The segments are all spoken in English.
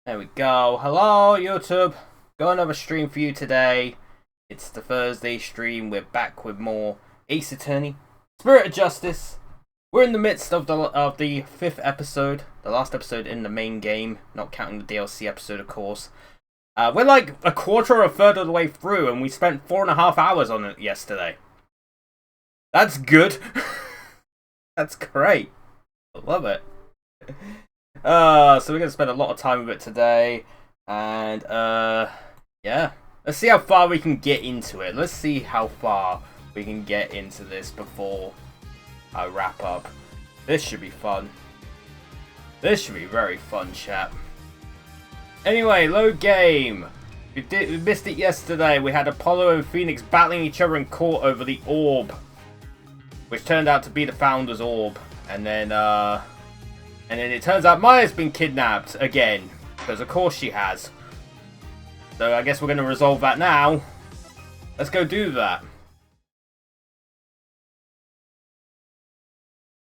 There we go. Hello, YouTube. Got another stream for you today. It's the Thursday stream. We're back with more Ace Attorney, Spirit of Justice. We're in the midst of the fifth episode, the last episode in the main game, not counting the DLC episode, of course. We're like a quarter or a third of the way through, and we spent 4.5 hours on it yesterday. That's good. That's great. I love it. So we're gonna spend a lot of time with it today, and yeah, let's see how far we can get into it. Let's see how far we can get into this before I wrap up. This should be fun. This should be very fun, chat. Anyway, load game. We missed it yesterday. We had Apollo and Phoenix battling each other in court over the orb, which turned out to be the Founder's orb, and then it turns out Maya's been kidnapped again, because of course she has. So I guess we're going to resolve that now. Let's go do that.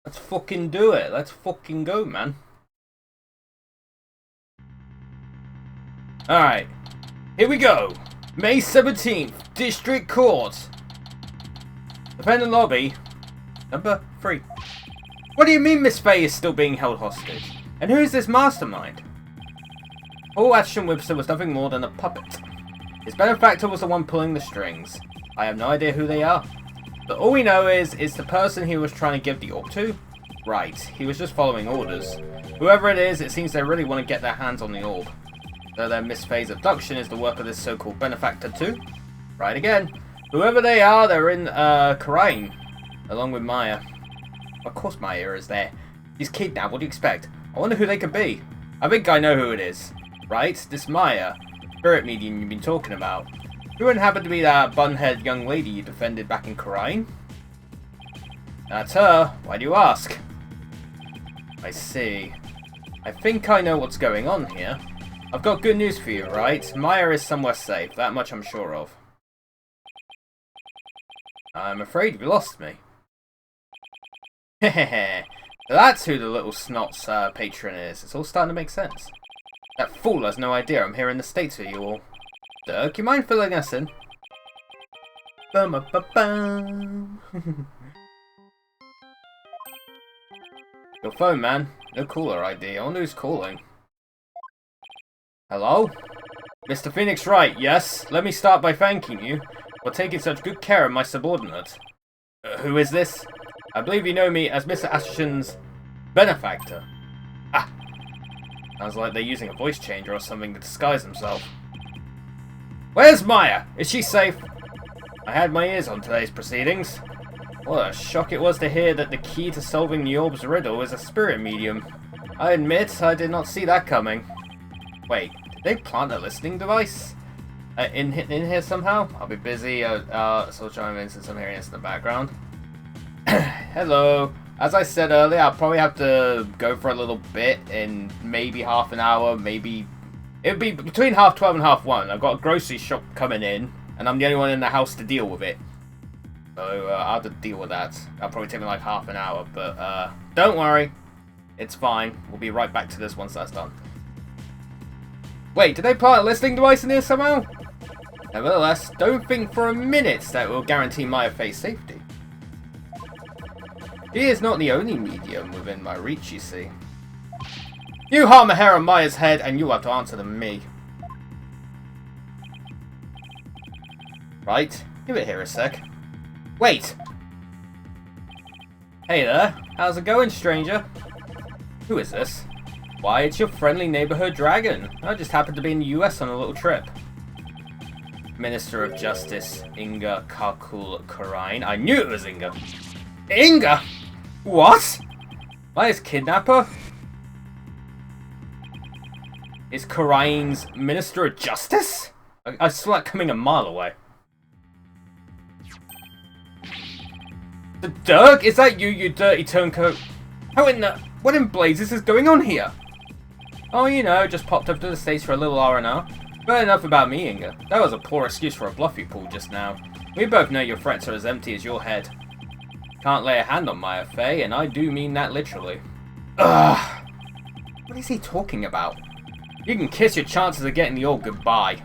Let's fucking do it. Let's fucking go, man. Alright. Here we go. May 17th, District Court. Defendant lobby. Number 3. What do you mean Miss Faye is still being held hostage? And who is this mastermind? Paul Ashton Webster was nothing more than a puppet. His benefactor was the one pulling the strings. I have no idea who they are. But all we know is it's the person he was trying to give the orb to. Right, he was just following orders. Whoever it is, it seems they really want to get their hands on the orb. Though their Miss Faye's abduction is the work of this so-called benefactor too. Right again. Whoever they are, they're in Karain, along with Maya. Of course Maya is there. He's kidnapped, what do you expect? I wonder who they could be. I think I know who it is. Right? This Maya. Spirit medium you've been talking about. Who wouldn't happen to be that bun-haired young lady you defended back in Karain? That's her. Why do you ask? I see. I think I know what's going on here. I've got good news for you, right? Maya is somewhere safe. That much I'm sure of. I'm afraid you lost me. Hehehe. That's who the little snot's patron is. It's all starting to make sense. That fool has no idea I'm here in the States with you all. Dirk, you mind filling us in? Bum-a-ba-bum. Your phone, man. No caller ID. I wonder who's calling. Hello? Mr. Phoenix Wright, yes? Let me start by thanking you for taking such good care of my subordinate. Who is this? I believe you know me as Mr. Ashton's benefactor. Ah! Sounds like they're using a voice changer or something to disguise themselves. Where's Maya? Is she safe? I had my ears on today's proceedings. What a shock it was to hear that the key to solving the orb's riddle is a spirit medium. I admit I did not see that coming. Wait, did they plant a listening device? In here somehow? I'll be busy, so join me since I'm hearing this in the background. Hello. As I said earlier, I'll probably have to go for a little bit in maybe half an hour, maybe... It would be between 12:30 and 1:30. I've got a grocery shop coming in, and I'm the only one in the house to deal with it. So, I'll have to deal with that. That'll probably take me like half an hour, but, don't worry. It's fine. We'll be right back to this once that's done. Wait, did they plant a listening device in here somehow? Nevertheless, don't think for a minute that will guarantee Maya Faye's safety. He is not the only medium within my reach, you see. You harm a hair on Maya's head, and you'll have to answer to me. Right, give it here a sec. Wait! Hey there, how's it going, stranger? Who is this? Why, it's your friendly neighborhood dragon. I just happened to be in the US on a little trip. Minister of Justice, Inga Kakul Karain. I knew it was Inga. Inga? What? Maya's kidnapper? Is Karain's Minister of Justice? I saw that coming a mile away. The Dirk? Is that you dirty turncoat? How in the... What in blazes is going on here? Oh, you know, just popped up to the States for a little R&R. But enough about me, Inga. That was a poor excuse for a bluff you pulled just now. We both know your threats are as empty as your head. Can't lay a hand on Maya Faye, and I do mean that literally. Ugh! What is he talking about? You can kiss your chances of getting the old goodbye.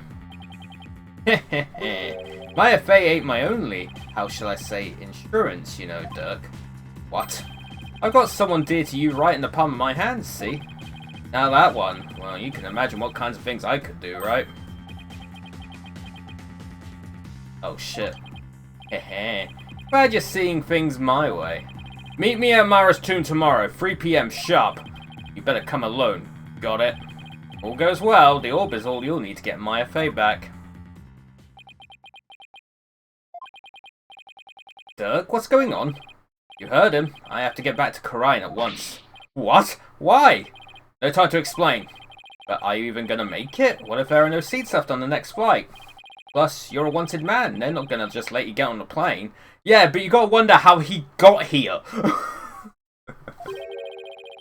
Hehehe. My FA ain't my only, how shall I say, insurance, you know, Dirk. What? I've got someone dear to you right in the palm of my hands, see? Now that one, well, you can imagine what kinds of things I could do, right? Oh shit. Hehe. Glad you're seeing things my way. Meet me at Mara's tomb tomorrow, 3 PM sharp. You better come alone. Got it? All goes well, the orb is all you'll need to get my FA back. Dirk, what's going on? You heard him. I have to get back to Karain at once. What? Why? No time to explain. But are you even gonna make it? What if there are no seats left on the next flight? Plus, you're a wanted man. They're not gonna just let you get on the plane. Yeah, but you gotta wonder how he got here.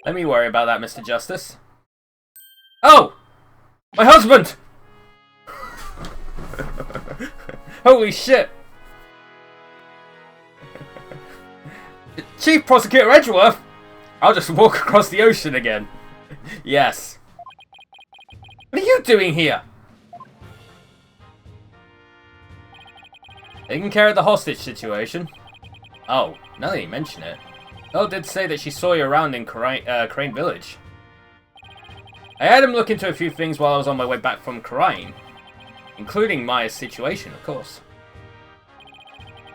Let me worry about that, Mr. Justice. Oh! My husband! Holy shit! Chief Prosecutor Edgeworth? I'll just walk across the ocean again. Yes. What are you doing here? Taking care of the hostage situation. Oh, now that you mention it. Belle did say that she saw you around in Crane Village. I had him look into a few things while I was on my way back from Crane. Including Maya's situation, of course.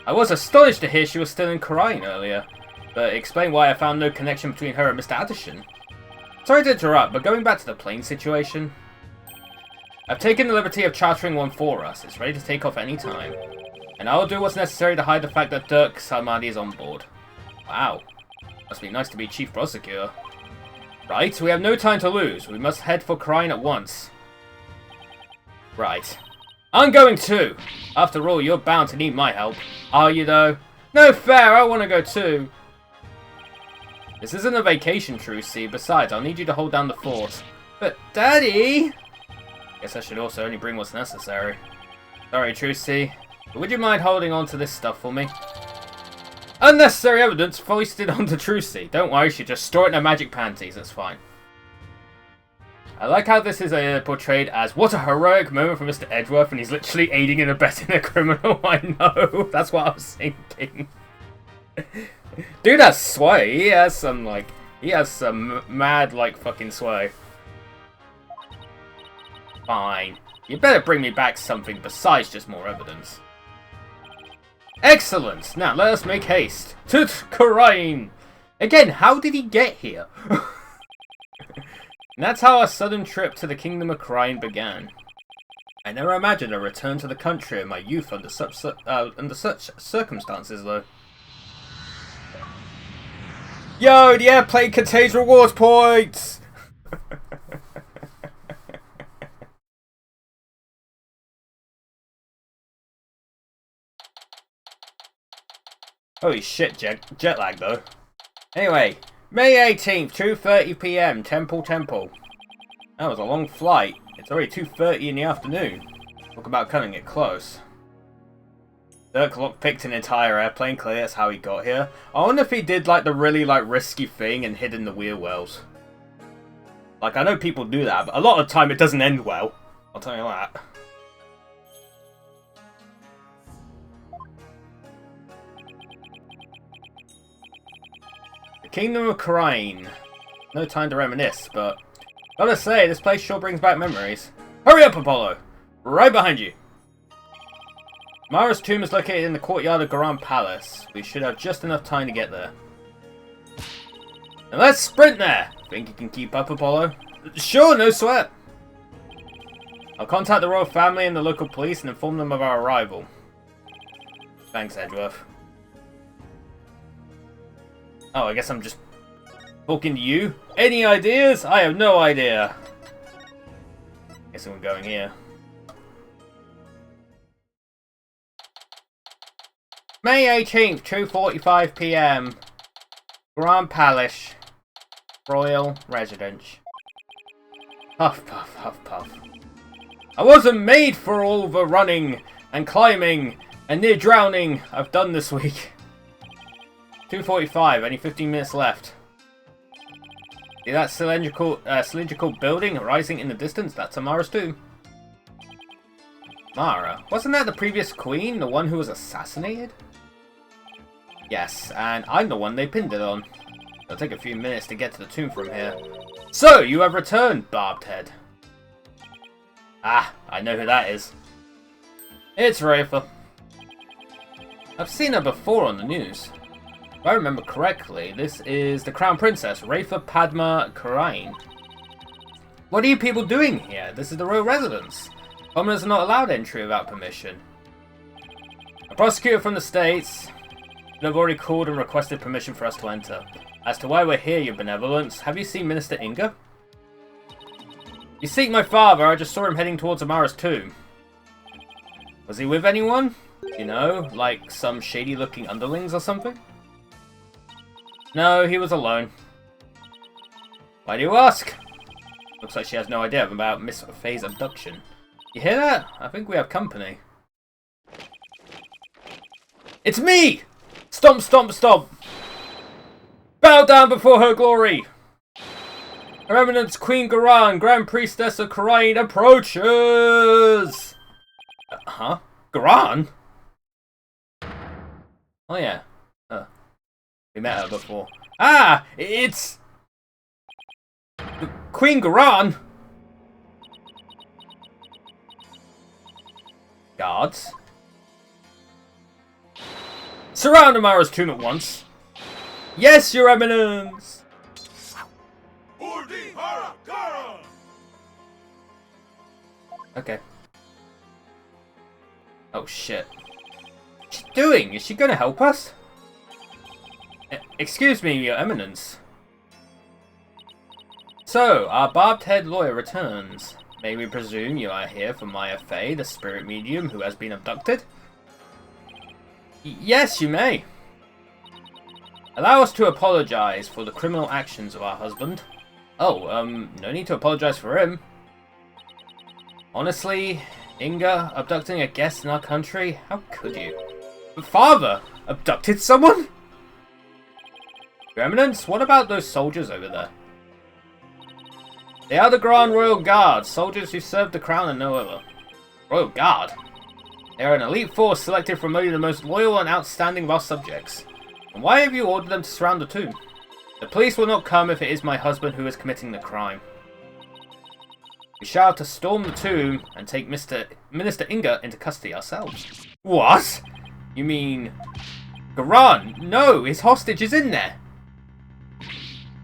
I was astonished to hear she was still in Crane earlier. But explain why I found no connection between her and Mr. Addison. Sorry to interrupt, but going back to the plane situation. I've taken the liberty of chartering one for us. It's ready to take off any time. And I'll do what's necessary to hide the fact that Dirk Salmadi is on board. Wow. Must be nice to be Chief Prosecutor. Right, we have no time to lose. We must head for Crane at once. Right. I'm going too. After all, you're bound to need my help. Are you though? No fair, I want to go too. This isn't a vacation, Trucy. Besides, I'll need you to hold down the fort. But, Daddy! Guess I should also only bring what's necessary. Sorry, Trucy. But would you mind holding on to this stuff for me? Unnecessary evidence foisted onto Trucy. Don't worry, she'll just store it in her magic panties. That's fine. I like how this is portrayed as, what a heroic moment for Mr. Edgeworth, and he's literally aiding and abetting a criminal. I know. That's what I was thinking. Dude has sway. He has some, mad, fucking sway. Fine. You better bring me back something besides just more evidence. Excellent! Now let us make haste. To Karain! Again, how did he get here? And that's how our sudden trip to the Kingdom of Karain began. I never imagined a return to the country in my youth under such circumstances, though. Yo, the airplane contains rewards points! Holy shit, jet lag though. Anyway, May 18th, 2:30 PM, Temple. That was a long flight. It's already 2:30 in the afternoon. Talk about cutting it close. Dirk picked an entire airplane, clearly that's how he got here. I wonder if he did the really risky thing and hid in the wheel wells. I know people do that, but a lot of the time it doesn't end well. I'll tell you that. The Kingdom of Karain. No time to reminisce, but gotta say, this place sure brings back memories. Hurry up, Apollo! Right behind you! Mara's tomb is located in the courtyard of Garan Palace. We should have just enough time to get there. And let's sprint there! Think you can keep up, Apollo? Sure, no sweat! I'll contact the royal family and the local police and inform them of our arrival. Thanks, Edgeworth. Oh, I guess I'm just talking to you. Any ideas? I have no idea. Guessing we're going here. May 18th, 2:45 PM. Grand Palace. Royal Residence. Huff puff, huff puff. I wasn't made for all the running and climbing and near drowning I've done this week. 2:45, only 15 minutes left. See that cylindrical building rising in the distance? That's Amara's tomb. Mara? Wasn't that the previous queen? The one who was assassinated? Yes, and I'm the one they pinned it on. It'll take a few minutes to get to the tomb from here. So, you have returned, Barbed Head. Ah, I know who that is. It's Rafa. I've seen her before on the news. If I remember correctly, this is the Crown Princess, Rafa Padma Karain. What are you people doing here? This is the royal residence. Commoners are not allowed entry without permission. A prosecutor from the States would have already called and requested permission for us to enter. As to why we're here, your benevolence, have you seen Minister Inga? You seek my father, I just saw him heading towards Amara's tomb. Was he with anyone? You know, like some shady-looking underlings or something? No, he was alone. Why do you ask? Looks like she has no idea about Miss Faye's abduction. You hear that? I think we have company. It's me! Stomp, stomp, stomp! Bow down before her glory! Her Eminence Queen Garan, Grand Priestess of Karain, approaches! Huh? Garan? Oh yeah. We met her before. Ah! It's... Queen Garan! Guards. Surround Amara's tomb at once. Yes, Your Eminence! Okay. Oh shit. What's she doing? Is she gonna help us? Excuse me, Your Eminence. So, our barbed head lawyer returns. May we presume you are here for Maya Fey, the spirit medium who has been abducted? Yes, you may. Allow us to apologize for the criminal actions of our husband. Oh, no need to apologize for him. Honestly, Inga, abducting a guest in our country? How could you? But father, abducted someone? Your Eminence, what about those soldiers over there? They are the Grand Royal Guard, soldiers who serve the crown and no other. Royal Guard? They are an elite force selected from only the most loyal and outstanding of our subjects. And why have you ordered them to surround the tomb? The police will not come if it is my husband who is committing the crime. We shall have to storm the tomb and take Minister Inga into custody ourselves. What? You mean... Garan? No, his hostage is in there.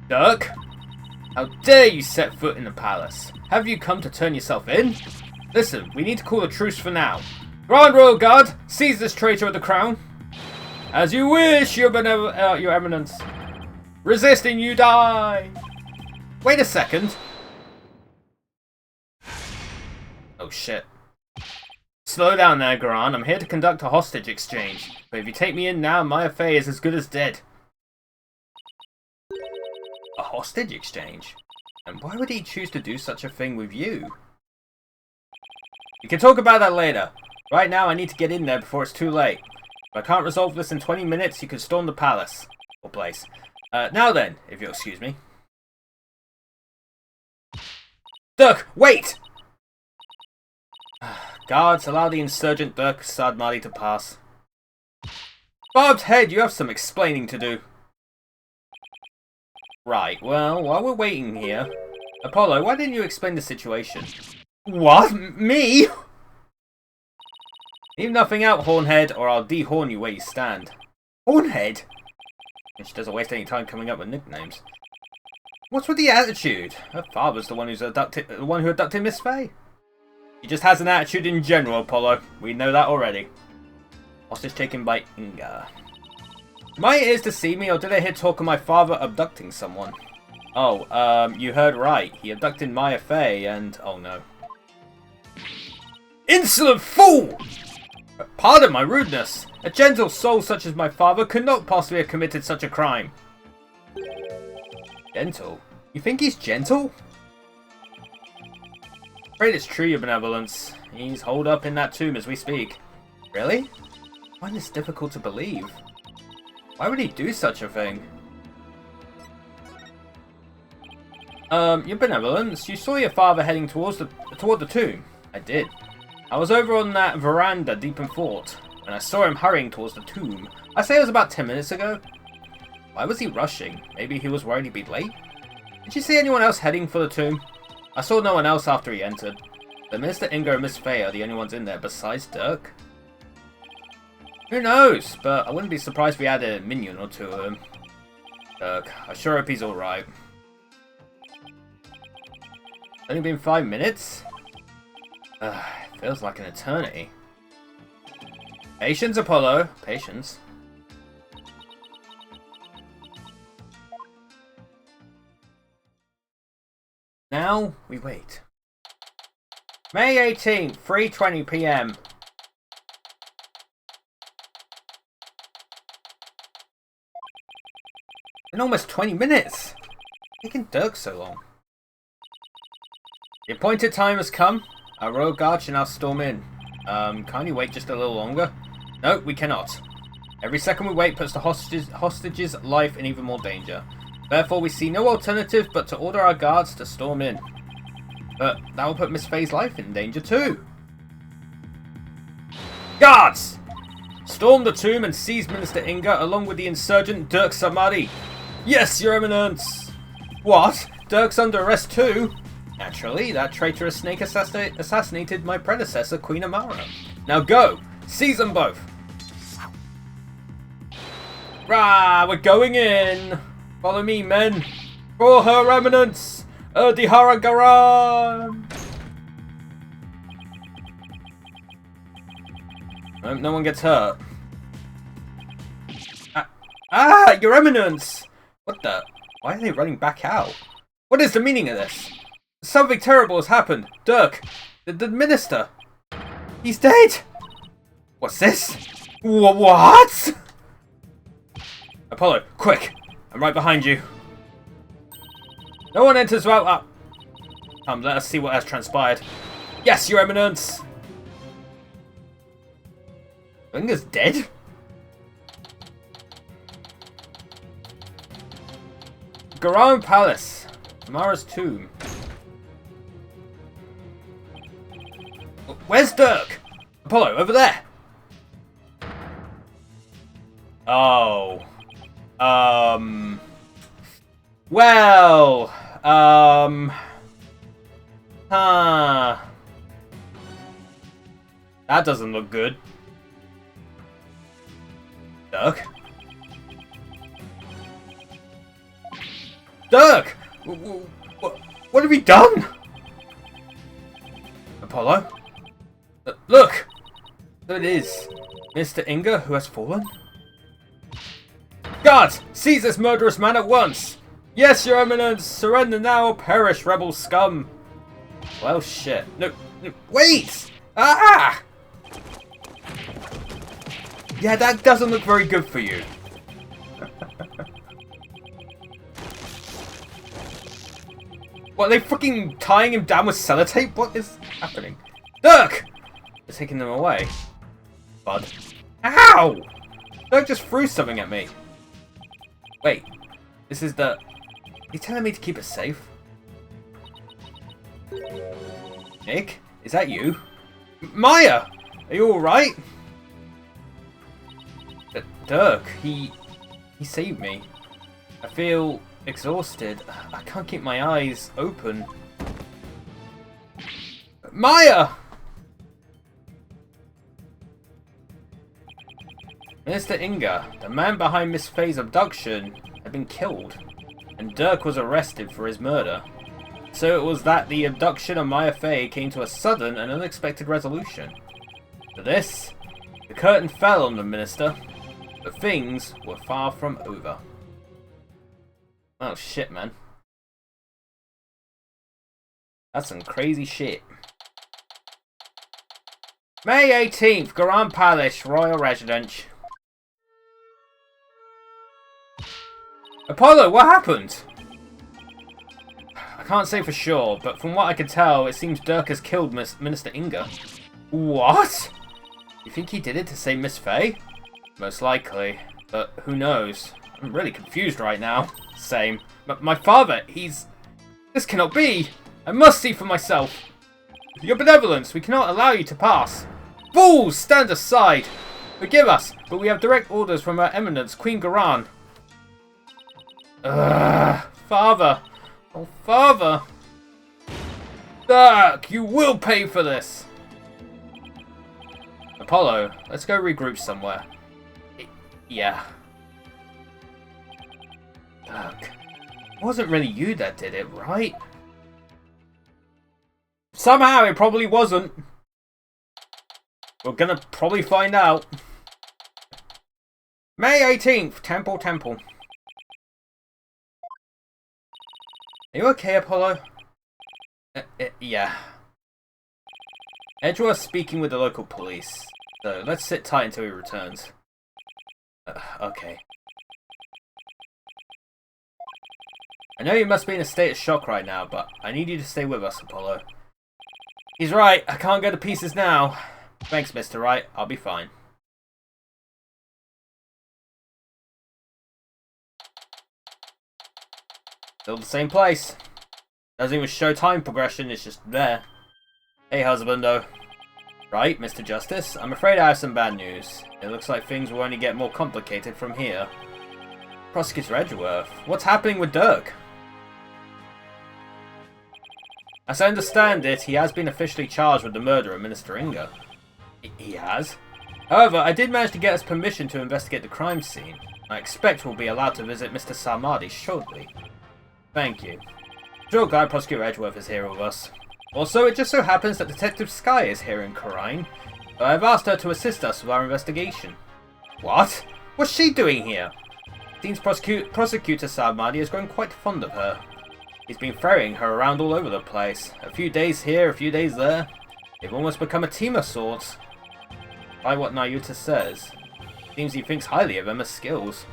Dirk? How dare you set foot in the palace? Have you come to turn yourself in? Listen, we need to call a truce for now. Grand Royal Guard, seize this traitor of the crown. As you wish, Your Eminence. Resisting, you die. Wait a second. Oh shit. Slow down there, Garan. I'm here to conduct a hostage exchange. But if you take me in now, Maya Fey is as good as dead. A hostage exchange? And why would he choose to do such a thing with you? We can talk about that later. Right now, I need to get in there before it's too late. If I can't resolve this in 20 minutes, you can storm the palace. Or place. Now then, if you'll excuse me. Dirk, wait! Guards, allow the insurgent Dirk Sadmadi to pass. Barbed Head, you have some explaining to do. Right, well, while we're waiting here... Apollo, why didn't you explain the situation? What? Me? Leave nothing out, Hornhead, or I'll dehorn you where you stand. Hornhead? And she doesn't waste any time coming up with nicknames. What's with the attitude? Her father's the one who abducted Miss Fey. He just has an attitude in general, Apollo. We know that already. Hostage taken by Inga. My ears to see me, or did I hear talk of my father abducting someone? Oh, you heard right. He abducted Maya Fey, and... oh no. Insolent fool! Pardon my rudeness. A gentle soul such as my father could not possibly have committed such a crime. Gentle? You think he's gentle? Afraid it's true, Your Benevolence. He's holed up in that tomb as we speak. Really? I find this difficult to believe. Why would he do such a thing? Your benevolence, you saw your father heading toward the tomb. I did. I was over on that veranda deep in Fort, and I saw him hurrying towards the tomb. I'd say it was about 10 minutes ago. Why was he rushing? Maybe he was worried he'd be late? Did you see anyone else heading for the tomb? I saw no one else after he entered. The Minister Inga and Miss Faye are the only ones in there besides Dirk. Who knows, but I wouldn't be surprised if we had a minion or two of him. Dirk, I sure hope he's alright. It's only been 5 minutes? It feels like an eternity. Patience, Apollo. Patience. Now we wait. May 18th, 3:20 PM. In almost 20 minutes. Taking Dirk so long. The appointed time has come. Our royal guard should now storm in. Can't you wait just a little longer? No, we cannot. Every second we wait puts the hostage's life in even more danger. Therefore, we see no alternative but to order our guards to storm in. But that will put Miss Faye's life in danger too. Guards! Storm the tomb and seize Minister Inga along with the insurgent Dirk Samadi. Yes, Your Eminence! What? Dirk's under arrest too? Naturally, that traitorous snake assassinated my predecessor, Queen Amara. Now go! Seize them both! Rah! We're going in! Follow me, men! For Her Eminence! Erdihara Garan! No one gets hurt. Your Eminence! What the? Why are they running back out? What is the meaning of this? Something terrible has happened. Dirk, the minister, he's dead. What's this? What? Apollo, quick! I'm right behind you. No one enters without up. Let us see what has transpired. Yes, Your Eminence. Inga's dead? Garan Palace. Amara's tomb. Where's Dirk? Apollo, over there. Oh. Well. That doesn't look good. Dirk? Dirk! What have we done? Apollo? Look! There it is. Mr. Inga, who has fallen? Guards! Seize this murderous man at once! Yes, Your Eminence! Surrender now or perish, rebel scum! Well, shit. No, wait! Ah! Yeah, that doesn't look very good for you. What, are they fucking tying him down with sellotape? What is happening? Dirk! They're taking them away. Bud. Ow! Dirk just threw something at me. Wait. This is the... Are you telling me to keep it safe? Nick? Is that you? Maya! Are you alright? Dirk, he saved me. I feel exhausted. I can't keep my eyes open. Maya! Minister Inga, the man behind Miss Faye's abduction, had been killed, and Dirk was arrested for his murder. So it was that the abduction of Maya Faye came to a sudden and unexpected resolution. For this, the curtain fell on the minister, but things were far from over. Oh shit, man. That's some crazy shit. May 18th, Garan Palace, Royal Residence. Apollo, what happened? I can't say for sure, but from what I can tell, it seems Dirk has killed Minister Inga. What? You think he did it to save Miss Faye? Most likely, but who knows? I'm really confused right now. Same. But my father, he's This cannot be! I must see for myself! Your benevolence, we cannot allow you to pass! Fools, stand aside! Forgive us, but we have direct orders from Her Eminence, Queen Garan. Ugh, Father! Oh, Father! Dirk, you will pay for this! Apollo, let's go regroup somewhere. Yeah. Dirk, it wasn't really you that did it, right? Somehow it probably wasn't. We're gonna probably find out. May 18th, Temple. Are you okay, Apollo? Yeah. Edgeworth's speaking with the local police, so let's sit tight until he returns. Okay. I know you must be in a state of shock right now, but I need you to stay with us, Apollo. He's right, I can't go to pieces now. Thanks, Mr. Wright, I'll be fine. Still the same place. Doesn't even show time progression, it's just there. Hey, husbando. Right, Mr. Justice, I'm afraid I have some bad news. It looks like things will only get more complicated from here. Prosecutor Edgeworth, what's happening with Dirk? As I understand it, he has been officially charged with the murder of Minister Inga. He has? However, I did manage to get us permission to investigate the crime scene. I expect we'll be allowed to visit Mr. Sarmadi shortly. Thank you. Sure glad Prosecutor Edgeworth is here with us. Also, it just so happens that Detective Sky is here in Corrine. So I've asked her to assist us with our investigation. What? What's she doing here? Seems Prosecutor Sarmadi has grown quite fond of her. He's been ferrying her around all over the place. A few days here, a few days there. They've almost become a team of sorts. By what Nayuta says. Seems he thinks highly of Emma's skills.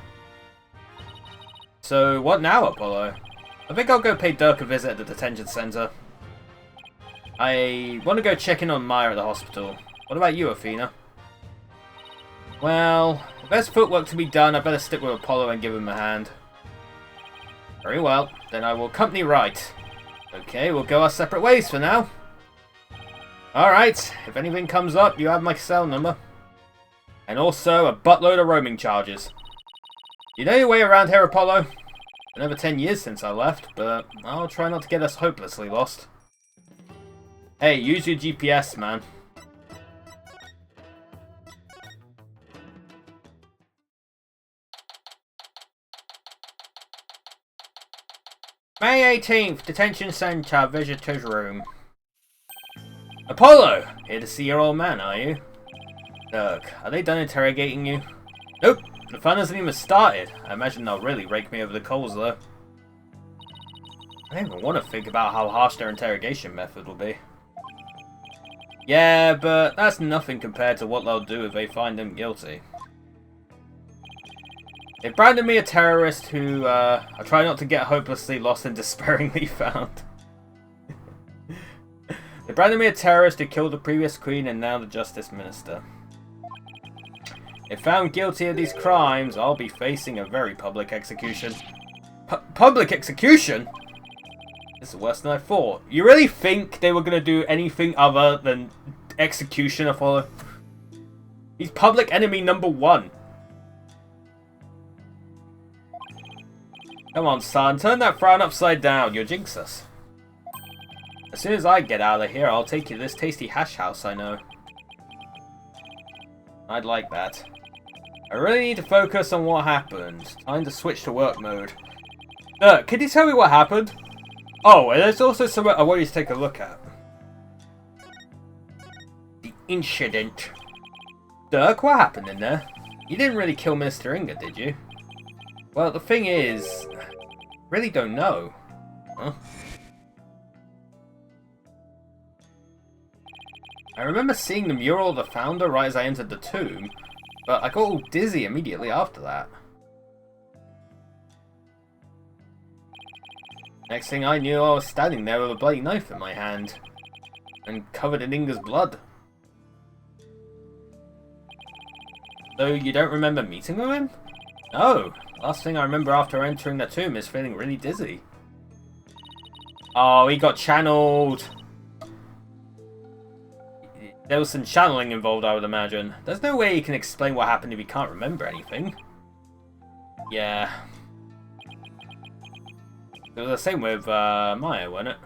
So, what now, Apollo? I think I'll go pay Dirk a visit at the detention center. I want to go check in on Maya at the hospital. What about you, Athena? Well, if there's footwork to be done, I better stick with Apollo and give him a hand. Very well, then I will accompany Wright. Okay, we'll go our separate ways for now. Alright, if anything comes up, you have my cell number. And also a buttload of roaming charges. You know your way around here, Apollo? Been over 10 years since I left, but I'll try not to get us hopelessly lost. Hey, use your GPS, man. May 18th, Detention Center, Visitor's Room. Apollo! Here to see your old man, are you? Look, are they done interrogating you? Nope, the fun hasn't even started. I imagine they'll really rake me over the coals, though. I don't even want to think about how harsh their interrogation method will be. Yeah, but that's nothing compared to what they'll do if they find him guilty. They branded me a terrorist who, I try not to get hopelessly lost and despairingly found. They branded me a terrorist who killed the previous queen and now the justice minister. If found guilty of these crimes, I'll be facing a very public execution. Public execution? This is worse than I thought. You really think they were going to do anything other than execution, Apollo? He's public enemy number 1. Come on, son. Turn that frown upside down. You'll jinx us. As soon as I get out of here, I'll take you to this tasty hash house I know. I'd like that. I really need to focus on what happened. Time to switch to work mode. Can you tell me what happened? Oh, and there's also something I want you to take a look at. The incident. Dirk, what happened in there? You didn't really kill Minister Inga, did you? Well, the thing is, I really don't know. Huh? I remember seeing the mural of the founder right as I entered the tomb, but I got all dizzy immediately after that. Next thing I knew, I was standing there with a bloody knife in my hand, and covered in Inga's blood. So you don't remember meeting with him? No. Last thing I remember after entering the tomb is feeling really dizzy. Oh, he got channeled. There was some channeling involved, I would imagine. There's no way he can explain what happened if he can't remember anything. Yeah. It was the same with Maya, wasn't it?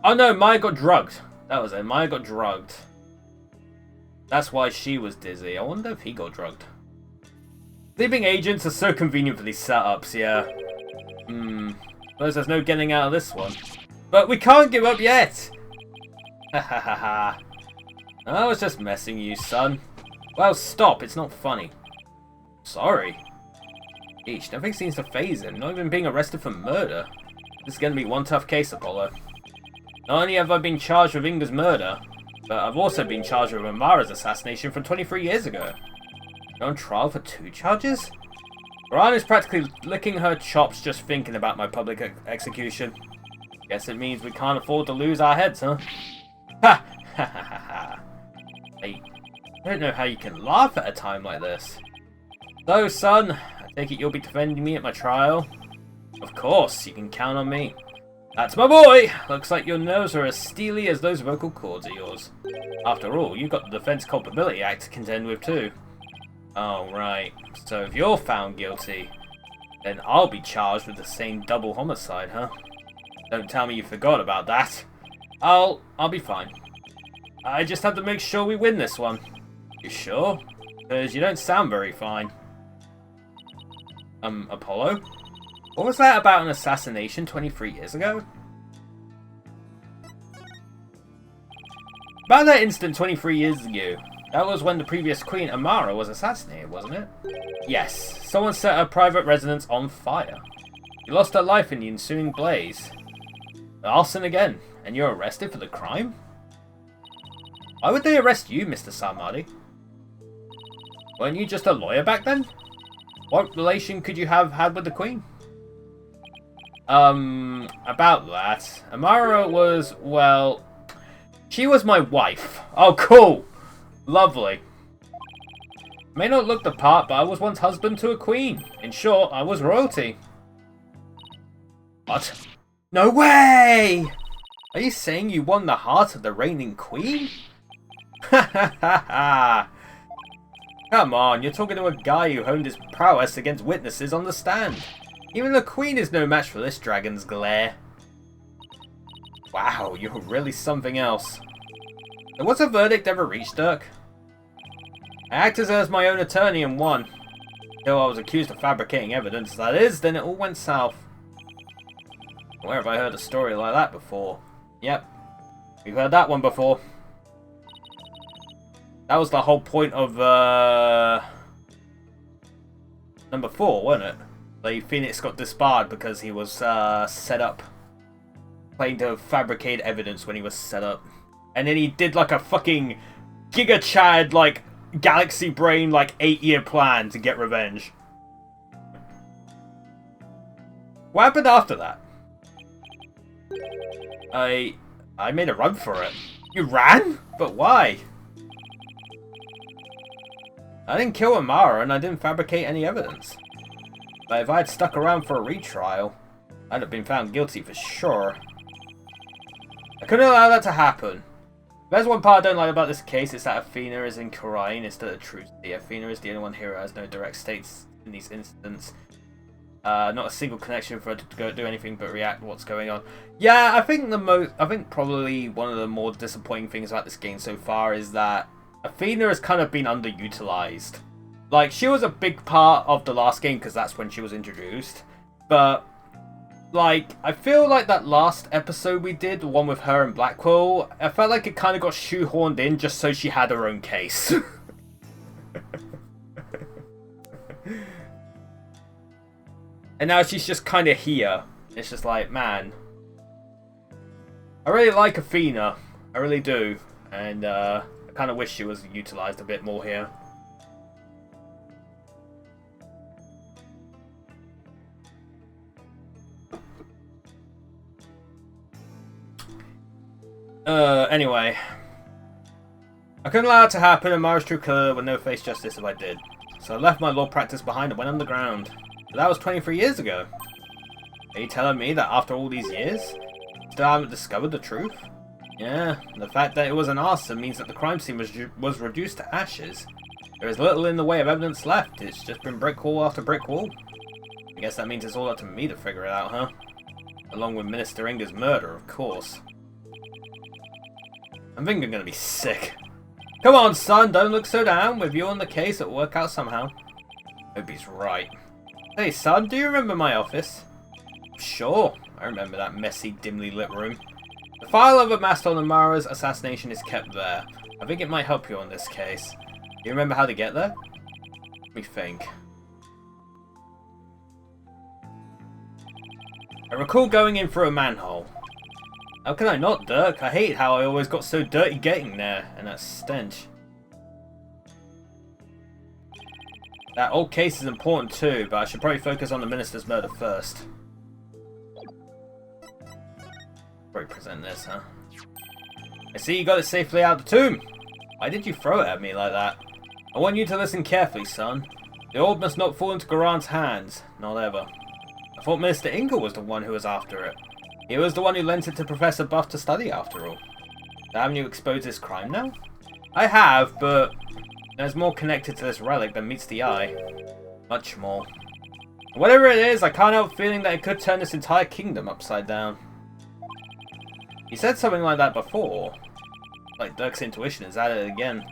Oh no, Maya got drugged. That was it. Maya got drugged. That's why she was dizzy. I wonder if he got drugged. Sleeping agents are so convenient for these setups, yeah. Suppose there's no getting out of this one. But we can't give up yet! Ha ha ha ha. I was just messing you, son. Well, stop. It's not funny. Sorry. Eesh, nothing seems to faze him. Not even being arrested for murder. This is going to be one tough case, Apollo. Not only have I been charged with Inga's murder, but I've also been charged with Amara's assassination from 23 years ago. You're on trial for 2 charges? Ryan is practically licking her chops just thinking about my public execution. Guess it means we can't afford to lose our heads, huh? Ha! Ha ha ha ha. I don't know how you can laugh at a time like this. So, son, I take it you'll be defending me at my trial? Of course, you can count on me. That's my boy! Looks like your nerves are as steely as those vocal cords of yours. After all, you've got the Defense Culpability Act to contend with too. Oh, right. So if you're found guilty, then I'll be charged with the same double homicide, huh? Don't tell me you forgot about that. I'll be fine. I just have to make sure we win this one. You sure? Because you don't sound very fine. Apollo? What was that about an assassination 23 years ago? About that incident 23 years ago. That was when the previous Queen, Amara, was assassinated, wasn't it? Yes. Someone set her private residence on fire. She lost her life in the ensuing blaze. Arson again. And you're arrested for the crime? Why would they arrest you, Mr. Sarmadi? Weren't you just a lawyer back then? What relation could you have had with the Queen? About that. Amara was, well... She was my wife. Oh, cool! Lovely. May not look the part, but I was once husband to a queen. In short, I was royalty. What? No way! Are you saying you won the heart of the reigning queen? Ha ha ha ha! Come on, you're talking to a guy who honed his prowess against witnesses on the stand. Even the queen is no match for this dragon's glare. Wow, you're really something else. So was a verdict ever reached, Dirk? I acted as my own attorney and won. Until I was accused of fabricating evidence, that is, then it all went south. Where have I heard a story like that before? Yep, we've heard that one before. That was the whole point of number 4, wasn't it? The Phoenix got disbarred because he was set up. Playing to fabricate evidence when he was set up. And then he did like a fucking Giga Chad, like, galaxy brain, like, 8-year plan to get revenge. What happened after that? I made a run for it. You ran? But why? I didn't kill Amara and I didn't fabricate any evidence. But if I had stuck around for a retrial, I'd have been found guilty for sure. I couldn't allow that to happen. If there's one part I don't like about this case, it's that Athena is in Khura'in instead of Truthsy. Athena is the only one here who has no direct states in these incidents. Not a single connection for her to go do anything but react to what's going on. Yeah, I think probably one of the more disappointing things about this game so far is that Athena has kind of been underutilized. Like, she was a big part of the last game because that's when she was introduced. But, like, I feel like that last episode we did, the one with her and Blackwell, I felt like it kind of got shoehorned in just so she had her own case. And now she's just kind of here. It's just like, man. I really like Athena. I really do. And I kind of wish she was utilized a bit more here. Anyway. I couldn't allow it to happen, and Mara's true killer would never face justice if I did. So I left my law practice behind and went underground. But that was 23 years ago. Are you telling me that after all these years, still haven't discovered the truth? Yeah, the fact that it was an arson means that the crime scene was reduced to ashes. There is little in the way of evidence left. It's just been brick wall after brick wall. I guess that means it's all up to me to figure it out, huh? Along with Minister Inger's murder, of course. I think I'm gonna be sick. Come on, son, don't look so down. With you on the case, it'll work out somehow. Hope he's right. Hey, son, do you remember my office? Sure, I remember that messy, dimly lit room. The file of a master on Amara's assassination is kept there. I think it might help you on this case. Do you remember how to get there? Let me think. I recall going in through a manhole. How can I not, Dirk? I hate how I always got so dirty getting there, and that stench. That old case is important too, but I should probably focus on the minister's murder first. Probably present this, huh? I see you got it safely out of the tomb. Why did you throw it at me like that? I want you to listen carefully, son. The orb must not fall into Garan's hands. Not ever. I thought Minister Inger was the one who was after it. He was the one who lent it to Professor Buff to study, after all. Haven't you exposed this crime now? I have, but there's more connected to this relic than meets the eye. Much more. Whatever it is, I can't help feeling that it could turn this entire kingdom upside down. You said something like that before. Like Dirk's intuition is at it again.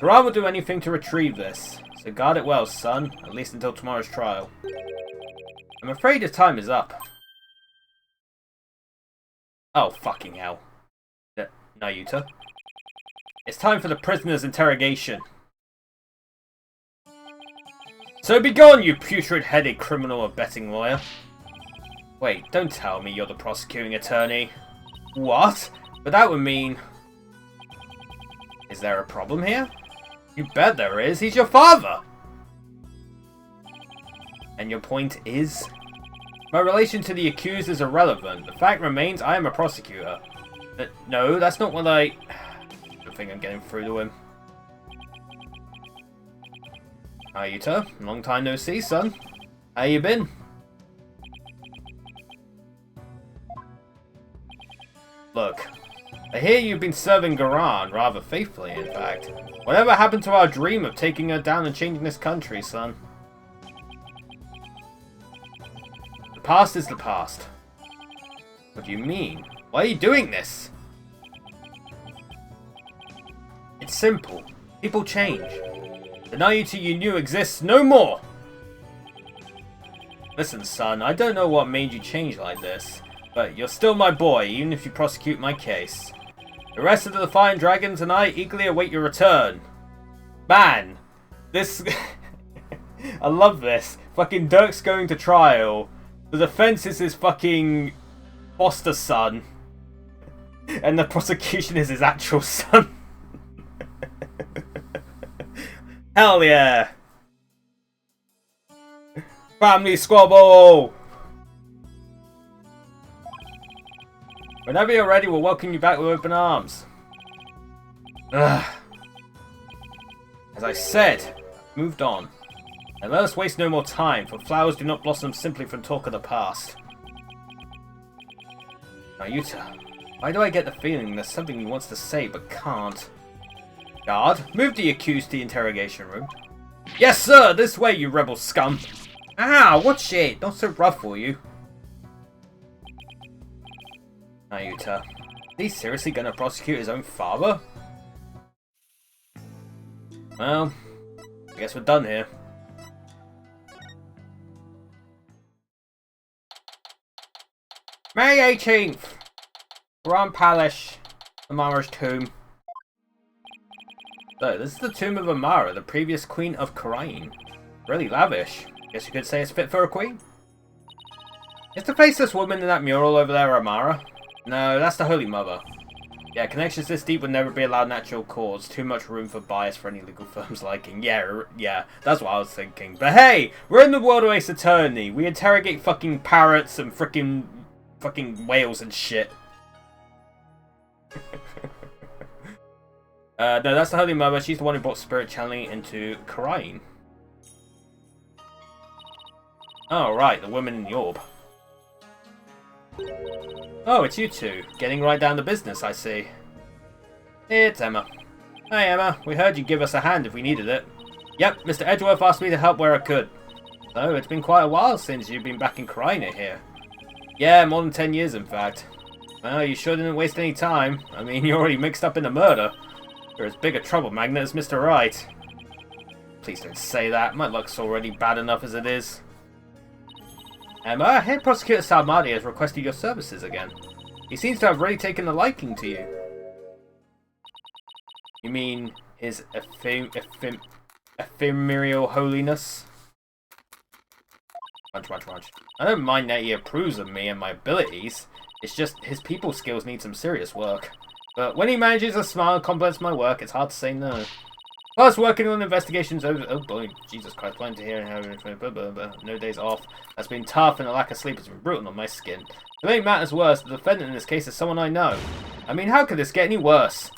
Garan will do anything to retrieve this, so guard it well, son, at least until tomorrow's trial. I'm afraid your time is up. Oh, fucking hell. Nayuta. It's time for the prisoner's interrogation. So be gone, you putrid-headed criminal abetting lawyer. Wait, don't tell me you're the prosecuting attorney. What? But that would mean... Is there a problem here? You bet there is. He's your father! And your point is? My relation to the accused is irrelevant. The fact remains I am a prosecutor. No, that's not what I don't think I'm getting through to him. Hi, Yuta. Long time no see, son. How you been? Look, I hear you've been serving Garan rather faithfully, in fact. Whatever happened to our dream of taking her down and changing this country, son? The past is the past. What do you mean? Why are you doing this? It's simple. People change. The Nayuta you knew exists no more! Listen, son, I don't know what made you change like this, but you're still my boy, even if you prosecute my case. The rest of the Defiant Dragons and I eagerly await your return. Man, this... I love this. Fucking Dirk's going to trial. The defense is his fucking foster son. And the prosecution is his actual son. Hell yeah! Family squabble! Whenever you're ready, we'll welcome you back with open arms. Ugh. As I said, moved on. And let us waste no more time, for flowers do not blossom simply from talk of the past. Nayuta, why do I get the feeling there's something he wants to say but can't? Guard, move the accused to the interrogation room. Yes, sir! This way, you rebel scum! Ah, watch it! Not so rough, will you? Nayuta, is he seriously gonna prosecute his own father? Well, I guess we're done here. May 18th! Grand Palace, Amara's tomb. So, this is the tomb of Amara, the previous queen of Karain. Really lavish. Guess you could say it's fit for a queen. Is the faceless woman in that mural over there Amara? No, that's the Holy Mother. Yeah, connections this deep would never be allowed natural cause. Too much room for bias for any legal firm's liking. Yeah, that's what I was thinking. But hey, we're in the world of Ace Attorney. We interrogate fucking parrots and fucking whales and shit. No, that's the Holy Mother. She's the one who brought spirit channeling into Karain. Oh, right, the woman in the orb. Oh, it's you two. Getting right down to business, I see. It's Emma. Hi, Emma. We heard you'd give us a hand if we needed it. Yep, Mr. Edgeworth asked me to help where I could. So, it's been quite a while since you've been back in Kryna here. Yeah, more than 10 years, in fact. Well, you sure didn't waste any time. I mean, you're already mixed up in the murder. You're as big a trouble magnet as Mr. Wright. Please don't say that. My luck's already bad enough as it is. Emma, Head Prosecutor Salmadi has requested your services again. He seems to have really taken a liking to you. You mean his ephemeral holiness? Munch. I don't mind that he approves of me and my abilities. It's just his people skills need some serious work. But when he manages to smile and compliments my work, it's hard to say no. Plus, working on investigations over... Oh boy, Jesus Christ, planning to hear and have no days off. That's been tough, and the lack of sleep has been brutal on my skin. To make matters worse, the defendant in this case is someone I know. I mean, how could this get any worse?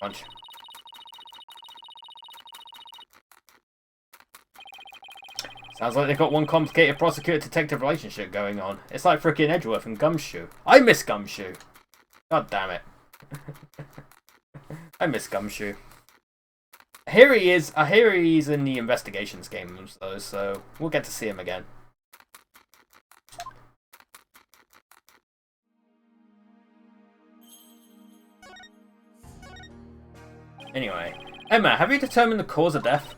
Munch. Sounds like they've got one complicated prosecutor-detective relationship going on. It's like frickin' Edgeworth and Gumshoe. I miss Gumshoe. God damn it. I miss Gumshoe. I hear he's in the investigations game, though, so we'll get to see him again. Anyway, Emma, have you determined the cause of death?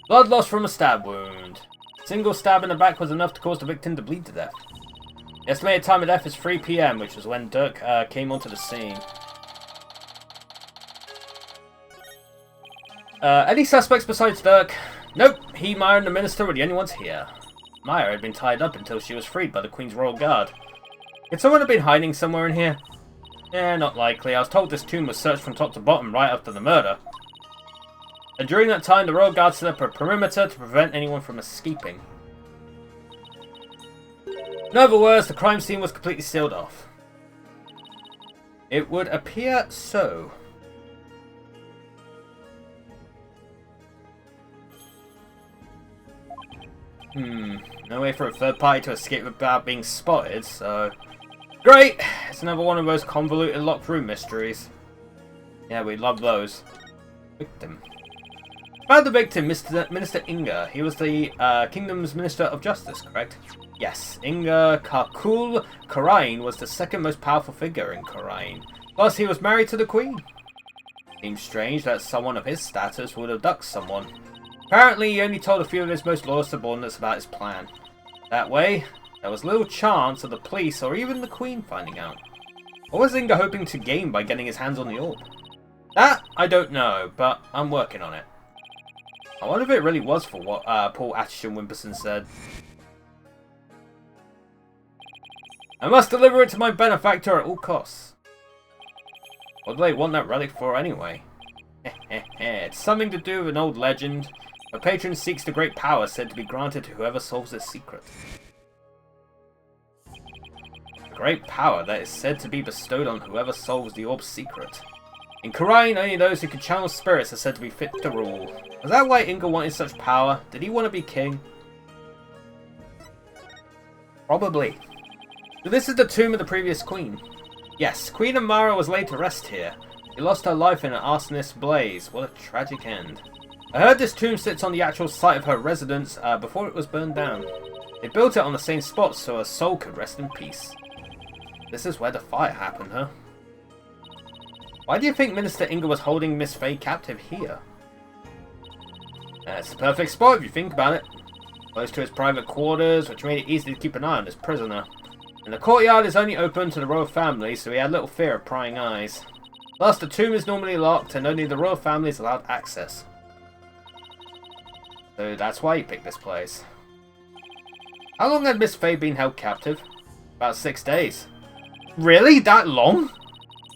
Blood loss from a stab wound. A single stab in the back was enough to cause the victim to bleed to death. The estimated time of death is 3 PM, which was when Dirk came onto the scene. Any suspects besides Dirk? Nope, he, Maya, and the Minister were the only ones here. Maya had been tied up until she was freed by the Queen's Royal Guard. Could someone have been hiding somewhere in here? Yeah, not likely. I was told this tomb was searched from top to bottom right after the murder. And during that time, the Royal Guard set up a perimeter to prevent anyone from escaping. In other words, the crime scene was completely sealed off. It would appear so. No way for a third party to escape without being spotted, so... Great! It's another one of those convoluted locked room mysteries. Yeah, we love those. Victim. About the victim, Minister Inga. He was the Kingdom's Minister of Justice, correct? Yes, Inga Kakul Karain was the second most powerful figure in Karain. Plus, he was married to the Queen. Seems strange that someone of his status would abduct someone. Apparently, he only told a few of his most loyal subordinates about his plan. That way, there was little chance of the police or even the Queen finding out. What was Inga hoping to gain by getting his hands on the orb? That, I don't know, but I'm working on it. I wonder if it really was for what Paul Aitchison-Wimperson said. I must deliver it to my benefactor at all costs. What do they want that relic for anyway? It's something to do with an old legend. A patron seeks the great power said to be granted to whoever solves its secret. The great power that is said to be bestowed on whoever solves the orb's secret. In Karain, only those who can channel spirits are said to be fit to rule. Was that why Inga wanted such power? Did he want to be king? Probably. So this is the tomb of the previous queen. Yes, Queen Amara was laid to rest here. She lost her life in an arsonist blaze. What a tragic end. I heard this tomb sits on the actual site of her residence before it was burned down. They built it on the same spot so her soul could rest in peace. This is where the fire happened, huh? Why do you think Minister Inga was holding Miss Faye captive here? It's the perfect spot if you think about it. Close to his private quarters, which made it easy to keep an eye on his prisoner. And the courtyard is only open to the royal family, so he had little fear of prying eyes. Plus, the tomb is normally locked and only the royal family is allowed access. So that's why he picked this place. How long had Miss Faye been held captive? About 6 days. Really? That long?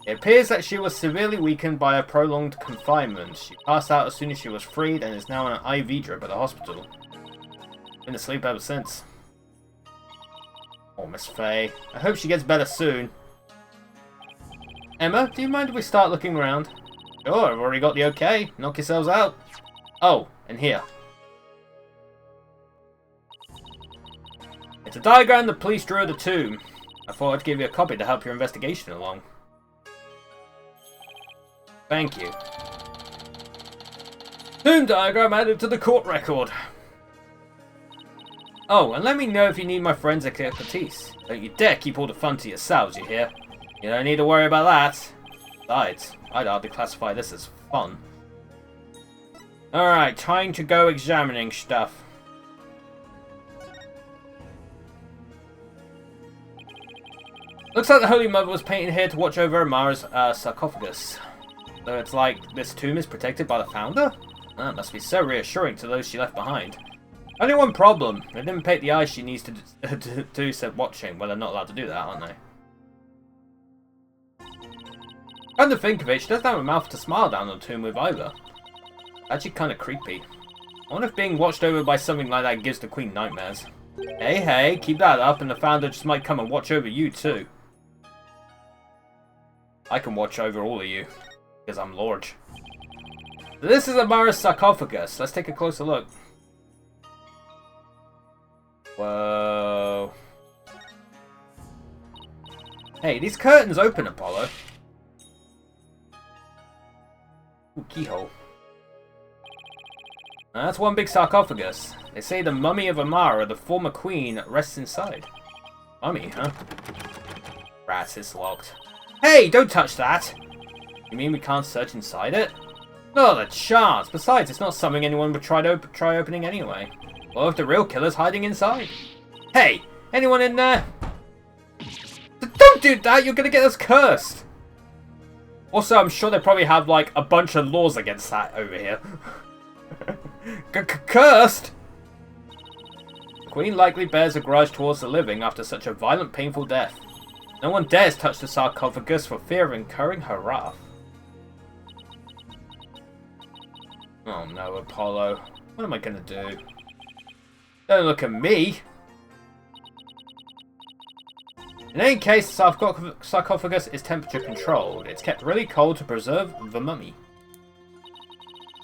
It appears that she was severely weakened by a prolonged confinement. She passed out as soon as she was freed and is now on an IV drip at the hospital. Been asleep ever since. Oh, Miss Faye. I hope she gets better soon. Emma, do you mind if we start looking around? Sure, I've already got the okay. Knock yourselves out. Oh, and here. It's a diagram the police drew of the tomb. I thought I'd give you a copy to help your investigation along. Thank you. Tomb diagram added to the court record. Oh, and let me know if you need my forensic expertise. Don't you dare keep all the fun to yourselves, you hear? You don't need to worry about that. Besides, I'd hardly classify this as fun. Alright, time to go examining stuff. Looks like the Holy Mother was painted here to watch over Amara's sarcophagus. So it's like this tomb is protected by the Founder? That must be so reassuring to those she left behind. Only one problem. They didn't paint the eyes she needs to do said watching. Well, they're not allowed to do that, aren't they? Come to think of it, she doesn't have a mouth to smile down on the tomb with either. Actually kind of creepy. I wonder if being watched over by something like that gives the Queen nightmares. Hey, hey, keep that up and the Founder just might come and watch over you too. I can watch over all of you, because I'm Lord. This is Amara's sarcophagus. Let's take a closer look. Whoa. Hey, these curtains open, Apollo. Ooh, keyhole. Now, that's one big sarcophagus. They say the mummy of Amara, the former queen, rests inside. Mummy, huh? Rats, it's locked. Hey, don't touch that! You mean we can't search inside it? Not a chance. Besides, it's not something anyone would try opening anyway. What if the real killer's hiding inside? Hey, anyone in there? Don't do that! You're gonna get us cursed! Also, I'm sure they probably have, like, a bunch of laws against that over here. Cursed? The Queen likely bears a grudge towards the living after such a violent, painful death. No one dares touch the sarcophagus for fear of incurring her wrath. Oh no, Apollo. What am I gonna do? Don't look at me! In any case, the sarcophagus is temperature controlled. It's kept really cold to preserve the mummy.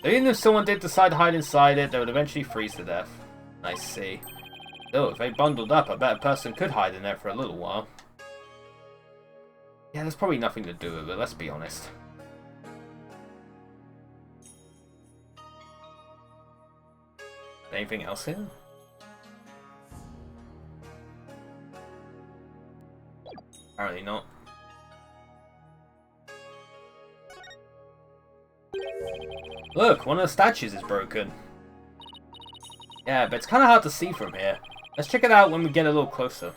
So even if someone did decide to hide inside it, they would eventually freeze to death. I see. Still, if they bundled up, I bet a person could hide in there for a little while. Yeah, there's probably nothing to do with it, let's be honest. Anything else here? Apparently not. Look, one of the statues is broken. Yeah, but it's kind of hard to see from here. Let's check it out when we get a little closer.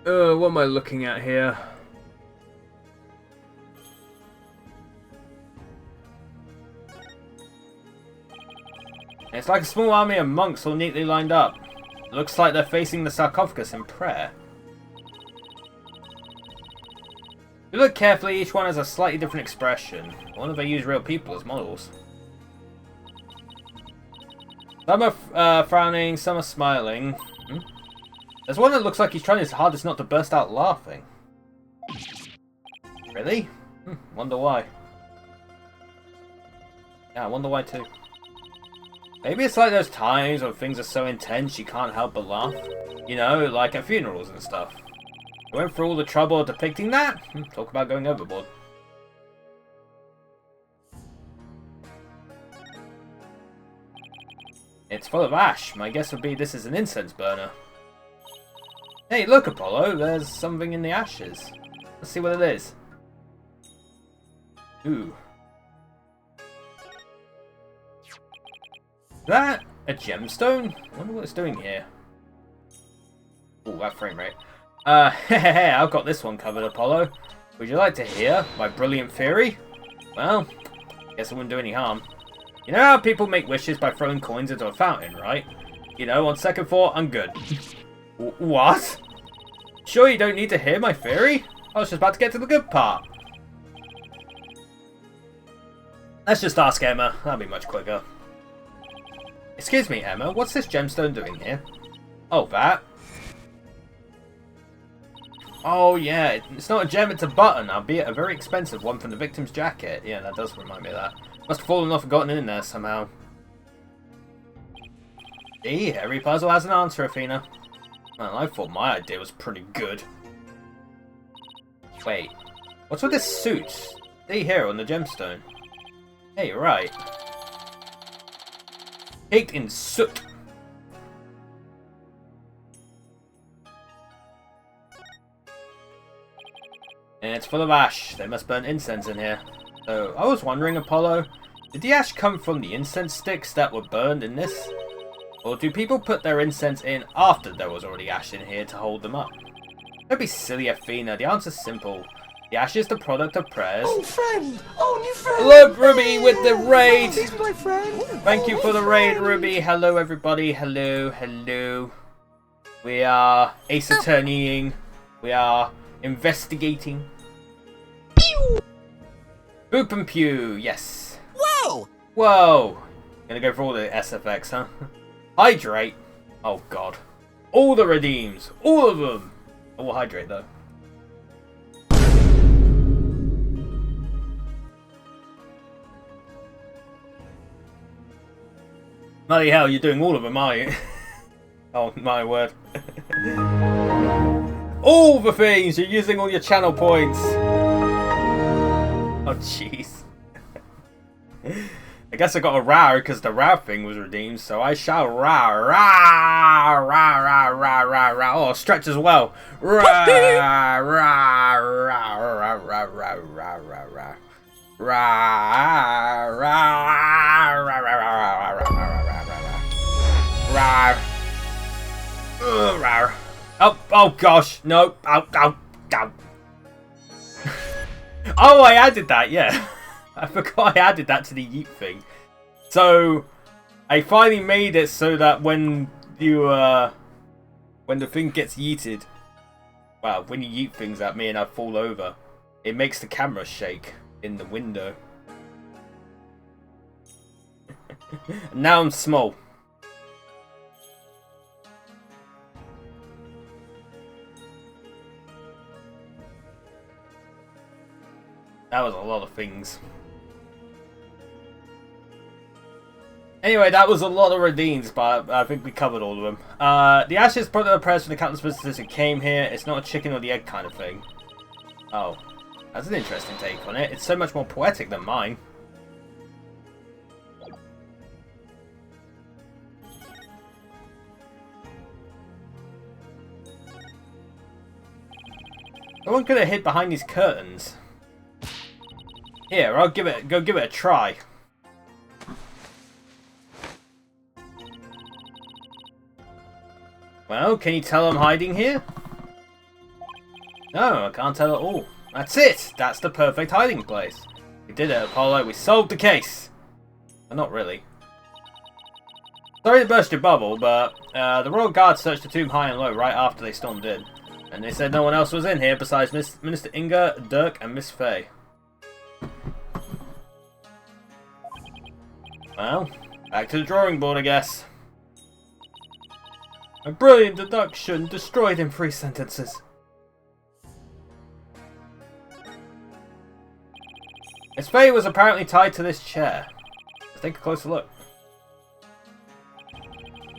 What am I looking at here? It's like a small army of monks all neatly lined up. It looks like they're facing the sarcophagus in prayer. If you look carefully, each one has a slightly different expression. I wonder if they use real people as models. Some are frowning, some are smiling. There's one that looks like he's trying his hardest not to burst out laughing. Really? Wonder why. Yeah, I wonder why too. Maybe it's like those times when things are so intense you can't help but laugh. You know, like at funerals and stuff. I went through all the trouble of depicting that? Talk about going overboard. It's full of ash. My guess would be this is an incense burner. Hey, look, Apollo. There's something in the ashes. Let's see what it is. Ooh. Is that a gemstone? I wonder what it's doing here. Ooh, that frame rate. Hey, I've got this one covered, Apollo. Would you like to hear my brilliant theory? Well, guess it wouldn't do any harm. You know how people make wishes by throwing coins into a fountain, right? You know, on second thought, I'm good. What? Sure you don't need to hear my theory? I was just about to get to the good part. Let's just ask Emma. That'll be much quicker. Excuse me, Emma. What's this gemstone doing here? Oh, that? Oh yeah, it's not a gem, it's a button, albeit a very expensive one from the victim's jacket. Yeah, that does remind me of that. Must have fallen off and gotten in there somehow. See, every puzzle has an answer, Athena. Well, I thought my idea was pretty good. Wait, what's with this suit? See here on the gemstone. Hey, you're right. Caked in soot. And it's full of ash. They must burn incense in here. So, I was wondering, Apollo, did the ash come from the incense sticks that were burned in this? Or do people put their incense in after there was already ash in here to hold them up? Don't be silly, Athena. The answer's simple. The ash is the product of prayers. Oh, friend! Oh, new friend! Hello, Ruby, with the raid! He's my friend! Thank you for the raid, Ruby. Hello, everybody. Hello, hello. We are ace attorneying. We are investigating. Boop and pew, yes. Whoa! Whoa! Gonna go for all the SFX, huh? Hydrate. Oh god. All the redeems. All of them. All hydrate though. Bloody hell, you're doing all of them, are you? Oh my word. All the things! You're using all your channel points! Oh jeez. I guess I got a rar because the rar thing was redeemed, so I shall rar. Rar! Rar, rar, rar, rar, rar. Oh, stretch as well. Rar, rar, rar, rar, rar, rar, rar, rar, rar. Rar, rar, rar, rar, rar, rar, rar. Rar. Oh gosh, no. Ow, ow, ow. Oh, I added that, yeah. I forgot I added that to the yeet thing. So, I finally made it so that when you, when the thing gets yeeted, well, when you yeet things at me and I fall over, it makes the camera shake in the window. Now I'm small. That was a lot of things. Anyway, that was a lot of redeems, but I think we covered all of them. The ashes brought the prayers for the countless visitors who came here. It's not a chicken or the egg kind of thing. Oh, that's an interesting take on it. It's so much more poetic than mine. No one could have hid behind these curtains. Here, I'll go give it a try. Well, can you tell I'm hiding here? No, I can't tell at all. That's it! That's the perfect hiding place. We did it, Apollo. We solved the case. Well, not really. Sorry to burst your bubble, but the Royal Guard searched the tomb high and low right after they stormed in. And they said no one else was in here besides Minister Inga, Dirk, and Miss Faye. Well, back to the drawing board, I guess. A brilliant deduction destroyed in 3 sentences. Miss Faye was apparently tied to this chair. Let's take a closer look.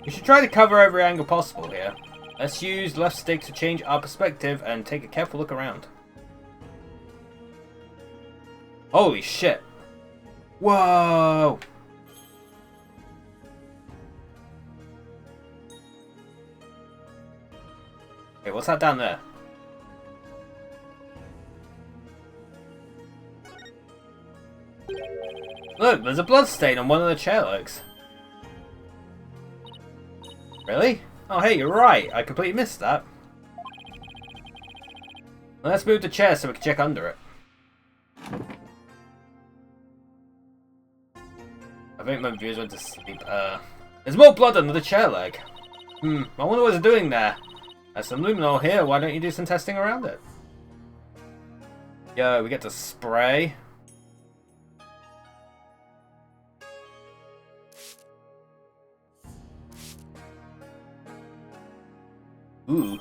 We should try to cover every angle possible here. Let's use left stick to change our perspective and take a careful look around. Holy shit. Whoa! Wait, what's that down there? Look, there's a blood stain on one of the chair legs. Really? Oh, hey, you're right. I completely missed that. Well, let's move the chair so we can check under it. I think my viewers went to sleep. There's more blood under the chair leg. I wonder what it's doing there. There's some luminol here. Why don't you do some testing around it? Yo, we get to spray. Ooh.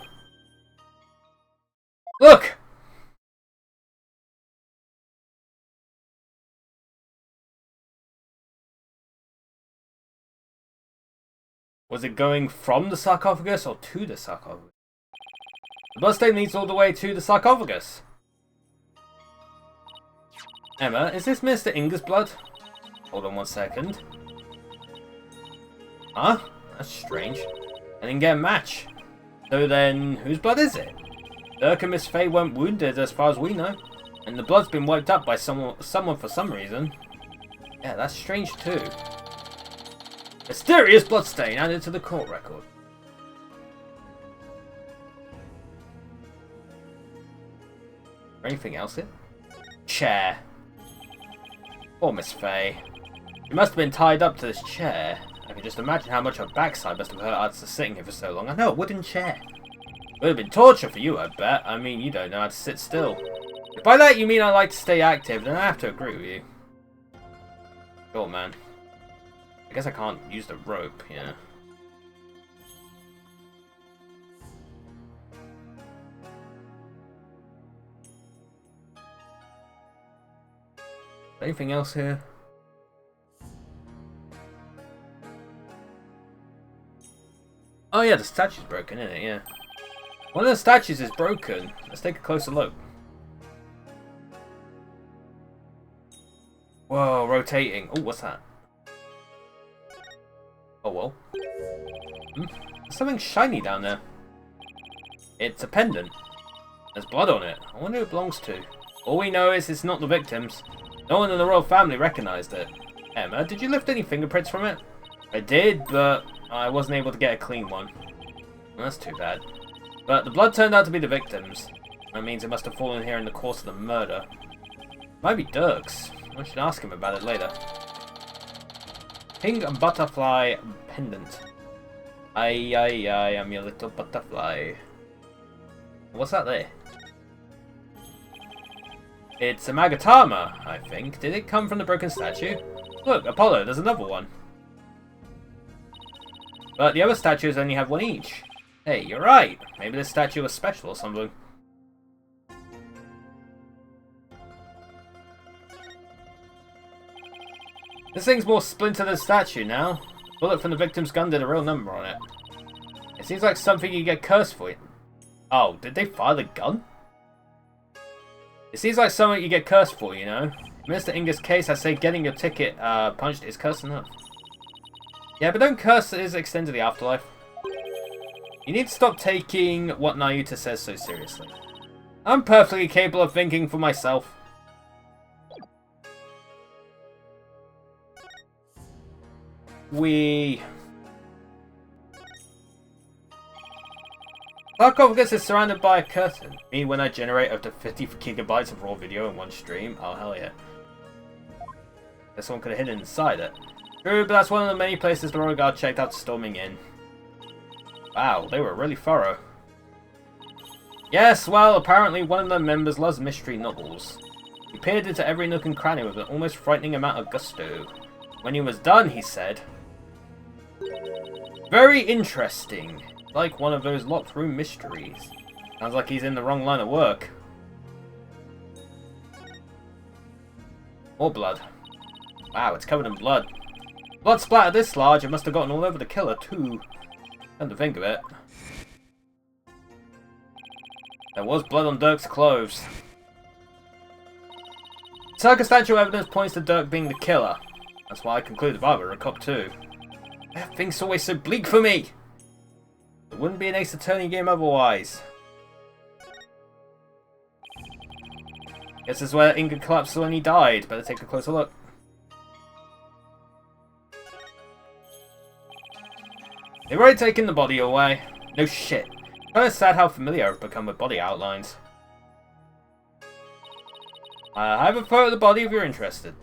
Was it going from the sarcophagus or to the sarcophagus? The bloodstain leads all the way to the sarcophagus. Emma, is this Mr. Inger's blood? Hold on one second. Huh? That's strange. I didn't get a match. So then, whose blood is it? Dirk and Miss Fay weren't wounded as far as we know. And the blood's been wiped up by someone for some reason. Yeah, that's strange too. Mysterious bloodstain added to the court record. Anything else here? Chair. Poor Miss Fay. She must have been tied up to this chair. I can just imagine how much her backside must have hurt after sitting here for so long. I know, a wooden chair. Would have been torture for you, I bet. I mean, you don't know how to sit still. If by that you mean I like to stay active, then I have to agree with you. Sure, man. I guess I can't use the rope, yeah. Anything else here? Oh yeah, the statue's broken, isn't it? Yeah. One of the statues is broken. Let's take a closer look. Whoa, rotating. Oh, what's that? Oh well. There's something shiny down there. It's a pendant. There's blood on it. I wonder who it belongs to. All we know is it's not the victims. No one in the royal family recognized it. Emma, did you lift any fingerprints from it? I did, but I wasn't able to get a clean one. Well, that's too bad. But the blood turned out to be the victims. That means it must have fallen here in the course of the murder. Might be Dirk's. I should ask him about it later. Pink butterfly pendant. Aye, aye, aye, I'm your little butterfly. What's that there? It's a Magatama, I think. Did it come from the broken statue? Look, Apollo, there's another one. But the other statues only have one each. Hey, you're right. Maybe this statue was special or something. This thing's more splintered than statue now. Bullet from the victim's gun did a real number on it. It seems like something you get cursed for. Oh, did they fire the gun? It seems like something you get cursed for, you know. In Mr. Inger's case, I say getting your ticket punched is curse enough. Yeah, but don't curses extend to the afterlife. You need to stop taking what Nayuta says so seriously. I'm perfectly capable of thinking for myself. Sarcophagus is surrounded by a curtain. Me when I generate up to 50 gigabytes of raw video in one stream. Oh hell yeah. Guess someone could have hidden inside it. True, but that's one of the many places the royal guard checked out storming in. Wow, they were really thorough. Yes, well, apparently one of the members loves mystery novels. He peered into every nook and cranny with an almost frightening amount of gusto. When he was done, he said, "Very interesting. Like one of those locked room mysteries. Sounds like he's in the wrong line of work." More blood. Wow, it's covered in blood. Blood splatter this large, it must have gotten all over the killer too. Come to think of it. There was blood on Dirk's clothes. Circumstantial evidence points to Dirk being the killer. That's why I conclude the barber a cop too. Things always so bleak for me! It wouldn't be an Ace Attorney game otherwise. Guess this is where Inger collapsed when he died. Better take a closer look. They've already taken the body away. No shit. Kinda sad how familiar I've become with body outlines. I have a photo of the body if you're interested.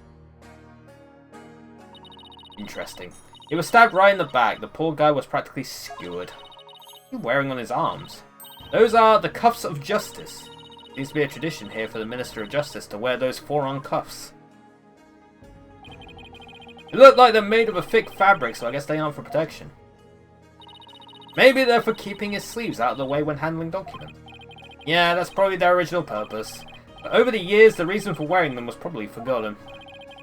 Interesting. He was stabbed right in the back. The poor guy was practically skewered. What's he wearing on his arms? Those are the cuffs of justice. It seems to be a tradition here for the Minister of Justice to wear those forearm cuffs. They look like they're made of a thick fabric, so I guess they aren't for protection. Maybe they're for keeping his sleeves out of the way when handling documents. Yeah, that's probably their original purpose. But over the years, the reason for wearing them was probably forgotten.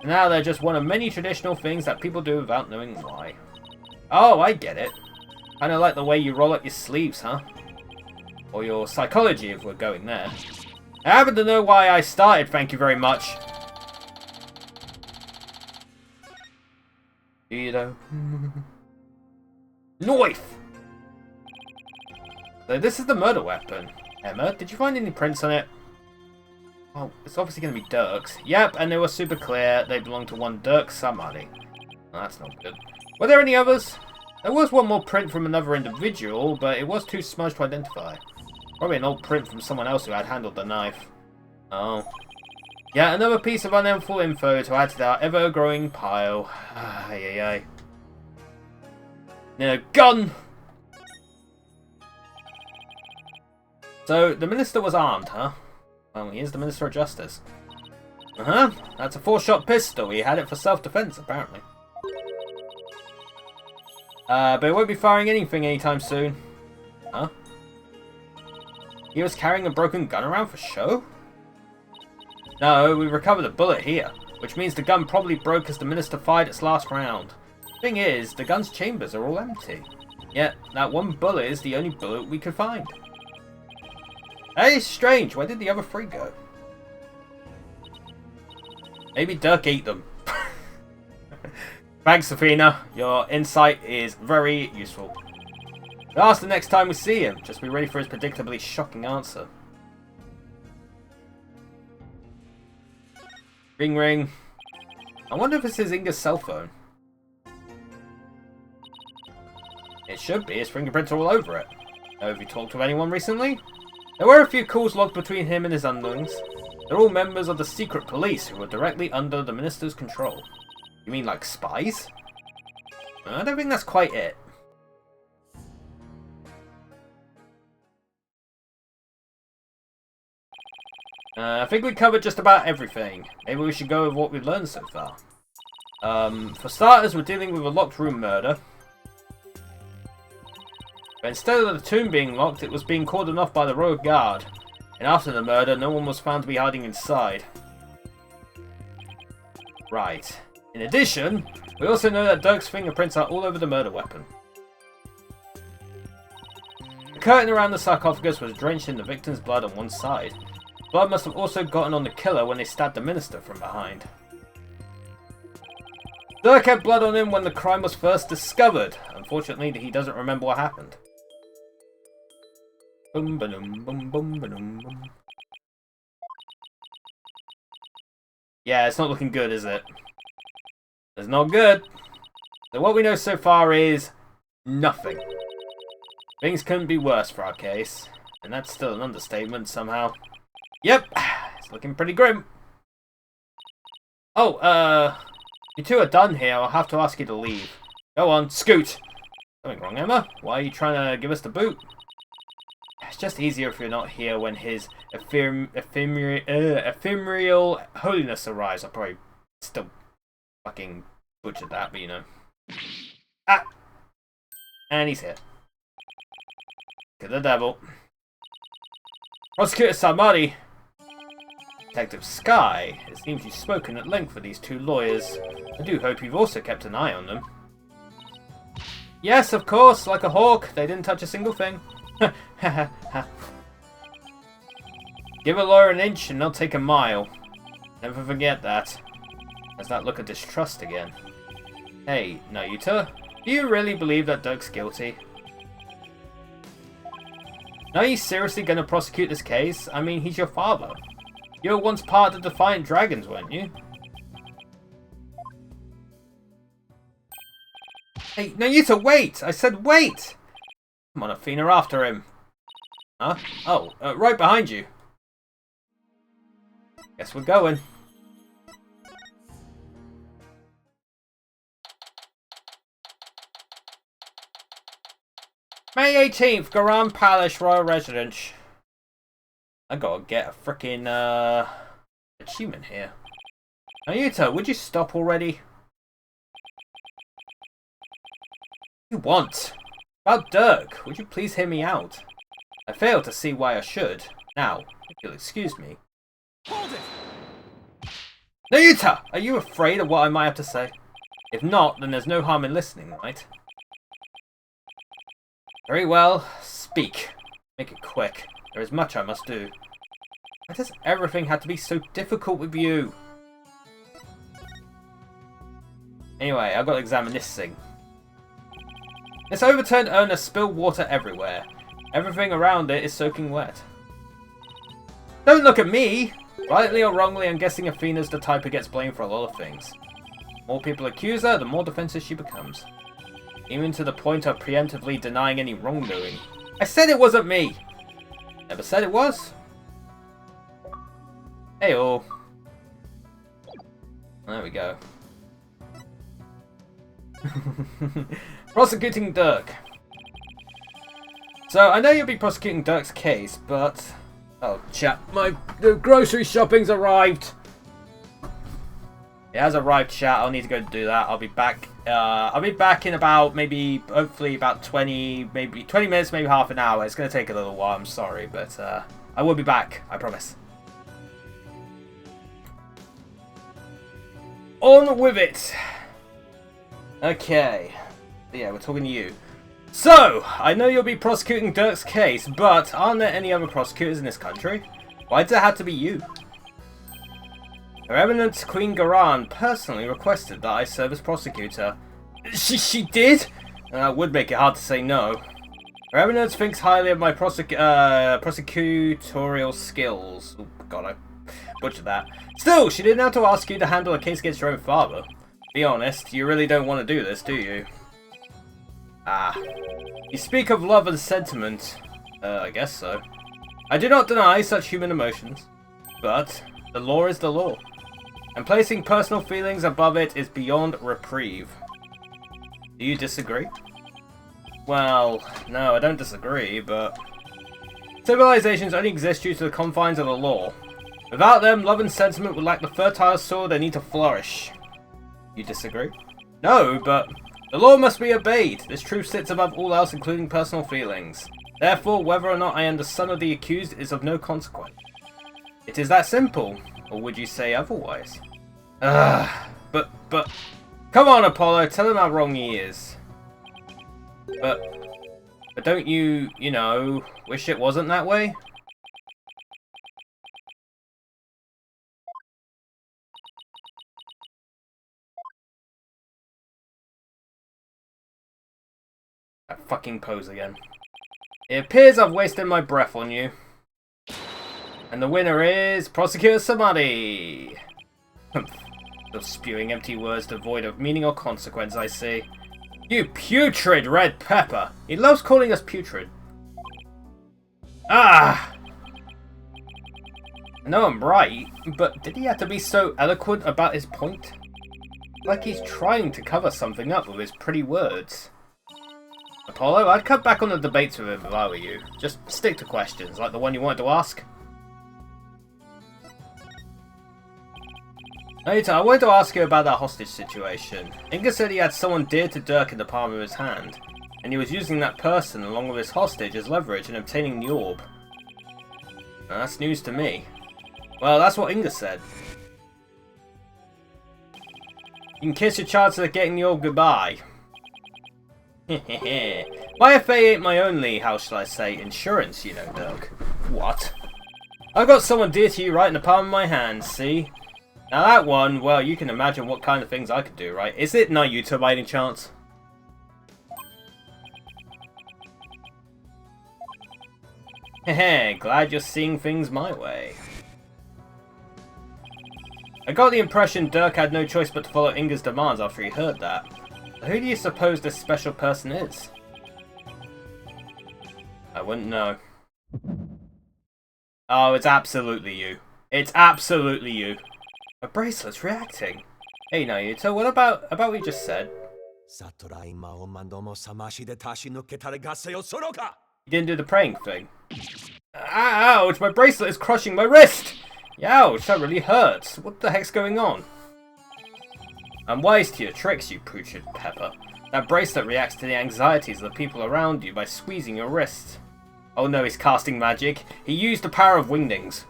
And now they're just one of many traditional things that people do without knowing why. Oh, I get it. Kinda like the way you roll up your sleeves, huh? Or your psychology, if we're going there. I happen to know why I started, thank you very much. You know. Knife! So this is the murder weapon. Emma, did you find any prints on it? Well, it's obviously going to be Dirk's. Yep, and they were super clear. They belong to one Dirk somebody. Well, that's not good. Were there any others? There was one more print from another individual, but it was too smudged to identify. Probably an old print from someone else who had handled the knife. Oh. Yeah, another piece of unhelpful info to add to our ever-growing pile. Ay, ay, ay. No, gun! So, the Minister was armed, huh? Well, he is the Minister of Justice. Uh-huh. That's a 4-shot pistol. He had it for self-defense, apparently. But he won't be firing anything anytime soon. Huh? He was carrying a broken gun around for show? No, we recovered a bullet here, which means the gun probably broke as the Minister fired its last round. Thing is, the gun's chambers are all empty. Yet, that one bullet is the only bullet we could find. That is strange. Where did the other 3 go? Maybe Dirk ate them. Thanks, Safina. Your insight is very useful. We'll ask the next time we see him. Just be ready for his predictably shocking answer. Ring ring. I wonder if this is Inga's cell phone. It should be. His fingerprints are all over it. Have you talked to anyone recently? There were a few calls logged between him and his underlings. They're all members of the secret police who are directly under the Minister's control. You mean like spies? I don't think that's quite it. I think we covered just about everything. Maybe we should go with what we've learned so far. For starters, we're dealing with a locked room murder. But instead of the tomb being locked, it was being cordoned off by the royal guard. And after the murder, no one was found to be hiding inside. Right. In addition, we also know that Dirk's fingerprints are all over the murder weapon. The curtain around the sarcophagus was drenched in the victim's blood on one side. Blood must have also gotten on the killer when they stabbed the minister from behind. Dirk had blood on him when the crime was first discovered. Unfortunately, he doesn't remember what happened. Boom, ba-dum, boom, boom, ba-dum, boom. Yeah, it's not looking good, is it? It's not good. So what we know so far is nothing. Things couldn't be worse for our case. And that's still an understatement somehow. Yep, it's looking pretty grim. Oh, you two are done here. I'll have to ask you to leave. Go on, scoot. Something wrong, Emma? Why are you trying to give us the boot? It's just easier if you're not here when his ephemeral holiness arrives. I'll probably still fucking butchered that, but you know. Ah! And he's here. To the devil. Prosecutor Samari. Detective Sky. It seems you've spoken at length with these 2 lawyers. I do hope you've also kept an eye on them. Yes, of course, like a hawk. They didn't touch a single thing. Give a lawyer an inch and they'll take a mile. Never forget that. There's that look of distrust again. Hey, Nayuta, do you really believe that Dirk's guilty? Are you seriously going to prosecute this case? I mean, he's your father. You were once part of the Defiant Dragons, weren't you? Hey, Nayuta, wait! I said wait! Come on, Athena, after him. Huh? Oh, right behind you. Guess we're going. May 18th, Garam Palace Royal Residence. I gotta get a frickin' achievement here. Nayuta, would you stop already? What do you want? About Dirk, would you please hear me out? I fail to see why I should. Now, if you'll excuse me. Hold it! Nayuta! Are you afraid of what I might have to say? If not, then there's no harm in listening, right? Very well. Speak. Make it quick. There is much I must do. Why does everything have to be so difficult with you? Anyway, I've got to examine this thing. This overturned urn has spilled water everywhere. Everything around it is soaking wet. Don't look at me! Rightly or wrongly, I'm guessing Athena's the type who gets blamed for a lot of things. The more people accuse her, the more defensive she becomes. Even to the point of preemptively denying any wrongdoing. I said it wasn't me! Never said it was. Hey-oh. There we go. Prosecuting Dirk. So, I know you'll be prosecuting Dirk's case, but... Oh, chat. The grocery shopping's arrived! It has arrived, chat. I'll need to go do that. I'll be back. I'll be back in about, maybe, hopefully about 20 minutes, maybe half an hour. It's going to take a little while, I'm sorry, but I will be back. I promise. On with it! Okay. Yeah, we're talking to you. So, I know you'll be prosecuting Dirk's case, but aren't there any other prosecutors in this country? Why does it have to be you? Her Eminence Queen Garan personally requested that I serve as prosecutor. She did? That would make it hard to say no. Her Eminence thinks highly of my prosecutorial skills. Oh, God, I butchered that. Still, she didn't have to ask you to handle a case against your own father. Be honest, you really don't want to do this, do you? Ah. You speak of love and sentiment. I guess so. I do not deny such human emotions. But, the law is the law. And placing personal feelings above it is beyond reprieve. Do you disagree? Well, no, I don't disagree, but... Civilizations only exist due to the confines of the law. Without them, love and sentiment would lack the fertile soil they need to flourish. You disagree? No, but... The law must be obeyed. This truth sits above all else, including personal feelings. Therefore, whether or not I am the son of the accused is of no consequence. It is that simple. Or would you say otherwise? But... Come on, Apollo, tell him how wrong he is. But don't you know, wish it wasn't that way? That fucking pose again. It appears I've wasted my breath on you. And the winner is Prosecutor Samadhi. Still spewing empty words devoid of meaning or consequence, I see. You putrid red pepper! He loves calling us putrid. Ah! I know I'm right, but did he have to be so eloquent about his point? Like he's trying to cover something up with his pretty words. Apollo, I'd cut back on the debates with him if I were you. Just stick to questions, like the one you wanted to ask. Later, I wanted to ask you about that hostage situation. Inga said he had someone dear to Dirk in the palm of his hand, and he was using that person along with his hostage as leverage in obtaining the orb. Now, that's news to me. Well, that's what Inga said. You can kiss your chances of getting the orb goodbye. My FA ain't my only, how shall I say, insurance, you know, Dirk. What? I've got someone dear to you right in the palm of my hand, see? Now that one, well, you can imagine what kind of things I could do, right? Is it Nayuta by any chance? Heh, glad you're seeing things my way. I got the impression Dirk had no choice but to follow Inga's demands after he heard that. Who do you suppose this special person is? I wouldn't know. Oh, it's absolutely you. It's absolutely you. My bracelet's reacting. Hey Nayuta, what about what you just said? You didn't do the praying thing. Ouch, my bracelet is crushing my wrist! Ouch, that really hurts. What the heck's going on? I'm wise to your tricks, you putrid pepper. That bracelet reacts to the anxieties of the people around you by squeezing your wrist. Oh no, he's casting magic. He used the power of wingdings.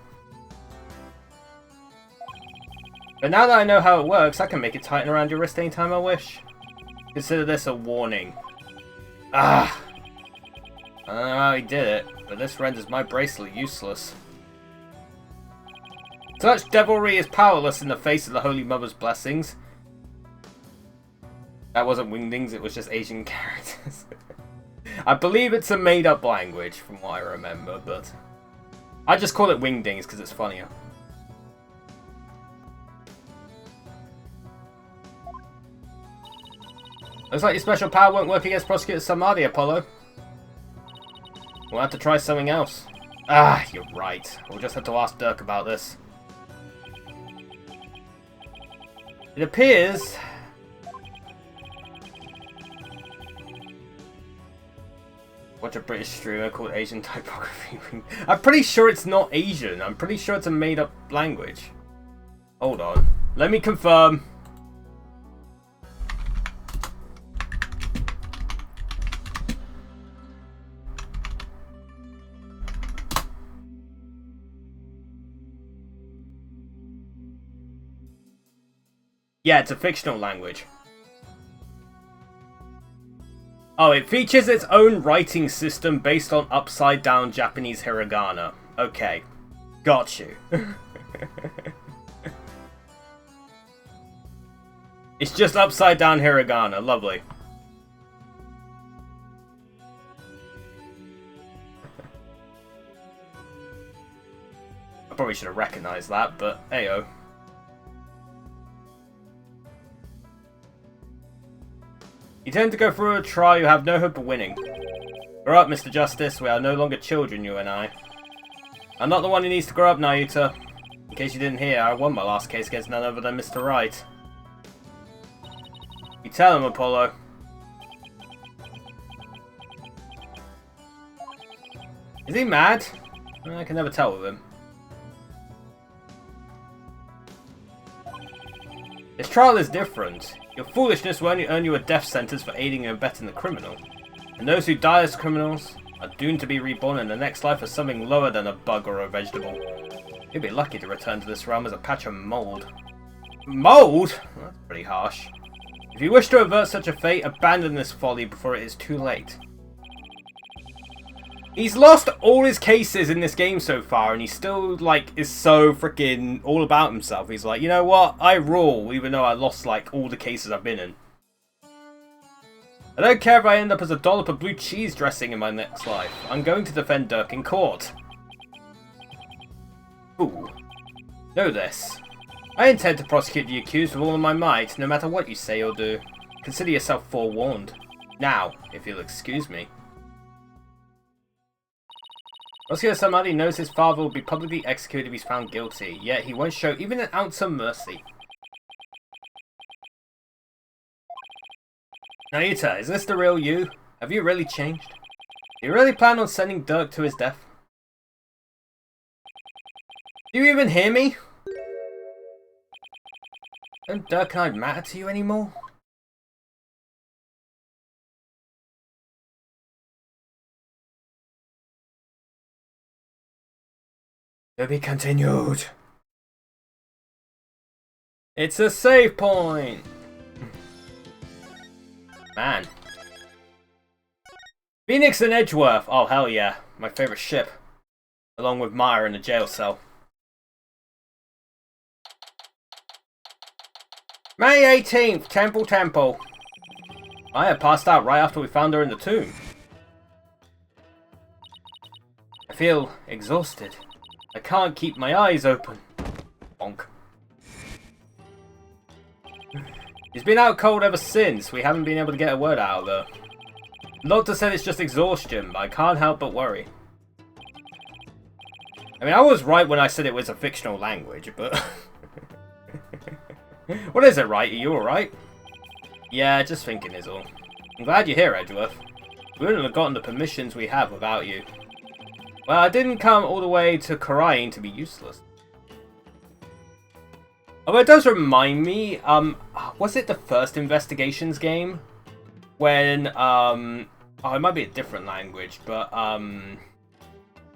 But now that I know how it works, I can make it tighten around your wrist anytime I wish. Consider this a warning. Ah! I don't know how he did it, but this renders my bracelet useless. Such devilry is powerless in the face of the Holy Mother's blessings. That wasn't Wingdings, it was just Asian characters. I believe it's a made-up language, from what I remember, but... I just call it Wingdings because it's funnier. Looks like your special power won't work against Prosecutor Samadhi, Apollo. We'll have to try something else. Ah, you're right. We'll just have to ask Dirk about this. It appears... Watch a British streamer called Asian typography. I'm pretty sure it's not Asian. I'm pretty sure it's a made-up language. Hold on. Let me confirm. Yeah, it's a fictional language. Oh, it features its own writing system based on upside-down Japanese hiragana. Okay. Got you. It's just upside-down hiragana. Lovely. I probably should have recognized that, but heyo. You tend to go through a trial you have no hope of winning. Grow up, Mr. Justice. We are no longer children, you and I. I'm not the one who needs to grow up, Nayuta. In case you didn't hear, I won my last case against none other than Mr. Wright. You tell him, Apollo. Is he mad? I can never tell with him. This trial is different. Your foolishness will only earn you a death sentence for aiding and abetting the criminal. And those who die as criminals are doomed to be reborn in the next life as something lower than a bug or a vegetable. You'll be lucky to return to this realm as a patch of mold. Mold? That's pretty harsh. If you wish to avert such a fate, abandon this folly before it is too late. He's lost all his cases in this game so far, and he still, like, is so freaking all about himself. He's like, you know what? I rule, even though I lost, like, all the cases I've been in. I don't care if I end up as a dollop of blue cheese dressing in my next life. I'm going to defend Dirk in court. Ooh. Know this. I intend to prosecute the accused with all of my might, no matter what you say or do. Consider yourself forewarned. Now, if you'll excuse me. Prosecutor Samadhi knows his father will be publicly executed if he's found guilty, yet he won't show even an ounce of mercy. Nayuta, is this the real you? Have you really changed? Do you really plan on sending Dirk to his death? Do you even hear me? Don't Dirk and I matter to you anymore? To be continued. It's a save point. Man. Phoenix and Edgeworth. Oh hell yeah, my favorite ship. Along with Maya in the jail cell. May 18th, Temple. Maya passed out right after we found her in the tomb. I feel exhausted. I can't keep my eyes open. Bonk. She's been out cold ever since. We haven't been able to get a word out of her. The doctor said it's just exhaustion, but I can't help but worry. I mean, I was right when I said it was a fictional language, but... What is it, Wright? Are you alright? Yeah, just thinking is all. I'm glad you're here, Edgeworth. We wouldn't have gotten the permissions we have without you. Well, I didn't come all the way to Karain to be useless. Although it does remind me, was it the first Investigations game? When, oh, it might be a different language, but,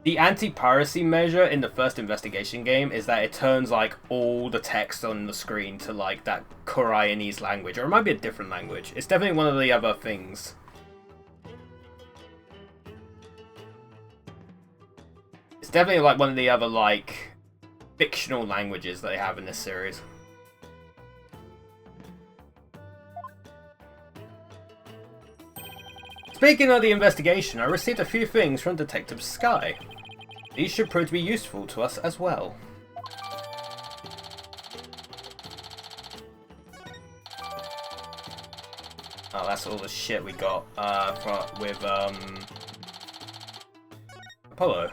the anti-piracy measure in the first Investigation game is that it turns, like, all the text on the screen to, like, that Koreanese language. Or it might be a different language. It's definitely one of the other things. definitely like one of the other, like, fictional languages that they have in this series. Speaking of the investigation, I received a few things from Detective Sky. These should prove to be useful to us as well. Oh, that's all the shit we got with Apollo.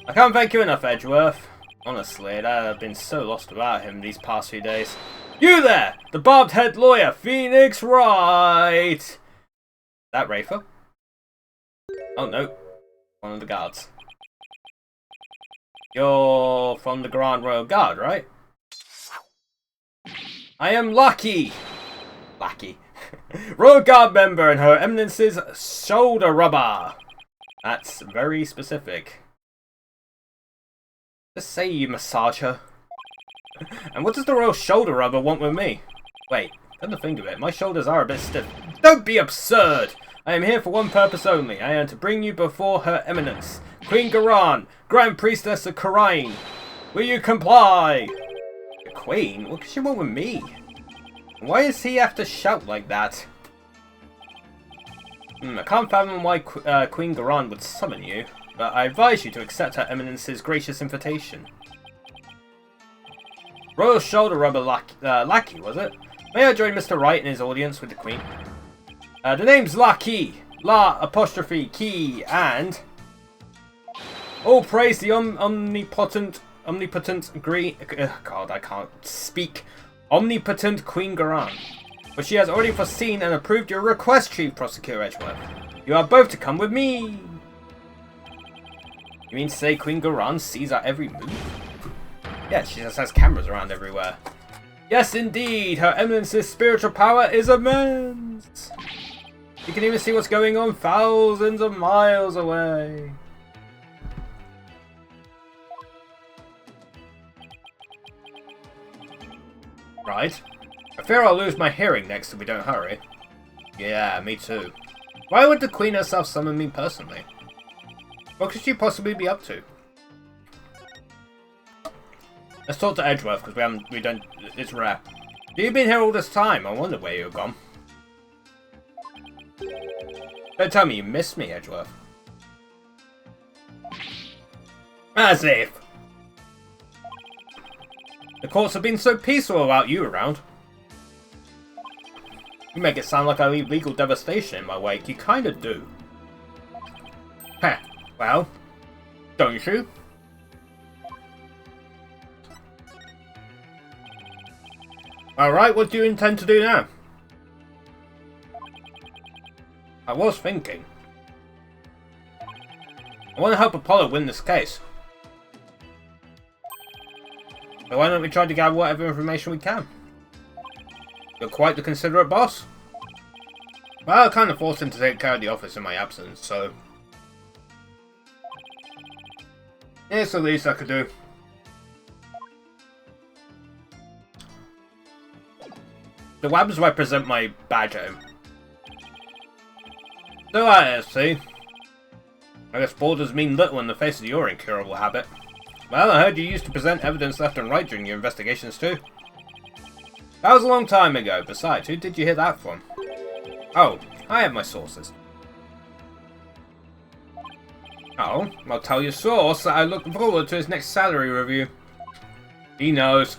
I can't thank you enough, Edgeworth. Honestly, I've been so lost about him these past few days. You there! The barbed-head lawyer, Phoenix Wright! That Rafer? Oh no, one of the guards. You're from the Grand Royal Guard, right? I am Lucky! Royal Guard member and Her Eminence's shoulder rubber! That's very specific. Just say you massage her. And what does the Royal Shoulder Rubber want with me? Wait, come to think of it, my shoulders are a bit stiff. Don't be absurd! I am here for one purpose only. I am to bring you before Her Eminence, Queen Garan, Grand Priestess of Karain. Will you comply? The Queen? What does she want with me? Why does he have to shout like that? I can't fathom why Queen Garan would summon you, but I advise you to accept Her Eminence's gracious invitation. Royal Shoulder Rubber Lackey, was it? May I join Mr. Wright in his audience with the Queen? The name's Lackey, La''Key, and all praise the omnipotent green. God, I can't speak. Omnipotent Queen Garan. But she has already foreseen and approved your request, Chief Prosecutor Edgeworth. You are both to come with me. You mean to say Queen Garan sees our every move? Yeah, she just has cameras around everywhere. Yes, indeed. Her Eminence's spiritual power is immense. You can even see what's going on thousands of miles away. Right. I fear I'll lose my hearing next if we don't hurry. Yeah, me too. Why would the Queen herself summon me personally? What could she possibly be up to? Let's talk to Edgeworth, because it's rare. You've been here all this time. I wonder where you've gone. Don't tell me you missed me, Edgeworth. As if. The courts have been so peaceful without you around. You make it sound like I leave legal devastation in my wake. You kind of do. Heh. Well, don't you? Alright, what do you intend to do now? I was thinking. I want to help Apollo win this case. So why don't we try to gather whatever information we can? You're quite the considerate boss. Well, I kind of forced him to take care of the office in my absence, so... it's the least I could do. So what happens if I present my badge at him? So I see. I guess borders mean little in the face of your incurable habit. Well, I heard you used to present evidence left and right during your investigations too. That was a long time ago. Besides, who did you hear that from? Oh, I have my sources. Oh, I'll tell your source that I look forward to his next salary review. He knows.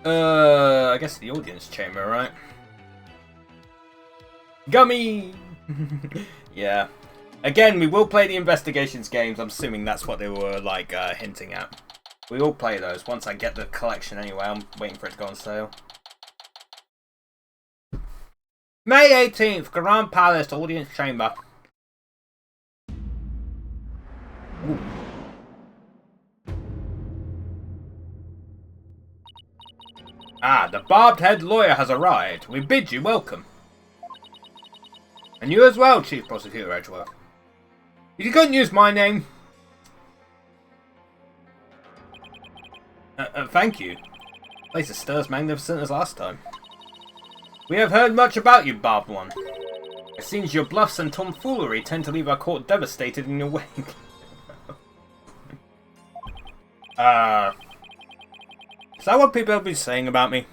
I guess the audience chamber, right? Gummy! Yeah. Again, we will play the investigations games. I'm assuming that's what they were, like, hinting at. We will play those once I get the collection anyway. I'm waiting for it to go on sale. May 18th, Grand Palace Audience Chamber. Ooh. Ah, the barbed-head lawyer has arrived. We bid you welcome. And you as well, Chief Prosecutor Edgeworth. You couldn't use my name. Thank you. Place is still as magnificent as last time. We have heard much about you, Barbed One. It seems your bluffs and tomfoolery tend to leave our court devastated in your wake. Is that what people have been saying about me?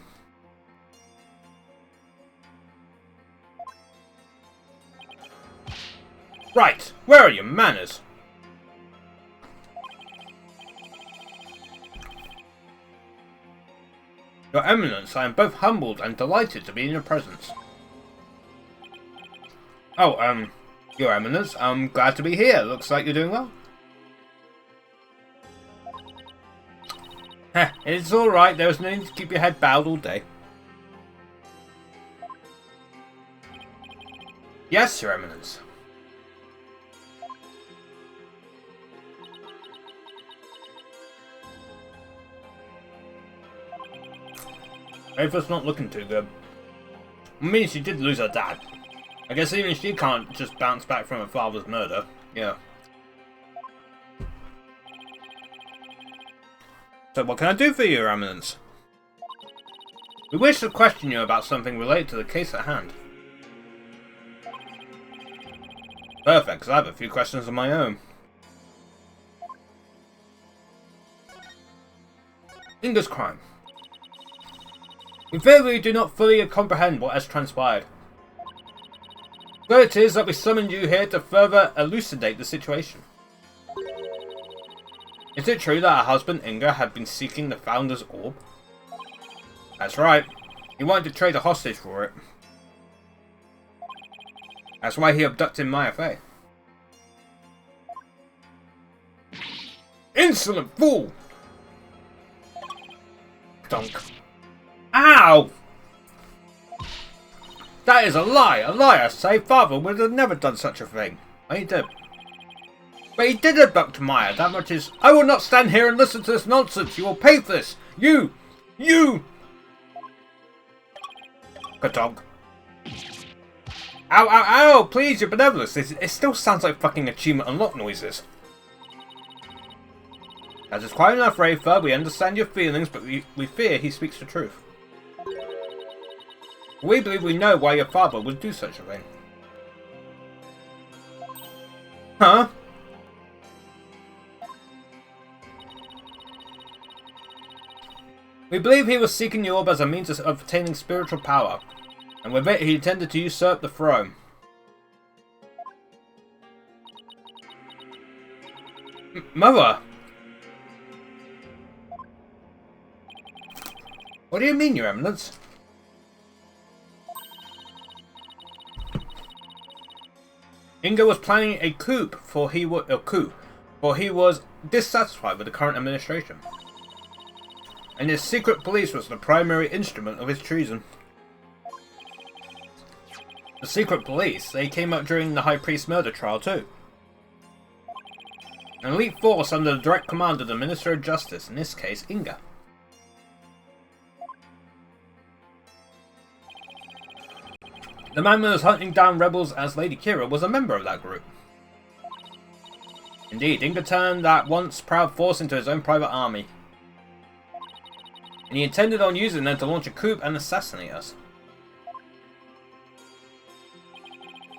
Right, where are your manners? Your Eminence, I am both humbled and delighted to be in your presence. Oh, Your Eminence, I'm glad to be here. Looks like you're doing well. Heh, it's alright, there was no need to keep your head bowed all day. Yes, Your Eminence. Ava's not looking too good. I mean, she did lose her dad. I guess even she can't just bounce back from her father's murder. Yeah. So what can I do for you, Your Eminence? We wish to question you about something related to the case at hand. Perfect, because I have a few questions of my own. Inga's crime. We fear we do not fully comprehend what has transpired. So it is that we summoned you here to further elucidate the situation. Is it true that her husband Inga had been seeking the Founder's Orb? That's right. He wanted to trade a hostage for it. That's why he abducted Maya Fey. Insolent fool! Dunk. Ow! That is a lie! A liar! Say, Father would have never done such a thing. He did. But he did abduct Maya, that much is... I will not stand here and listen to this nonsense! You will pay for this! You! Kadog. Ow, ow, ow! Please, your benevolence! It still sounds like fucking achievement unlock noises. That is quite enough, Rafer. We understand your feelings, but we fear he speaks the truth. We believe we know why your father would do such a thing. Huh? We believe he was seeking the orb as a means of obtaining spiritual power, and with it he intended to usurp the throne. Mother! What do you mean, Your Eminence? Inga was planning a coup, for he was dissatisfied with the current administration. And his secret police was the primary instrument of his treason. The secret police, they came up during the High Priest murder trial too. An elite force under the direct command of the Minister of Justice, in this case Inga. The man who was hunting down rebels as Lady Kira was a member of that group. Indeed, Inga turned that once proud force into his own private army. And he intended on using them to launch a coup and assassinate us.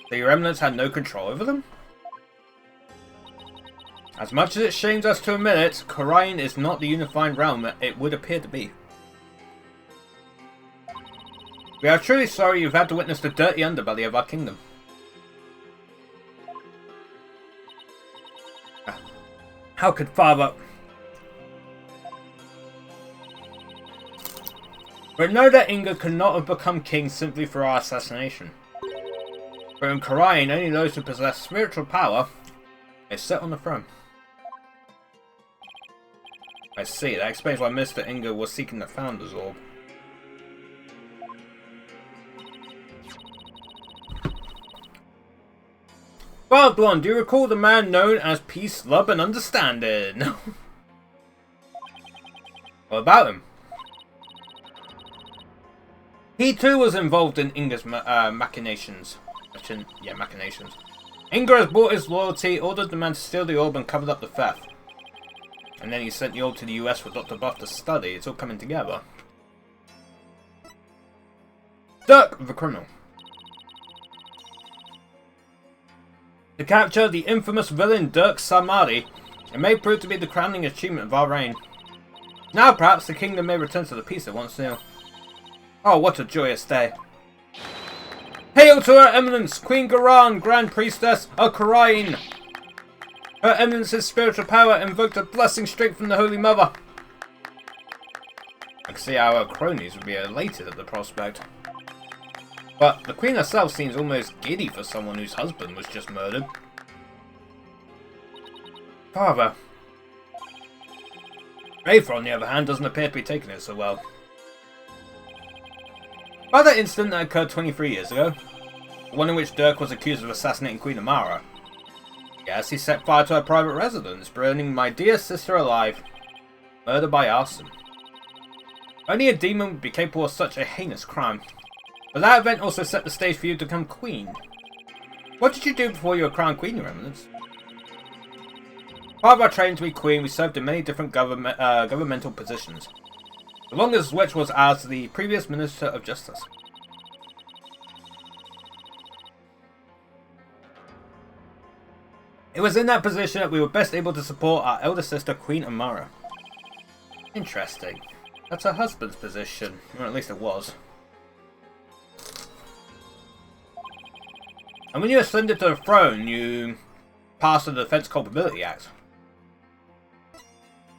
So Your Eminence had no control over them? As much as it shames us to admit it, Khura'in is not the unified realm that it would appear to be. We are truly sorry you've had to witness the dirty underbelly of our kingdom. How could Father... We know that Inga could not have become king simply for our assassination. But in Khura'in, only those who possess spiritual power is set on the throne. I see, that explains why Mr. Inga was seeking the Founder's Orb. Well, Blonde, do you recall the man known as Peace, Love and Understanding? What about him? He too was involved in Inga's machinations. Machinations. Inga has bought his loyalty, ordered the man to steal the orb and covered up the theft. And then he sent the orb to the US for Dr. Buff to study. It's all coming together. Dirk, the criminal. To capture the infamous villain Dirk Samadi, it may prove to be the crowning achievement of our reign. Now perhaps the kingdom may return to the peace it once knew. Oh, what a joyous day. Hail to Her Eminence, Queen Garan, Grand Priestess of Kharain! Her Eminence's spiritual power invoked a blessing straight from the Holy Mother. I can see how our cronies would be elated at the prospect. But the Queen herself seems almost giddy for someone whose husband was just murdered. Father. Aether, on the other hand, doesn't appear to be taking it so well. By that incident that occurred 23 years ago, the one in which Dirk was accused of assassinating Queen Amara, yes, he set fire to her private residence, burning my dear sister alive. Murder by arson. Only a demon would be capable of such a heinous crime. But that event also set the stage for you to become queen. What did you do before you were crowned queen, Your Eminence? Part of our training to be queen, we served in many different governmental positions. The longest of which was as the previous Minister of Justice. It was in that position that we were best able to support our elder sister, Queen Amara. Interesting. That's her husband's position, or at least it was. And when you ascended to the throne, you passed the Defense Culpability Act.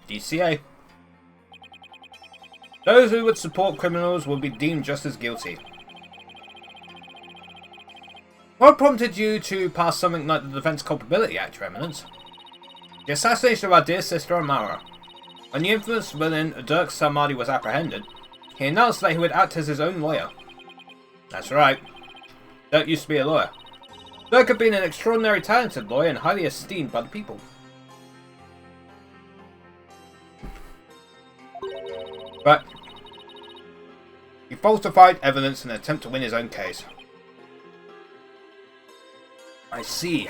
DCA. Those who would support criminals will be deemed just as guilty. What prompted you to pass something like the Defense Culpability Act, Your Eminence? The assassination of our dear sister Amara. When the infamous villain Dirk Samadi was apprehended, he announced that he would act as his own lawyer. That's right. Dirk used to be a lawyer. Dirk had been an extraordinarily talented lawyer and highly esteemed by the people. But he falsified evidence in an attempt to win his own case. I see.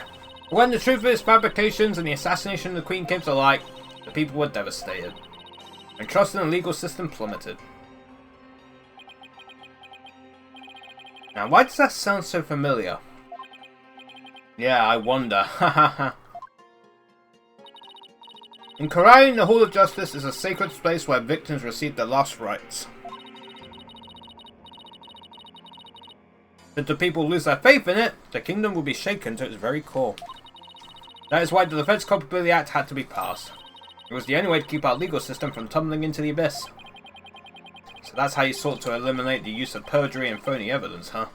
When the truth of his fabrications and the assassination of the Queen came to light, the people were devastated, and trust in the legal system plummeted. Now, why does that sound so familiar? Yeah, I wonder. In Kharain, the Hall of Justice is a sacred place where victims receive their last rites. Should the people lose their faith in it, the kingdom will be shaken to its very core. That is why the Defense Culpability Act had to be passed. It was the only way to keep our legal system from tumbling into the abyss. So that's how you sought to eliminate the use of perjury and phony evidence, huh?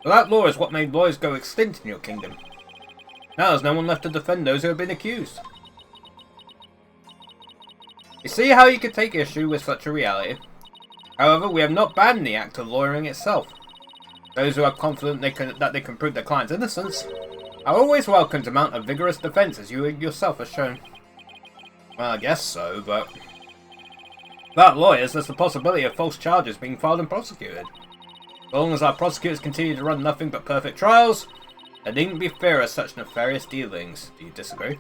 Well, that law is what made lawyers go extinct in your kingdom. Now there's no one left to defend those who have been accused. You see how you could take issue with such a reality? However, we have not banned the act of lawyering itself. Those who are confident that they can prove their client's innocence are always welcome to mount a vigorous defense, as you yourself have shown. Well, I guess so, but without lawyers, there's the possibility of false charges being filed and prosecuted. As long as our prosecutors continue to run nothing but perfect trials, there needn't be fear of such nefarious dealings. Do you disagree?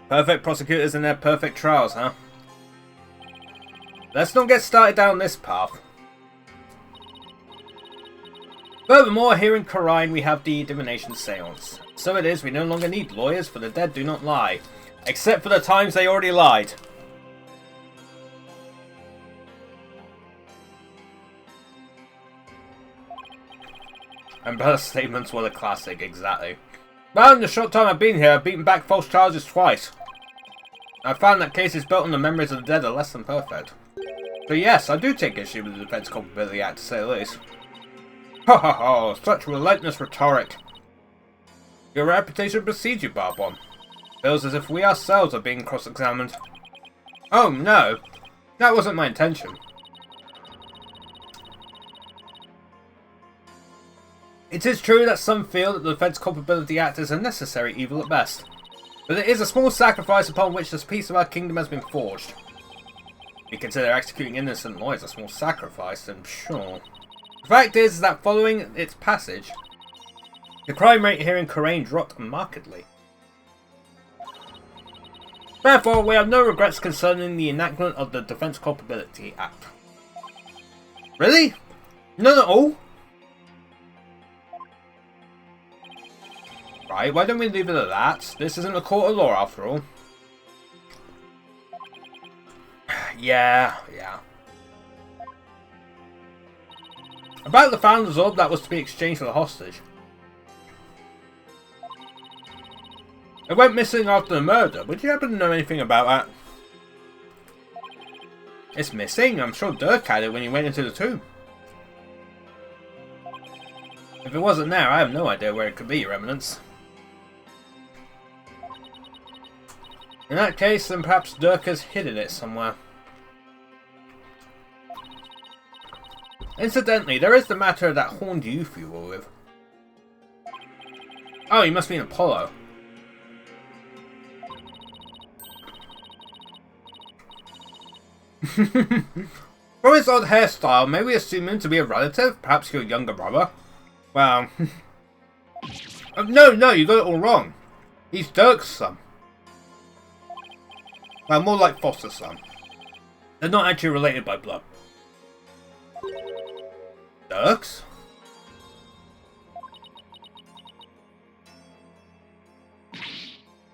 Perfect prosecutors and their perfect trials, huh? Let's not get started down this path. Furthermore, here in Kharain we have the divination seance. So it is, we no longer need lawyers, for the dead do not lie. Except for the times they already lied. Umbrella statements were the classic, exactly. Well, in the short time I've been here, I've beaten back false charges twice. I've found that cases built on the memories of the dead are less than perfect. So yes, I do take issue with the Defense Culpability Act, to say the least. Ho ho ho, such relentless rhetoric. Your reputation precedes you, Barbon. Feels as if we ourselves are being cross-examined. Oh no, that wasn't my intention. It is true that some feel that the Defense Culpability Act is a necessary evil at best, but it is a small sacrifice upon which the peace of our kingdom has been forged. If you consider executing innocent lawyers a small sacrifice, then sure. The fact is that following its passage, the crime rate here in Kharain dropped markedly. Therefore, we have no regrets concerning the enactment of the Defense Culpability Act. Really? None at all? Right, why don't we leave it at that? This isn't a court of law after all. Yeah. About the Founder's Orb that was to be exchanged for the hostage. It went missing after the murder. Would you happen to know anything about that? It's missing? I'm sure Dirk had it when he went into the tomb. If it wasn't there, I have no idea where it could be, Your Eminence. In that case, then perhaps Dirk has hidden it somewhere. Incidentally, there is the matter of that horned youth you were with. Oh, he must be an Apollo. For his odd hairstyle, may we assume him to be a relative? Perhaps your younger brother? Well... No, you got it all wrong. He's Dirk's son. Well, more like foster son. They're not actually related by blood. Dirk's?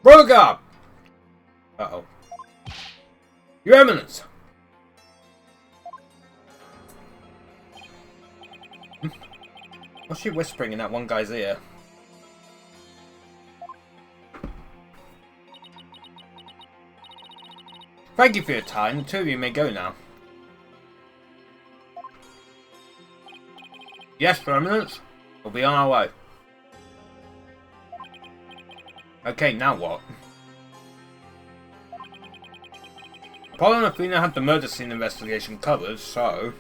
Rogar! Uh-oh. Your Eminence! What's she whispering in that one guy's ear? Thank you for your time. The two of you may go now. Yes, Your Eminence. We'll be on our way. Okay, now what? Apollo and Athena had the murder scene investigation covered, so...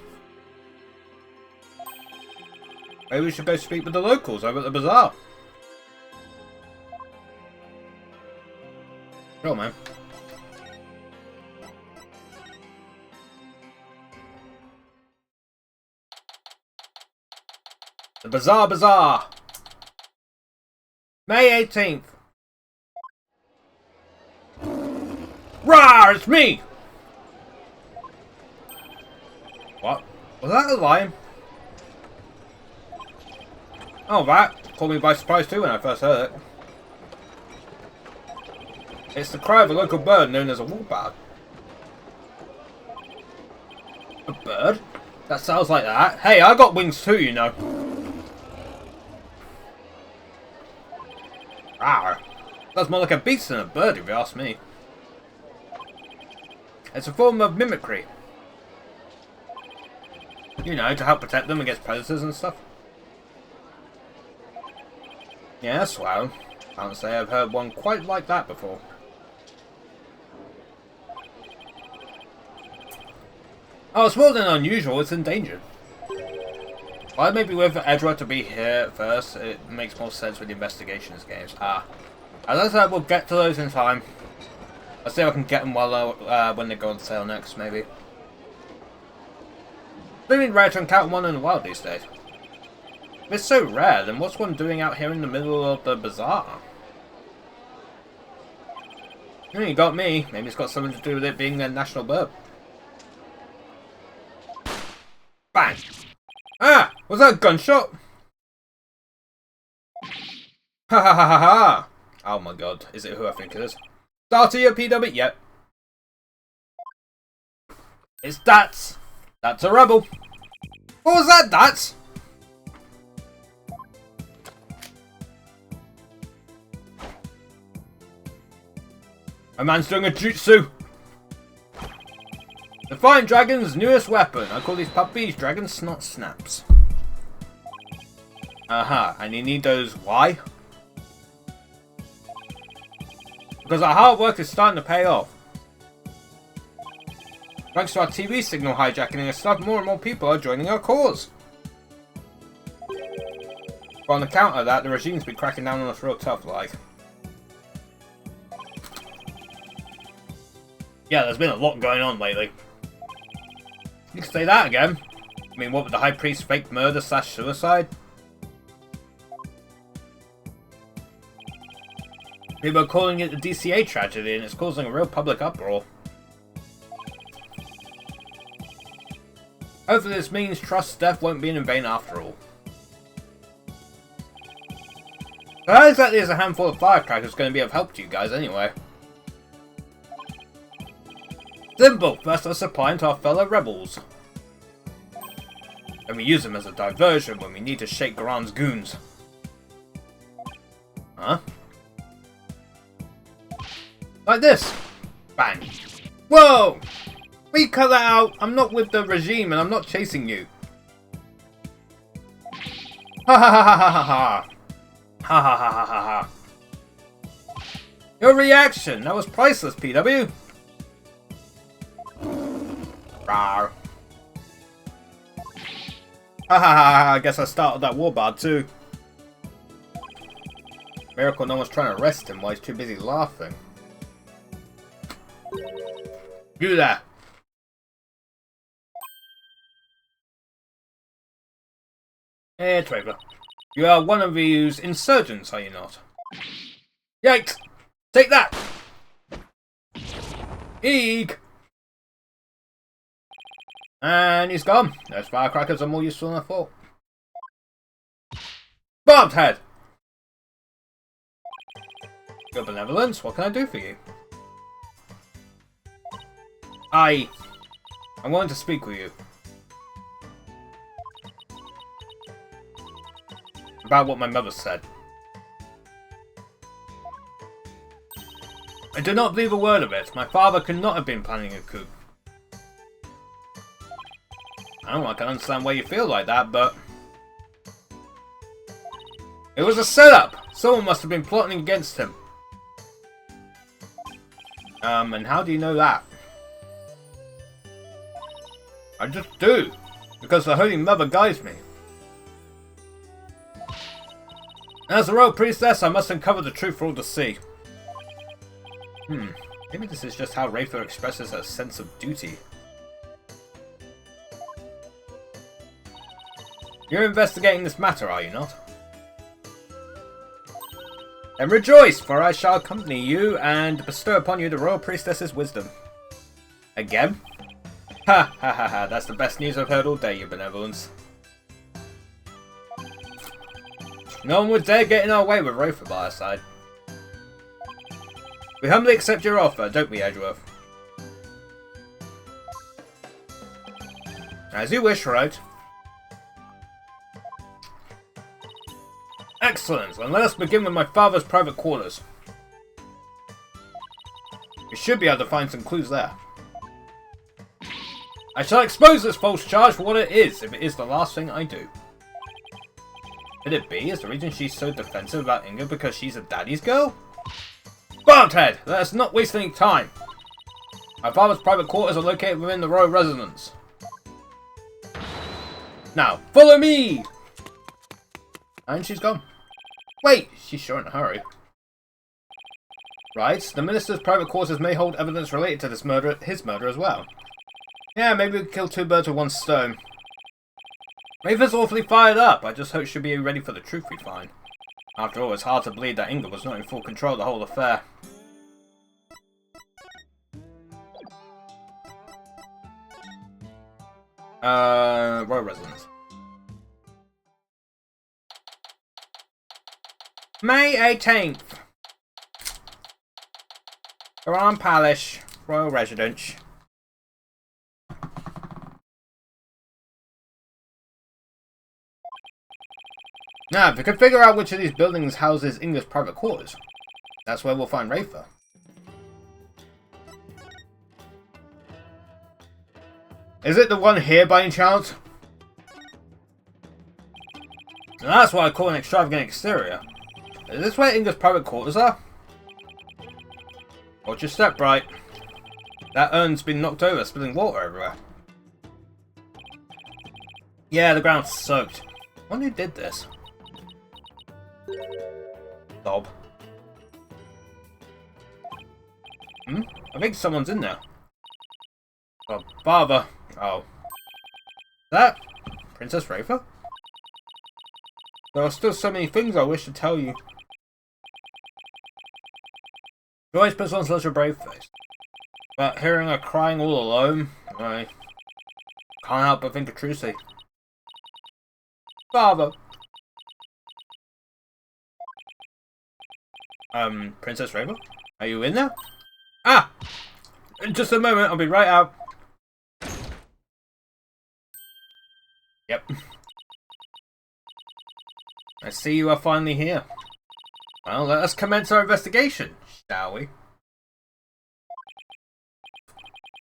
maybe we should go speak with the locals over at the bazaar. Sure, man. The Bazaar! May 18th! Rawr! It's me! What? Was that a lion? Oh, that caught me by surprise too when I first heard it. It's the cry of a local bird known as a warbird. A bird? That sounds like that. Hey, I got wings too, you know. Rawr. That's more like a beast than a bird, if you ask me. It's a form of mimicry. You know, to help protect them against predators and stuff. Yes, well, I can't say I've heard one quite like that before. Oh, it's more than unusual, it's endangered. Well, it may be worth for Edward to be here first. It makes more sense with the investigations games. As I said, we'll get to those in time. I'll see if I can get them while when they go on sale next, maybe. It's rare to encounter one in the wild these days. If it's so rare, then what's one doing out here in the middle of the bazaar? You got me. Maybe it's got something to do with it being a national bird. Bang! Ah! Was that a gunshot? Ha ha ha ha ha! Oh my god, is it who I think it is? Start your PW? Yep. It's Dats! That's a rebel! What was that, Dats? My man's doing a jutsu! The Flying Dragon's newest weapon. I call these puppies Dragon Snot Snaps. And you need those, why? Because our hard work is starting to pay off. Thanks to our TV signal hijacking and stuff, more and more people are joining our cause. But on account of that, the regime's been cracking down on us real tough, like. Yeah, there's been a lot going on lately. You can say that again. I mean, what with the High Priest's fake murder / suicide? People are calling it the DCA tragedy, and it's causing a real public uproar. Hopefully this means Trust's death won't be in vain after all. So how exactly is a handful of firecrackers going to be of help to you guys anyway? Simple, first let's supply them to our fellow rebels. And we use them as a diversion when we need to shake Garan's goons. Huh? Like this. Bang. Whoa! Will you cut that out? I'm not with the regime and I'm not chasing you. Ha ha ha ha ha ha. Ha ha ha ha ha ha. Your reaction! That was priceless, PW! Rawr. Ha ha ha, I guess I started that war bard too. Miracle no one's trying to arrest him while he's too busy laughing. You there! Hey, Traveler. You are one of these insurgents, are you not? Yikes! Take that! Eek! And he's gone. Those firecrackers are more useful than I thought. Barbed head! Your benevolence, what can I do for you? I'm wanting to speak with you. About what my mother said. I do not believe a word of it. My father could not have been planning a coup. I can understand why you feel like that, but... It was a setup! Someone must have been plotting against him. And how do you know that? I just do. Because the Holy Mother guides me. As a royal priestess, I must uncover the truth for all to see. Maybe this is just how Rafer expresses her sense of duty. You're investigating this matter, are you not? Then rejoice, for I shall accompany you and bestow upon you the royal priestess's wisdom. Again? Ha ha ha ha, that's the best news I've heard all day, your benevolence. No one would dare get in our way with Rafer by our side. We humbly accept your offer, don't we, Edgeworth? As you wish, Wright. Excellent, and let us begin with my father's private quarters. We should be able to find some clues there. I shall expose this false charge for what it is, if it is the last thing I do. Could it be? Is the reason she's so defensive about Inga because she's a daddy's girl? Barbed-head! Let us not waste any time! My father's private quarters are located within the royal residence. Now, follow me! And she's gone. Wait, she's sure in a hurry. Right, the minister's private quarters may hold evidence related to this murder, his murder as well. Yeah, maybe we could kill two birds with one stone. Raven's awfully fired up. I just hope she'll be ready for the truth we find. After all, it's hard to believe that Inga was not in full control of the whole affair. Royal residence. May 18th. Garan Palace, Royal Residence. Now, if we can figure out which of these buildings houses Inga's private quarters, that's where we'll find Rafer. Is it the one here by any chance? Now that's what I call an extravagant exterior. Is this where Inga's private quarters are? Watch your step, Wright. That urn's been knocked over, spilling water everywhere. Yeah, the ground's soaked. I wonder who did this. Dob. I think someone's in there. Oh, father. Oh. That? Princess Rafer? There are still so many things I wish to tell you. She always puts on such a brave face. But hearing her crying all alone, I can't help but think of Trucy. Father. Princess Rainbow? Are you in there? Ah! In just a moment, I'll be right out. Yep. I see you are finally here. Well, let us commence our investigation, shall we?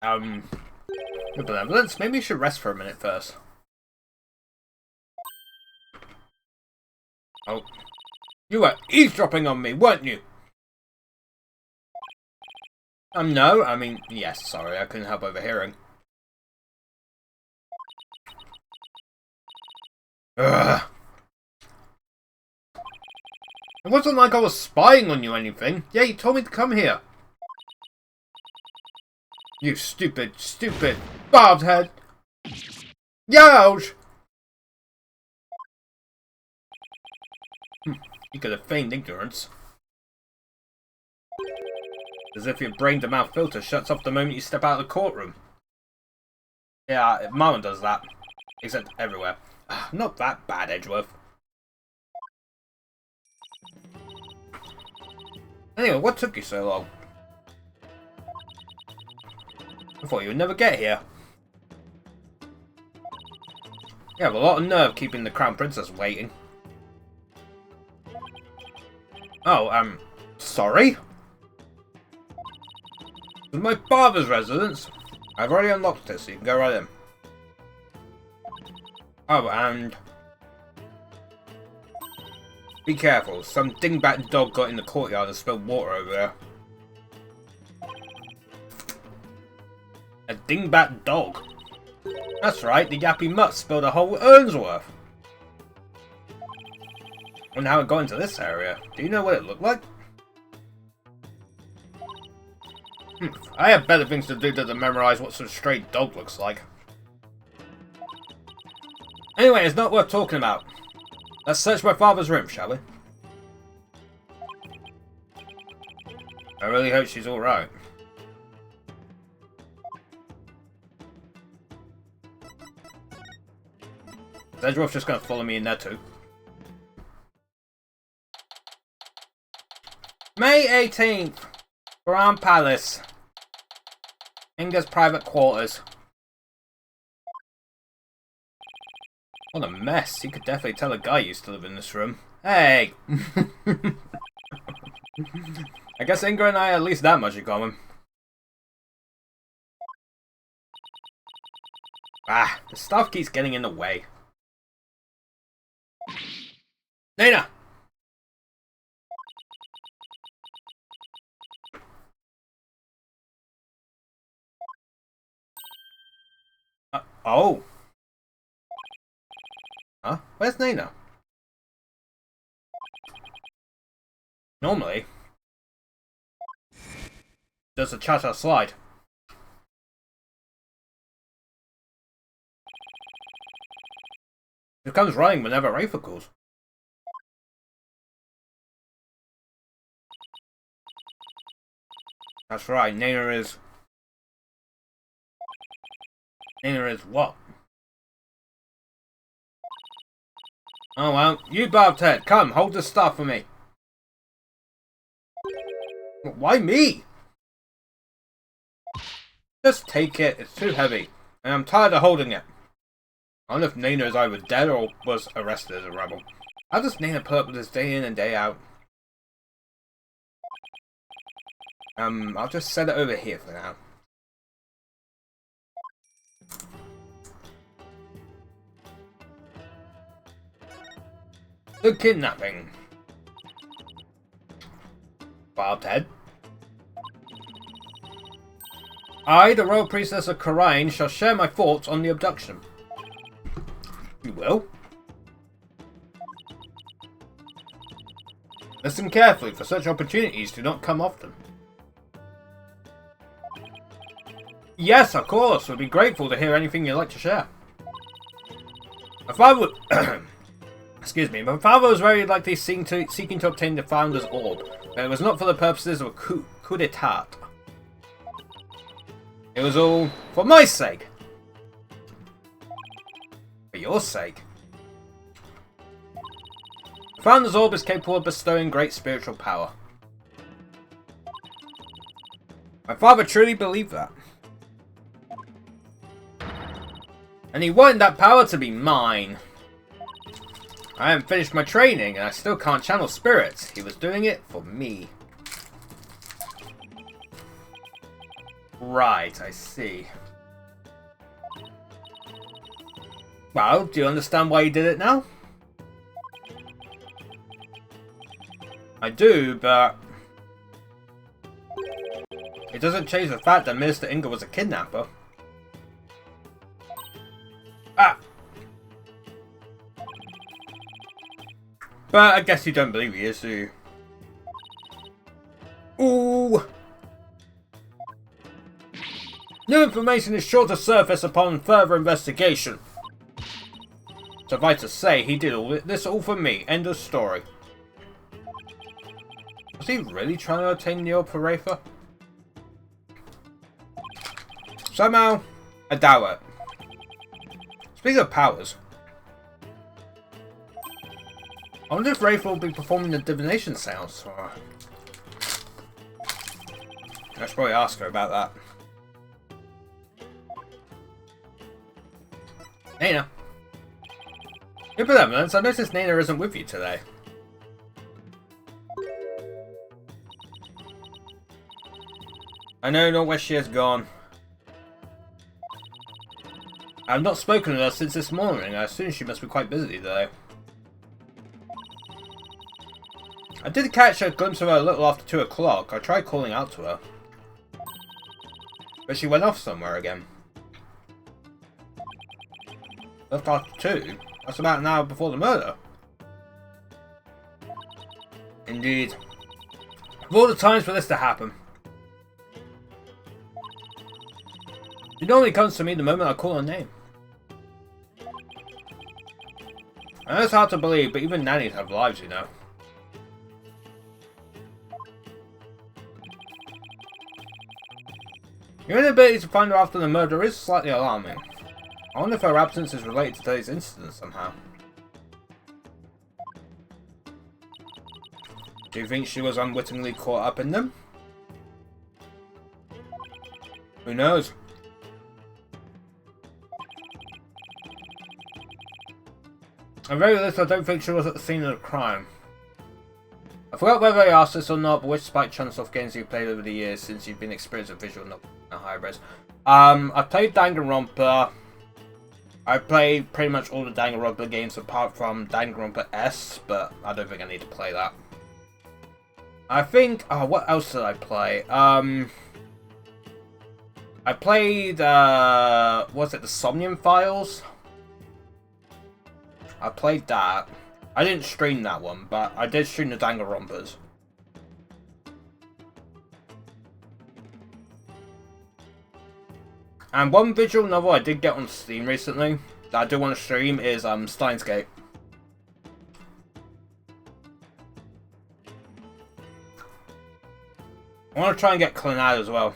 Your benevolence, maybe you should rest for a minute first. Oh. You were eavesdropping on me, weren't you? No, I mean, yes, sorry, I couldn't help overhearing. Ugh. It wasn't like I was spying on you or anything. Yeah, you told me to come here. You stupid, stupid barbed head. Youch! You could have feigned ignorance. As if your brain-to-mouth filter shuts off the moment you step out of the courtroom. Yeah, Mama does that. Except everywhere. Not that bad, Edgeworth. Anyway, what took you so long? I thought you would never get here. You have a lot of nerve keeping the Crown Princess waiting. Oh, sorry? This is my father's residence. I've already unlocked it, so you can go right in. Oh, and... be careful, some dingbat dog got in the courtyard and spilled water over there. A dingbat dog? That's right, the yappy mutt spilled a whole urn's worth. And how it got into this area. Do you know what it looked like? I have better things to do than to memorize what some stray dog looks like. Anyway, it's not worth talking about. Let's search my father's room, shall we? I really hope she's alright. Is Edgeworth just going to follow me in there too? May 18th! Grand Palace. Inga's private quarters. What a mess. You could definitely tell a guy used to live in this room. Hey! I guess Inga and I have at least that much in common. Ah, the stuff keeps getting in the way. Nina! Oh. Huh? Where's Nina? Normally. Does the cha-cha slide? It comes running whenever Rafer calls. That's right, Nina is what? Oh well, you barbed head, come, hold the stuff for me. Why me? Just take it, it's too heavy, and I'm tired of holding it. I wonder if Nina is either dead or was arrested as a rebel. How does Nina put up with this day in and day out? I'll just set it over here for now. The kidnapping. Barbed head. I, the Royal Priestess of Kharain, shall share my thoughts on the abduction. You will? Listen carefully, for such opportunities do not come often. Yes, of course. We'd be grateful to hear anything you'd like to share. My father would... Excuse me. My father was very likely seeking to obtain the Founder's Orb, but it was not for the purposes of a coup d'etat. It was all for my sake. For your sake. The Founder's Orb is capable of bestowing great spiritual power. My father truly believed that. And he wanted that power to be mine. I haven't finished my training and I still can't channel spirits. He was doing it for me. Right, I see. Well, do you understand why he did it now? I do, but it doesn't change the fact that Minister Inga was a kidnapper. Ah! But I guess you don't believe he is, do you? Ooh! New information is sure to surface upon further investigation. Suffice to say, he did this all for me. End of story. Was he really trying to obtain the Operator? Somehow, I doubt it. Speaking of powers, I wonder if Wraith will be performing the divination sounds. I should probably ask her about that. Nana. Good benevolence, I noticed Nana isn't with you today. I know not where she has gone. I have not spoken to her since this morning. I assume she must be quite busy though. I did catch a glimpse of her a little after 2 o'clock. I tried calling out to her. But she went off somewhere again. Left after 2? That's about an hour before the murder. Indeed. Of all the times for this to happen. It normally comes to me the moment I call her name. I know it's hard to believe, but even nannies have lives, you know. Your inability to find her after the murder is slightly alarming. I wonder if her absence is related to today's incident somehow. Do you think she was unwittingly caught up in them? Who knows? At very least, I don't think she was at the scene of the crime. I forgot whether I asked this or not, but which Spike Chunsoft games you've played over the years since you've been experienced with visual novel hybrids? I've played Danganronpa. I played pretty much all the Danganronpa games apart from Danganronpa S, but I don't think I need to play that. I think... oh, what else did I play? I played, was it the Somnium Files? I played that. I didn't stream that one, but I did stream the Danganronpas. And one visual novel I did get on Steam recently that I do want to stream is Steins Gate. I want to try and get Clannad as well.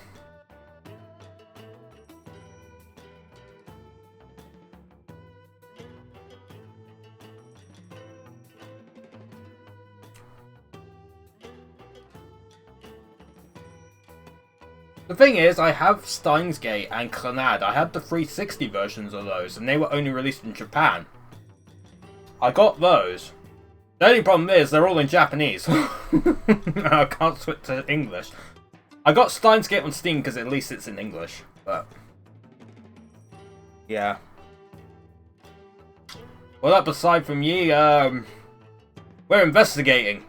The thing is, I have Steins Gate and Clannad. I had the 360 versions of those, and they were only released in Japan. I got those. The only problem is, they're all in Japanese. I can't switch to English. I got Steins Gate on Steam because at least it's in English, but... yeah. Well, up aside from ye, we're investigating.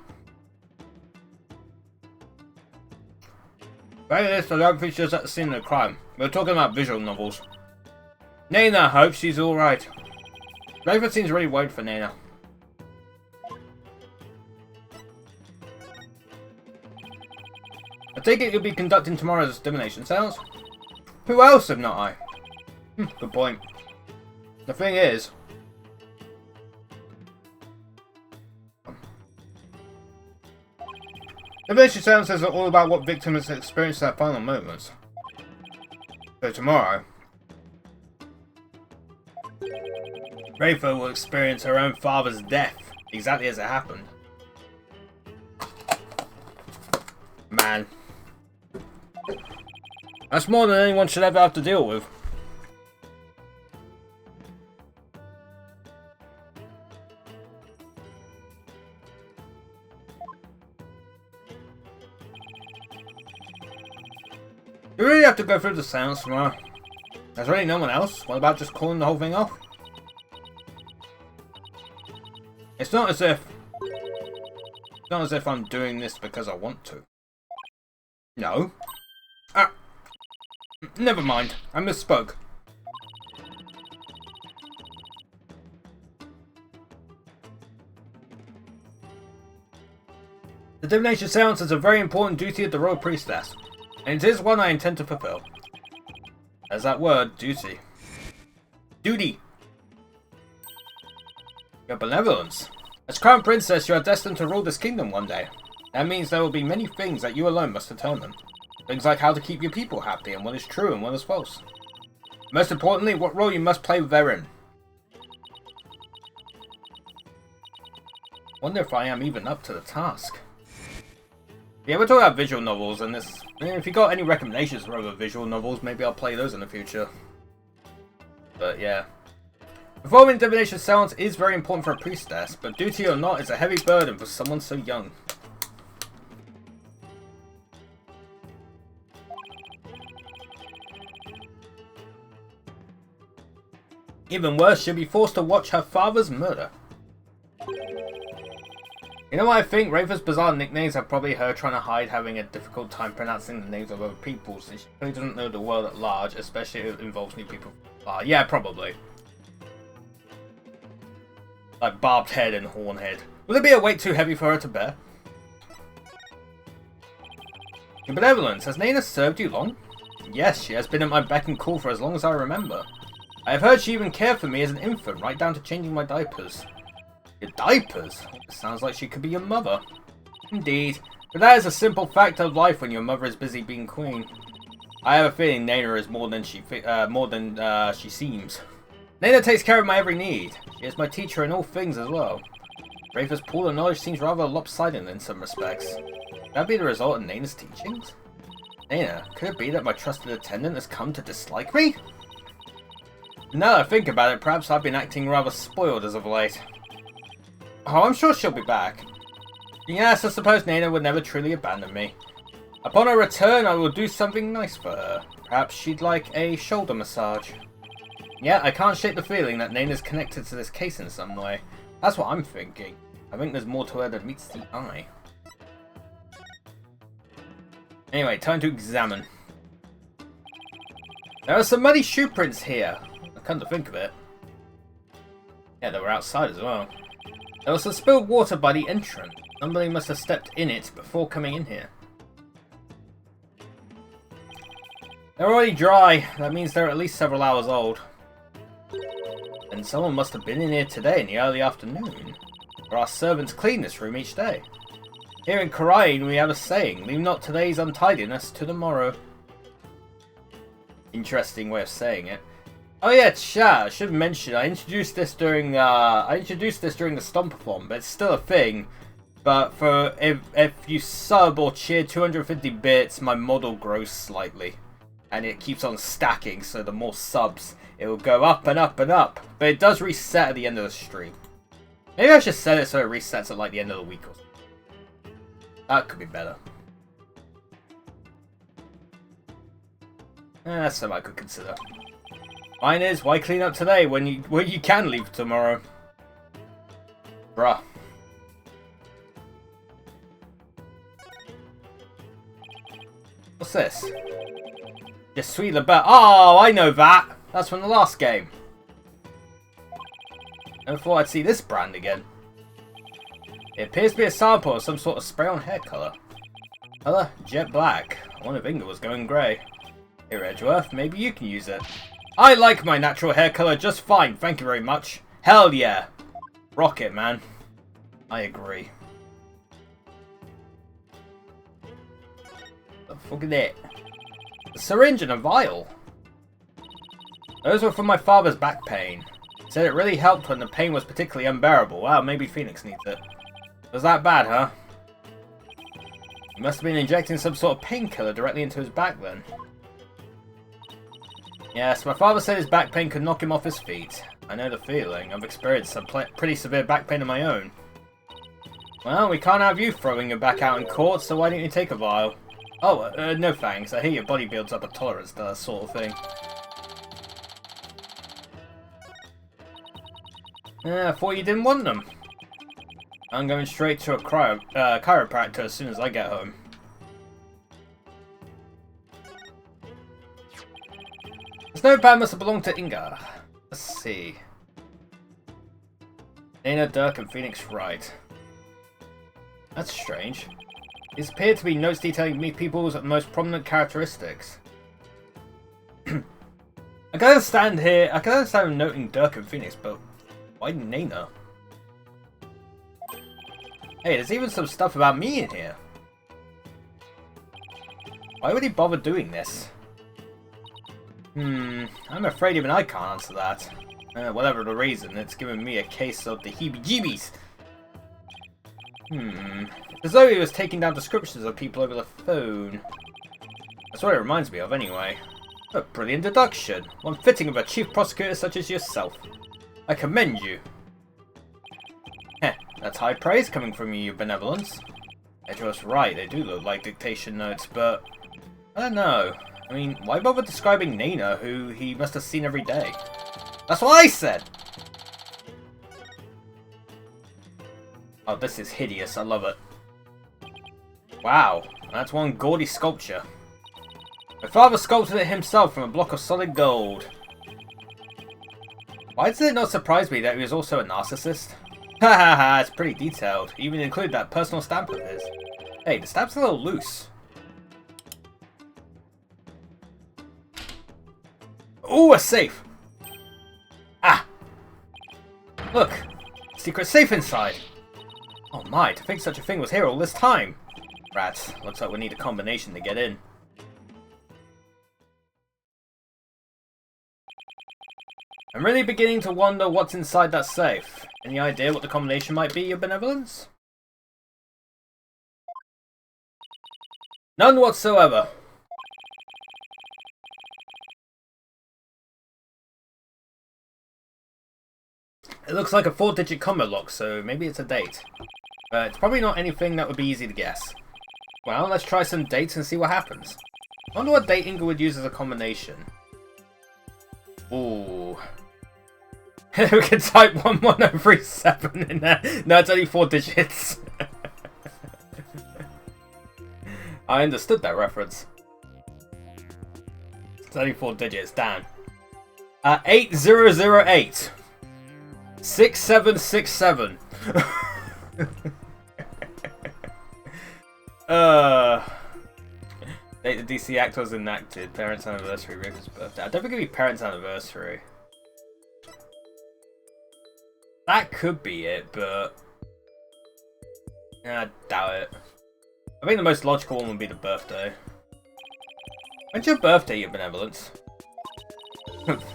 Very least, I don't think she was at the scene of the crime. We're talking about visual novels. Nana hopes she's alright. Raven seems really worried for Nana. I take it you'll be conducting tomorrow's divination seance? Who else if not I? Good point. The thing is... divination seances are all about what victims experience in their final moments. So tomorrow... Rafa will experience her own father's death, exactly as it happened. Man. That's more than anyone should ever have to deal with. Do we really have to go through the sounds tomorrow? There's really no one else? What about just calling the whole thing off? It's not as if I'm doing this because I want to. No. Ah. Never mind. I misspoke. The divination seance is a very important duty of the Royal Priestess, and it is one I intend to fulfill. There's that word, duty. Duty! Your benevolence. As Crown Princess, you are destined to rule this kingdom one day. That means there will be many things that you alone must determine. Things like how to keep your people happy, and what is true and what is false. Most importantly, what role you must play therein. Wonder if I am even up to the task. Yeah, we're talking about visual novels, and this. If you got any recommendations for other visual novels, maybe I'll play those in the future. But yeah. Performing divination seance is very important for a priestess, but duty or not is a heavy burden for someone so young. Even worse, she'll be forced to watch her father's murder. You know what I think? Rafa's bizarre nicknames are probably her trying to hide having a difficult time pronouncing the names of other people, since she really doesn't know the world at large, especially if it involves new people. Yeah, probably. Like barbed head and horn head. Will it be a weight too heavy for her to bear? Your benevolence, has Nana served you long? Yes, she has been at my beck and call for as long as I remember. I have heard she even cared for me as an infant, right down to changing my diapers. Your diapers? It sounds like she could be your mother. Indeed, but that is a simple fact of life when your mother is busy being queen. I have a feeling Nana is more than she seems. Nana takes care of my every need. She is my teacher in all things as well. Rafa's pool of knowledge seems rather lopsided in some respects. Could that be the result of Nana's teachings? Nana, could it be that my trusted attendant has come to dislike me? Now that I think about it, perhaps I've been acting rather spoiled as of late. Oh, I'm sure she'll be back. Yes, I suppose Nana would never truly abandon me. Upon her return, I will do something nice for her. Perhaps she'd like a shoulder massage. Yeah, I can't shake the feeling that Nana's connected to this case in some way. That's what I'm thinking. I think there's more to her than meets the eye. Anyway, time to examine. There are some muddy shoe prints here. I come to think of it. Yeah, they were outside as well. There was some spilled water by the entrance. Somebody must have stepped in it before coming in here. They're already dry. That means they're at least several hours old. And someone must have been in here today in the early afternoon. For our servants clean this room each day. Here in Korean we have a saying, leave not today's untidiness to tomorrow. Interesting way of saying it. Oh yeah, chat, I should mention, I introduced this during the Stompathon, but it's still a thing. But for if you sub or cheer 250 bits, my model grows slightly. And it keeps on stacking, so the more subs, it will go up and up and up. But it does reset at the end of the stream. Maybe I should set it so it resets at like the end of the week or something. That could be better. That's something I could consider. Mine is, why clean up today when you can leave tomorrow? Bruh. What's this? Je suis le bête. Oh, I know that! That's from the last game. Never thought I'd see this brand again. It appears to be a sample of some sort of spray-on hair colour. Colour? Jet black. I wonder if Inga was going grey. Here, Edgeworth, maybe you can use it. I like my natural hair colour just fine, thank you very much. Hell yeah. Rock it, man. I agree. The fuck is it? A syringe and a vial. Those were from my father's back pain. He said it really helped when the pain was particularly unbearable. Wow, maybe Phoenix needs it. Was that bad, huh? He must have been injecting some sort of painkiller directly into his back then. Yes, my father said his back pain could knock him off his feet. I know the feeling. I've experienced some pretty severe back pain of my own. Well, we can't have you throwing your back out in court, so why don't you take a vial? Oh, no thanks. I hear your body builds up a tolerance to that sort of thing. I thought you didn't want them. I'm going straight to a chiropractor as soon as I get home. This notepad must have belonged to Inga. Let's see. Dana, Dirk, and Phoenix Wright. That's strange. These appear to be notes detailing people's most prominent characteristics. I can understand noting Dirk and Phoenix, but why Nana? Hey, there's even some stuff about me in here. Why would he bother doing this? I'm afraid even I can't answer that. Whatever the reason, it's given me a case of the heebie-jeebies. As though he was taking down descriptions of people over the phone. That's what it reminds me of, anyway. A brilliant deduction. One fitting of a chief prosecutor such as yourself. I commend you. Heh, that's high praise coming from you, your benevolence. You're just right, they do look like dictation notes, but I don't know. I mean, why bother describing Nana, who he must have seen every day? That's what I said! Oh, this is hideous. I love it. Wow, that's one gaudy sculpture. My father sculpted it himself from a block of solid gold. Why does it not surprise me that he was also a narcissist? Ha ha ha, it's pretty detailed. He even included that personal stamp of his. Hey, the stamp's a little loose. Ooh, a safe! Ah! Look! Secret safe inside! Oh my, to think such a thing was here all this time! Rats, looks like we need a combination to get in. I'm really beginning to wonder what's inside that safe. Any idea what the combination might be, your benevolence? None whatsoever. It looks like a 4-digit combo lock, so maybe it's a date. But it's probably not anything that would be easy to guess. Well, let's try some dates and see what happens. I wonder what date Inga would use as a combination. Ooh. We can type 11037 in there. No, it's only 4 digits. I understood that reference. It's only 4 digits, damn. 8008. 6767. Date the DC Act was enacted. Parents' anniversary, Rick's birthday. I don't think it'd be parents' anniversary. That could be it, but I doubt it. I think the most logical one would be the birthday. When's your birthday, your benevolence?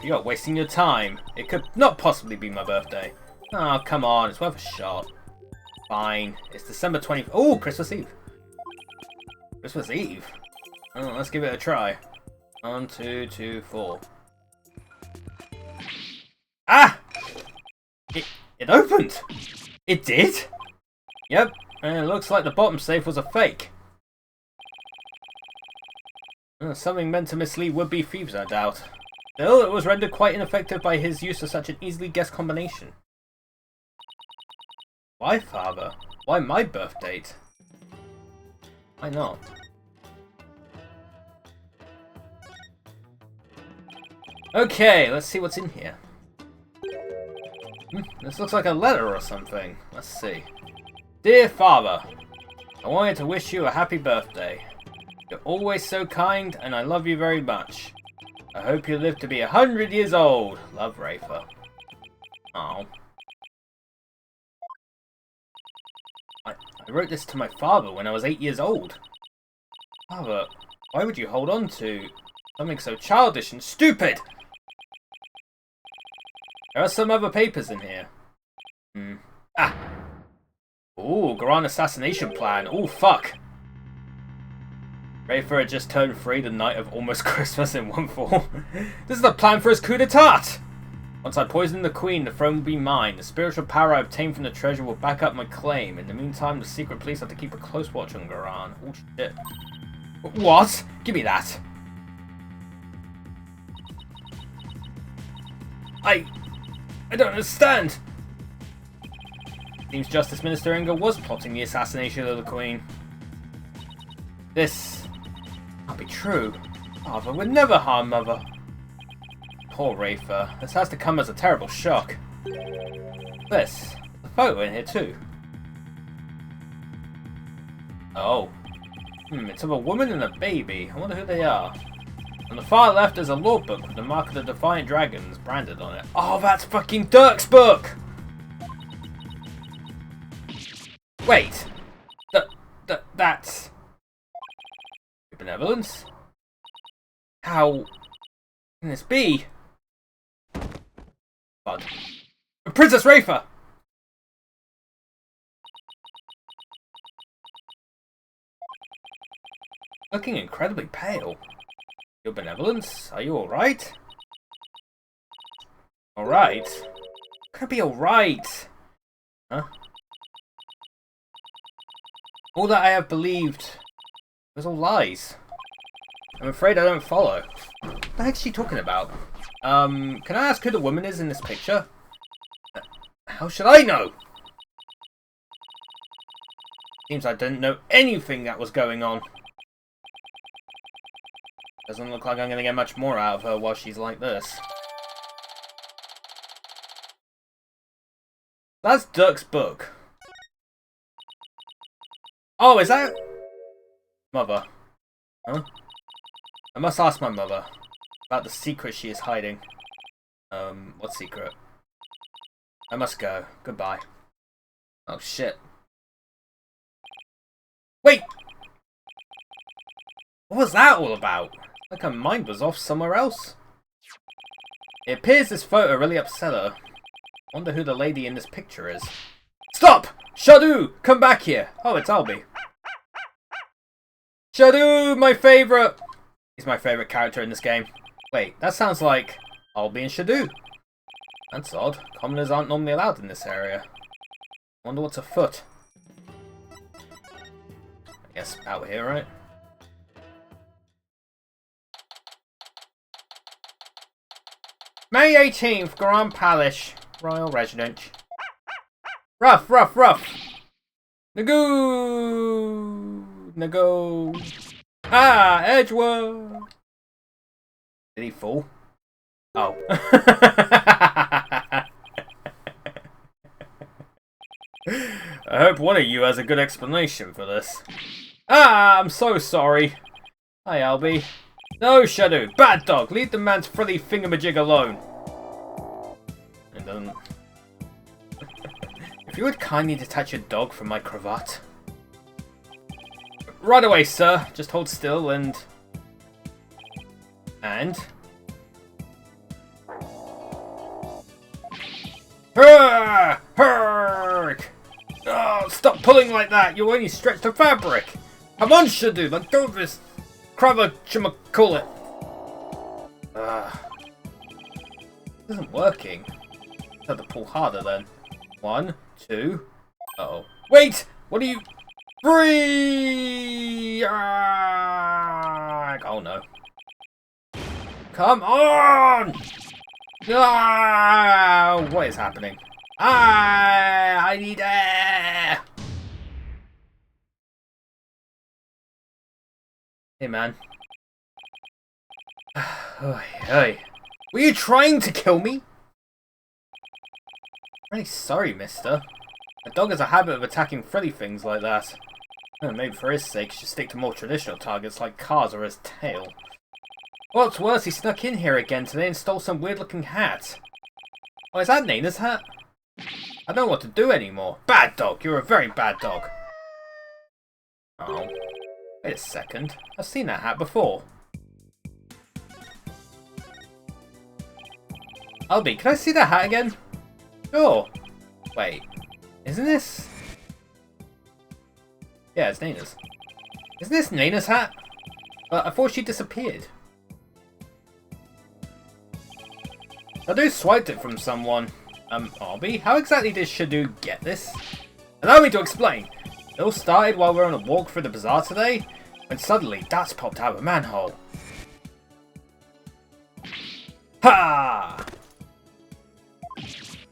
You're wasting your time. It could not possibly be my birthday. Oh, come on, it's worth a shot. Fine. It's December 20th. Oh, Christmas Eve. Christmas Eve? Oh, let's give it a try. 1, 2, 2, 4. Ah! It opened! It did? Yep, and it looks like the bottom safe was a fake. Something meant to mislead would-be thieves, I doubt. Still, it was rendered quite ineffective by his use of such an easily guessed combination. Why, father? Why my birth date? Why not? Okay, let's see what's in here. This looks like a letter or something. Let's see. Dear Father, I wanted to wish you a happy birthday. You're always so kind, and I love you very much. I hope you live to be 100 years old. Love, Rafer. Oh. I wrote this to my father when I was 8 years old. Father, why would you hold on to something so childish and stupid? There are some other papers in here. Ah! Ooh, Garan assassination plan. Ooh, fuck. Rafer had just turned 3 the night of almost Christmas in one fall. This is the plan for his coup d'etat! Once I poison the queen, the throne will be mine. The spiritual power I obtain from the treasure will back up my claim. In the meantime, the secret police have to keep a close watch on Garan. Oh shit. What? Give me that. I don't understand. Seems Justice Minister Inga was plotting the assassination of the Queen. This can't be true. Father would never harm Mother. Poor Rafer. This has to come as a terrible shock. This. The photo in here too. Oh. It's of a woman and a baby. I wonder who they are. On the far left is a law book with the mark of the Defiant Dragons branded on it. Oh, that's fucking Dirk's book! Wait. That's... Benevolence? How can this be? Bud. Princess Rafer! Looking incredibly pale. Your benevolence? Are you alright? Alright? Could be alright? Huh? All that I have believed was all lies. I'm afraid I don't follow. What the heck is she talking about? Can I ask who the woman is in this picture? How should I know? Seems I didn't know anything that was going on. Doesn't look like I'm going to get much more out of her while she's like this. That's Dirk's book. Oh, is that... Mother. Huh? I must ask my mother about the secret she is hiding. What secret? I must go. Goodbye. Oh, shit. Wait! What was that all about? Like her mind was off somewhere else. It appears this photo really upset her. Wonder who the lady in this picture is. Stop! Shadu! Come back here! Oh, it's Albie. Shadu, my favourite! He's my favourite character in this game. Wait, that sounds like Albie and Shadu. That's odd. Commoners aren't normally allowed in this area. Wonder what's afoot. I guess out here, right? May 18th, Grand Palace, Royal Residence. Rough. Nagoo. Ah, Edgeworth. Did he fall? Oh. I hope one of you has a good explanation for this. Ah, I'm so sorry. Hi, Albie. No, Shadow. Bad dog. Leave the man's frilly thingamajig alone. It doesn't. If you would kindly detach your dog from my cravat. Right away, sir. Just hold still and... Herk! Oh, stop pulling like that! You'll only stretch the fabric! Come on, Shadu! Let go of this cravachimaculate! This isn't working. I have to pull harder then. 1, 2... Uh-oh. Wait! What are you... Free! Oh no. Come on! Ah, what is happening? I need air! Hey man. Hey. Were you trying to kill me? I'm really sorry, mister. A dog has a habit of attacking frilly things like that. Maybe for his sake, should stick to more traditional targets like cars or his tail. What's worse, he snuck in here again today and stole some weird-looking hat. Oh, is that Nina's hat? I don't know what to do anymore. Bad dog! You're a very bad dog. Oh. Wait a second. I've seen that hat before. Albie, can I see that hat again? Sure. Wait. Isn't this... Yeah, it's Nina's. Isn't this Nina's hat? But I thought she disappeared. Shadu swiped it from someone. Arby, how exactly did Shadu get this? Allow me to explain. It all started while we were on a walk through the bazaar today, when suddenly Dats popped out of a manhole. Ha!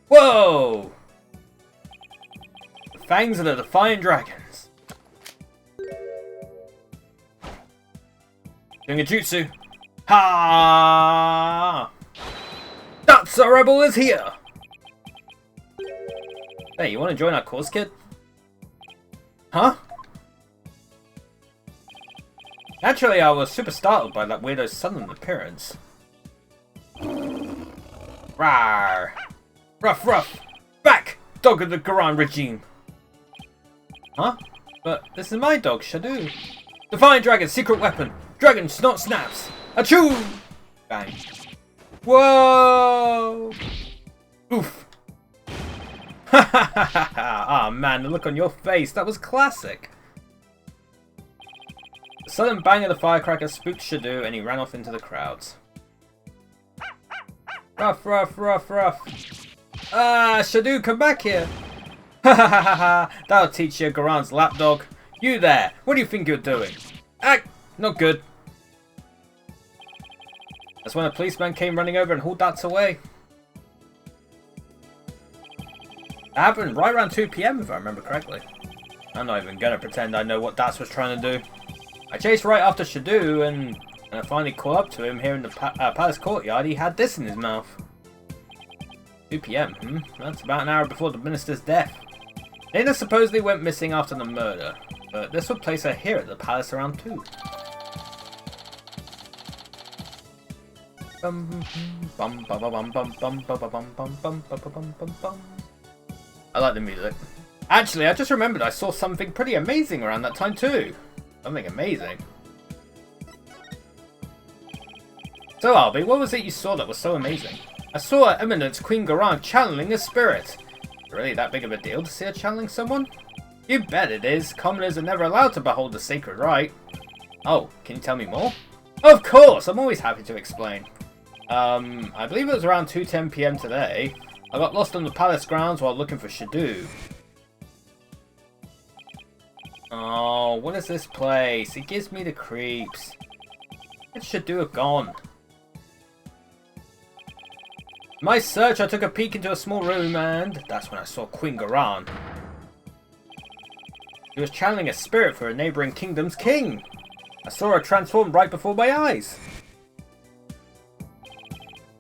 Whoa! The fangs of the Defiant Dragons. Doing a jutsu. Ha! That's a rebel is here! Hey, you want to join our cause, kid? Huh? Naturally, I was super startled by that weirdo's sudden appearance. Rawr! Ruff, ruff! Back! Dog of the Quran regime! Huh? But this is my dog, Shadu. Defiant Dragon, secret weapon! Dragon snot snaps! Achoo! Bang. Whoa! Oof! Ha ha ha ha ha! Ah man, the look on your face, that was classic! The sudden bang of the firecracker spooked Shadu and he ran off into the crowds. Ruff, ruff, ruff, ruff! Ah, Shadu, come back here! Ha ha ha ha ha! That'll teach you, Garan's lapdog! You there! What do you think you're doing? Ah! Not good! That's when a policeman came running over and hauled Dats away. That happened right around 2 PM if I remember correctly. I'm not even gonna pretend I know what Dats was trying to do. I chased right after Shadu and I finally caught up to him here in the palace courtyard. He had this in his mouth. 2 PM, That's about an hour before the minister's death. Dana supposedly went missing after the murder, but this would place her here at the palace around 2. I like the music. Actually, I just remembered I saw something pretty amazing around that time too. Something amazing. So, Arby, what was it you saw that was so amazing? I saw Her Eminence Queen Garan channeling a spirit. Really that big of a deal to see her channeling someone? You bet it is. Commoners are never allowed to behold the sacred rite. Oh, can you tell me more? Of course, I'm always happy to explain. I believe it was around 2:10 PM today. I got lost on the palace grounds while looking for Shadu. Oh, what is this place? It gives me the creeps. Where'd Shadu have gone? In my search, I took a peek into a small room and that's when I saw Queen Garan. She was channeling a spirit for a neighbouring kingdom's king. I saw her transform right before my eyes.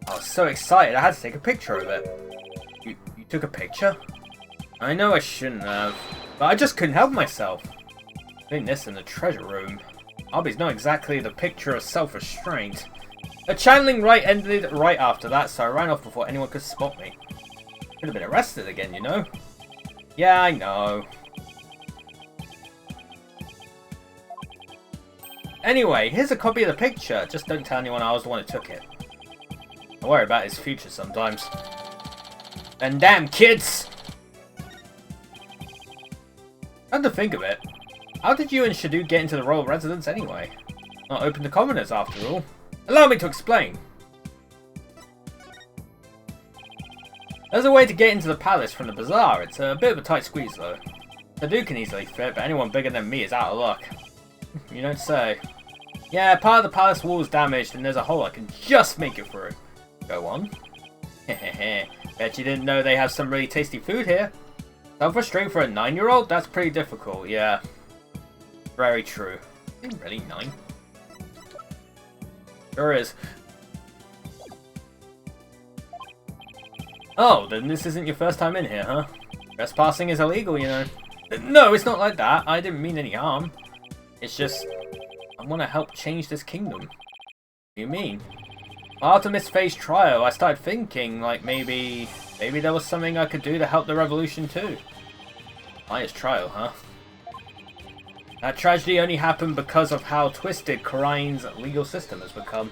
I was so excited I had to take a picture of it. You took a picture? I know I shouldn't have, but I just couldn't help myself. Doing this in the treasure room. Arby's not exactly the picture of self-restraint. A channeling rite ended right after that, so I ran off before anyone could spot me. Could have been arrested again, you know? Yeah, I know. Anyway, here's a copy of the picture. Just don't tell anyone I was the one who took it. I worry about his future sometimes. And damn kids! Come to think of it, how did you and Shadu get into the royal residence anyway? Not open to commoners after all. Allow me to explain. There's a way to get into the palace from the bazaar. It's a bit of a tight squeeze though. Shadu can easily fit, but anyone bigger than me is out of luck. You don't say. Yeah, part of the palace wall is damaged and there's a hole I can just make it through. Go on. Hehehe. Bet you didn't know they have some really tasty food here. Self-restraint for a 9-year-old? That's pretty difficult, yeah. Very true. Ain't really 9. Sure is. Oh, then this isn't your first time in here, huh? Trespassing is illegal, you know. No, it's not like that. I didn't mean any harm. It's just, I want to help change this kingdom. What do you mean? After Miss Faye's trial, I started thinking, like, maybe there was something I could do to help the revolution too. Maya's trial, huh? That tragedy only happened because of how twisted Kharine's legal system has become.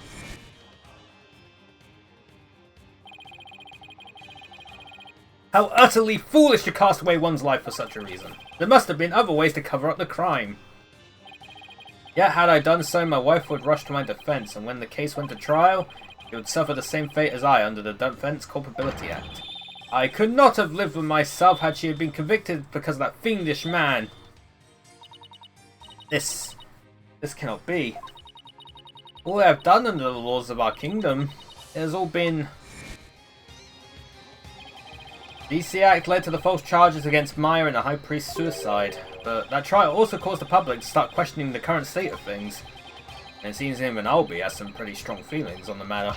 How utterly foolish to cast away one's life for such a reason. There must have been other ways to cover up the crime. Yet had I done so, my wife would rush to my defense, and when the case went to trial, she would suffer the same fate as I under the Defense Culpability Act. I could not have lived with myself had she been convicted because of that fiendish man. This cannot be. All I have done under the laws of our kingdom, it has all been... The DC Act led to the false charges against Maya and the High Priest's suicide, but that trial also caused the public to start questioning the current state of things. And it seems even Albie has some pretty strong feelings on the matter.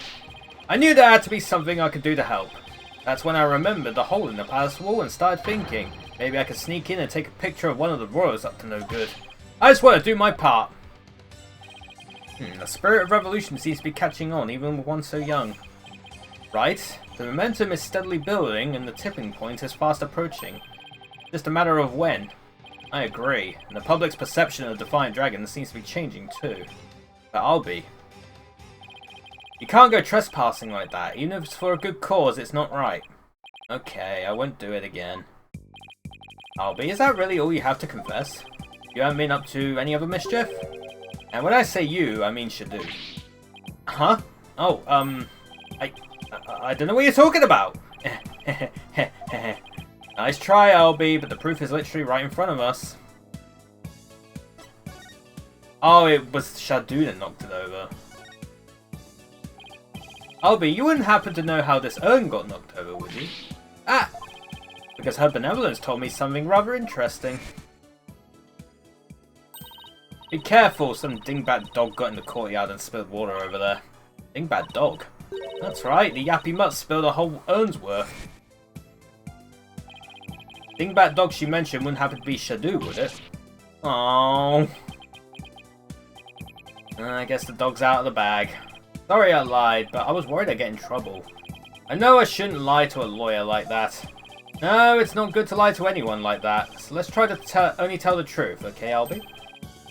I knew there had to be something I could do to help. That's when I remembered the hole in the palace wall and started thinking, maybe I could sneak in and take a picture of one of the royals up to no good. I just want to do my part. The spirit of revolution seems to be catching on, even with one so young. Right? The momentum is steadily building and the tipping point is fast approaching. Just a matter of when. I agree, and the public's perception of the Defiant Dragon seems to be changing too. But Albie, you can't go trespassing like that. Even if it's for a good cause, it's not right. Okay, I won't do it again. Albie, is that really all you have to confess? You haven't been up to any other mischief? And when I say you, I mean Shadu. Huh? Oh, I don't know what you're talking about. Nice try, Albie, but the proof is literally right in front of us. Oh, it was Shadu that knocked it over. Albie, you wouldn't happen to know how this urn got knocked over, would you? Ah! Because her benevolence told me something rather interesting. Be careful, some dingbat dog got in the courtyard and spilled water over there. Dingbat dog? That's right, the yappy mutt spilled a whole urn's worth. Dingbat dog she mentioned wouldn't happen to be Shadu, would it? Oh. I guess the dog's out of the bag. Sorry I lied, but I was worried I'd get in trouble. I know I shouldn't lie to a lawyer like that. No, it's not good to lie to anyone like that. So let's try to only tell the truth, okay, Albie?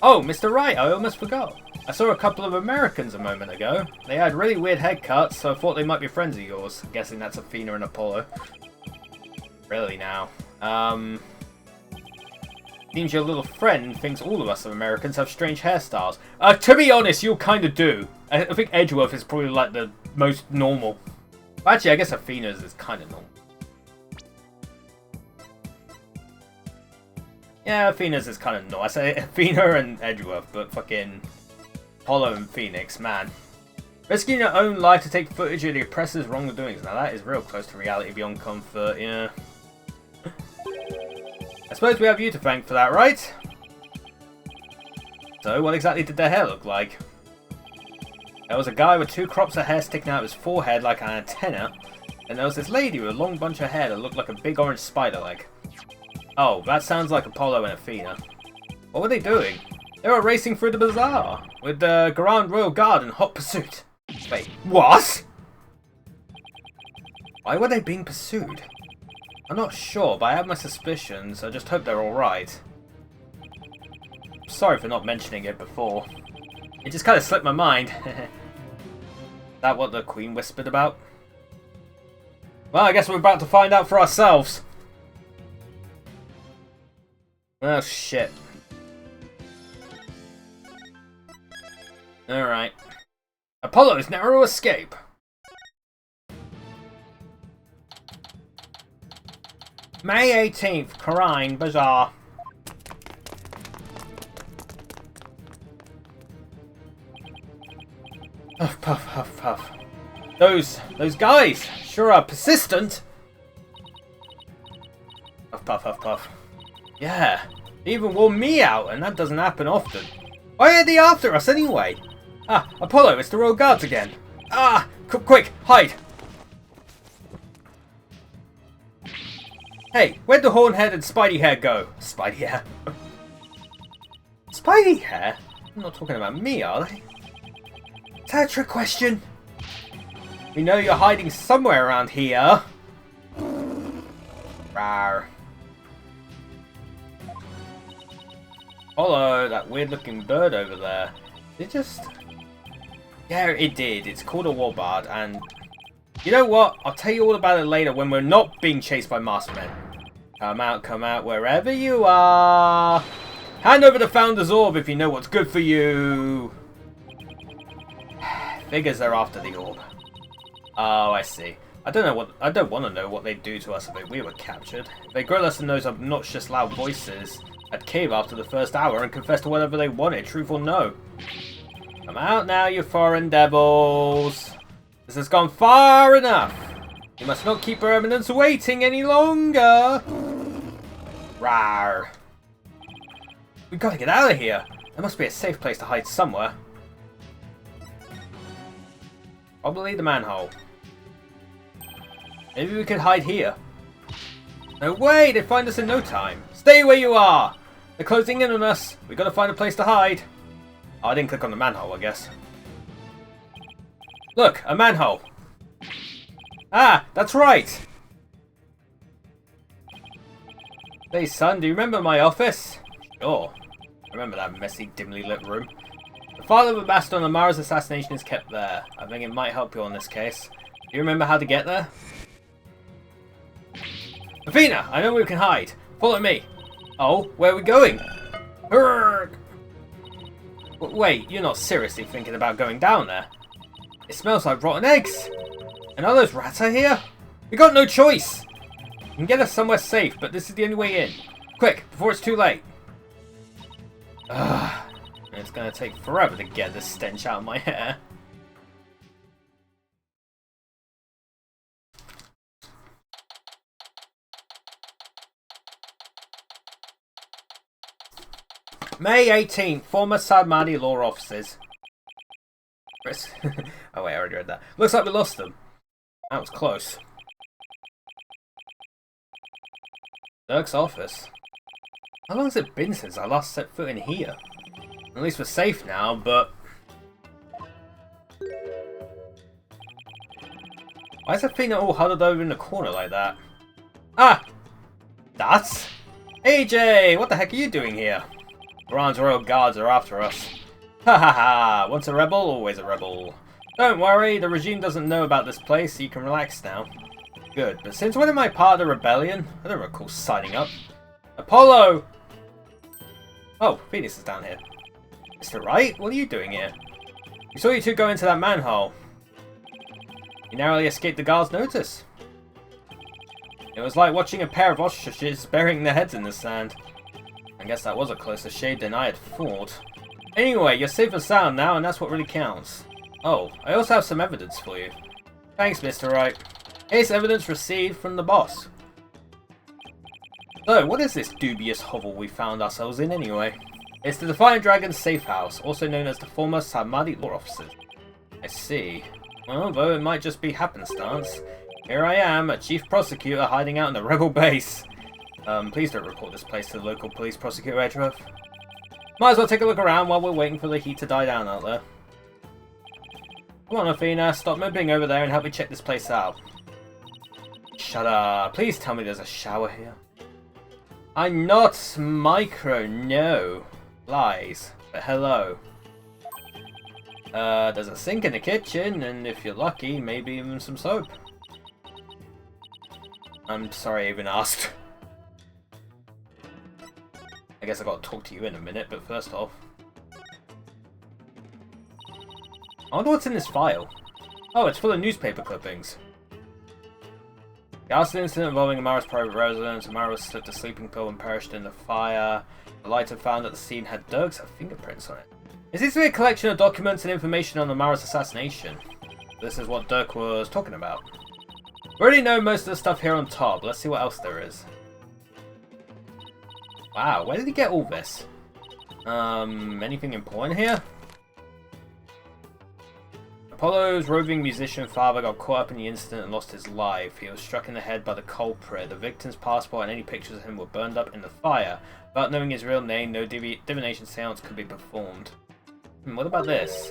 Oh, Mr. Wright, I almost forgot. I saw a couple of Americans a moment ago. They had really weird haircuts, so I thought they might be friends of yours. I'm guessing that's Athena and Apollo. Really now. Seems your little friend thinks all of us Americans have strange hairstyles. To be honest, you kind of do. I think Edgeworth is probably like the most normal. Actually, I guess Athena's is kind of normal. Yeah, Athena's is kind of normal. I say Athena and Edgeworth, but fucking Apollo and Phoenix, man. Risking your own life to take footage of the oppressor's wrongdoings. Now that is real close to reality beyond comfort, yeah. I suppose we have you to thank for that, right? So, what exactly did their hair look like? There was a guy with 2 crops of hair sticking out of his forehead like an antenna, and there was this lady with a long bunch of hair that looked like a big orange spider leg. Oh, that sounds like Apollo and Athena. What were they doing? They were racing through the bazaar, with the Grand Royal Guard in hot pursuit. Wait, what? Why were they being pursued? I'm not sure, but I have my suspicions. I just hope they're alright. Sorry for not mentioning it before. It just kind of slipped my mind. Is that what the Queen whispered about? Well, I guess we're about to find out for ourselves. Oh, shit. Alright. Apollo's narrow escape. May 18th, Karine Bazaar. Puff, puff, puff, puff. Those guys sure are persistent. Puff, puff, puff, puff. Yeah, they even wore me out, and that doesn't happen often. Why are they after us anyway? Ah, Apollo, it's the Royal Guards again. Ah, quick, hide. Hey, where'd the horn-head and spidey hair go? Spidey hair? Spidey hair? I'm not talking about me, are they? Is that a trick question? We know you're hiding somewhere around here. Rawr. Apollo, that weird-looking bird over there. It just... Yeah, it did. It's called a warbard, and... You know what? I'll tell you all about it later when we're not being chased by masked men. Come out, wherever you are. Hand over the Founder's Orb if you know what's good for you. Figures they're after the orb. Oh, I see. I don't want to know what they'd do to us if we were captured. If they grill us in those obnoxious loud voices, I'd cave after the first hour and confess to whatever they wanted, truth or no. Come out now, you foreign devils. This has gone far enough. You must not keep Her Eminence waiting any longer. Rawr. We've got to get out of here. There must be a safe place to hide somewhere. Probably the manhole. Maybe we could hide here. No way, they'd find us in no time. Stay where you are. They're closing in on us. We've got to find a place to hide. Oh, I didn't click on the manhole, I guess. Look, a manhole. Ah, that's right. Hey, son, do you remember my office? Sure. I remember that messy, dimly lit room. The file of the master on Amara's assassination is kept there. I think it might help you on this case. Do you remember how to get there? Athena, I know where we can hide. Follow me. Oh, where are we going? Urgh. Wait, you're not seriously thinking about going down there? It smells like rotten eggs. And all those rats are here? We got no choice. You can get us somewhere safe, but this is the only way in. Quick, before it's too late. Ugh. It's gonna take forever to get this stench out of my hair. May 18th, former Samadhi law offices. Oh wait, I already read that. Looks like we lost them. That was close. Dirk's office. How long has it been since I last set foot in here? At least we're safe now, but... Why is Athena all huddled over in the corner like that? Ah! That's... AJ! What the heck are you doing here? Iran's royal guards are after us. Ha ha ha! Once a rebel, always a rebel. Don't worry, the regime doesn't know about this place, so you can relax now. Good, but since when am I part of the rebellion? I don't recall signing up. Apollo! Oh, Venus is down here. Mr. Wright, what are you doing here? We saw you two go into that manhole. You narrowly escaped the guard's notice. It was like watching a pair of ostriches burying their heads in the sand. I guess that was a closer shave than I had thought. Anyway, you're safe and sound now, and that's what really counts. Oh, I also have some evidence for you. Thanks, Mr. Wright. Here's evidence received from the boss. So, what is this dubious hovel we found ourselves in anyway? It's the Defiant Dragon's safe house, also known as the former Samadhi law offices. I see. Well, though it might just be happenstance. Here I am, a chief prosecutor hiding out in a rebel base. Please don't report this place to the local police prosecutor, Edgeworth. Might as well take a look around while we're waiting for the heat to die down out there. Come on, Athena, stop moping over there and help me check this place out. Shut up. Please tell me there's a shower here. I'm not micro, no. Lies. But hello. There's a sink in the kitchen, and if you're lucky, maybe even some soap. I'm sorry I even asked. I guess I gotta talk to you in a minute, but first off. I wonder what's in this file. Oh, it's full of newspaper clippings. The accident incident involving Amara's private residence. Amara was slipped a sleeping pill and perished in the fire. The lighter found at the scene had Dirk's fingerprints on it. Is this a collection of documents and information on Amara's assassination? This is what Dirk was talking about. We already know most of the stuff here on top. Let's see what else there is. Wow, where did he get all this? Anything important here? Apollo's roving musician father got caught up in the incident and lost his life. He was struck in the head by the culprit. The victim's passport and any pictures of him were burned up in the fire. Without knowing his real name, no divination seance could be performed. What about this?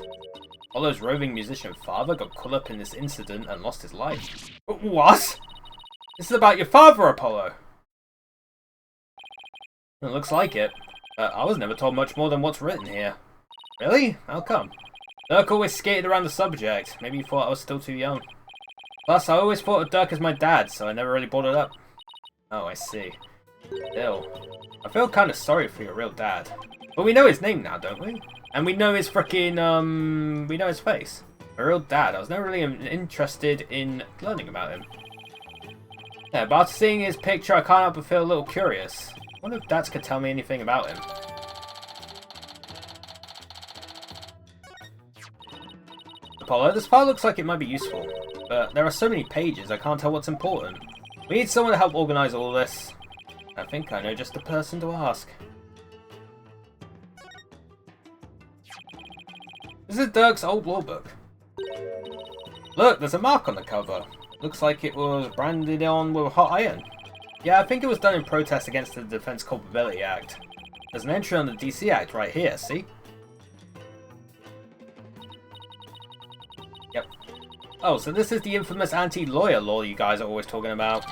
Apollo's roving musician father got caught up in this incident and lost his life. What? This is about your father, Apollo. It looks like it. I was never told much more than what's written here. Really? How come? Dirk always skated around the subject. Maybe you thought I was still too young. Plus, I always thought of Dirk as my dad, so I never really brought it up. Oh, I see. Still, I feel kind of sorry for your real dad. But we know his name now, don't we? And we know his frickin', we know his face. My real dad, I was never really interested in learning about him. Yeah, but after seeing his picture, I can't help but feel a little curious. I wonder if Dads could tell me anything about him. Apollo, this file looks like it might be useful, but there are so many pages I can't tell what's important. We need someone to help organize all this. I think I know just the person to ask. This is Dirk's old law book. Look, there's a mark on the cover. Looks like it was branded on with a hot iron. Yeah, I think it was done in protest against the Defense Culpability Act. There's an entry on the DC Act right here, see? Yep. Oh, so this is the infamous anti-lawyer law you guys are always talking about.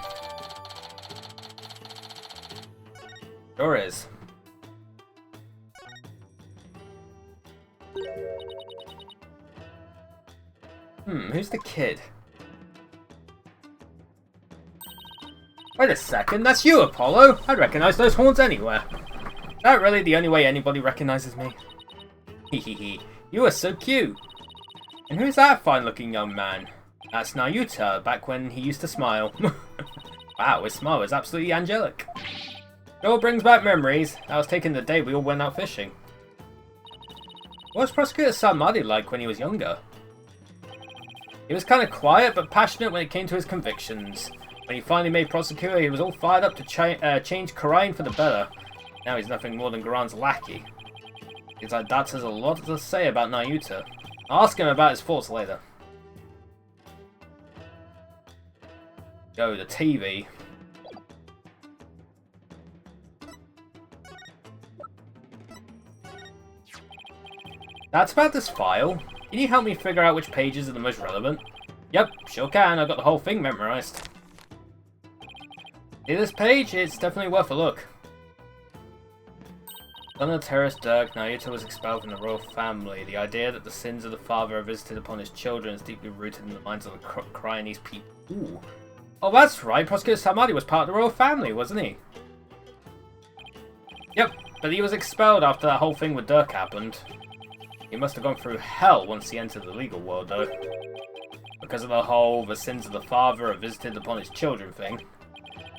Sure is. Who's the kid? Wait a second, that's you, Apollo! I'd recognize those horns anywhere. Is that really the only way anybody recognizes me? Hehehe, you are so cute! And who's that fine-looking young man? That's Nayuta, back when he used to smile. Wow, his smile is absolutely angelic. Sure brings back memories. I was taking the day we all went out fishing. What was Prosecutor Samadi like when he was younger? He was kind of quiet but passionate when it came to his convictions. When he finally made prosecutor, he was all fired up to change Karain for the better. Now he's nothing more than Garan's lackey. Seems like that has a lot to say about Nayuta. I'll ask him about his thoughts later. Go, the TV. That's about this file. Can you help me figure out which pages are the most relevant? Yep, sure can. I've got the whole thing memorized. See this page? It's definitely worth a look. On the terrace, Dirk, Nayuta was expelled from the royal family. The idea that the sins of the father are visited upon his children is deeply rooted in the minds of the Cryonese people. Ooh. Oh, that's right. Prosecutor Samadi was part of the royal family, wasn't he? Yep, but he was expelled after that whole thing with Dirk happened. He must have gone through hell once he entered the legal world, though. Because of the whole the sins of the father are visited upon his children thing.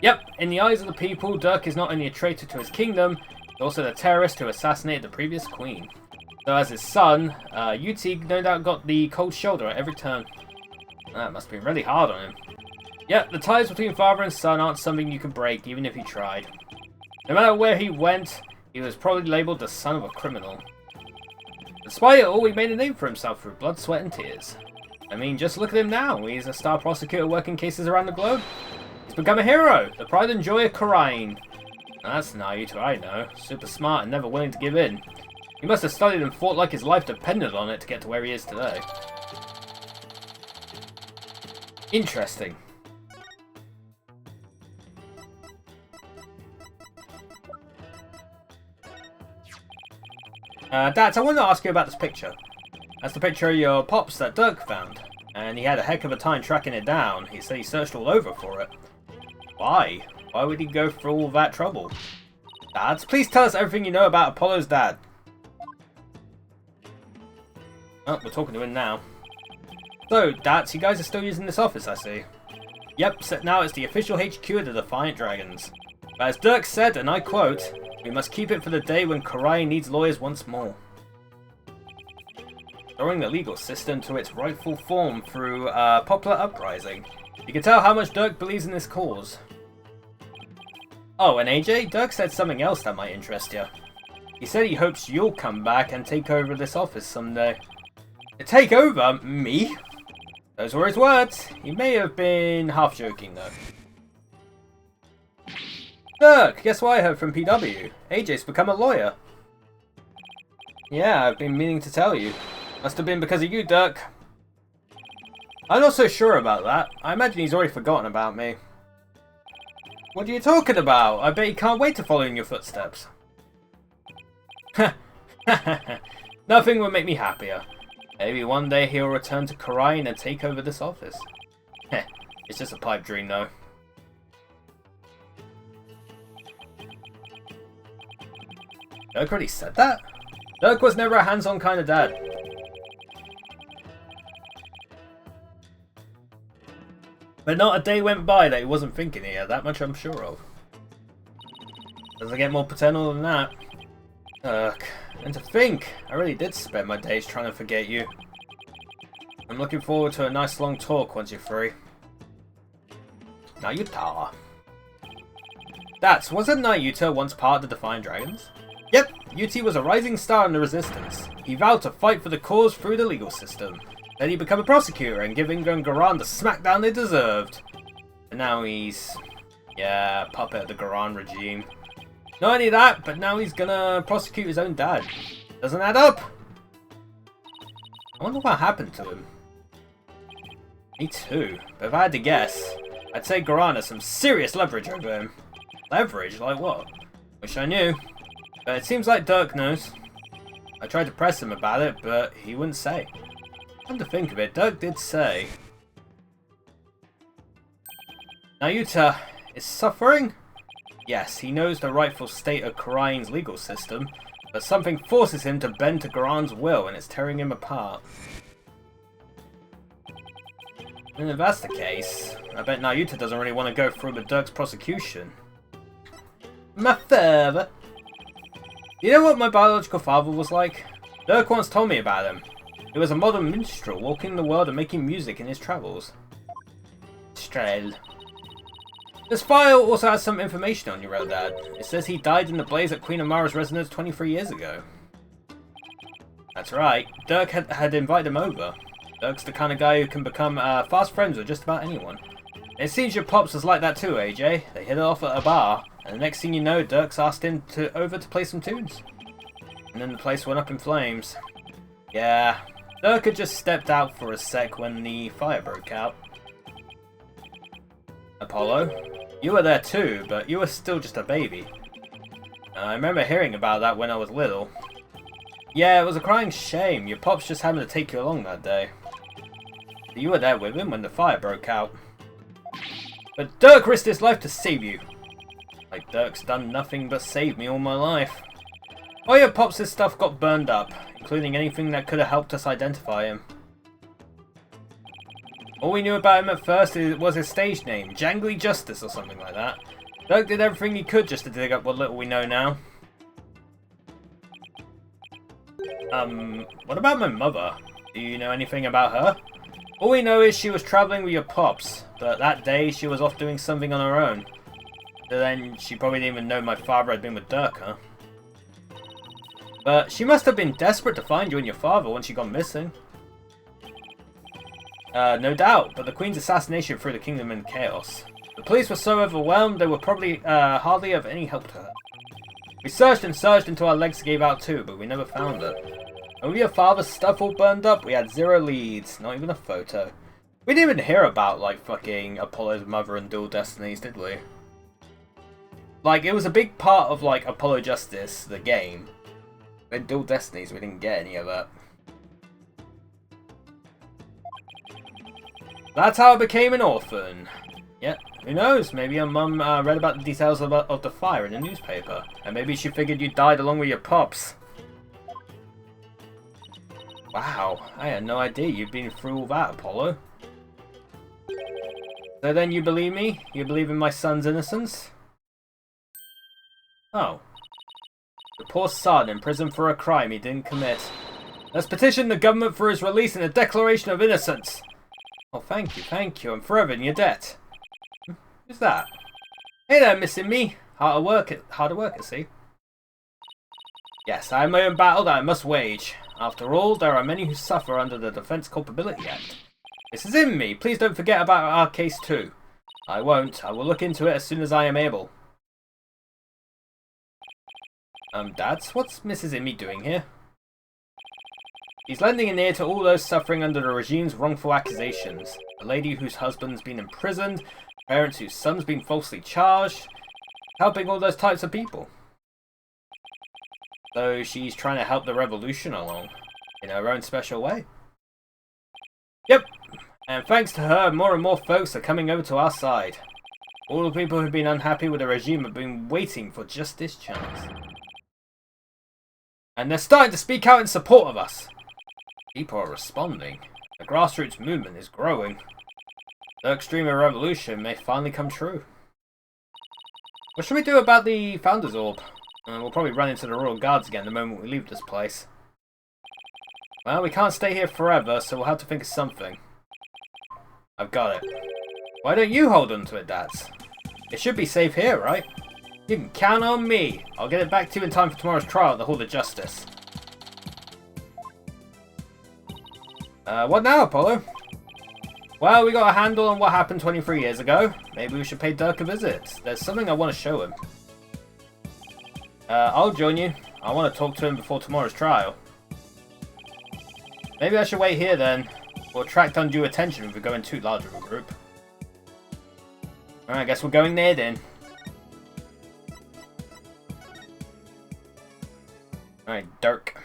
Yep, in the eyes of the people, Dirk is not only a traitor to his kingdom, but also the terrorist who assassinated the previous queen. So as his son, Yuti no doubt got the cold shoulder at every turn. That must have been really hard on him. Yep, the ties between father and son aren't something you can break, even if you tried. No matter where he went, he was probably labelled the son of a criminal. Despite it all, he made a name for himself through blood, sweat and tears. I mean, just look at him now. He's a star prosecutor working cases around the globe. He's become a hero, the pride and joy of Karain. Now that's Nayuta, I know. Super smart and never willing to give in. He must have studied and fought like his life depended on it to get to where he is today. Interesting. Dads, I wanted to ask you about this picture. That's the picture of your pops that Dirk found. And he had a heck of a time tracking it down. He said he searched all over for it. Why? Why would he go through all that trouble? Dads, please tell us everything you know about Apollo's dad. Oh, we're talking to him now. So, Dads, you guys are still using this office, I see. Yep, except now it's the official HQ of the Defiant Dragons. But as Dirk said, and I quote, "We must keep it for the day when Karai needs lawyers once more." Restoring the legal system to its rightful form through popular uprising. You can tell how much Dirk believes in this cause. Oh, and AJ, Dirk said something else that might interest you. He said he hopes you'll come back and take over this office someday. Take over? Me? Those were his words. He may have been half joking though. Dirk, guess what I heard from PW? AJ's become a lawyer. Yeah, I've been meaning to tell you. Must have been because of you, Dirk. I'm not so sure about that. I imagine he's already forgotten about me. What are you talking about? I bet he can't wait to follow in your footsteps. Nothing would make me happier. Maybe one day he'll return to Karain and take over this office. It's just a pipe dream though. Dirk already said that? Dirk was never a hands-on kind of dad. But not a day went by that he wasn't thinking here, that much I'm sure of. Doesn't get more paternal than that. Dirk. And to think, I really did spend my days trying to forget you. I'm looking forward to a nice long talk once you're free. Nayuta. Wasn't Nayuta once part of the Defiant Dragons? Yep, UT was a rising star in the Resistance. He vowed to fight for the cause through the legal system. Then he became a prosecutor and give Inga and Garan the smackdown they deserved. And now he's... yeah, puppet of the Garan regime. Not only that, but now he's gonna prosecute his own dad. Doesn't add up? I wonder what happened to him. Me too, but if I had to guess, I'd say Garan has some serious leverage over him. Leverage? Like what? Wish I knew. But it seems like Dirk knows. I tried to press him about it, but he wouldn't say. Come to think of it, Dirk did say... Nayuta is suffering? Yes, he knows the rightful state of Karain's legal system, but something forces him to bend to Garan's will and it's tearing him apart. And if that's the case, I bet Nayuta doesn't really want to go through with Dirk's prosecution. My father. You know what my biological father was like? Dirk once told me about him. He was a modern minstrel, walking the world and making music in his travels. Strel. This file also has some information on your real dad. It says he died in the blaze at Queen Amara's residence 23 years ago. That's right. Dirk had invited him over. Dirk's the kind of guy who can become fast friends with just about anyone. It seems your pops was like that too, AJ. They hit it off at a bar, and the next thing you know, Dirk's asked him over to play some tunes. And then the place went up in flames. Yeah, Dirk had just stepped out for a sec when the fire broke out. Apollo, you were there too, but you were still just a baby. I remember hearing about that when I was little. Yeah, it was a crying shame. Your pops just happened to take you along that day. You were there with him when the fire broke out. But Dirk risked his life to save you. Like Dirk's done nothing but save me all my life. All your pops' stuff got burned up, including anything that could have helped us identify him. All we knew about him at first was his stage name, Jangly Justice or something like that. Dirk did everything he could just to dig up what little we know now. What about my mother? Do you know anything about her? All we know is she was travelling with your pops, but that day she was off doing something on her own. So then she probably didn't even know my father had been with Dirk, huh? But she must have been desperate to find you and your father once you gone missing. No doubt, but the Queen's assassination threw the kingdom in chaos. The police were so overwhelmed they were probably hardly of any help to her. We searched and searched until our legs gave out too, but we never found her. And with your father's stuff all burned up, we had 0 leads, not even a photo. We didn't even hear about, like, fucking Apollo's mother and Dual Destinies, did we? Like, it was a big part of, like, Apollo Justice, the game. In Dual Destinies, we didn't get any of that. That's how I became an orphan. Yep, who knows? Maybe your mum read about the details of the fire in the newspaper. And maybe she figured you died along with your pops. Wow, I had no idea you'd been through all that, Apollo. So then you believe me? You believe in my son's innocence? Oh. The poor son in prison for a crime he didn't commit. Let's petition the government for his release in a declaration of innocence. Oh, thank you. I'm forever in your debt. Who's that? Hey there, missing me. Hard to work at sea. Yes, I have my own battle that I must wage. After all, there are many who suffer under the Defense Culpability Act. This is in me. Please don't forget about our case too. I won't. I will look into it as soon as I am able. Dads, what's Mrs. Immy doing here? He's lending an ear to all those suffering under the regime's wrongful accusations. A lady whose husband's been imprisoned, parents whose son's been falsely charged, helping all those types of people. So she's trying to help the revolution along, in her own special way. Yep, and thanks to her, more and more folks are coming over to our side. All the people who've been unhappy with the regime have been waiting for just this chance. And they're starting to speak out in support of us. People are responding. The grassroots movement is growing. The extreme revolution may finally come true. What should we do about the Founder's Orb? We'll probably run into the Royal Guards again the moment we leave this place. Well, we can't stay here forever, so we'll have to think of something. I've got it. Why don't you hold on to it, Daz? It should be safe here, right? You can count on me. I'll get it back to you in time for tomorrow's trial at the Hall of Justice. What now, Apollo? Well, we got a handle on what happened 23 years ago. Maybe we should pay Dirk a visit. There's something I want to show him. I'll join you. I want to talk to him before tomorrow's trial. Maybe I should wait here then. We'll attract undue attention if we go in too large of a group. Alright, I guess we're going there then. Alright, Dirk.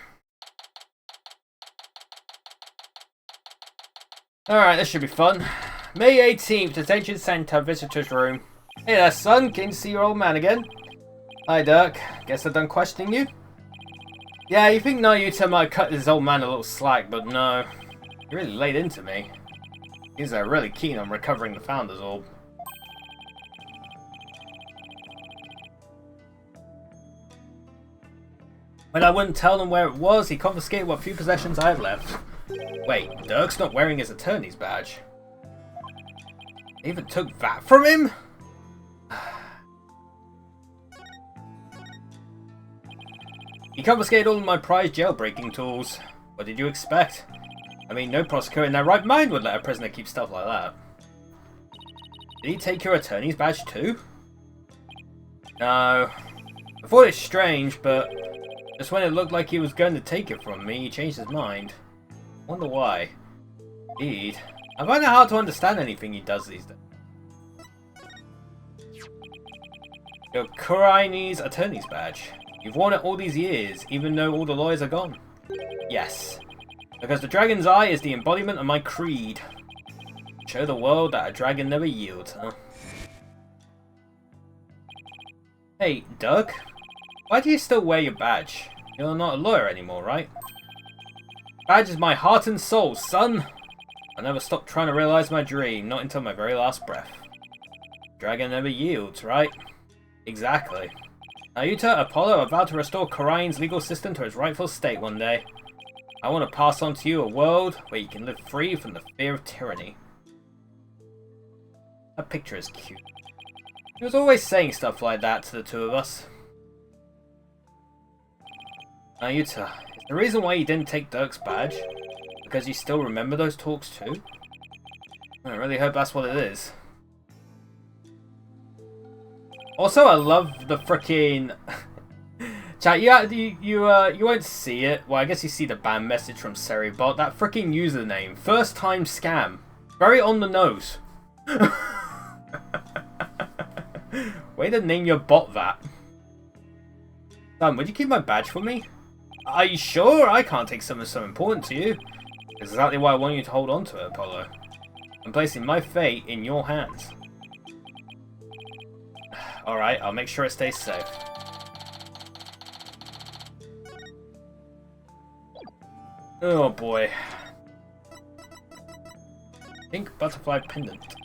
Alright, this should be fun. May 18th, Detention Center, Visitor's Room. Hey there, son. Keen to see your old man again. Hi, Dirk. Guess I'm done questioning you? Yeah, you think Nayuta might cut this old man a little slack, but no. He really laid into me. He's really keen on recovering the Founder's Orb. When I wouldn't tell him where it was, he confiscated what few possessions I have left. Wait, Dirk's not wearing his attorney's badge. They even took that from him? He confiscated all of my prized jailbreaking tools. What did you expect? I mean, no prosecutor in their right mind would let a prisoner keep stuff like that. Did he take your attorney's badge too? No. I thought it's strange, but just when it looked like he was going to take it from me, he changed his mind. Wonder why. Indeed. I find it hard to understand anything he does these days. Your Kurai's attorney's badge. You've worn it all these years, even though all the lawyers are gone. Yes. Because the dragon's eye is the embodiment of my creed. Show the world that a dragon never yields, huh? Hey, Doug. Why do you still wear your badge? You're not a lawyer anymore, right? Badge is my heart and soul, son. I never stopped trying to realize my dream, not until my very last breath. Dragon never yields, right? Exactly. Nayuta, Apollo are about to restore Korai's legal system to its rightful state one day. I want to pass on to you a world where you can live free from the fear of tyranny. That picture is cute. He was always saying stuff like that to the two of us. Nayuta, is the reason why you didn't take Dirk's badge because you still remember those talks too? I really hope that's what it is. Also, I love the frickin' chat. You won't see it. Well, I guess you see the ban message from Seri, but that frickin' username, first time scam, very on the nose. Way to name your bot that. Son, would you keep my badge for me? Are you sure? I can't take something so important to you. That's exactly why I want you to hold on to it, Apollo. I'm placing my fate in your hands. Alright, I'll make sure it stays safe. Oh boy. Pink butterfly pendant.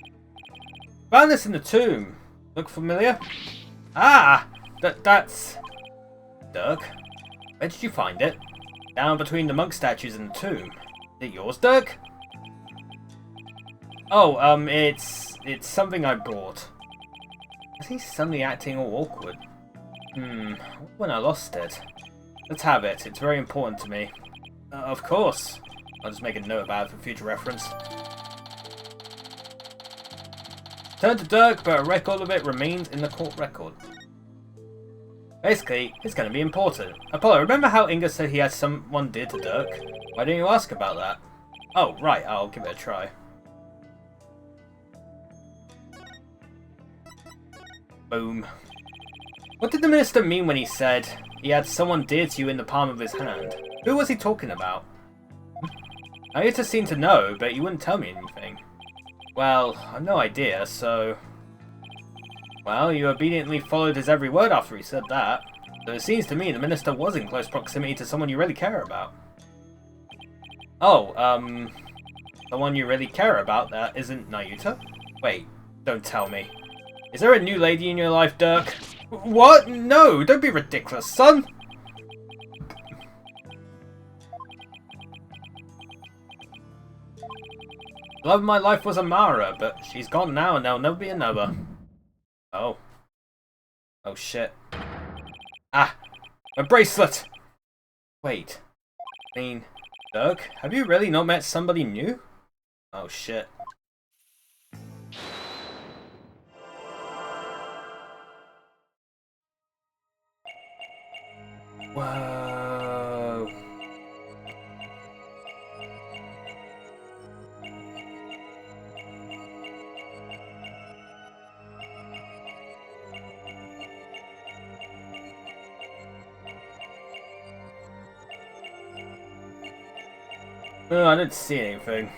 Found this in the tomb. Look familiar? Ah! That's... Dirk? Where did you find it? Down between the monk statues in the tomb. Is it yours, Dirk? Oh, it's something I bought. Is he suddenly acting all awkward? When I lost it. Let's have it. It's very important to me. Of course. I'll just make a note about it for future reference. Turn to Dirk, but a record of it remains in the court record. Basically, it's going to be important. Apollo, remember how Inga said he had someone dear to Dirk? Why didn't you ask about that? Oh, right. I'll give it a try. Boom. What did the minister mean when he said he had someone dear to you in the palm of his hand? Who was he talking about? I used to seem to know, but you wouldn't tell me anything. Well, I've no idea, so... Well, you obediently followed his every word after he said that. So it seems to me the minister was in close proximity to someone you really care about. Oh, the one you really care about, that isn't Nayuta? Wait, don't tell me. Is there a new lady in your life, Dirk? What? No, don't be ridiculous, son! The love of my life was Amara, but she's gone now and there'll never be another. Oh. Oh shit. Ah! A bracelet! Wait. I mean, Dirk, have you really not met somebody new? Oh shit. Whoa. Oh, I didn't see anything.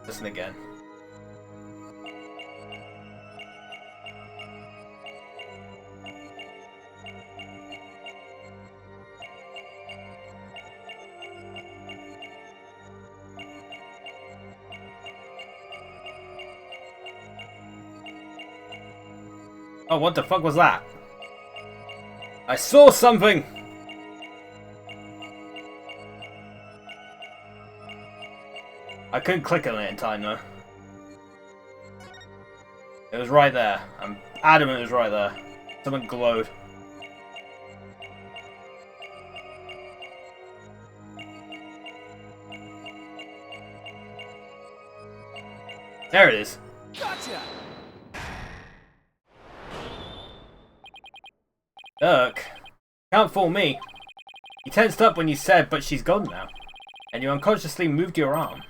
Listen again. Oh, what the fuck was that? I saw something! I couldn't click on it in time though. It was right there. I'm adamant it was right there. Something glowed. There it is. Gotcha! Dirk, can't fool me. You tensed up when you said, but she's gone now. And you unconsciously moved your arm,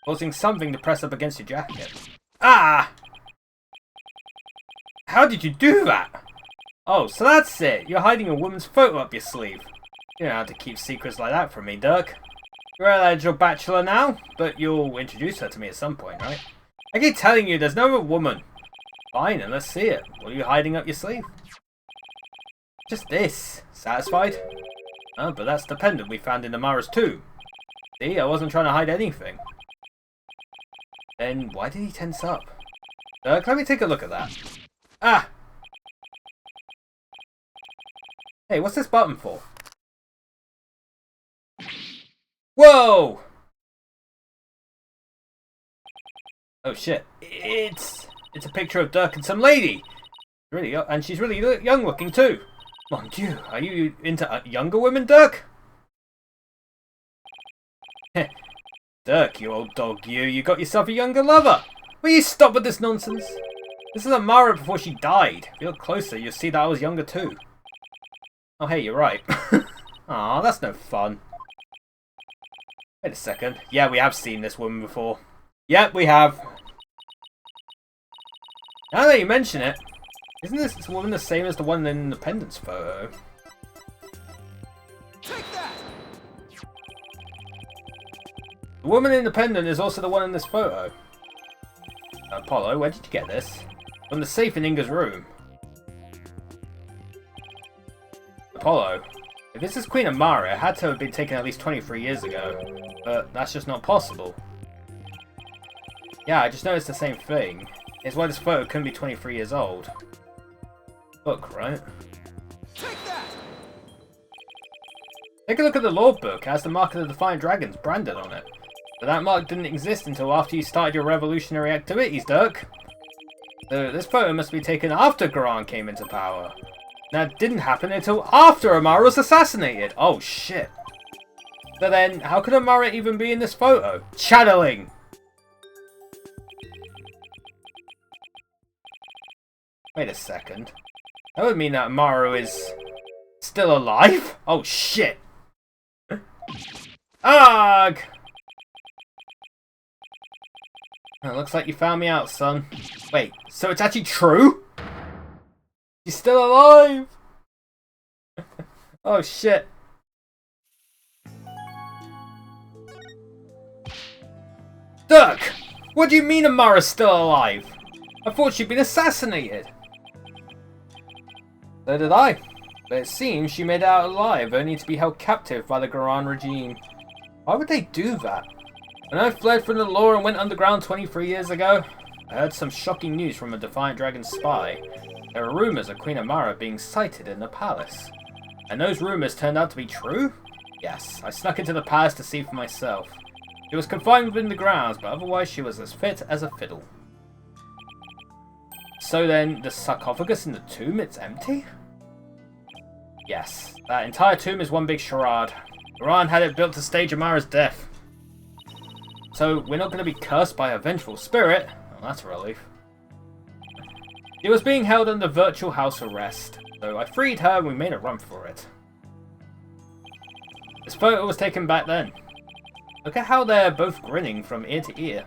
causing something to press up against your jacket. Ah! How did you do that? Oh, so that's it. You're hiding a woman's photo up your sleeve. You don't have to keep secrets like that from me, Dirk. You're an eligible bachelor now, but you'll introduce her to me at some point, right? I keep telling you, there's no other woman. Fine, and let's see it. What are you hiding up your sleeve? Just this. Satisfied? Oh, but that's the pendant we found in Amara's tomb. See, I wasn't trying to hide anything. Then why did he tense up? Dirk, let me take a look at that. Ah! Hey, what's this button for? Whoa! Oh shit. It's a picture of Dirk and some lady. Really, and she's really young looking too. Mon Dieu, are you into younger women, Dirk? Dirk, you old dog, you got yourself a younger lover. Will you stop with this nonsense? This is Amara before she died. If you look closer, you'll see that I was younger too. Oh hey, you're right. Aw, that's no fun. Wait a second. Yeah, we have seen this woman before. Yep, we have. Now that you mention it, isn't this woman the same as the one in the pendant's photo? Take that! The woman in the pendant is also the one in this photo. Apollo, where did you get this? From the safe in Inga's room. Apollo, if this is Queen Amara, it had to have been taken at least 23 years ago. But that's just not possible. Yeah, I just noticed the same thing. It's why this photo couldn't be 23 years old. Look, right? Take that! Take a look at the lore book. It has the mark of the Defiant Dragons branded on it. But that mark didn't exist until after you started your revolutionary activities, Dirk. So this photo must be taken after Garan came into power. That didn't happen until after Amara was assassinated. Oh shit. So then, how could Amara even be in this photo? Channeling! Wait a second. That would mean that Amara is still alive? Oh shit! Ugh! It looks like you found me out, son. Wait, so it's actually true? She's still alive! Oh shit. Dirk! What do you mean Amara's still alive? I thought she'd been assassinated. So did I. But it seems she made it out alive, only to be held captive by the Garan regime. Why would they do that? When I fled from the law and went underground 23 years ago, I heard some shocking news from a Defiant Dragon spy. There were rumours of Queen Amara being sighted in the palace. And those rumours turned out to be true? Yes, I snuck into the palace to see for myself. She was confined within the grounds, but otherwise she was as fit as a fiddle. So then, the sarcophagus in the tomb, it's empty? Yes, that entire tomb is one big charade. Garan had it built to stage Amara's death. So, we're not going to be cursed by a vengeful spirit? Well, that's a relief. She was being held under virtual house arrest, so I freed her and we made a run for it. This photo was taken back then. Look at how they're both grinning from ear to ear.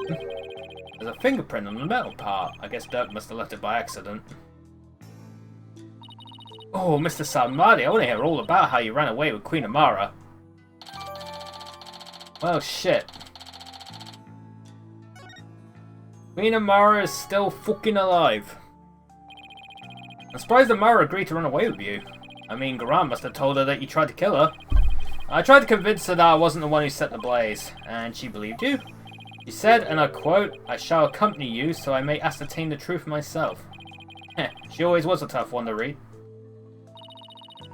There's a fingerprint on the metal part. I guess Dirk must have left it by accident. Oh, Mr. Samadhi, I want to hear all about how you ran away with Queen Amara. Well, shit. Queen Amara is still fucking alive. I'm surprised Amara agreed to run away with you. I mean, Garan must have told her that you tried to kill her. I tried to convince her that I wasn't the one who set the blaze, and she believed you. She said, and I quote, "I shall accompany you so I may ascertain the truth myself." Heh, she always was a tough one to read.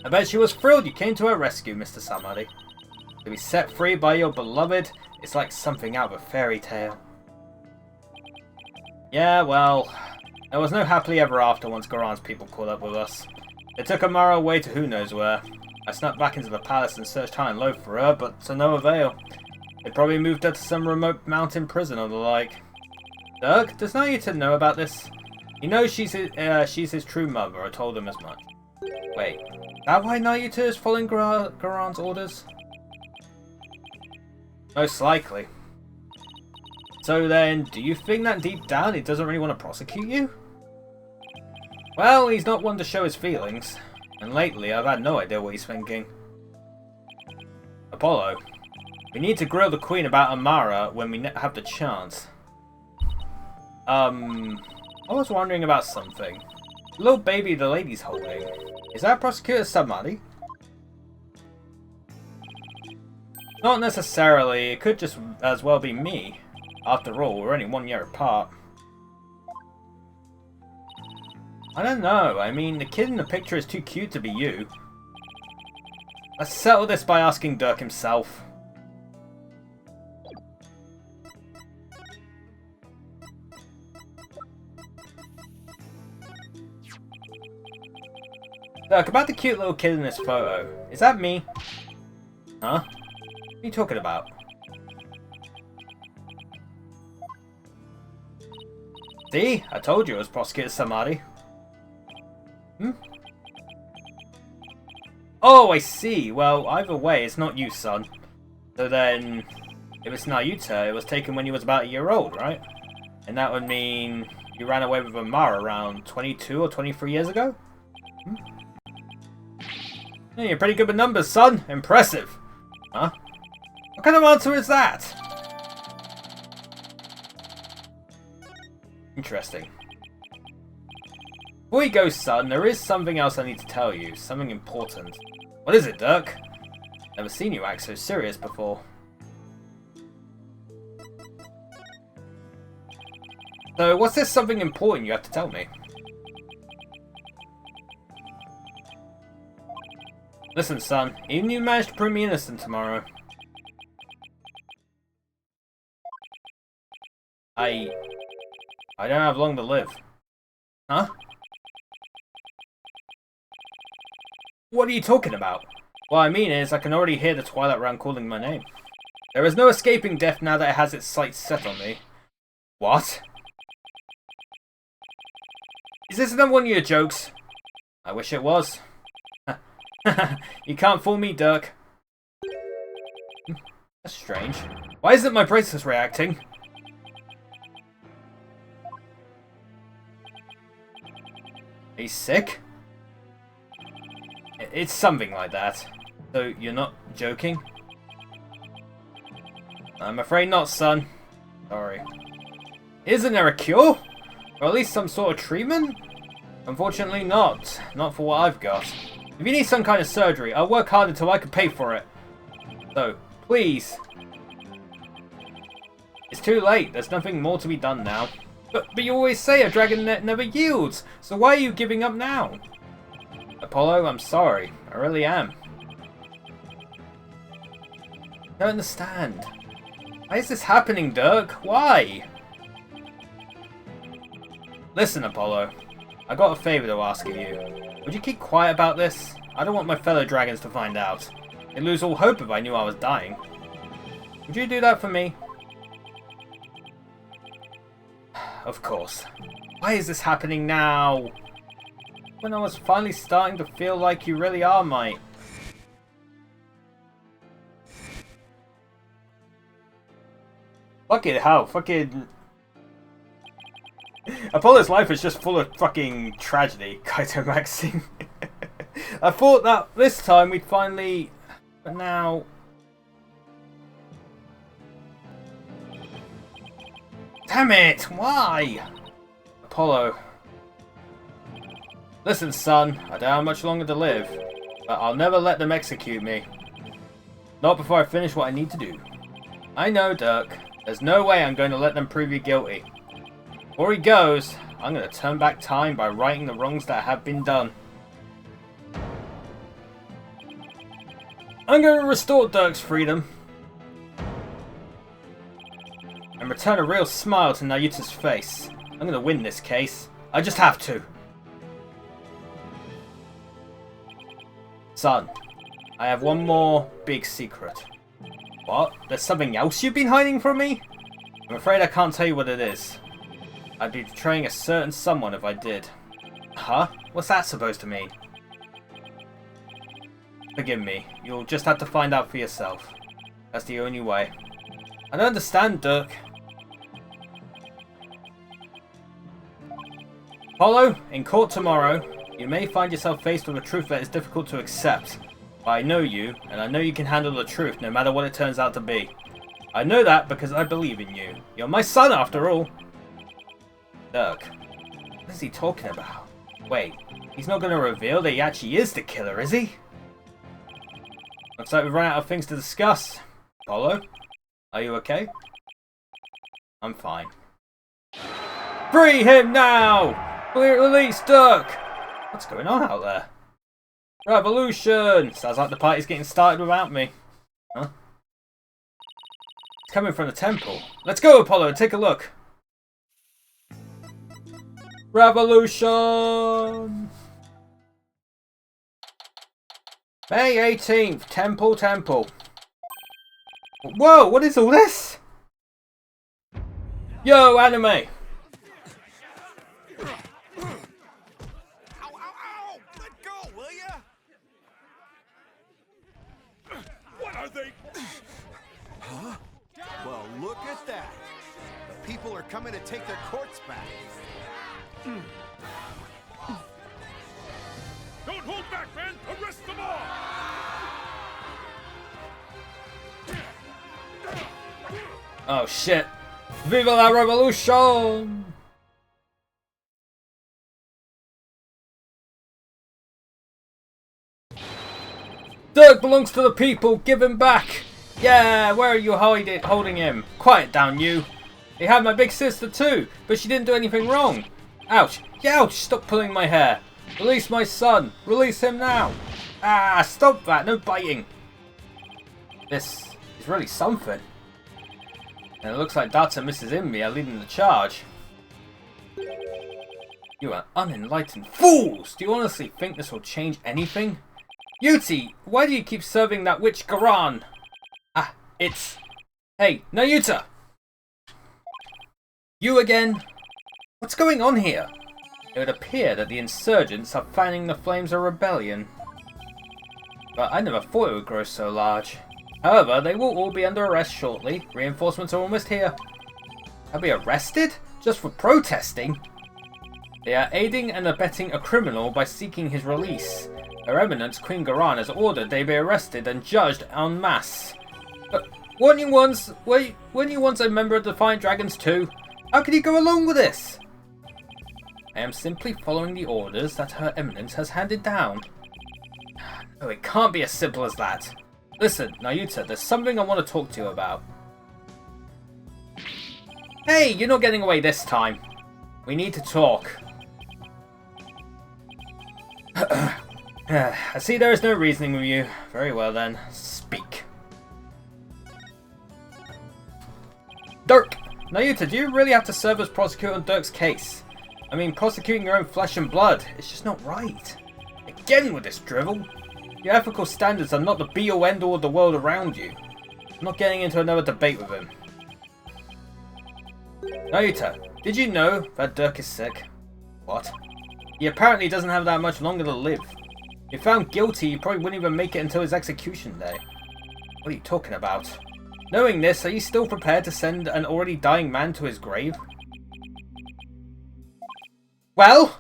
I bet she was thrilled you came to her rescue, Mr. Samadhi. To be set free by your beloved, it's like something out of a fairy tale. Yeah, well, there was no happily ever after once Garan's people caught up with us. They took Amara away to who knows where. I snuck back into the palace and searched high and low for her, but to no avail. They probably moved her to some remote mountain prison or the like. Dirk, does Naruto know about this? He knows she's his true mother. I told him as much. Wait, is that why Naruto is following Garan's orders? Most likely. So then, do you think that deep down he doesn't really want to prosecute you? Well, he's not one to show his feelings. And lately, I've had no idea what he's thinking. Apollo, we need to grill the Queen about Amara when we have the chance. I was wondering about something. The little baby the lady's holding. Is that Prosecutor Samadhi? Not necessarily. It could just as well be me. After all, we're only 1 year apart. I don't know. I mean, the kid in the picture is too cute to be you. Let's settle this by asking Dirk himself. Dirk, about the cute little kid in this photo. Is that me? Huh? What are you talking about? See? I told you it was Prosecutor Samadhi. Oh, I see. Well, either way, it's not you, son. So then, if it's Naruto, it was taken when you was about a year old, right? And that would mean you ran away with Amara around 22 or 23 years ago? Yeah, you're pretty good with numbers, son. Impressive. Huh? What kind of answer is that? Interesting. Before you go, son, there is something else I need to tell you. Something important. What is it, Dirk? Never seen you act so serious before. So, what's this something important you have to tell me? Listen, son, even you managed to prove me innocent tomorrow. I don't have long to live. Huh? What are you talking about? What I mean is, I can already hear the Twilight Realm calling my name. There is no escaping death now that it has its sights set on me. What? Is this another one of your jokes? I wish it was. You can't fool me, Dirk. That's strange. Why isn't my bracelet reacting? Are you sick? It's something like that. So, you're not joking? I'm afraid not, son. Sorry. Isn't there a cure? Or at least some sort of treatment? Unfortunately not. Not for what I've got. If you need some kind of surgery, I'll work hard until I can pay for it. So, please. It's too late. There's nothing more to be done now. But you always say a dragon net never yields. So why are you giving up now? Apollo, I'm sorry. I really am. I don't understand. Why is this happening, Dirk? Why? Listen, Apollo. I got a favor to ask of you. Would you keep quiet about this? I don't want my fellow dragons to find out. They'd lose all hope if I knew I was dying. Would you do that for me? Of course. Why is this happening now? When I was finally starting to feel like you really are my... Fucking hell, fucking... Apollo's life is just full of fucking tragedy, Kaito Maxine. I thought that this time we'd finally... But now... Damn it! Why? Apollo. Listen, son. I don't have much longer to live. But I'll never let them execute me. Not before I finish what I need to do. I know, Dirk. There's no way I'm going to let them prove you guilty. Before he goes, I'm going to turn back time by righting the wrongs that have been done. I'm going to restore Dirk's freedom. And return a real smile to Nayuta's face. I'm going to win this case. I just have to. Son, I have one more big secret. What? There's something else you've been hiding from me? I'm afraid I can't tell you what it is. I'd be betraying a certain someone if I did. Huh? What's that supposed to mean? Forgive me. You'll just have to find out for yourself. That's the only way. I don't understand, Dirk. Apollo, in court tomorrow, you may find yourself faced with a truth that is difficult to accept. But I know you, and I know you can handle the truth no matter what it turns out to be. I know that because I believe in you. You're my son after all. Dirk, what is he talking about? Wait, he's not going to reveal that he actually is the killer, is he? Looks like we've run out of things to discuss. Apollo, are you okay? I'm fine. Free him now! Release Dirk! What's going on out there? Revolution! Sounds like the party's getting started without me. Huh? It's coming from the temple. Let's go, Apollo, and take a look. Revolution! May 18th, Temple. Whoa, what is all this? Yo, anime! Huh? Well, look at that. The people are coming to take their courts back. Don't hold back, man! Arrest them all! Oh shit. Viva la revolution! Dirk belongs to the people, give him back! Yeah, where are you holding him? Quiet down, you. They had my big sister too, but she didn't do anything wrong. Ouch, ouch, stop pulling my hair. Release my son, release him now. Ah, stop that, no biting. This is really something. And it looks like Data and Mrs. Imbi are leading the charge. You are unenlightened fools! Do you honestly think this will change anything? Yuti, why do you keep serving that witch Garan? Ah, it's... Hey, Nayuta! You again? What's going on here? It would appear that the insurgents are fanning the flames of rebellion. But I never thought it would grow so large. However, they will all be under arrest shortly. Reinforcements are almost here. They'll be arrested? Just for protesting? They are aiding and abetting a criminal by seeking his release. Her Eminence, Queen Garan, has ordered they be arrested and judged en masse. Weren't you once a member of the Defiant Dragons too? How could you go along with this? I am simply following the orders that Her Eminence has handed down. No, it can't be as simple as that. Listen, Nayuta, there's something I want to talk to you about. Hey, you're not getting away this time. We need to talk. I see there is no reasoning with you. Very well then, speak. Dirk! Nayuta, do you really have to serve as prosecutor on Dirk's case? I mean, prosecuting your own flesh and blood, it's just not right. Again with this drivel. Your ethical standards are not the be-all end-all of the world around you. I'm not getting into another debate with him. Nayuta, did you know that Dirk is sick? What? He apparently doesn't have that much longer to live. If found guilty, he probably wouldn't even make it until his execution day. What are you talking about? Knowing this, are you still prepared to send an already dying man to his grave? Well,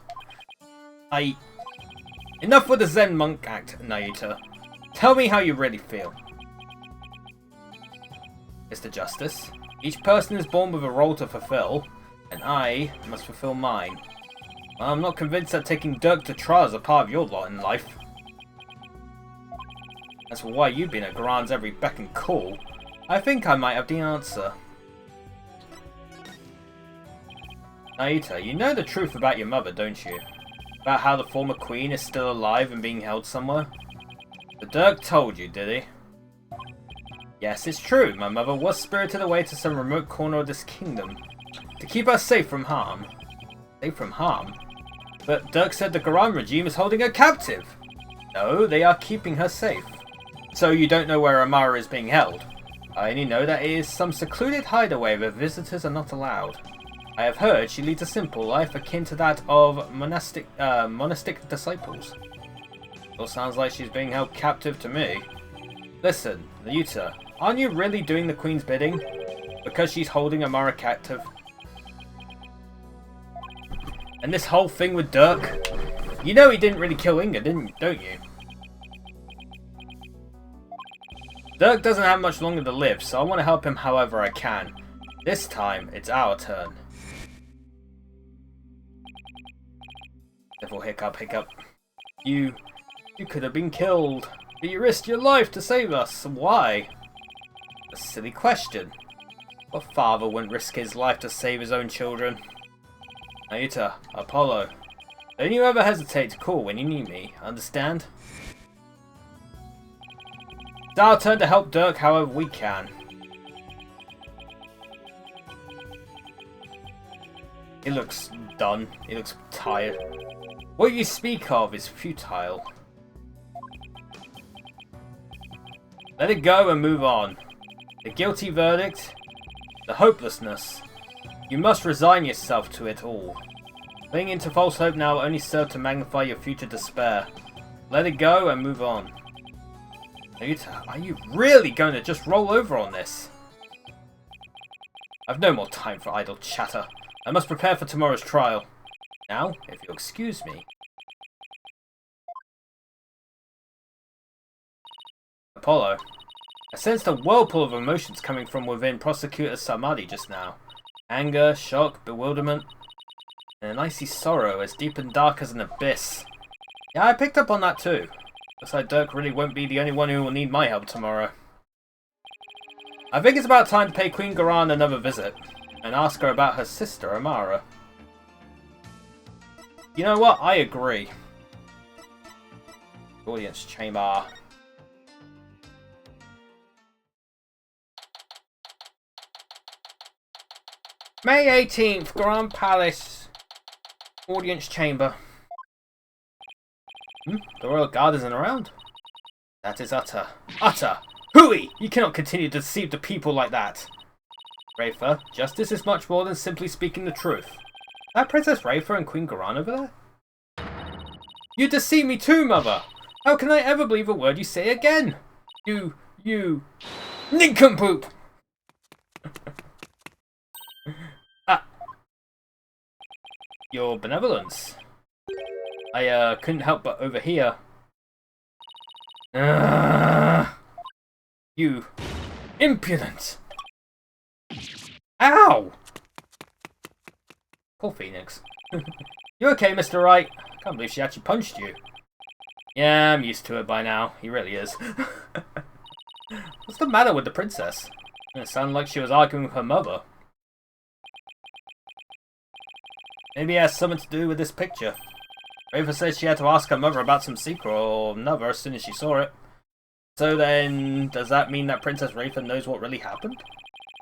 Enough with the Zen monk act, Nayuta. Tell me how you really feel. Mr. Justice, each person is born with a role to fulfill, and I must fulfill mine. Well, I'm not convinced that taking Dirk to trial is a part of your lot in life. As for why you've been at Garan's every beck and call, I think I might have the answer. Nayuta, you know the truth about your mother, don't you? About how the former queen is still alive and being held somewhere? The Dirk told you, did he? Yes, it's true. My mother was spirited away to some remote corner of this kingdom to keep her safe from harm. Safe from harm? But Dirk said the Garan regime is holding her captive. No, they are keeping her safe. So you don't know where Amara is being held? I only know that it is some secluded hideaway where visitors are not allowed. I have heard she leads a simple life akin to that of monastic disciples. Well, sounds like she's being held captive to me. Listen, Nayuta, aren't you really doing the Queen's bidding? Because she's holding Amara captive? And this whole thing with Dirk? You know he didn't really kill Inga, don't you? Dirk doesn't have much longer to live, so I want to help him however I can. This time, it's our turn. Devil hiccup hiccup. You could have been killed, but you risked your life to save us. Why? A silly question. What father wouldn't risk his life to save his own children? Nayuta, Apollo, don't you ever hesitate to call when you need me, understand? It's our turn to help Dirk however we can. He looks done. He looks tired. What you speak of is futile. Let it go and move on. The guilty verdict, the hopelessness. You must resign yourself to it all. Clinging to false hope now will only serve to magnify your future despair. Let it go and move on. Nayuta, are you really going to just roll over on this? I've no more time for idle chatter. I must prepare for tomorrow's trial. Now, if you'll excuse me. Apollo, I sensed a whirlpool of emotions coming from within Prosecutor Samadhi just now. Anger, shock, bewilderment, and an icy sorrow as deep and dark as an abyss. Yeah, I picked up on that too. Looks like Dirk really won't be the only one who will need my help tomorrow. I think it's about time to pay Queen Garan another visit, and ask her about her sister, Amara. You know what? I agree. Audience chamber. May 18th, Grand Palace. Audience chamber. The Royal Guard isn't around. That is utter. Hooey! You cannot continue to deceive the people like that. Rafer, justice is much more than simply speaking the truth. Is that Princess Rafer and Queen Garan over there? You deceive me too, Mother! How can I ever believe a word you say again? You... nincompoop! Your benevolence. I couldn't help but overhear. You Impudent! Ow! Poor Phoenix. You okay, Mr. Wright? I can't believe she actually punched you. Yeah, I'm used to it by now. He really is. What's the matter with the princess? It sounded like she was arguing with her mother. Maybe it has something to do with this picture. Rafa said she had to ask her mother about some secret or another as soon as she saw it. So then, does that mean that Princess Rafa knows what really happened?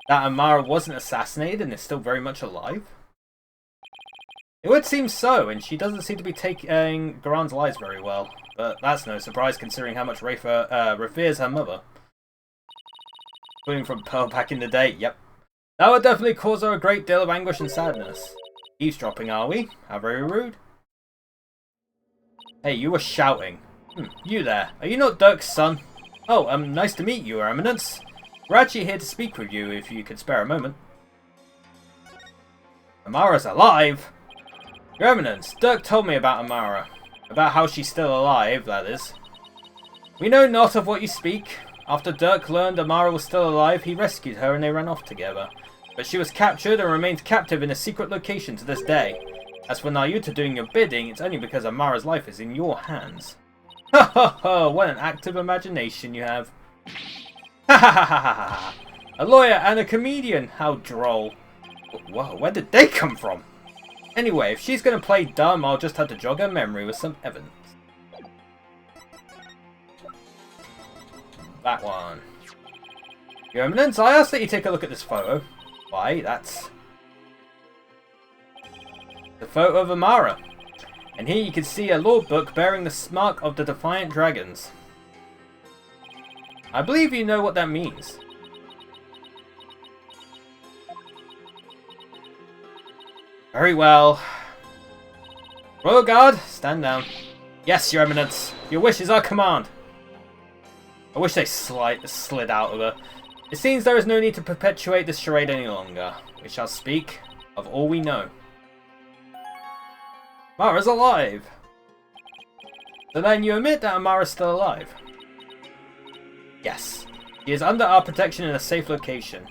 That Amara wasn't assassinated and is still very much alive? It would seem so, and she doesn't seem to be taking Garan's lies very well. But that's no surprise considering how much Rafa reveres her mother. Coming from Pearl back in the day, yep. That would definitely cause her a great deal of anguish and sadness. Eavesdropping, are we? How very rude. Hey, you were shouting. You there. Are you not Dirk's son? Oh, nice to meet you, Your Eminence. We're actually here to speak with you, if you could spare a moment. Amara's alive? Your Eminence, Dirk told me about Amara. About how she's still alive, that is. We know not of what you speak. After Dirk learned Amara was still alive, he rescued her and they ran off together. But she was captured and remains captive in a secret location to this day. As for Nayuta doing your bidding, it's only because Amara's life is in your hands. Ha ha ha! What an active imagination you have. Ha ha ha ha ha! A lawyer and a comedian! How droll. Whoa, where did they come from? Anyway, if she's going to play dumb, I'll just have to jog her memory with some evidence. That one. Your Eminence, I ask that you take a look at this photo. Why, that's the photo of Amara. And here you can see a law book bearing the mark of the Defiant Dragons. I believe you know what that means. Very well. Royal Guard, stand down. Yes, Your Eminence. Your wish is our command. I wish they slid out of her. It seems there is no need to perpetuate this charade any longer. We shall speak of all we know. Amara's alive! So then you admit that Amara's still alive? Yes. She is under our protection in a safe location.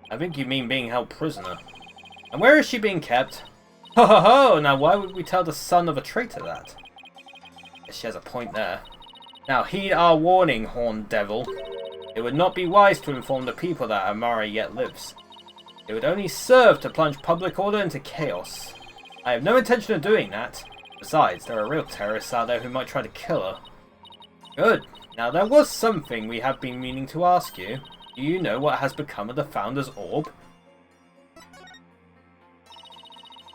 I think you mean being held prisoner. And where is she being kept? Ho ho ho! Now why would we tell the son of a traitor that? Guess she has a point there. Now heed our warning, horned devil. It would not be wise to inform the people that Amara yet lives. It would only serve to plunge public order into chaos. I have no intention of doing that. Besides, there are real terrorists out there who might try to kill her. Good. Now there was something we have been meaning to ask you. Do you know what has become of the Founder's Orb?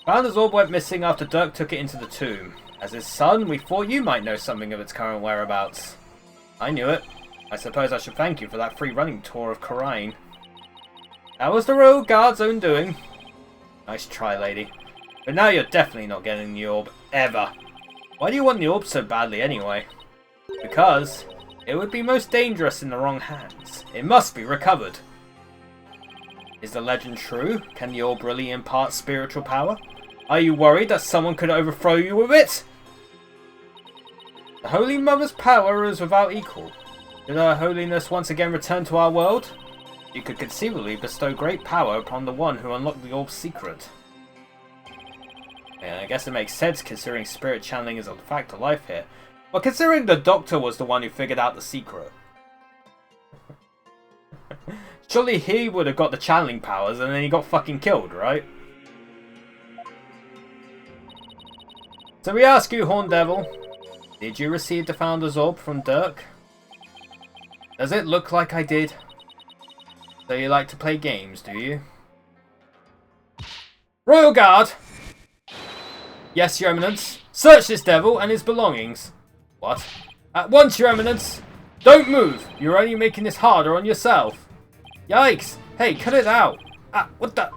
Founder's Orb went missing after Dirk took it into the tomb. As his son, we thought you might know something of its current whereabouts. I knew it. I suppose I should thank you for that free running tour of Khura'in. That was the Royal Guard's own doing. Nice try, lady. But now you're definitely not getting the orb, ever. Why do you want the orb so badly anyway? Because it would be most dangerous in the wrong hands. It must be recovered. Is the legend true? Can the orb really impart spiritual power? Are you worried that someone could overthrow you with it? The Holy Mother's power is without equal. Should her holiness once again return to our world, you could conceivably bestow great power upon the one who unlocked the orb's secret. Yeah, I guess it makes sense considering spirit channeling is a fact of life here. But considering the Doctor was the one who figured out the secret. Surely he would have got the channeling powers and then he got fucking killed, right? So we ask you, Horn Devil, did you receive the Founder's Orb from Dirk? Does it look like I did? So you like to play games, do you? Royal Guard! Yes, Your Eminence. Search this devil and his belongings. What? At once, Your Eminence! Don't move! You're only making this harder on yourself. Yikes! Hey, cut it out! Ah, what the...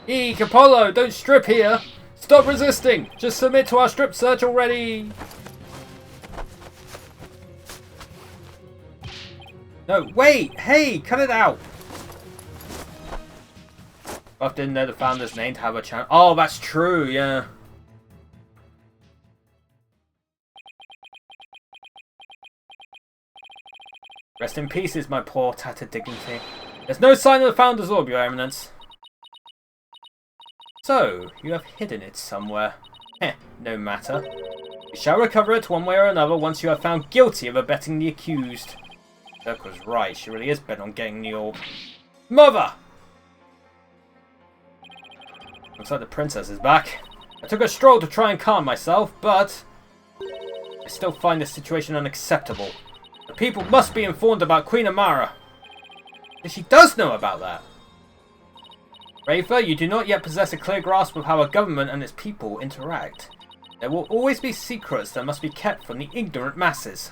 Eek, Apollo, don't strip here! Stop resisting! Just submit to our strip search already! No, wait! Hey, cut it out! Buff didn't know the Founder's name to have a channel. Oh, that's true, yeah. Rest in pieces, my poor tattered dignity. There's no sign of the Founder's Orb, Your Eminence. So, you have hidden it somewhere. Heh, no matter. You shall recover it one way or another once you are found guilty of abetting the accused. Dirk was right, she really is bent on getting the orb. Mother! Looks like the princess is back. I took a stroll to try and calm myself, but I still find this situation unacceptable. The people must be informed about Queen Amara. And she does know about that. Rafer, you do not yet possess a clear grasp of how a government and its people interact. There will always be secrets that must be kept from the ignorant masses.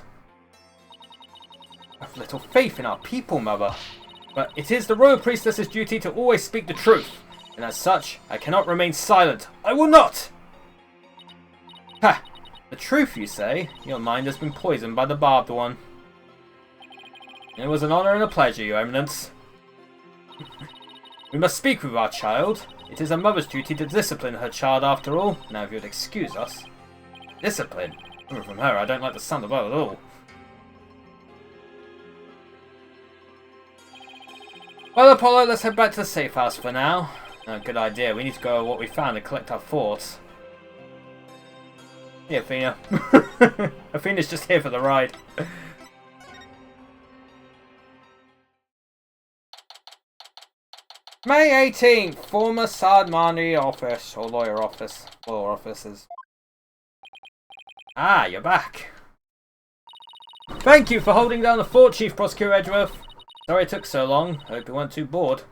I have little faith in our people, Mother. But it is the royal priestess's duty to always speak the truth. And as such, I cannot remain silent. I will not! Ha! The truth, you say? Your mind has been poisoned by the barbed one. It was an honour and a pleasure, Your Eminence. We must speak with our child. It is a mother's duty to discipline her child after all. Now if you'd excuse us. Discipline? Coming from her, I don't like the sound of her at all. Well, Apollo, let's head back to the safe house for now. Good idea. We need to go over what we found and collect our thoughts. Yeah, Athena. Athena's just here for the ride. May 18th, former Sadmani office, or lawyer office. Lawyer offices. Ah, you're back. Thank you for holding down the fort, Chief Prosecutor Edgeworth. Sorry it took so long. Hope you weren't too bored.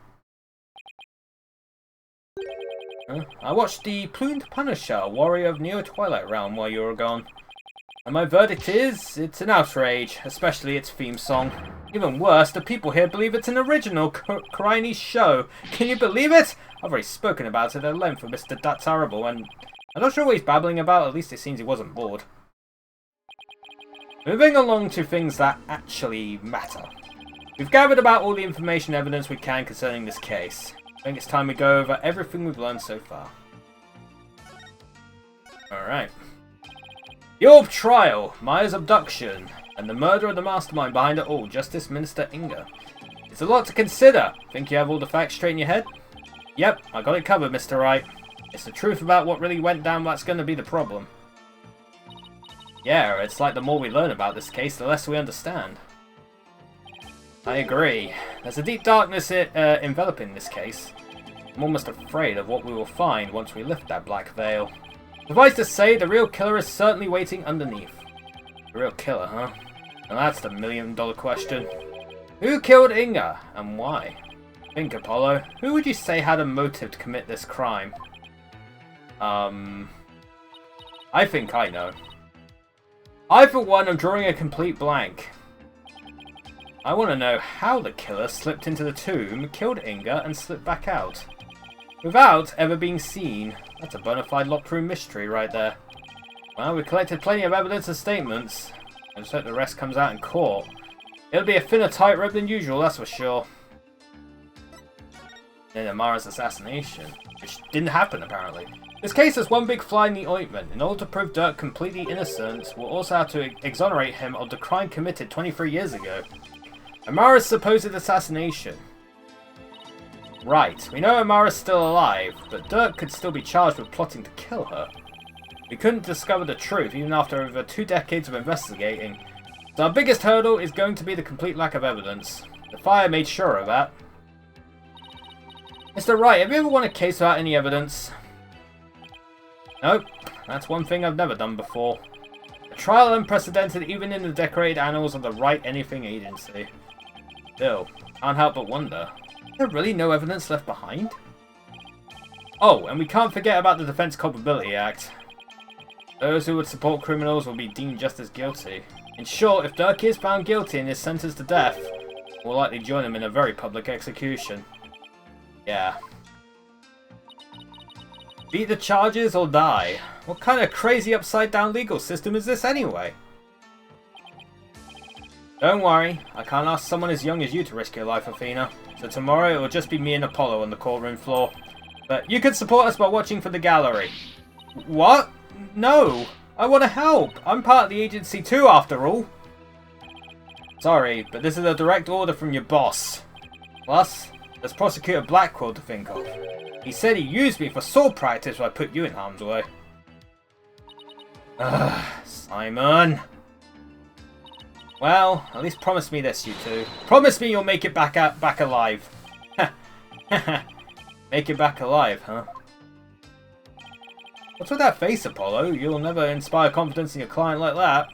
I watched the Plumed Punisher, Warrior of Neo Twilight Realm, while you were gone. And my verdict is, it's an outrage, especially its theme song. Even worse, the people here believe it's an original Chinese show. Can you believe it? I've already spoken about it at length with Mr. That's Horrible, and I'm not sure what he's babbling about, at least it seems he wasn't bored. Moving along to things that actually matter. We've gathered about all the information and evidence we can concerning this case. I think it's time we go over everything we've learned so far. Alright. The Orb Trial, Maya's abduction, and the murder of the mastermind behind it all, Justice Minister Inga. It's a lot to consider. Think you have all the facts straight in your head? Yep, I got it covered, Mr. Wright. It's the truth about what really went down that's going to be the problem. Yeah, it's like the more we learn about this case, the less we understand. I agree. There's a deep darkness enveloping this case. I'm almost afraid of what we will find once we lift that black veil. Suffice to say, the real killer is certainly waiting underneath. The real killer, huh? Now that's the million-dollar question. Who killed Inga, and why? Think, Apollo. Who would you say had a motive to commit this crime? I think I know. I, for one, am drawing a complete blank. I want to know how the killer slipped into the tomb, killed Inga, and slipped back out. Without ever being seen. That's a bona fide locked room mystery right there. Well, we've collected plenty of evidence and statements. I just hope the rest comes out in court. It'll be a thinner tightrope than usual, that's for sure. Then Amara's assassination, which didn't happen apparently. This case is one big fly in the ointment. In order to prove Dirk completely innocent, we'll also have to exonerate him of the crime committed 23 years ago. Amara's supposed assassination. Right, we know Amara's still alive, but Dirk could still be charged with plotting to kill her. We couldn't discover the truth even after over 2 decades of investigating. So our biggest hurdle is going to be the complete lack of evidence. The fire made sure of that. Mr. Wright, have you ever won a case without any evidence? Nope, that's one thing I've never done before. A trial unprecedented even in the decorated annals of the Wright Anything Agency. Still, can't help but wonder, is there really no evidence left behind? Oh, and we can't forget about the Defense Culpability Act. Those who would support criminals will be deemed just as guilty. In short, if Dirk is found guilty and is sentenced to death, we'll likely join him in a very public execution. Yeah. Beat the charges or die? What kind of crazy upside-down legal system is this anyway? Don't worry, I can't ask someone as young as you to risk your life, Athena. So tomorrow it will just be me and Apollo on the courtroom floor. But you can support us by watching from the gallery. What? No! I want to help! I'm part of the agency too, after all! Sorry, but this is a direct order from your boss. Plus, there's Prosecutor Blackwell to think of. He said he used me for sword practice when I put you in harm's way. Ugh, Simon. Well, at least promise me this, you two. Promise me you'll make it back alive. Make it back alive, huh? What's with that face, Apollo? You'll never inspire confidence in your client like that.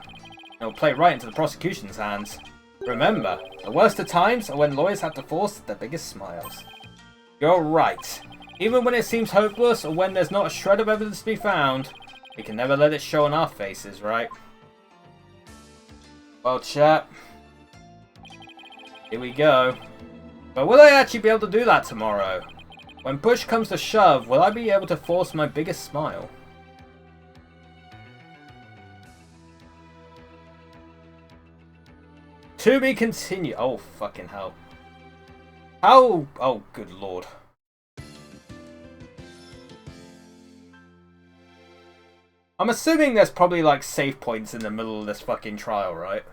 It'll play right into the prosecution's hands. Remember, the worst of times are when lawyers have to force their biggest smiles. You're right. Even when it seems hopeless or when there's not a shred of evidence to be found, we can never let it show on our faces, right? Well, chap, here we go. But will I actually be able to do that tomorrow? When push comes to shove, will I be able to force my biggest smile? To be continued. Oh, fucking hell. How? Oh, good lord. I'm assuming there's probably like save points in the middle of this fucking trial, right?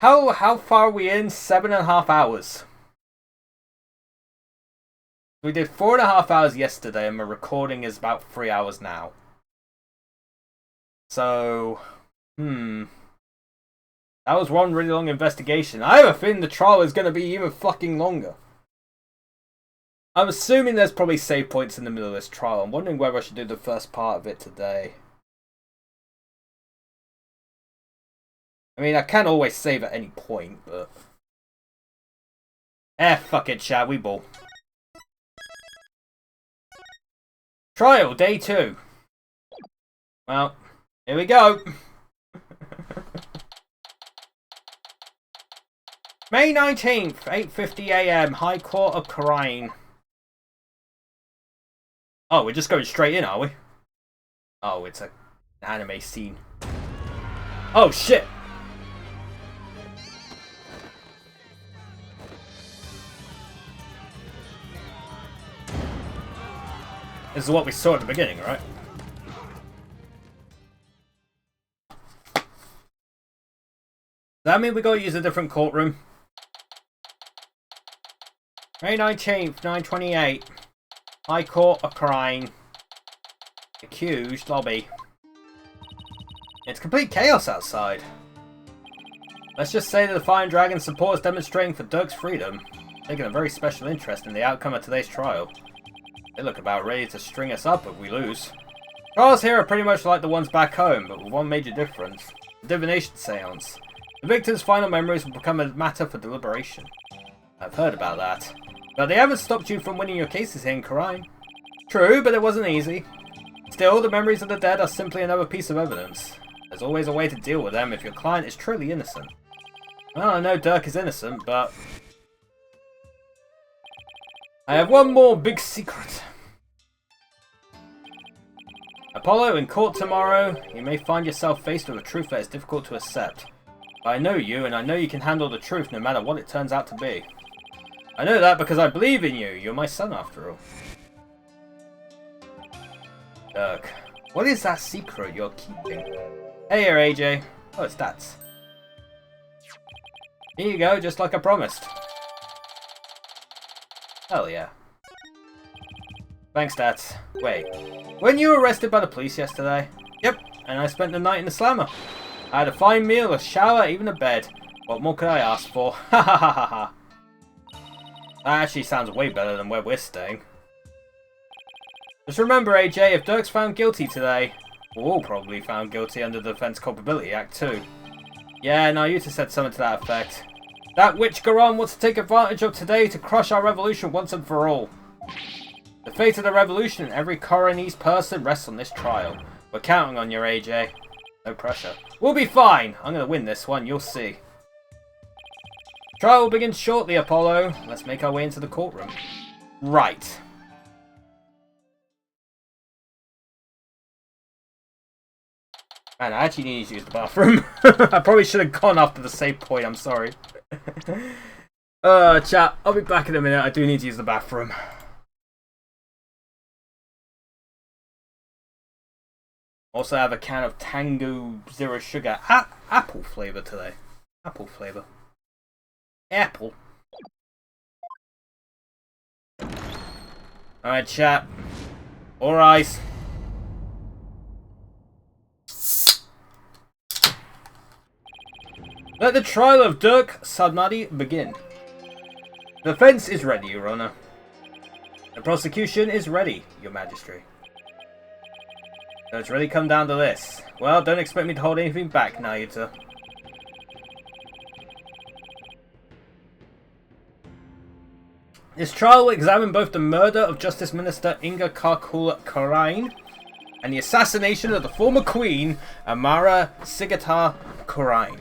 How far are we in? 7.5 hours. We did 4.5 hours yesterday and my recording is about 3 hours now. So, that was one really long investigation. I have a feeling the trial is going to be even fucking longer. I'm assuming there's probably save points in the middle of this trial. I'm wondering whether I should do the first part of it today. I mean, I can always save at any point, but... fuck it, chat, we ball. Trial, day 2. Well, here we go. May 19th, 8:50 AM, High Court of Wright. Oh, we're just going straight in, are we? Oh, it's an anime scene. Oh, shit! This is what we saw at the beginning, right? Does that mean we gotta use a different courtroom? May 19th, 9:28. High Court of Wright. Accused lobby. It's complete chaos outside. Let's just say that the Flying Dragon support is demonstrating for Dirk's freedom, taking a very special interest in the outcome of today's trial. They look about ready to string us up if we lose. Trials here are pretty much like the ones back home, but with one major difference. The divination seance. The victim's final memories will become a matter for deliberation. I've heard about that. But they haven't stopped you from winning your cases here in Wright. True, but it wasn't easy. Still, the memories of the dead are simply another piece of evidence. There's always a way to deal with them if your client is truly innocent. Well, I know Dirk is innocent, but... I have one more big secret. Apollo, in court tomorrow, you may find yourself faced with a truth that is difficult to accept. But I know you, and I know you can handle the truth no matter what it turns out to be. I know that because I believe in you. You're my son, after all. Dirk, what is that secret you're keeping? Hey here, AJ. Oh, it's Stats. Here you go, just like I promised. Hell yeah. Thanks, Stats. Wait, weren't you arrested by the police yesterday? Yep, and I spent the night in the slammer. I had a fine meal, a shower, even a bed. What more could I ask for? Ha ha ha ha ha. That actually sounds way better than where we're staying. Just remember, AJ, if Dirk's found guilty today, we're all probably found guilty under the Defense Culpability Act too. Yeah, Nayuta said something to that effect. That witch Garon wants to take advantage of today to crush our revolution once and for all. The fate of the revolution and every Coronese person rests on this trial. We're counting on you, AJ. No pressure. We'll be fine. I'm going to win this one, you'll see. Trial will begin shortly, Apollo. Let's make our way into the courtroom. Right. Man, I actually need to use the bathroom. I probably should have gone after the save point, I'm sorry. Chat, I'll be back in a minute. I do need to use the bathroom. Also have a can of Tango Zero Sugar apple flavor today. Apple flavor. Apple. Alright, chat. All eyes. Let the trial of Dirk Sadmadi begin. The defense is ready, Your Honor. The prosecution is ready, Your Majesty. So it's really come down to this. Well, don't expect me to hold anything back, Nayuta. This trial will examine both the murder of Justice Minister Inga Karkul Karain and the assassination of the former Queen, Amara Sigata Karain.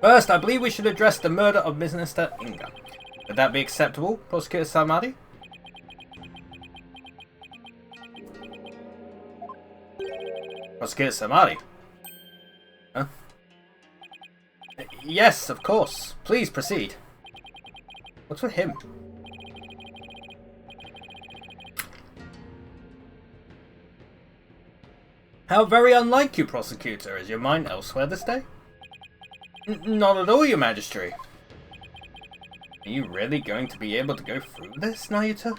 First, I believe we should address the murder of Minister Inga. Would that be acceptable, Prosecutor Samadi? Prosecutor Samadi? Huh? Yes, of course. Please proceed. What's with him? How very unlike you, Prosecutor. Is your mind elsewhere this day? Not at all, Your Majesty. Are you really going to be able to go through this, Nayuta?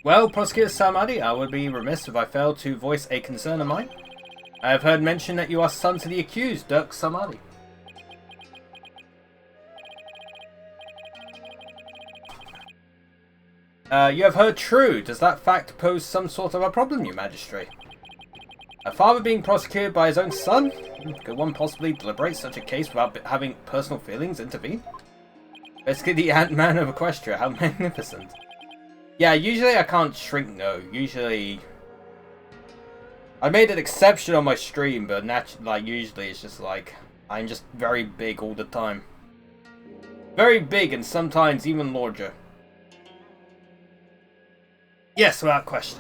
Well, Prosecutor Samadi, I would be remiss if I failed to voice a concern of mine. I have heard mention that you are son to the accused, Dirk Samadi. You have heard true. Does that fact pose some sort of a problem, Your Majesty? A father being prosecuted by his own son? Could one possibly deliberate such a case without having personal feelings intervene? Basically the Ant-Man of Equestria, how magnificent. Yeah, usually I can't shrink no. Usually... I made an exception on my stream, but usually it's just like... I'm just very big all the time. Very big and sometimes even larger. Yes, without question.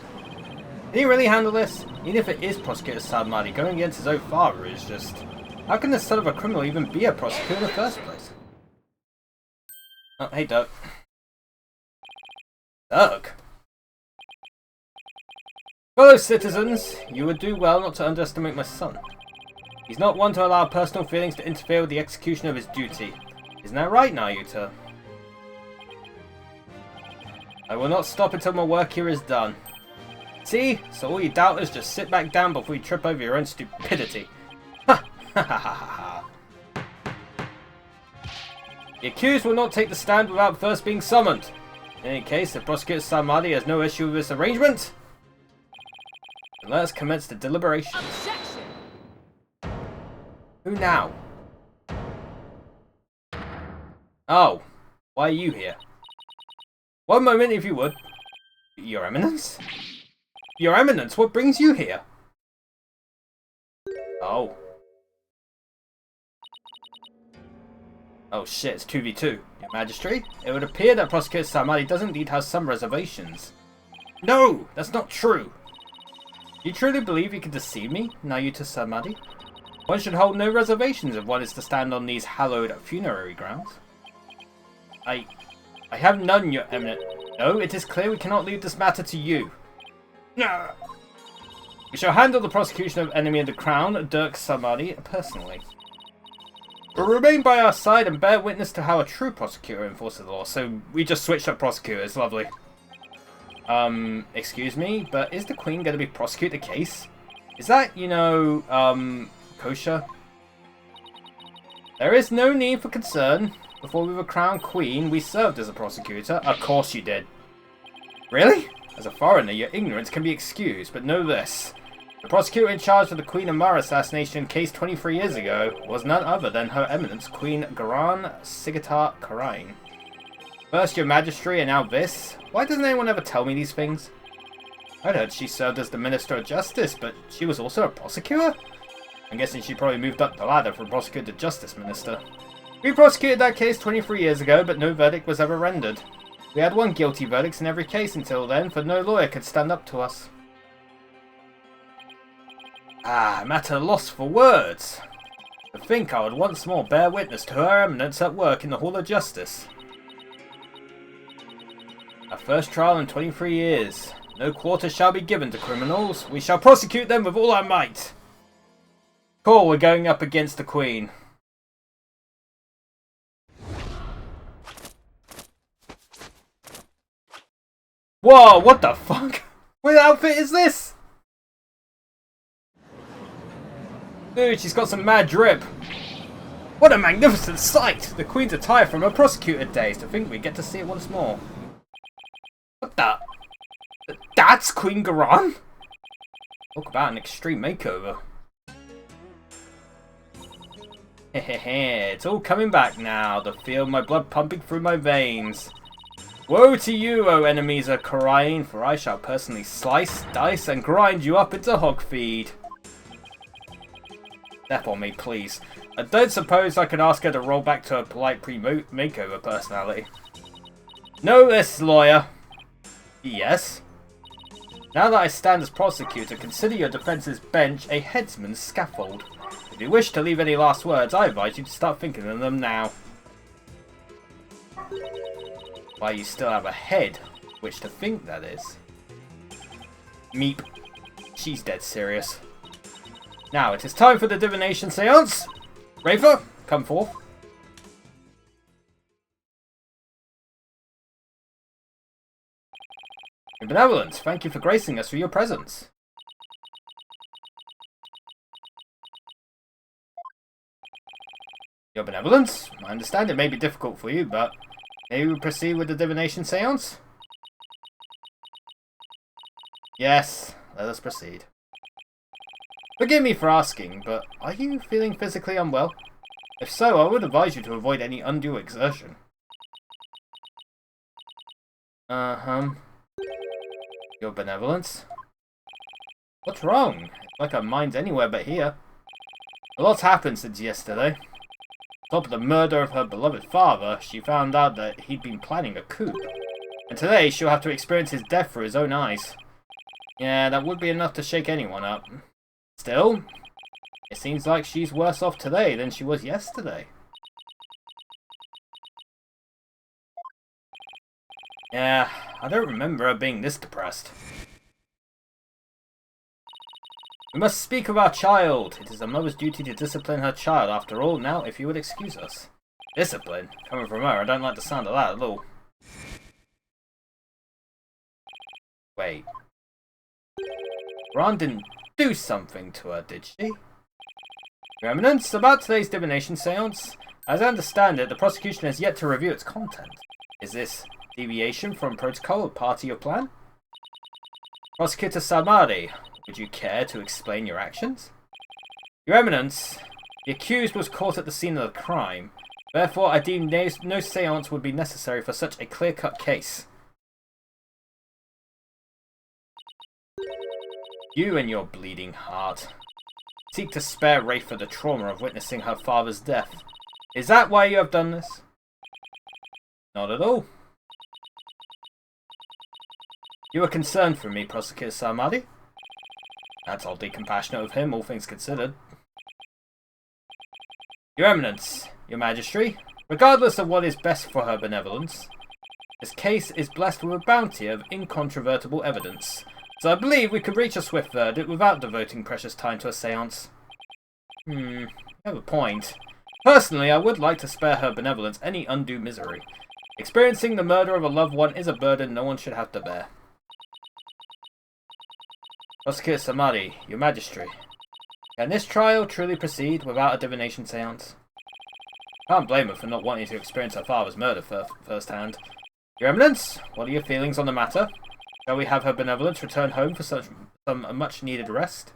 Can he really handle this? Even if it is Prosecutor Sadmadi, going against his own father is just... How can the son of a criminal even be a prosecutor in the first place? Oh, hey, Doug. Doug? Fellow citizens, you would do well not to underestimate my son. He's not one to allow personal feelings to interfere with the execution of his duty. Isn't that right, Nayuta? I will not stop until my work here is done. See? So all you doubters just sit back down before you trip over your own stupidity. Ha! Ha ha ha ha. The accused will not take the stand without first being summoned. In any case, if Prosecutor Samadi has no issue with this arrangement, then let us commence the deliberations. Objection! Who now? Oh, why are you here? One moment, if you would. Your Eminence? Your Eminence, what brings you here? Oh. Oh shit, it's 2v2. Your Majesty, it would appear that Prosecutor Samadi does indeed have some reservations. No, that's not true. You truly believe you can deceive me, Nayuta Samadi? One should hold no reservations if one is to stand on these hallowed funerary grounds. I have none, Your Eminence. No, it is clear we cannot leave this matter to you. No. We shall handle the prosecution of enemy of the crown, Dirk Samadi, personally. But remain by our side and bear witness to how a true prosecutor enforces the law. So we just switched up prosecutors, lovely. Excuse me, but is the Queen going to be prosecute the case? Is that, you know, kosher? There is no need for concern. Before we were crowned Queen, we served as a prosecutor. Of course you did. Really? As a foreigner, your ignorance can be excused, but know this. The prosecutor in charge of the Queen Amara assassination case 23 years ago was none other than Her Eminence Queen Garan Sigata Karain. First your Majesty and now this? Why doesn't anyone ever tell me these things? I'd heard she served as the Minister of Justice, but she was also a prosecutor? I'm guessing she probably moved up the ladder from prosecutor to Justice Minister. We prosecuted that case 23 years ago, but no verdict was ever rendered. We had one guilty verdict in every case until then, for no lawyer could stand up to us. I'm at a loss for words. To think I would once more bear witness to Her Eminence at work in the Hall of Justice. Our first trial in 23 years. No quarter shall be given to criminals. We shall prosecute them with all our might. Cool, we're going up against the Queen. Whoa, what the fuck? What outfit is this? Dude, she's got some mad drip. What a magnificent sight! The Queen's attire from her prosecutor days. To think we get to see it once more. What the? That's Queen Garan? Talk about an extreme makeover. Hehehe, it's all coming back now. To feel my blood pumping through my veins. Woe to you, O enemies of Karain, for I shall personally slice, dice, and grind you up into hog feed. Step on me, please. I don't suppose I could ask her to roll back to her polite pre-makeover personality. No, this lawyer. Yes. Now that I stand as prosecutor, consider your defence's bench a headsman's scaffold. If you wish to leave any last words, I advise you to start thinking of them now. Why, you still have a head, which to think that is. Meep. She's dead serious. Now it is time for the divination seance. Rafer, come forth. Your benevolence, thank you for gracing us with your presence. Your benevolence, I understand it may be difficult for you, but may we proceed with the divination seance? Yes, let us proceed. Forgive me for asking, but are you feeling physically unwell? If so, I would advise you to avoid any undue exertion. Your benevolence? What's wrong? It's like our mind's anywhere but here. A lot's happened since yesterday. On top of the murder of her beloved father, she found out that he'd been planning a coup. And today, she'll have to experience his death through his own eyes. Yeah, that would be enough to shake anyone up. Still, it seems like she's worse off today than she was yesterday. Yeah, I don't remember her being this depressed. We must speak of our child. It is a mother's duty to discipline her child after all. Now, if you would excuse us. Discipline? Coming from her, I don't like the sound of that at all. Wait. Ron didn't do something to her, did she? Your Eminence, about today's divination seance. As I understand it, the prosecution has yet to review its content. Is this deviation from protocol or part of your plan? Prosecutor Salmadi, would you care to explain your actions? Your Eminence, the accused was caught at the scene of the crime. Therefore, I deem no seance would be necessary for such a clear-cut case. You and your bleeding heart seek to spare Rafe the trauma of witnessing her father's death. Is that why you have done this? Not at all. You are concerned for me, Prosecutor Salmadi? That's oddly compassionate of him, all things considered. Your Eminence, your Majesty, regardless of what is best for her benevolence, this case is blessed with a bounty of incontrovertible evidence. So I believe we could reach a swift verdict without devoting precious time to a seance. You have a point. Personally, I would like to spare her benevolence any undue misery. Experiencing the murder of a loved one is a burden no one should have to bear. Prosecutor Samadi, your Majesty, can this trial truly proceed without a divination seance? Can't blame her for not wanting to experience her father's murder firsthand. Your Eminence, what are your feelings on the matter? Shall we have her benevolence return home for some much-needed rest?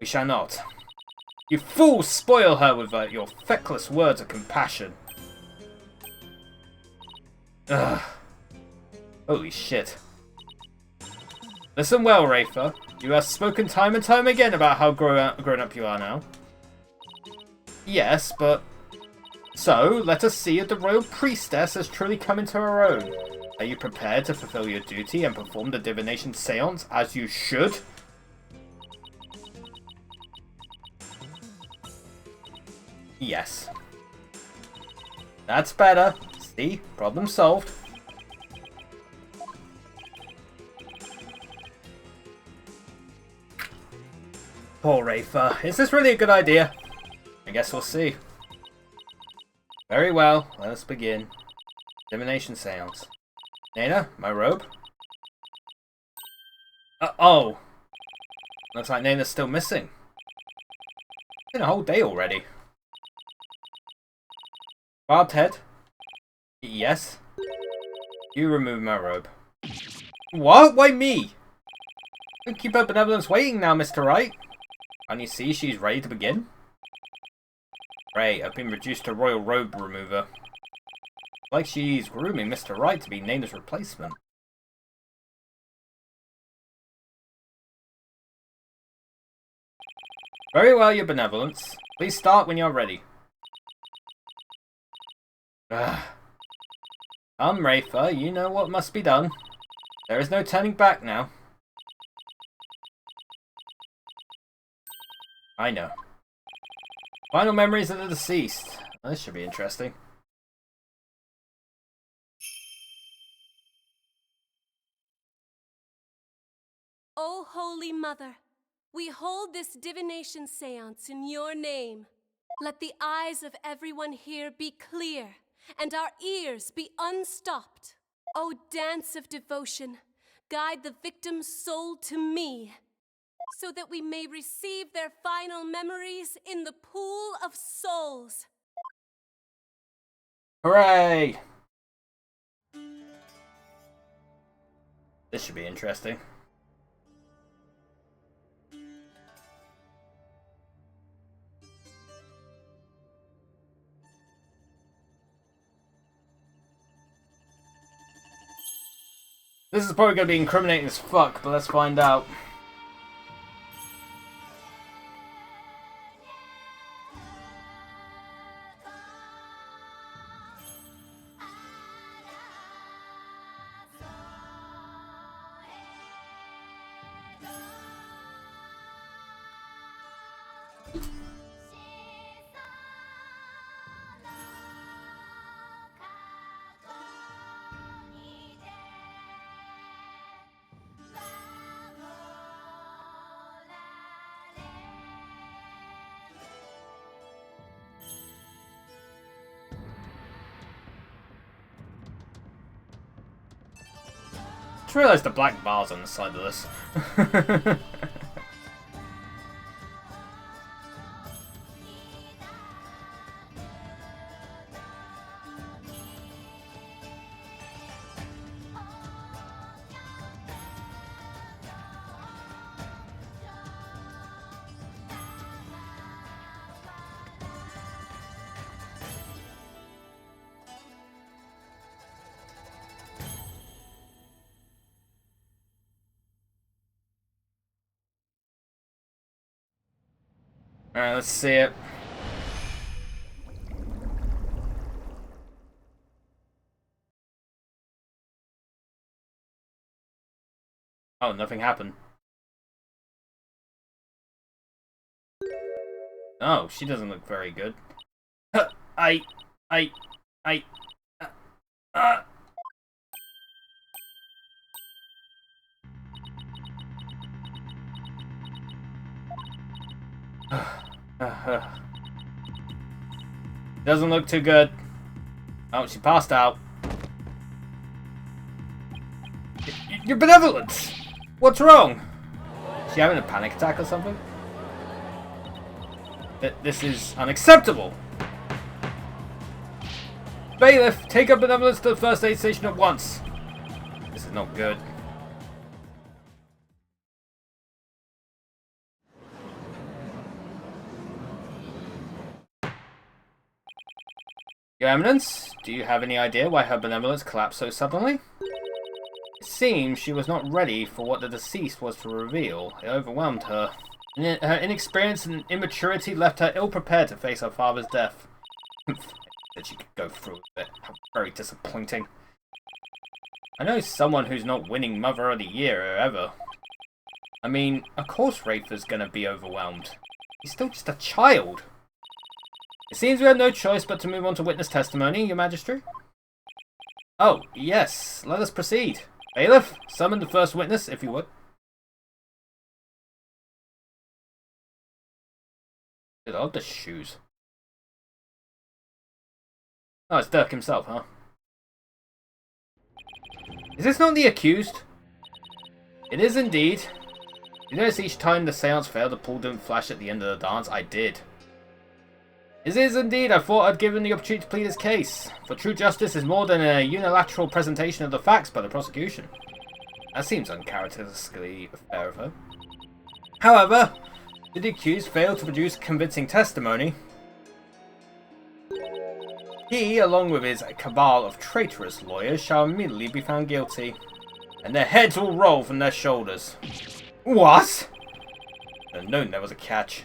We shall not. You fools spoil her with your feckless words of compassion. Ugh. Holy shit. Listen well, Rafer. You have spoken time and time again about how grown up you are now. Yes, but... So, let us see if the royal priestess has truly come into her own. Are you prepared to fulfill your duty and perform the divination seance as you should? Yes. That's better. See? Problem solved. Poor Rafer. Is this really a good idea? I guess we'll see. Very well, let us begin. Divination seance. Nana, my robe? Oh! Looks like Nana's still missing. It's been a whole day already. Barbed head? Yes. You remove my robe. What? Why me? Don't keep her benevolence waiting now, Mr. Wright. Can't you see she's ready to begin? Great, I've been reduced to royal robe remover. Like she's grooming Mr. Wright to be Nana's replacement. Very well, your benevolence. Please start when you're ready. Come, Rafer, you know what must be done. There is no turning back now. I know. Final memories of the deceased. This should be interesting. O Holy Mother, we hold this divination seance in your name. Let the eyes of everyone here be clear, and our ears be unstopped. O dance of devotion, guide the victim's soul to me, so that we may receive their final memories in the pool of souls. Hooray! This should be interesting. This is probably going to be incriminating as fuck, but let's find out. I just realised the black bars on the side of this. Alright, let's see it. Oh, nothing happened. Oh, she doesn't look very good. I... Doesn't look too good. Oh, she passed out. Your benevolence! What's wrong? Is she having a panic attack or something? This is unacceptable! Bailiff, take up benevolence to the first aid station at once. This is not good. Your Eminence, do you have any idea why her benevolence collapsed so suddenly? It seems she was not ready for what the deceased was to reveal. It overwhelmed her. Her inexperience and immaturity left her ill-prepared to face her father's death. That she could go through with it. How very disappointing. I know someone who's not winning Mother of the Year ever. I mean, of course Rafer's gonna be overwhelmed. He's still just a child. It seems we have no choice but to move on to witness testimony, Your Majesty. Oh, yes. Let us proceed. Bailiff, summon the first witness, if you would. I love the shoes. Oh, it's Dirk himself, huh? Is this not the accused? It is indeed. You notice each time the seance failed, the pool didn't flash at the end of the dance? I did. It is indeed. I thought I'd given the opportunity to plead his case. For true justice is more than a unilateral presentation of the facts by the prosecution. That seems uncharacteristically fair of her. However, did the accused fail to produce convincing testimony, he, along with his cabal of traitorous lawyers, shall immediately be found guilty, and their heads will roll from their shoulders. What? No, there was a catch.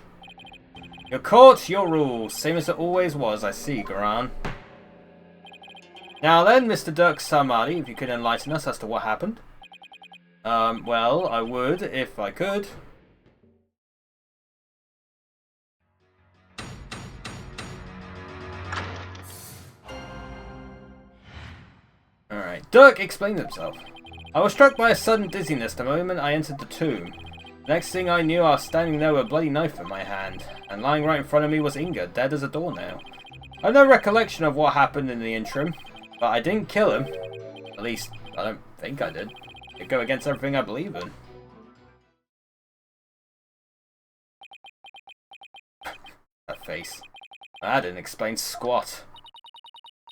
Your court, your rules, same as it always was, I see, Garan. Now then, Mr. Dirk Samadi, if you could enlighten us as to what happened. Well, I would, if I could. Alright, Dirk explained himself. I was struck by a sudden dizziness the moment I entered the tomb. Next thing I knew, I was standing there with a bloody knife in my hand, and lying right in front of me was Inga, dead as a doornail. I have no recollection of what happened in the interim, but I didn't kill him. At least, I don't think I did. It'd go against everything I believe in. That face. That didn't explain squat.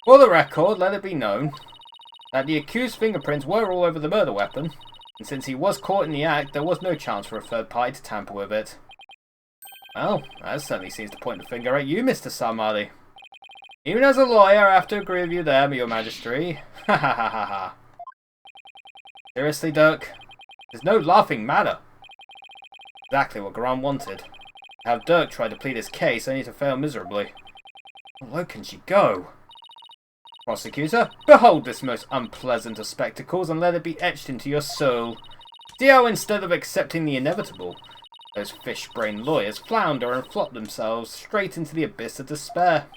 For the record, let it be known that the accused's fingerprints were all over the murder weapon, and since he was caught in the act, there was no chance for a third party to tamper with it. Well, that certainly seems to point the finger at you, Mr. Samadi. Even as a lawyer, I have to agree with you there, your majesty. Ha ha ha ha ha. Seriously, Dirk? There's no laughing matter. Exactly what Garan wanted. To have Dirk try to plead his case, only to fail miserably. How low can she go? Prosecutor, behold this most unpleasant of spectacles and let it be etched into your soul. See how instead of accepting the inevitable, those fish-brained lawyers flounder and flop themselves straight into the abyss of despair.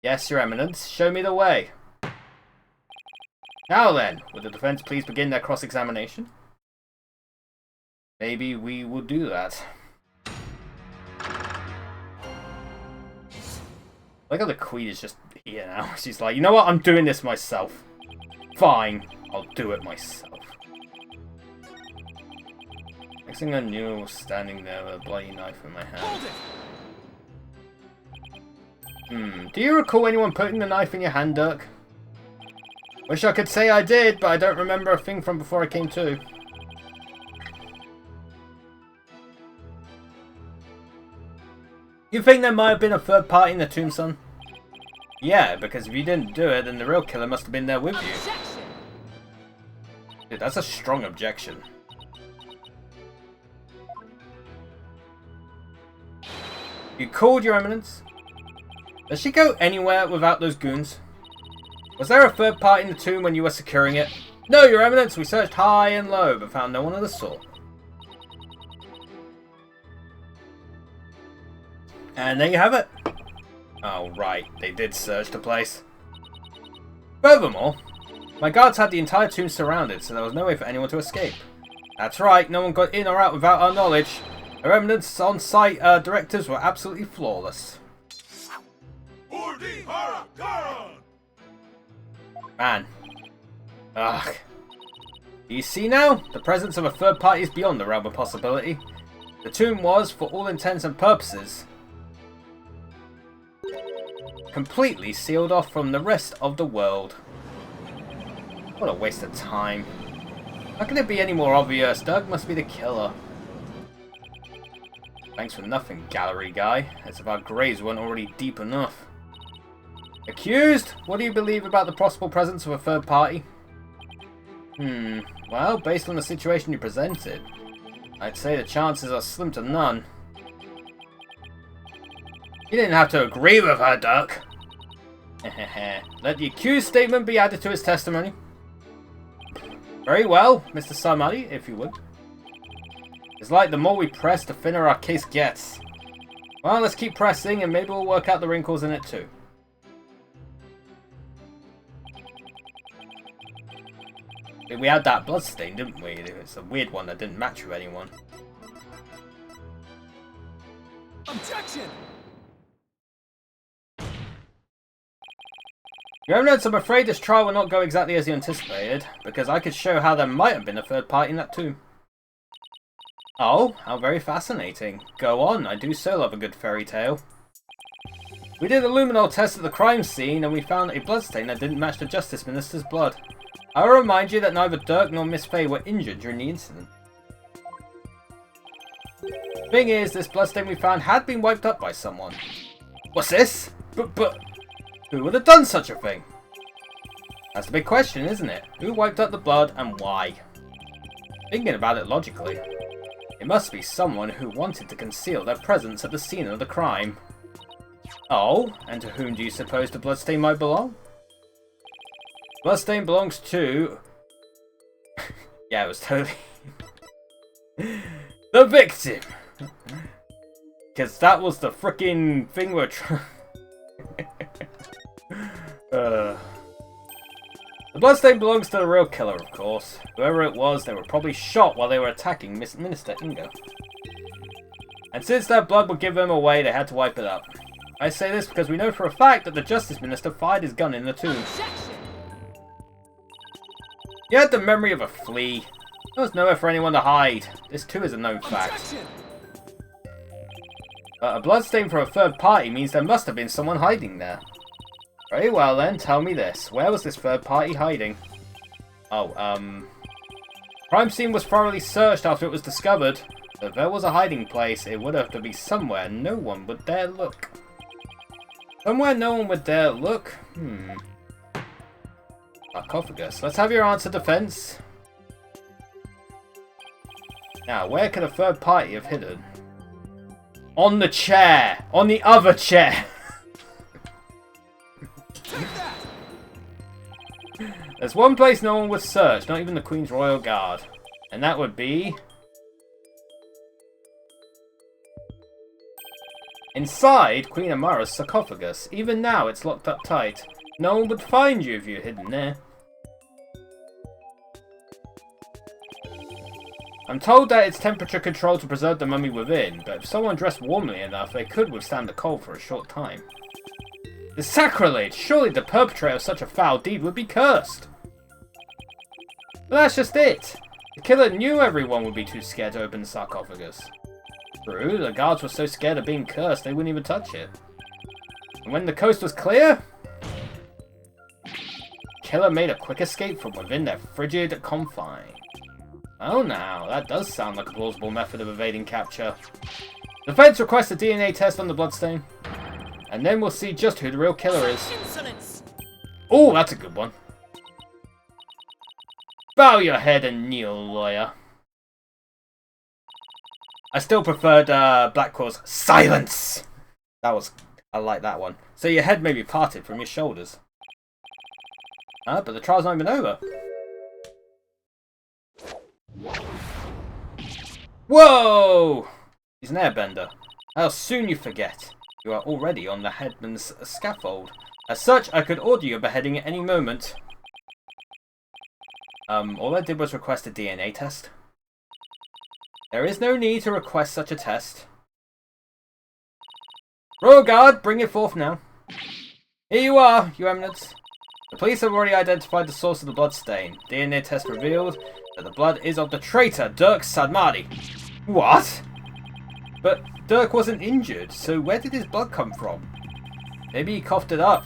Yes, your eminence, show me the way. Now then, would the defense please begin their cross-examination? Maybe we will do that. Look how the queen is just here now. She's like, you know what? I'm doing this myself. Fine, I'll do it myself. Next thing I knew, I was standing there with a bloody knife in my hand. Do you recall anyone putting the knife in your hand, Dirk? Wish I could say I did, but I don't remember a thing from before I came to. You think there might have been a third party in the tomb, son? Yeah, because if you didn't do it, then the real killer must have been there with you. Dude, that's a strong objection. You called, your eminence? Does she go anywhere without those goons? Was there a third party in the tomb when you were securing it? No, your eminence, we searched high and low, but found no one of the sort. And there you have it. Oh, right, they did search the place. Furthermore, my guards had the entire tomb surrounded, so there was no way for anyone to escape. That's right, no one got in or out without our knowledge. Our eminence on-site directives were absolutely flawless. Man. Ugh. You see now? The presence of a third party is beyond the realm of possibility. The tomb was, for all intents and purposes, completely sealed off from the rest of the world. What a waste of time. How can it be any more obvious? Doug must be the killer. Thanks for nothing, gallery guy. As if our graves weren't already deep enough. Accused? What do you believe about the possible presence of a third party? Well, based on the situation you presented, I'd say the chances are slim to none. You didn't have to agree with her, Dirk. Let the accused statement be added to his testimony. Very well, Mr. Samadi, if you would. It's like the more we press, the thinner our case gets. Well, let's keep pressing and maybe we'll work out the wrinkles in it too. We had that bloodstain, didn't we? It's a weird one that didn't match with anyone. Objection! Your Eminence, I'm afraid this trial will not go exactly as you anticipated, because I could show how there might have been a third party in that tomb. Oh, how very fascinating. Go on, I do so love a good fairy tale. We did a luminol test at the crime scene, and we found a bloodstain that didn't match the Justice Minister's blood. I will remind you that neither Dirk nor Miss Fay were injured during the incident. Thing is, this bloodstain we found had been wiped up by someone. What's this? But... who would have done such a thing? That's the big question, isn't it? Who wiped up the blood and why? Thinking about it logically, it must be someone who wanted to conceal their presence at the scene of the crime. Oh, and to whom do you suppose the bloodstain might belong? Bloodstain belongs to... yeah, it was totally... the victim! Because that was the frickin' thing we're trying... The bloodstain belongs to the real killer, of course. Whoever it was, they were probably shot while they were attacking Minister Ingo. And since their blood would give them away, they had to wipe it up. I say this because we know for a fact that the Justice Minister fired his gun in the tomb. He had the memory of a flea. There was nowhere for anyone to hide. This too is a known fact. But a bloodstain for a third party means there must have been someone hiding there. Very well then, tell me this. Where was this third party hiding? Oh, crime scene was thoroughly searched after it was discovered. If there was a hiding place, it would have to be somewhere no one would dare look. Somewhere no one would dare look? Sarcophagus. Let's have your answer, defense. Now, where could a third party have hidden? On the chair! On the other chair! There's one place no one would search, not even the Queen's Royal Guard. And that would be... inside Queen Amara's sarcophagus. Even now, it's locked up tight. No one would find you if you're hidden there. I'm told that it's temperature controlled to preserve the mummy within, but if someone dressed warmly enough, they could withstand the cold for a short time. It's sacrilege! Surely the perpetrator of such a foul deed would be cursed! But that's just it! The killer knew everyone would be too scared to open the sarcophagus. True, the guards were so scared of being cursed they wouldn't even touch it. And when the coast was clear, killer made a quick escape from within their frigid confine. Oh now, that does sound like a plausible method of evading capture. Defense requests a DNA test on the bloodstain. And then we'll see just who the real killer is. Oh, that's a good one. Bow your head and kneel, lawyer. I still preferred Blackwell's silence. I like that one. So your head may be parted from your shoulders. But the trial's not even over. Whoa! He's an airbender. How soon you forget. You are already on the headman's scaffold. As such, I could order your beheading at any moment. All I did was request a DNA test. There is no need to request such a test. Royal Guard, bring it forth now. Here you are, Your Eminence. The police have already identified the source of the blood stain. DNA test revealed that the blood is of the traitor, Dirk Sadmadi. What? But Dirk wasn't injured, so where did his blood come from? Maybe he coughed it up.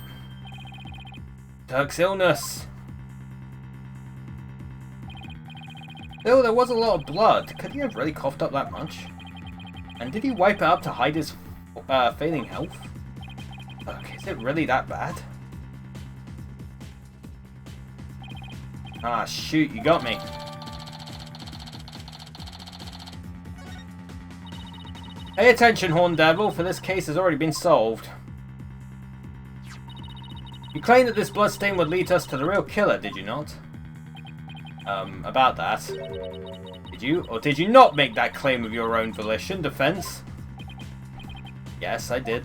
Dirk's illness. Still, there was a lot of blood. Could he have really coughed up that much? And did he wipe it up to hide his failing health? Look, is it really that bad? Ah, shoot, you got me. Pay attention, Horn Devil, for this case has already been solved. You claimed that this bloodstain would lead us to the real killer, did you not? About that. Did you, or did you not make that claim of your own volition, defense? Yes, I did.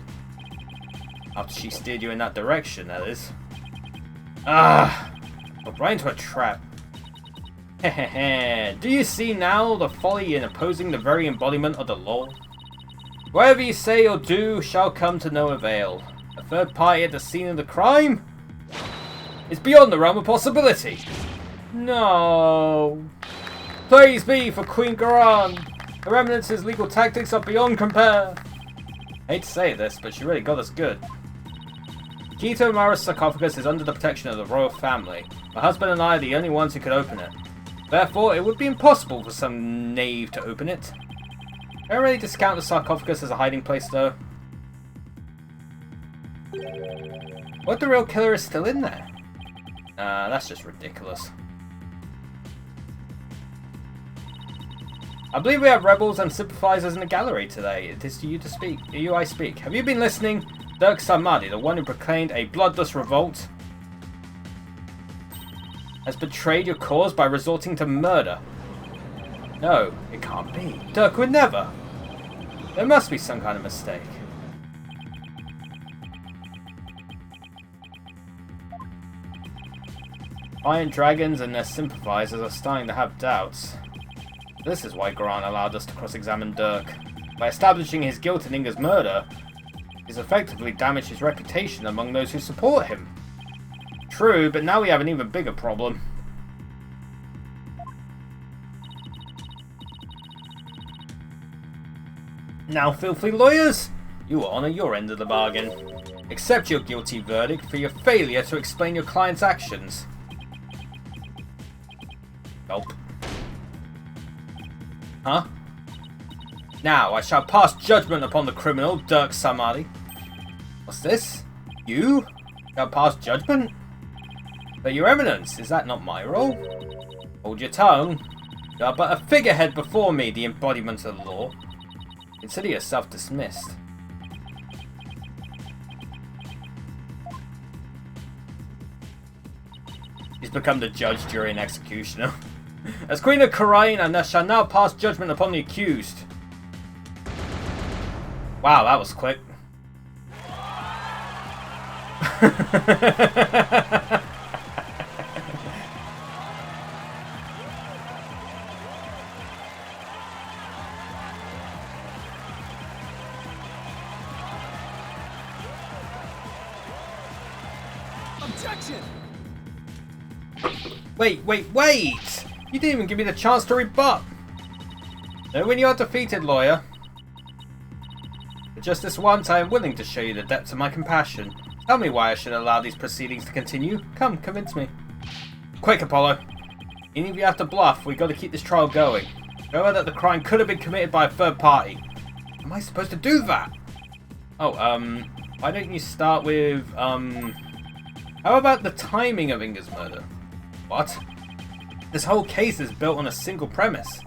After she steered you in that direction, that is. Ah! Got right into a trap. Hehehe. Do you see now the folly in opposing the very embodiment of the law? Whatever you say or do shall come to no avail. A third party at the scene of the crime? is beyond the realm of possibility. No. Praise be for Queen Garan. Her Eminence's legal tactics are beyond compare. I hate to say this, but she really got us good. Keto Mara's sarcophagus is under the protection of the royal family. My husband and I are the only ones who could open it. Therefore, it would be impossible for some knave to open it. Can I really discount the sarcophagus as a hiding place, though? What if the real killer is still in there? That's just ridiculous. I believe we have rebels and sympathizers in the gallery today. It is to you to speak. To you I speak. Have you been listening? Dirk Samadi, the one who proclaimed a bloodless revolt, has betrayed your cause by resorting to murder. No, it can't be. Dirk would never. There must be some kind of mistake. Iron Dragons and their sympathizers are starting to have doubts. This is why Garan allowed us to cross-examine Dirk. By establishing his guilt in Inga's murder, he's effectively damaged his reputation among those who support him. True, but now we have an even bigger problem. Now, filthy lawyers, you will honour your end of the bargain. Accept your guilty verdict for your failure to explain your client's actions. Nope. Huh? Now I shall pass judgment upon the criminal, Dirk Samadi. What's this? You shall pass judgment? But your eminence, is that not my role? Hold your tongue. You are but a figurehead before me, the embodiment of the law. Consider yourself dismissed. He's become the judge, jury, and executioner. As Queen of Karain, I shall now pass judgment upon the accused. Wow, that was quick. Objection! Wait! You didn't even give me the chance to rebut. Know when you are defeated, lawyer. But just this once, I am willing to show you the depths of my compassion. Tell me why I should allow these proceedings to continue. Come, convince me. Quick, Apollo. Even if you have to bluff, we've got to keep this trial going. Show her that the crime could have been committed by a third party. Am I supposed to do that? Oh, why don't you start with, how about the timing of Inga's murder? What? This whole case is built on a single premise.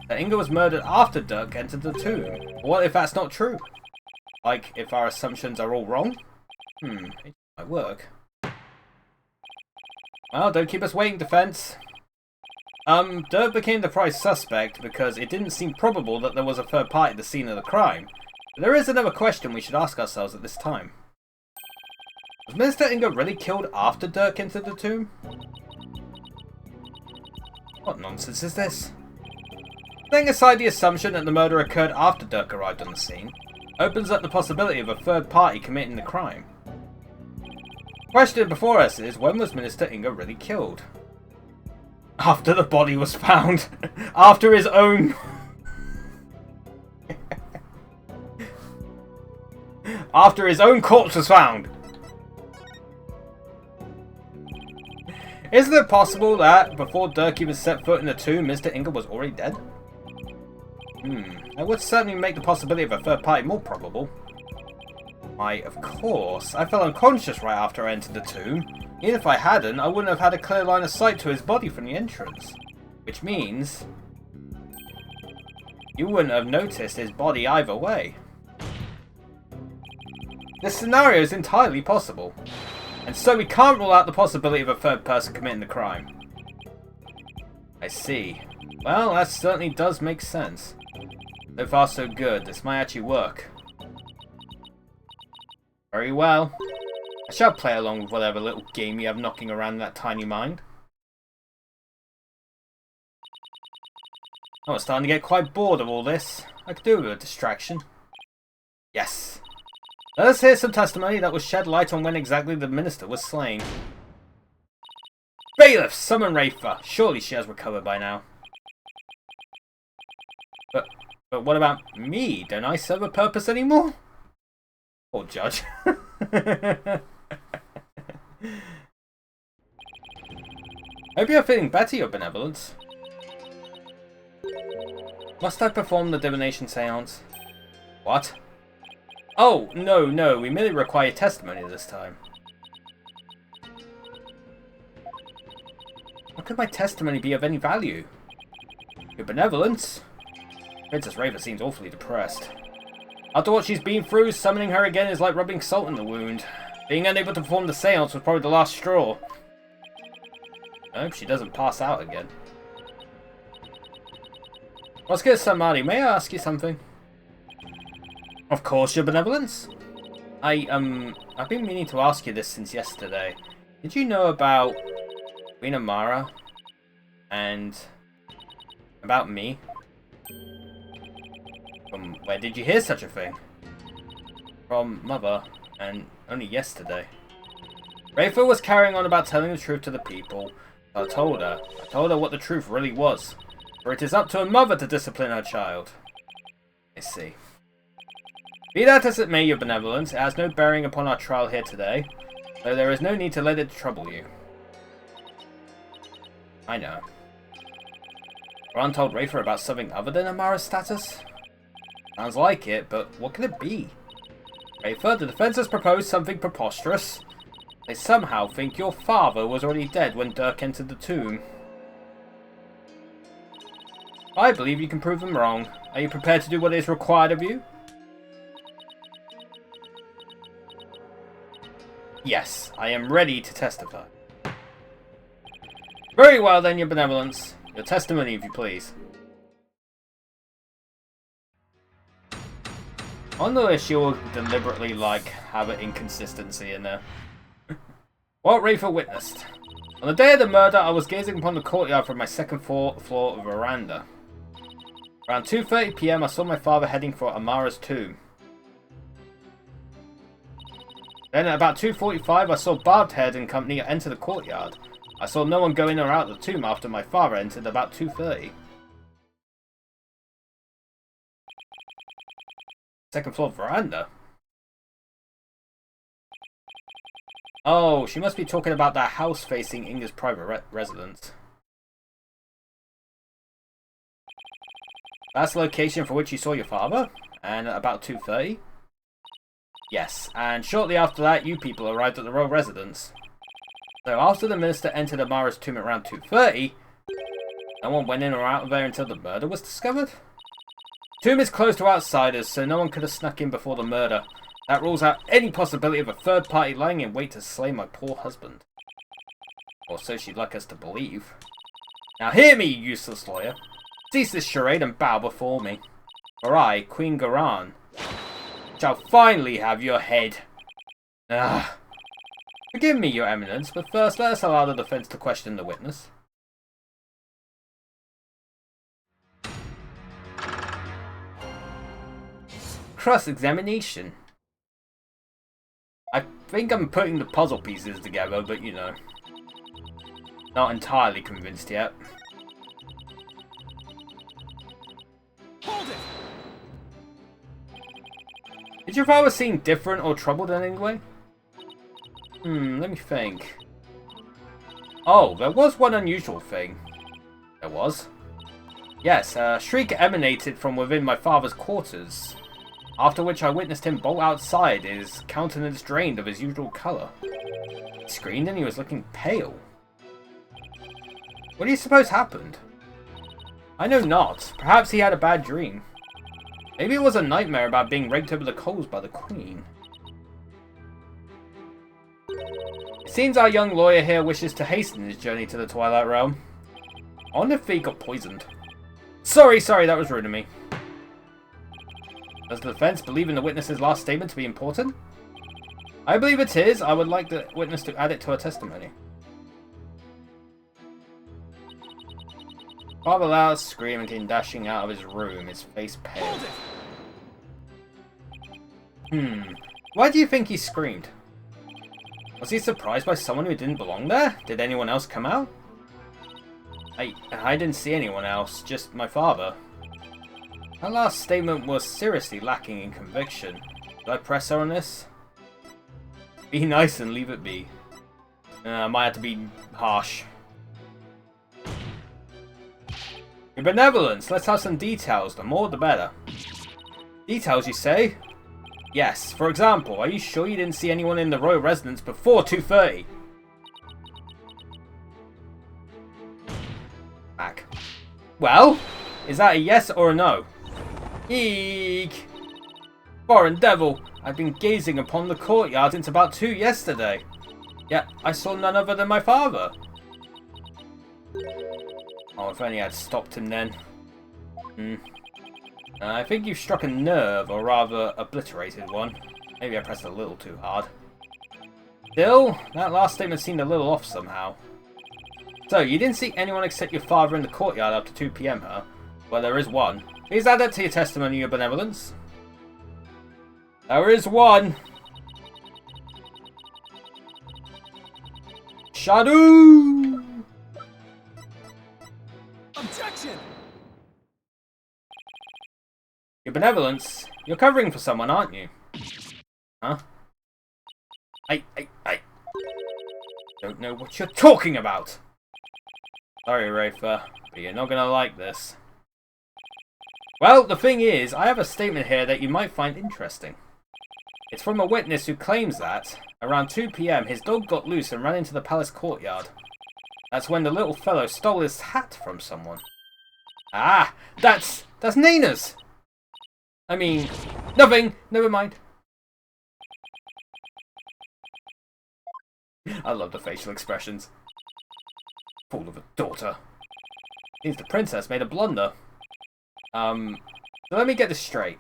That Inga was murdered after Dirk entered the tomb. What if that's not true? Like, if our assumptions are all wrong? It might work. Well, don't keep us waiting, defense. Dirk became the prize suspect because it didn't seem probable that there was a third party at the scene of the crime. But there is another question we should ask ourselves at this time. Was Minister Inga really killed after Dirk entered the tomb? What nonsense is this? Setting aside the assumption that the murder occurred after Dirk arrived on the scene, opens up the possibility of a third party committing the crime. The question before us is, when was Minister Inga really killed? After the body was found. After his own... After his own corpse was found. Isn't it possible that before Dirk even set foot in the tomb, Mr. Inga was already dead? That would certainly make the possibility of a third party more probable. Why, of course. I fell unconscious right after I entered the tomb. Even if I hadn't, I wouldn't have had a clear line of sight to his body from the entrance. Which means... you wouldn't have noticed his body either way. This scenario is entirely possible. And so we can't rule out the possibility of a third person committing the crime. I see. Well, that certainly does make sense. So far so good. This might actually work. Very well. I shall play along with whatever little game you have knocking around in that tiny mind. Oh, I'm starting to get quite bored of all this. I could do with a distraction. Yes. Let us hear some testimony that will shed light on when exactly the minister was slain. Bailiff, summon Rafer. Surely she has recovered by now. But what about me? Don't I serve a purpose anymore? Poor judge. Hope you're feeling better, Your Benevolence. Must I perform the divination seance? What? Oh, no, we merely require testimony this time. How could my testimony be of any value? Your Benevolence? Princess Raver seems awfully depressed. After what she's been through, summoning her again is like rubbing salt in the wound. Being unable to perform the seance was probably the last straw. I hope she doesn't pass out again. What's good, Samari? May I ask you something? Of course, Your Benevolence. I've been meaning to ask you this since yesterday. Did you know about Queen Amara and about me? Where did you hear such a thing? From Mother, and only yesterday. Rafer was carrying on about telling the truth to the people. I told her what the truth really was. For it is up to a mother to discipline her child. I see. Be that as it may, Your Benevolence, it has no bearing upon our trial here today, though there is no need to let it trouble you. I know. Ron told Rafer about something other than Amara's status? Sounds like it, but what could it be? Rafer, the defense has proposed something preposterous. They somehow think your father was already dead when Dirk entered the tomb. I believe you can prove them wrong. Are you prepared to do what is required of you? Yes, I am ready to testify. Very well then, Your Benevolence. Your testimony, if you please. On the issue, will deliberately, have an inconsistency in there. What Rafer witnessed. On the day of the murder, I was gazing upon the courtyard from my second floor veranda. Around 2:30 PM, I saw my father heading for Amara's tomb. Then at about 2:45, I saw Barbed-Head and company enter the courtyard. I saw no one go in or out of the tomb after my father entered about 2:30. Second floor veranda? Oh, she must be talking about that house facing Inga's private residence. That's the location for which you saw your father? And at about 2:30? Yes, and shortly after that, you people arrived at the royal residence. So after the minister entered Amara's tomb at around 2:30, no one went in or out of there until the murder was discovered? The tomb is closed to outsiders, so no one could have snuck in before the murder. That rules out any possibility of a third party lying in wait to slay my poor husband. Or so she'd like us to believe. Now hear me, you useless lawyer. Cease this charade and bow before me. For I, Queen Garan, shall finally have your head. Ah. Forgive me, Your Eminence, but first let us allow the defense to question the witness. Cross-examination. I think I'm putting the puzzle pieces together, but you know. Not entirely convinced yet. Hold it! Did your father seem different or troubled in any way? Let me think. Oh, there was one unusual thing. There was? Yes, a shriek emanated from within my father's quarters. After which I witnessed him bolt outside, his countenance drained of his usual colour. He screamed and he was looking pale. What do you suppose happened? I know not. Perhaps he had a bad dream. Maybe it was a nightmare about being raked over the coals by the Queen. It seems our young lawyer here wishes to hasten his journey to the Twilight Realm. I wonder if he got poisoned. Sorry, that was rude of me. Does the defense believe in the witness's last statement to be important? I believe it is. I would like the witness to add it to her testimony. Father loud scream and came dashing out of his room, his face pale. Why do you think he screamed? Was he surprised by someone who didn't belong there? Did anyone else come out? I didn't see anyone else, just my father. Her last statement was seriously lacking in conviction. Did I press her on this? Be nice and leave it be. I might have to be harsh. Your benevolence, let's have some details, the more the better. Details, you say? Yes, for example, are you sure you didn't see anyone in the royal residence before 2:30? Back. Well, is that a yes or a no? Eek! Foreign devil, I've been gazing upon the courtyard since about 2 yesterday. Yet I saw none other than my father. Oh, if only I'd stopped him then. I think you've struck a nerve, or rather obliterated one. Maybe I pressed a little too hard. Still, that last statement seemed a little off somehow. So, you didn't see anyone except your father in the courtyard after 2 PM, huh? Well, there is one. Please add that to your testimony, your benevolence. There is one. Shadow! Objection! Your benevolence? You're covering for someone, aren't you? Huh? I don't know what you're talking about! Sorry, Rafer, but you're not gonna like this. Well, the thing is, I have a statement here that you might find interesting. It's from a witness who claims that, around 2 PM, his dog got loose and ran into the palace courtyard. That's when the little fellow stole his hat from someone. Ah! That's Nana's! I mean, nothing! Never mind. I love the facial expressions. Fool of a daughter. Seems the princess made a blunder. So let me get this straight.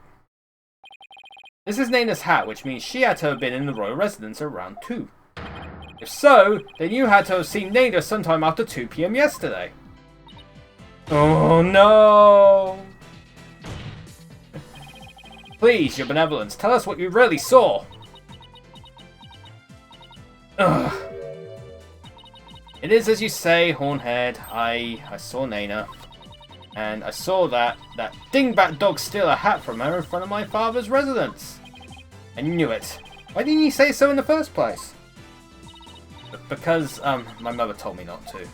This is Nana's hat, which means she had to have been in the royal residence around 2. If so, then you had to have seen Nana sometime after 2 PM yesterday. Oh no! Please, your benevolence, tell us what you really saw. Ugh. It is as you say, Hornhead. I saw Nana. And I saw that dingbat dog steal a hat from her in front of my father's residence. I knew it. Why didn't you say so in the first place? Because, my mother told me not to.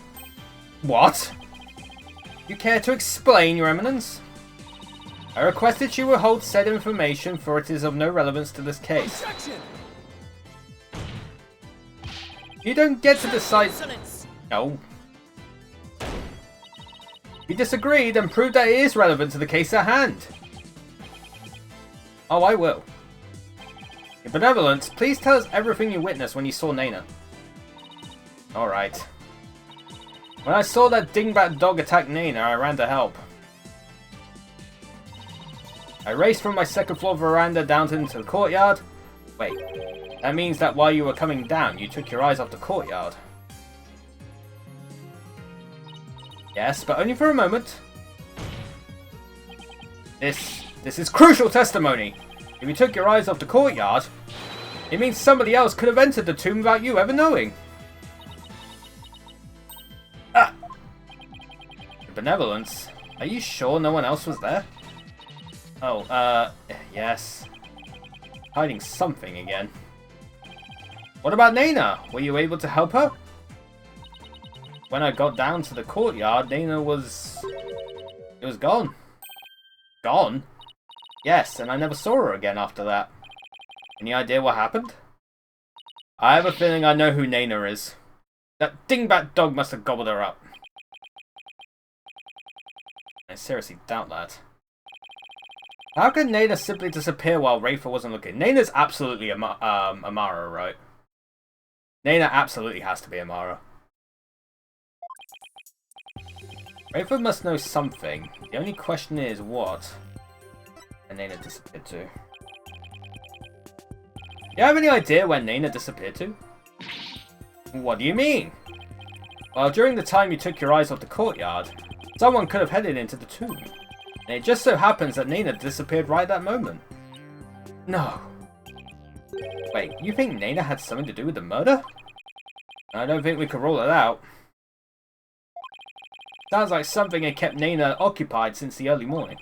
What? You care to explain, your eminence? I request that you withhold said information, for it is of no relevance to this case. Objection! You don't get to decide... No. If you disagree, then prove that it is relevant to the case at hand. Oh, I will. Your benevolence, please tell us everything you witnessed when you saw Nana. Alright. When I saw that dingbat dog attack Nana, I ran to help. I raced from my second floor veranda down into the courtyard. Wait, that means that while you were coming down, you took your eyes off the courtyard. Yes, but only for a moment. This is crucial testimony. If you took your eyes off the courtyard, it means somebody else could have entered the tomb without you ever knowing. Ah! Benevolence? Are you sure no one else was there? Oh, yes. Hiding something again. What about Nana? Were you able to help her? When I got down to the courtyard, Nana was... It was gone. Gone? Yes, and I never saw her again after that. Any idea what happened? I have a feeling I know who Nana is. That dingbat dog must have gobbled her up. I seriously doubt that. How could Nana simply disappear while Rafer wasn't looking? Nana's absolutely Amara, right? Nana absolutely has to be Amara. Rafer must know something. The only question is what? And Nana disappeared to. Do you have any idea where Nana disappeared to? What do you mean? Well, during the time you took your eyes off the courtyard, someone could have headed into the tomb. And it just so happens that Nana disappeared right at that moment. No. Wait, you think Nana had something to do with the murder? I don't think we could rule it out. Sounds like something had kept Nana occupied since the early morning.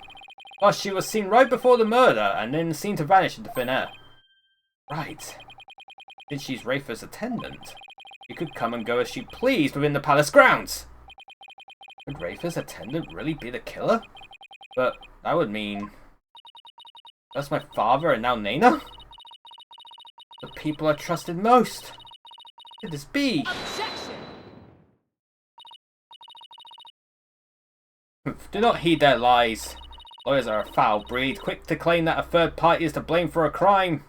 Plus, she was seen right before the murder and then seen to vanish into thin air. Right. Since she's Rafer's attendant, she could come and go as she pleased within the palace grounds. Would Rafer's attendant really be the killer? But that would mean... that's my father and now Nana? The people I trusted most. Could this be? Objection! Do not heed their lies. Lawyers are a foul breed, quick to claim that a third party is to blame for a crime.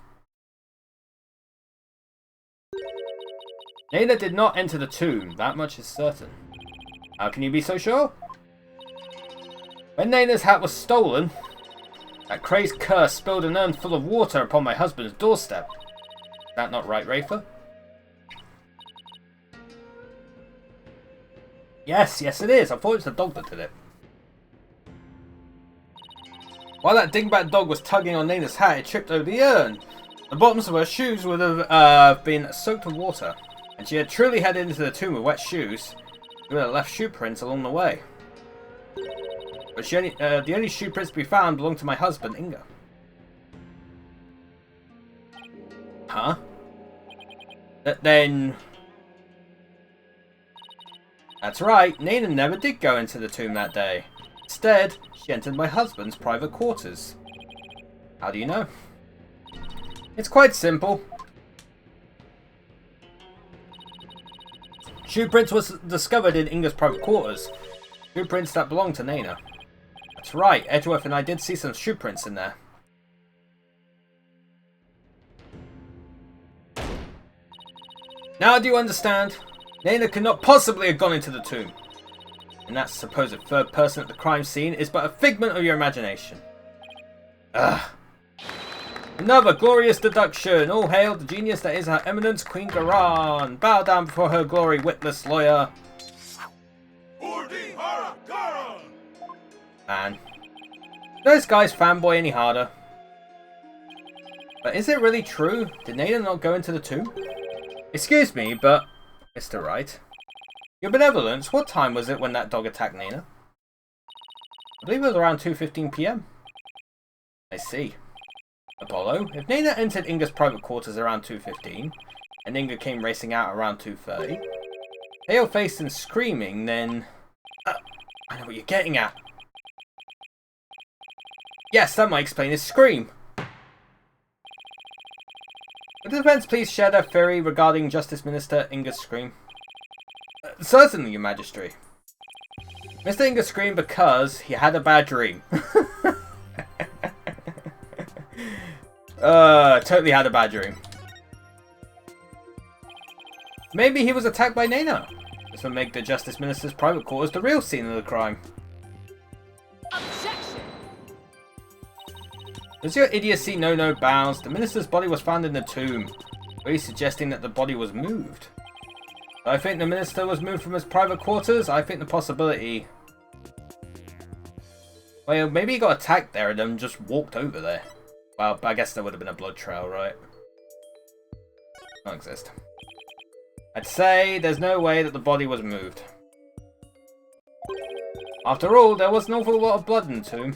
Nana did not enter the tomb, that much is certain. How can you be so sure? When Nana's hat was stolen, that crazed curse spilled an urn full of water upon my husband's doorstep. Is that not right, Rafer? Yes, it is. I thought it was the dog that did it. While that dingbat dog was tugging on Nana's hat, it tripped over the urn. The bottoms of her shoes would have been soaked with water, and she had truly headed into the tomb with wet shoes. She would have left shoe prints along the way. But the only shoe prints to be found belonged to my husband, Inga. Huh? Then... That's right, Nana never did go into the tomb that day. Instead, she entered my husband's private quarters. How do you know? It's quite simple. Shoe prints was discovered in Inga's private quarters. Shoe prints that belonged to Nana. That's right, Edgeworth and I did see some shoe prints in there. Now do you understand? Nana could not possibly have gone into the tomb. And that supposed third person at the crime scene is but a figment of your imagination. Ugh. Another glorious deduction. All hail the genius that is Her Eminence Queen Garan. Bow down before her glory, witless lawyer. Man. Those guys fanboy any harder. But is it really true? Did Nana not go into the tomb? Excuse me, but... Mr. Wright. Your benevolence, what time was it when that dog attacked Nana? I believe it was around 2:15 PM. I see. Apollo, if Nana entered Inga's private quarters around 2:15, and Inga came racing out around 2:30, pale-faced and screaming, then... I know what you're getting at. Yes, that might explain his scream. Would the defense please share their theory regarding Justice Minister Inga's scream? Certainly, Your Majesty. Mr. Inga screamed because he had a bad dream. Totally had a bad dream. Maybe he was attacked by Nana. This would make the Justice Minister's private quarters the real scene of the crime. Objection! Does your idiocy know no bounds? The Minister's body was found in the tomb. Are you suggesting that the body was moved? I think the Minister was moved from his private quarters. I think the possibility... Well, maybe he got attacked there and then just walked over there. Well, I guess there would have been a blood trail, right? Don't exist. I'd say there's no way that the body was moved. After all, there was an awful lot of blood in the tomb.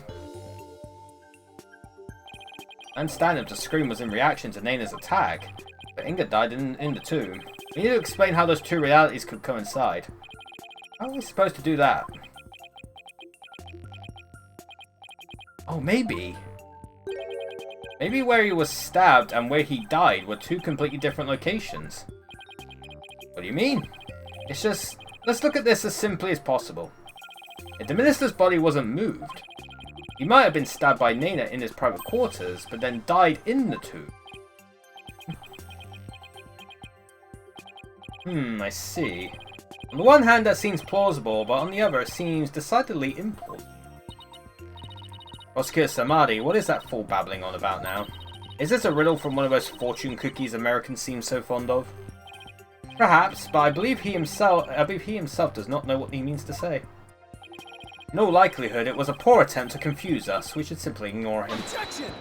I understand if the scream was in reaction to Nana's attack, but Inga died in the tomb. We need to explain how those two realities could coincide. How are we supposed to do that? Oh, maybe. Maybe where he was stabbed and where he died were two completely different locations. What do you mean? It's just... Let's look at this as simply as possible. If the Minister's body wasn't moved, he might have been stabbed by Nana in his private quarters, but then died in the tomb. I see. On the one hand, that seems plausible, but on the other, it seems decidedly implausible. Prosecutor Samadi, what is that fool babbling on about now? Is this a riddle from one of those fortune cookies Americans seem so fond of? Perhaps, but I believe he himself does not know what he means to say. In all likelihood, it was a poor attempt to confuse us. We should simply ignore him. Objection!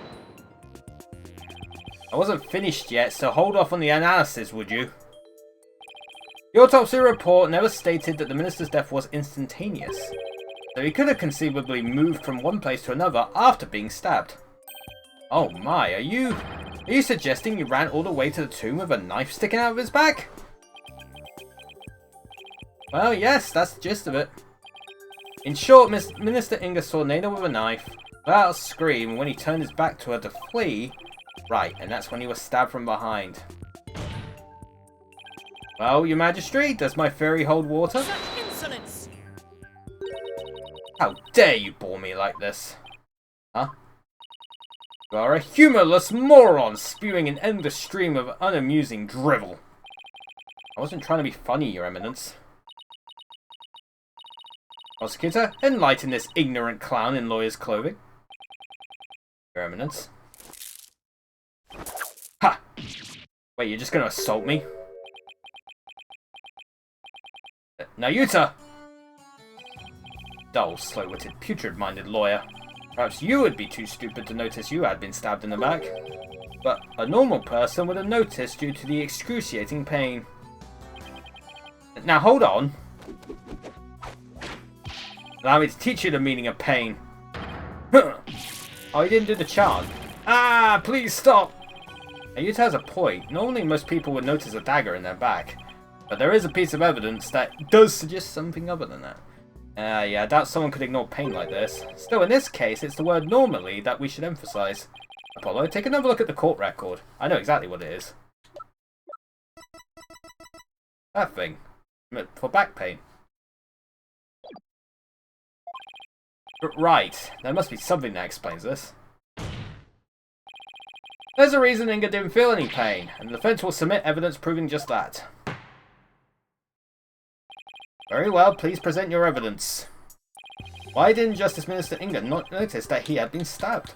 I wasn't finished yet, so hold off on the analysis, would you? The autopsy report never stated that the minister's death was instantaneous, so he could have conceivably moved from one place to another after being stabbed. Oh my, are you suggesting he ran all the way to the tomb with a knife sticking out of his back? Well, yes, that's the gist of it. In short, Minister Inga saw Nana with a knife, let out a scream, and when he turned his back to her to flee, right, and that's when he was stabbed from behind. Well, Your Majesty, does my theory hold water? Such insolence! How dare you bore me like this? Huh? You are a humorless moron spewing an endless stream of unamusing drivel. I wasn't trying to be funny, Your Eminence. Prosecutor, enlighten this ignorant clown in lawyer's clothing. Your Eminence. Ha! Wait, you're just gonna assault me? Nayuta! Dull, slow-witted, putrid-minded lawyer. Perhaps you would be too stupid to notice you had been stabbed in the back. But a normal person would have noticed due to the excruciating pain. Now hold on. Allow me to teach you the meaning of pain. Oh, he didn't do the chant. Ah, please stop! Nayuta has a point. Normally most people would notice a dagger in their back. But there is a piece of evidence that does suggest something other than that. Yeah, I doubt someone could ignore pain like this. Still, in this case, it's the word normally that we should emphasize. Apollo, take another look at the court record. I know exactly what it is. That thing. For back pain. Right, there must be something that explains this. There's a reason Inga didn't feel any pain, and the defense will submit evidence proving just that. Very well, please present your evidence. Why didn't Justice Minister Inga not notice that he had been stabbed?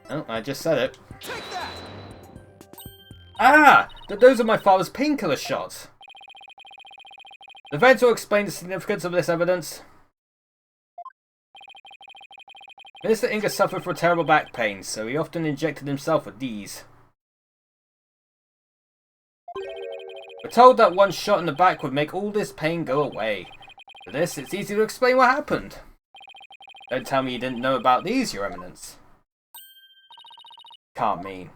Oh, I just said it. Take that! Ah! Those are my father's painkiller shots. The defense will explain the significance of this evidence. Minister Inga suffered from terrible back pain, so he often injected himself with these. We're told that one shot in the back would make all this pain go away. For this, it's easy to explain what happened. Don't tell me you didn't know about these, Your Eminence. Can't mean.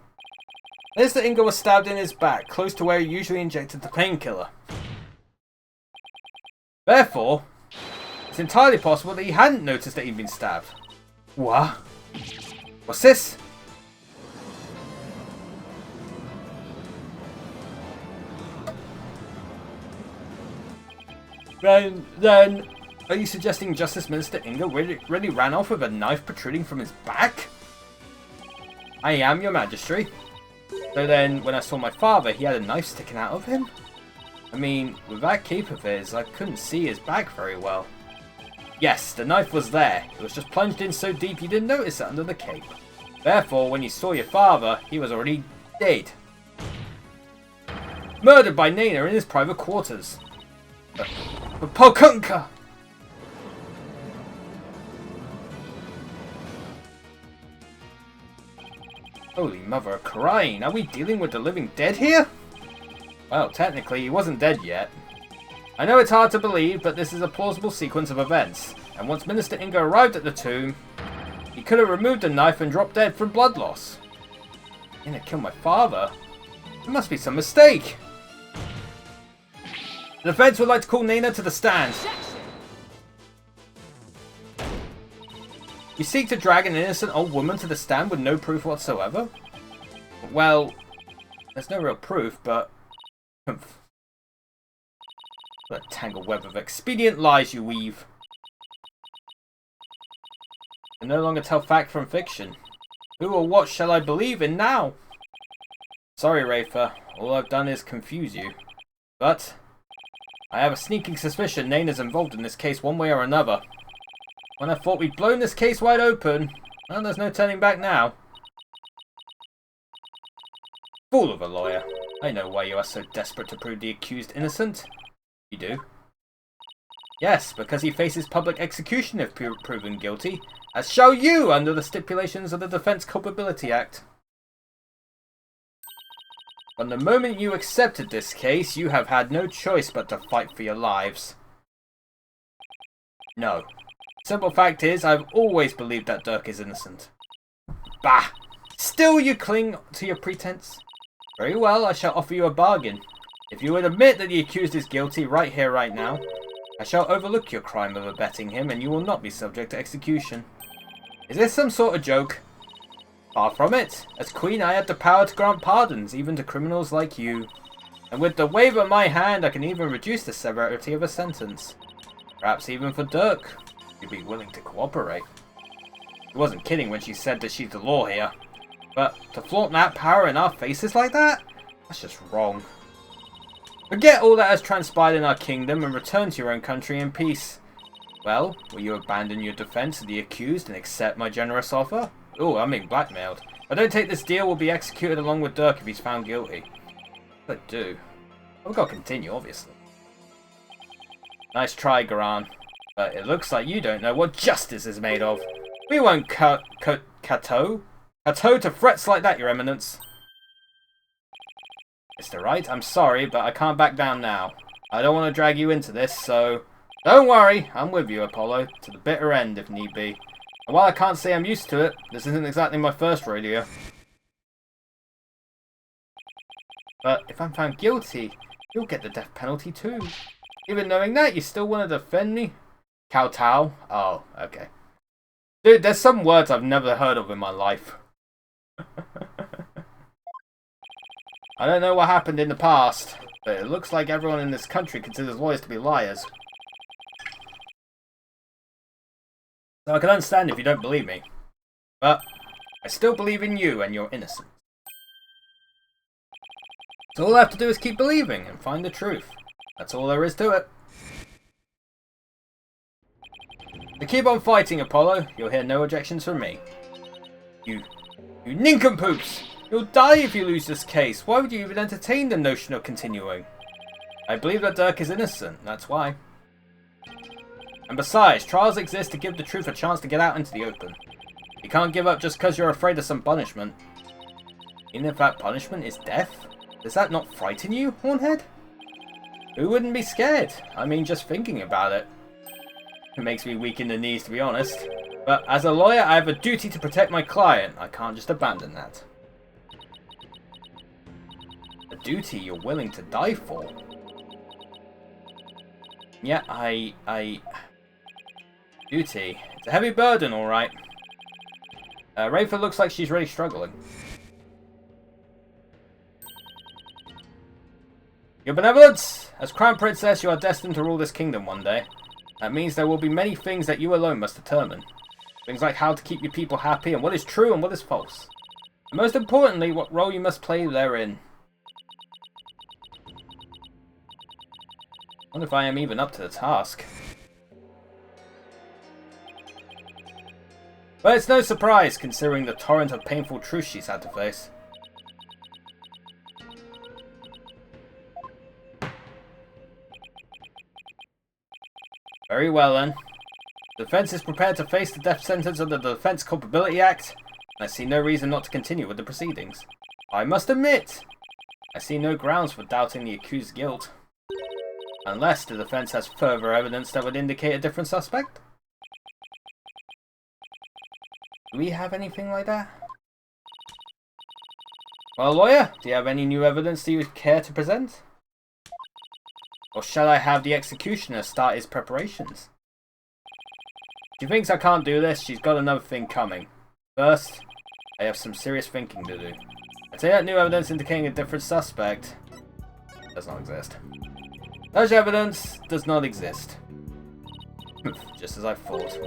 Minister Inga was stabbed in his back, close to where he usually injected the painkiller. Therefore, it's entirely possible that he hadn't noticed that he'd been stabbed. What? What's this? Then, are you suggesting Justice Minister Inga really ran off with a knife protruding from his back? I am, Your Majesty. So then, when I saw my father, he had a knife sticking out of him? I mean, with that cape of his, I couldn't see his back very well. Yes, the knife was there. It was just plunged in so deep you didn't notice it under the cape. Therefore, when you saw your father, he was already dead. Murdered by Nana in his private quarters. But Pokunka! Holy mother of crying, are we dealing with the living dead here? Well, technically, he wasn't dead yet. I know it's hard to believe, but this is a plausible sequence of events. And once Minister Inga arrived at the tomb, he could have removed the knife and dropped dead from blood loss. He didn't kill my father. There must be some mistake. The defense would like to call Nana to the stand. You seek to drag an innocent old woman to the stand with no proof whatsoever? Well, there's no real proof, but... What a tangled web of expedient lies you weave. You no longer tell fact from fiction. Who or what shall I believe in now? Sorry, Rafer. All I've done is confuse you. But I have a sneaking suspicion Nana's involved in this case one way or another. When I thought we'd blown this case wide open, well, there's no turning back now. Fool of a lawyer. I know why you are so desperate to prove the accused innocent. You do? Yes, because he faces public execution if proven guilty, as shall you under the stipulations of the Defense Culpability Act. From the moment you accepted this case, you have had no choice but to fight for your lives. No. Simple fact is, I've always believed that Dirk is innocent. Bah! Still you cling to your pretense? Very well, I shall offer you a bargain. If you would admit that the accused is guilty right here, right now, I shall overlook your crime of abetting him and you will not be subject to execution. Is this some sort of joke? Far from it. As Queen, I have the power to grant pardons, even to criminals like you. And with the wave of my hand, I can even reduce the severity of a sentence. Perhaps even for Dirk. You'd be willing to cooperate. She wasn't kidding when she said that she's the law here. But to flaunt that power in our faces like that? That's just wrong. Forget all that has transpired in our kingdom and return to your own country in peace. Well, will you abandon your defense of the accused and accept my generous offer? Oh, I'm being blackmailed. If I don't take this deal, we'll be executed along with Dirk if he's found guilty. But I do. I've got to continue, obviously. Nice try, Garan. But it looks like you don't know what justice is made of. We won't kowtow to threats like that, Your Eminence. Mr. Wright, I'm sorry, but I can't back down now. I don't want to drag you into this, so... Don't worry, I'm with you, Apollo, to the bitter end if need be. And while I can't say I'm used to it, this isn't exactly my first rodeo. But if I'm found guilty, you'll get the death penalty too. Even knowing that, you still want to defend me? Kowtow? Oh, okay. Dude, there's some words I've never heard of in my life. I don't know what happened in the past, but it looks like everyone in this country considers lawyers to be liars. So I can understand if you don't believe me. But I still believe in you and your innocence. So all I have to do is keep believing and find the truth. That's all there is to it. So keep on fighting, Apollo. You'll hear no objections from me. You nincompoops! You'll die if you lose this case. Why would you even entertain the notion of continuing? I believe that Dirk is innocent, that's why. And besides, trials exist to give the truth a chance to get out into the open. You can't give up just because you're afraid of some punishment. Even if that punishment is death? Does that not frighten you, Hornhead? Who wouldn't be scared? I mean, just thinking about it. It makes me weak in the knees, to be honest. But as a lawyer, I have a duty to protect my client. I can't just abandon that. A duty you're willing to die for? Yeah, Duty. It's a heavy burden, alright. Rayford looks like she's really struggling. Your benevolence! As Crown Princess, you are destined to rule this kingdom one day. That means there will be many things that you alone must determine. Things like how to keep your people happy and what is true and what is false. And most importantly, what role you must play therein. I wonder if I am even up to the task. But it's no surprise, considering the torrent of painful truth she's had to face. Very well then. The defense is prepared to face the death sentence under the Defense Culpability Act, and I see no reason not to continue with the proceedings. I must admit, I see no grounds for doubting the accused's guilt. Unless the defense has further evidence that would indicate a different suspect? Do we have anything like that? Well, lawyer, do you have any new evidence that you would care to present? Or shall I have the executioner start his preparations? She thinks I can't do this, she's got another thing coming. First, I have some serious thinking to do. I say that new evidence indicating a different suspect does not exist. Such evidence does not exist. Just as I thought.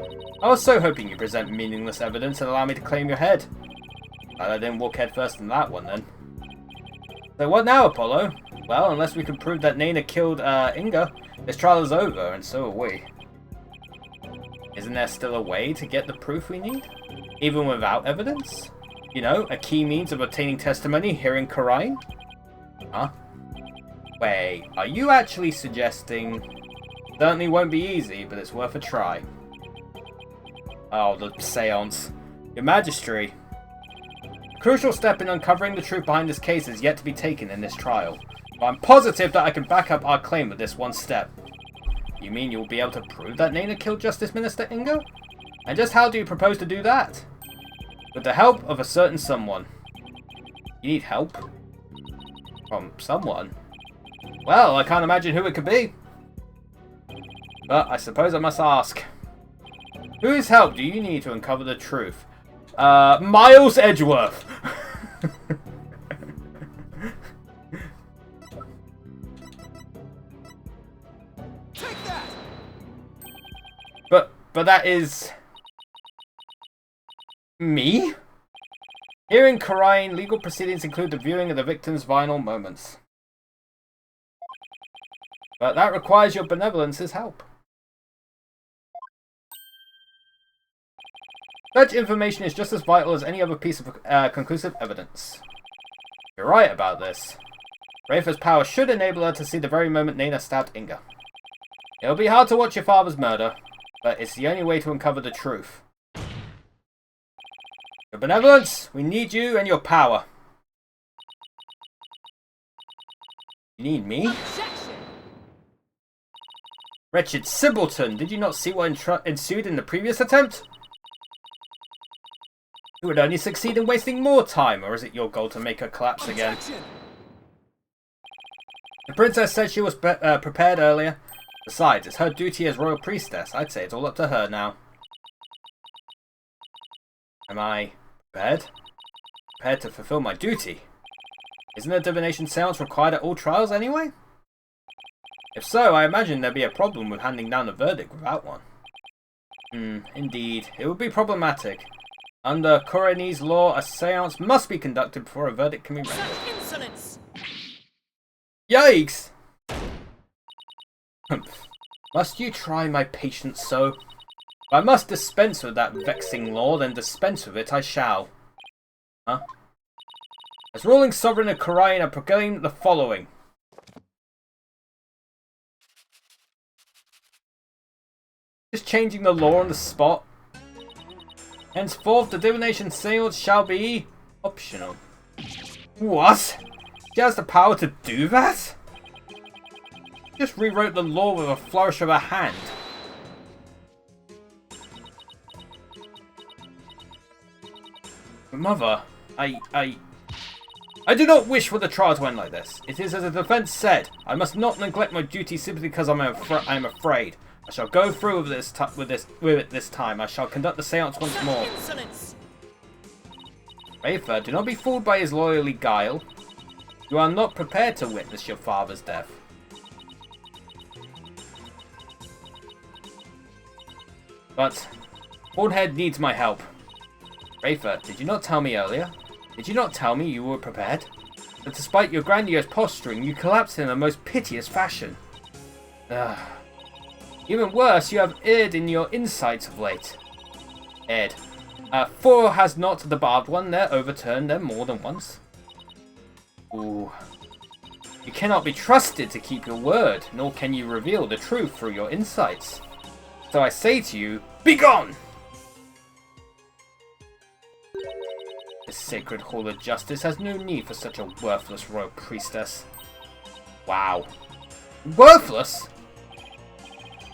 I was so hoping you'd present meaningless evidence and allow me to claim your head. Glad I didn't walk head first in that one then. So what now, Apollo? Well, unless we can prove that Nana killed Inga, this trial is over, and so are we. Isn't there still a way to get the proof we need? Even without evidence? You know, a key means of obtaining testimony here in Khura'in? Huh? Wait, are you actually suggesting... Certainly won't be easy, but it's worth a try. Oh, the seance. Your Majesty. Crucial step in uncovering the truth behind this case is yet to be taken in this trial. But I'm positive that I can back up our claim with this one step. You mean you'll be able to prove that Nana killed Justice Minister Ingo? And just how do you propose to do that? With the help of a certain someone. You need help? From someone? Well, I can't imagine who it could be. But I suppose I must ask. Whose help do you need to uncover the truth? Miles Edgeworth! Take that! But that is... me? Here in Khura'in, legal proceedings include the viewing of the victim's final moments. But that requires your benevolence's help. Such information is just as vital as any other piece of conclusive evidence. You're right about this. Rafer's power should enable her to see the very moment Nana stabbed Inga. It'll be hard to watch your father's murder, but it's the only way to uncover the truth. Your benevolence, we need you and your power. You need me? Objection! Wretched simpleton, did you not see what ensued in the previous attempt? You would only succeed in wasting more time, or is it your goal to make her collapse again? Objection! The princess said she was prepared earlier. Besides, it's her duty as royal priestess. I'd say it's all up to her now. Am I prepared? Prepared to fulfill my duty? Isn't a divination seance required at all trials anyway? If so, I imagine there'd be a problem with handing down a verdict without one. Indeed. It would be problematic. Under Khura'inese law, a seance must be conducted before a verdict can be rendered. Such insolence! Yikes! Must you try my patience so? If I must dispense with that vexing law, then dispense with it I shall. Huh? As ruling sovereign of Khura'in, I proclaim the following. Just changing the law on the spot. Henceforth, the divination seance shall be optional. What? She has the power to do that? Just rewrote the law with a flourish of her hand. Mother, I do not wish for the trial to end like this. It is as the defense said. I must not neglect my duty simply because I am afraid. I shall go through with it this time. I shall conduct the seance once more. Insolence! Rafer, do not be fooled by his loyalty guile. You are not prepared to witness your father's death. But Hornhead needs my help. Rafer, did you not tell me earlier? Did you not tell me you were prepared? But despite your grandiose posturing, you collapsed in the most piteous fashion. Even worse, you have erred in your insights of late. Ed. For has not the barbed one there overturned them more than once? Ooh. You cannot be trusted to keep your word, nor can you reveal the truth through your insights. So I say to you, begone! This sacred hall of justice has no need for such a worthless royal priestess. Wow. Worthless?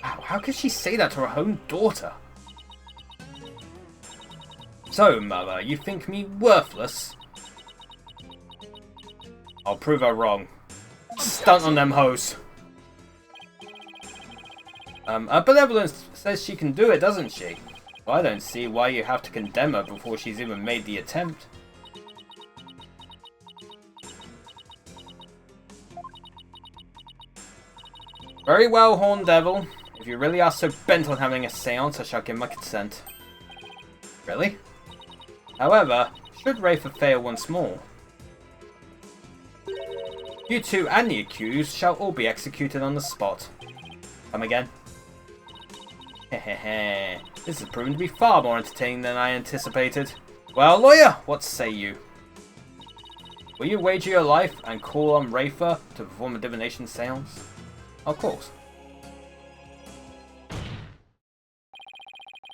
Wow, how could she say that to her own daughter? So, Mother, you think me worthless? I'll prove her wrong. Stunt on them hoes. Her benevolence says she can do it, doesn't she? Well, I don't see why you have to condemn her before she's even made the attempt. Very well, Horn Devil. If you really are so bent on having a seance, I shall give my consent. Really? However, should Rafer fail once more, you two and the accused shall all be executed on the spot. Come again? Hehehe. This has proven to be far more entertaining than I anticipated. Well, lawyer, what say you? Will you wager your life and call on Rafer to perform a divination seance? Of course.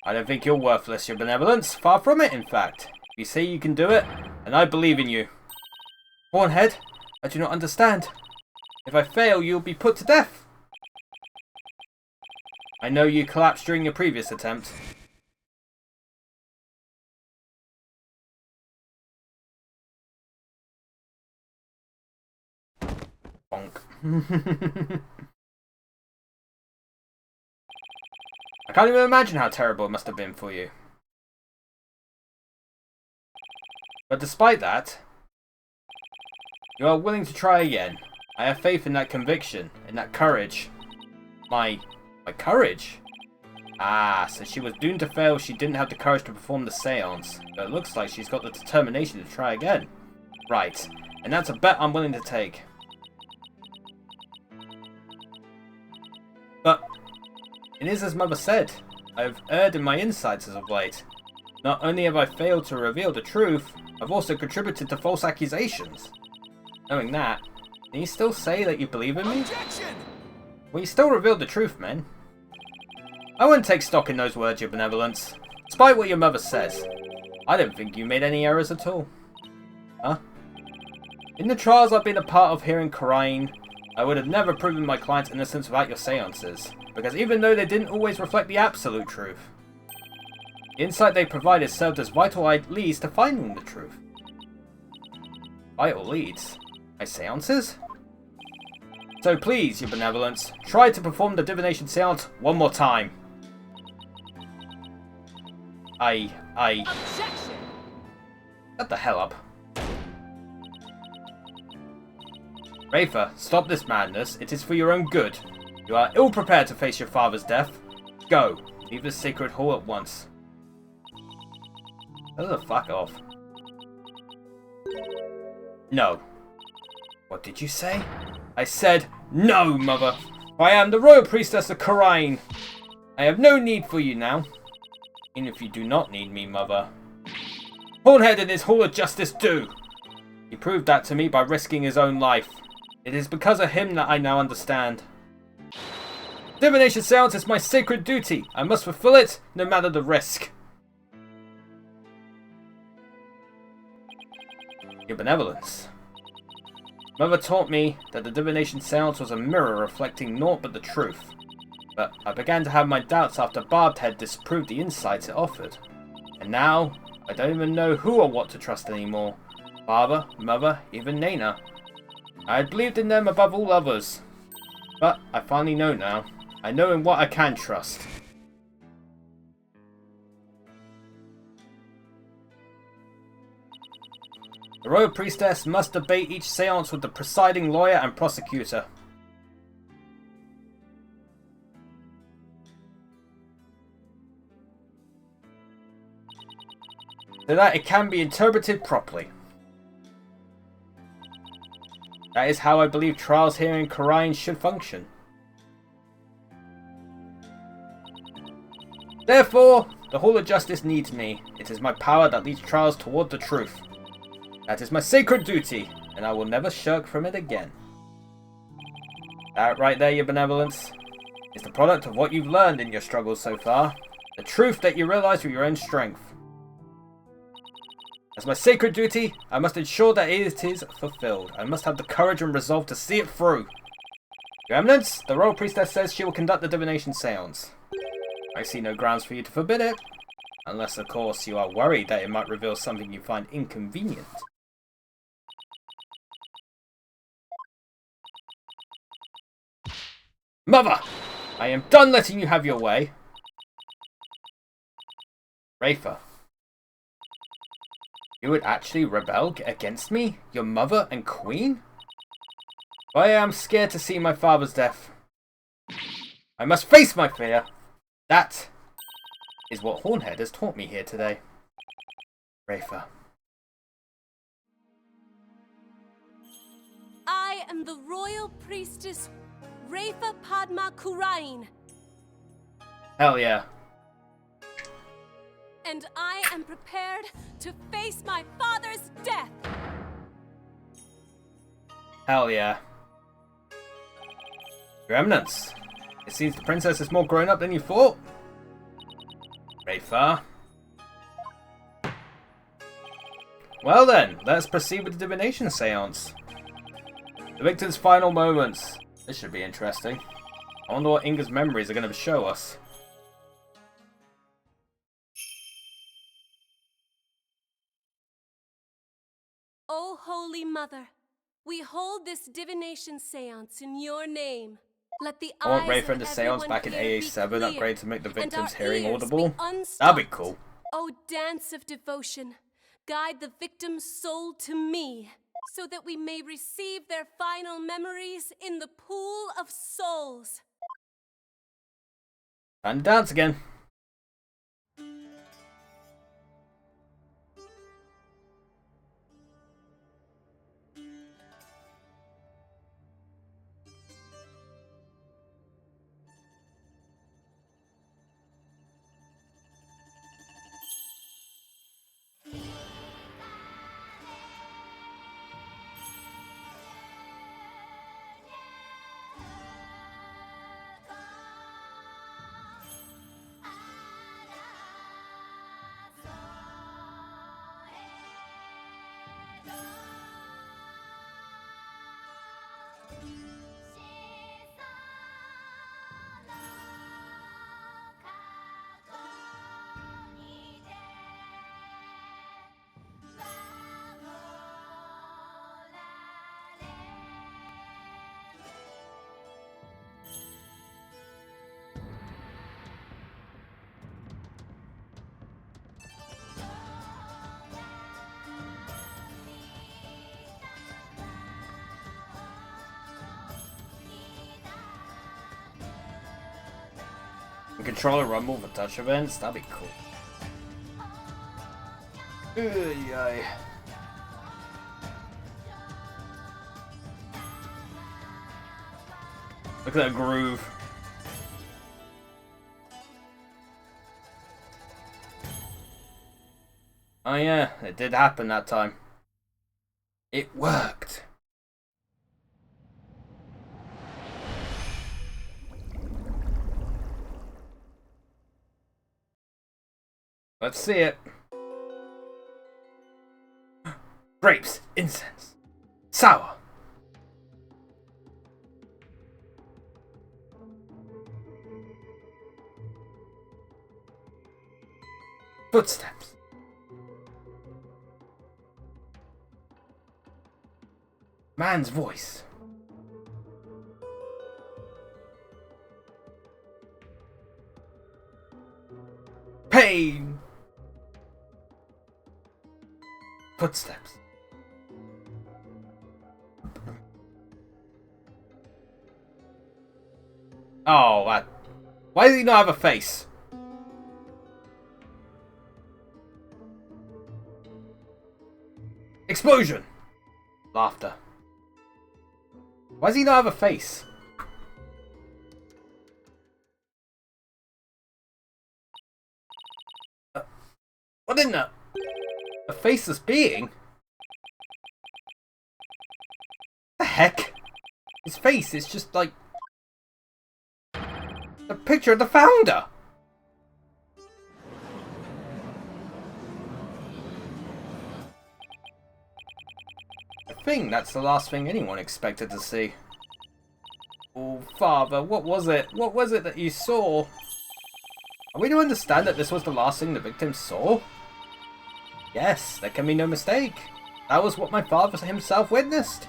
I don't think you're worthless, your benevolence. Far from it, in fact. If you say you can do it, and I believe in you. Hornhead, I do not understand. If I fail, you will be put to death. I know you collapsed during your previous attempt. Bonk. I can't even imagine how terrible it must have been for you. But despite that, you are willing to try again. I have faith in that conviction, in that courage. My courage? Ah, so she was doomed to fail. She didn't have the courage to perform the seance. But it looks like she's got the determination to try again. Right, and that's a bet I'm willing to take. But it is as Mother said. I have erred in my insights as of late. Not only have I failed to reveal the truth, I've also contributed to false accusations. Knowing that, can you still say that you believe in me? Objection! Well, you still revealed the truth, man. I wouldn't take stock in those words, your benevolence. Despite what your mother says, I don't think you made any errors at all. Huh? In the trials I've been a part of here in Khura'in, I would have never proven my client's innocence without your seances, because even though they didn't always reflect the absolute truth, the insight they provided served as vital leads to finding the truth. Vital leads? My seances? So please, your benevolence, try to perform the divination seance one more time. Objection! Shut the hell up. Rafer, stop this madness. It is for your own good. You are ill prepared to face your father's death. Go. Leave this sacred hall at once. Tell her to fuck off. No. What did you say? I said no, Mother. I am the royal priestess of Khura'in. I have no need for you now. Even if you do not need me, Mother. Hornhead and his Hall of Justice do. He proved that to me by risking his own life. It is because of him that I now understand. Divination seance is my sacred duty. I must fulfill it, no matter the risk. Your benevolence. Mother taught me that the divination seance was a mirror reflecting naught but the truth. But I began to have my doubts after Barbed Head disproved the insights it offered. And now, I don't even know who or what to trust anymore. Father, Mother, even Nana. I had believed in them above all others. But I finally know now. I know in what I can trust. The royal priestess must debate each seance with the presiding lawyer and prosecutor. So that it can be interpreted properly. That is how I believe trials here in Khura'in should function. Therefore, the Hall of Justice needs me. It is my power that leads trials toward the truth. That is my sacred duty, and I will never shirk from it again. That right there, your benevolence, is the product of what you've learned in your struggles so far. The truth that you realize with your own strength. As my sacred duty, I must ensure that it is fulfilled. I must have the courage and resolve to see it through. Your Eminence, the Royal Priestess says she will conduct the divination seance. I see no grounds for you to forbid it. Unless, of course, you are worried that it might reveal something you find inconvenient. Mother! I am done letting you have your way. Rafer. You would actually rebel against me? Your mother and queen? I am scared to see my father's death. I must face my fear. That is what Hornhead has taught me here today. Rafer. I am the royal priestess Rafer Padma Khura'in. Hell yeah. And I am prepared to face my father's death. Hell yeah. Your Eminence, it seems the princess is more grown up than you thought. Rafer. Well then, let's proceed with the divination seance. The victim's final moments. This should be interesting. I wonder what Inga's memories are going to show us. O Holy Mother, we hold this divination seance in your name. Let the I want eyes Wraith of the seance everyone back in here be AA7 clear, upgrade to make the and our victim's hearing ears audible. be That'd be unstopped. cool. O dance of devotion, guide the victim's soul to me, so that we may receive their final memories in the pool of souls. Time to dance again. And control a rumble for touch events, that'd be cool. Yay. Look at that groove. Oh yeah, it did happen that time. It worked. Let's see it. Grapes, incense, sour. Footsteps. Man's voice. Pain. Footsteps. Oh, why does he not have a face? Explosion! Laughter. Why does he not have a face? What in the... A faceless being? What the heck? His face is just like... the picture of the founder! I think that's the last thing anyone expected to see. Oh, Father, what was it? What was it that you saw? Are we to understand that this was the last thing the victim saw? Yes, there can be no mistake. That was what my father himself witnessed.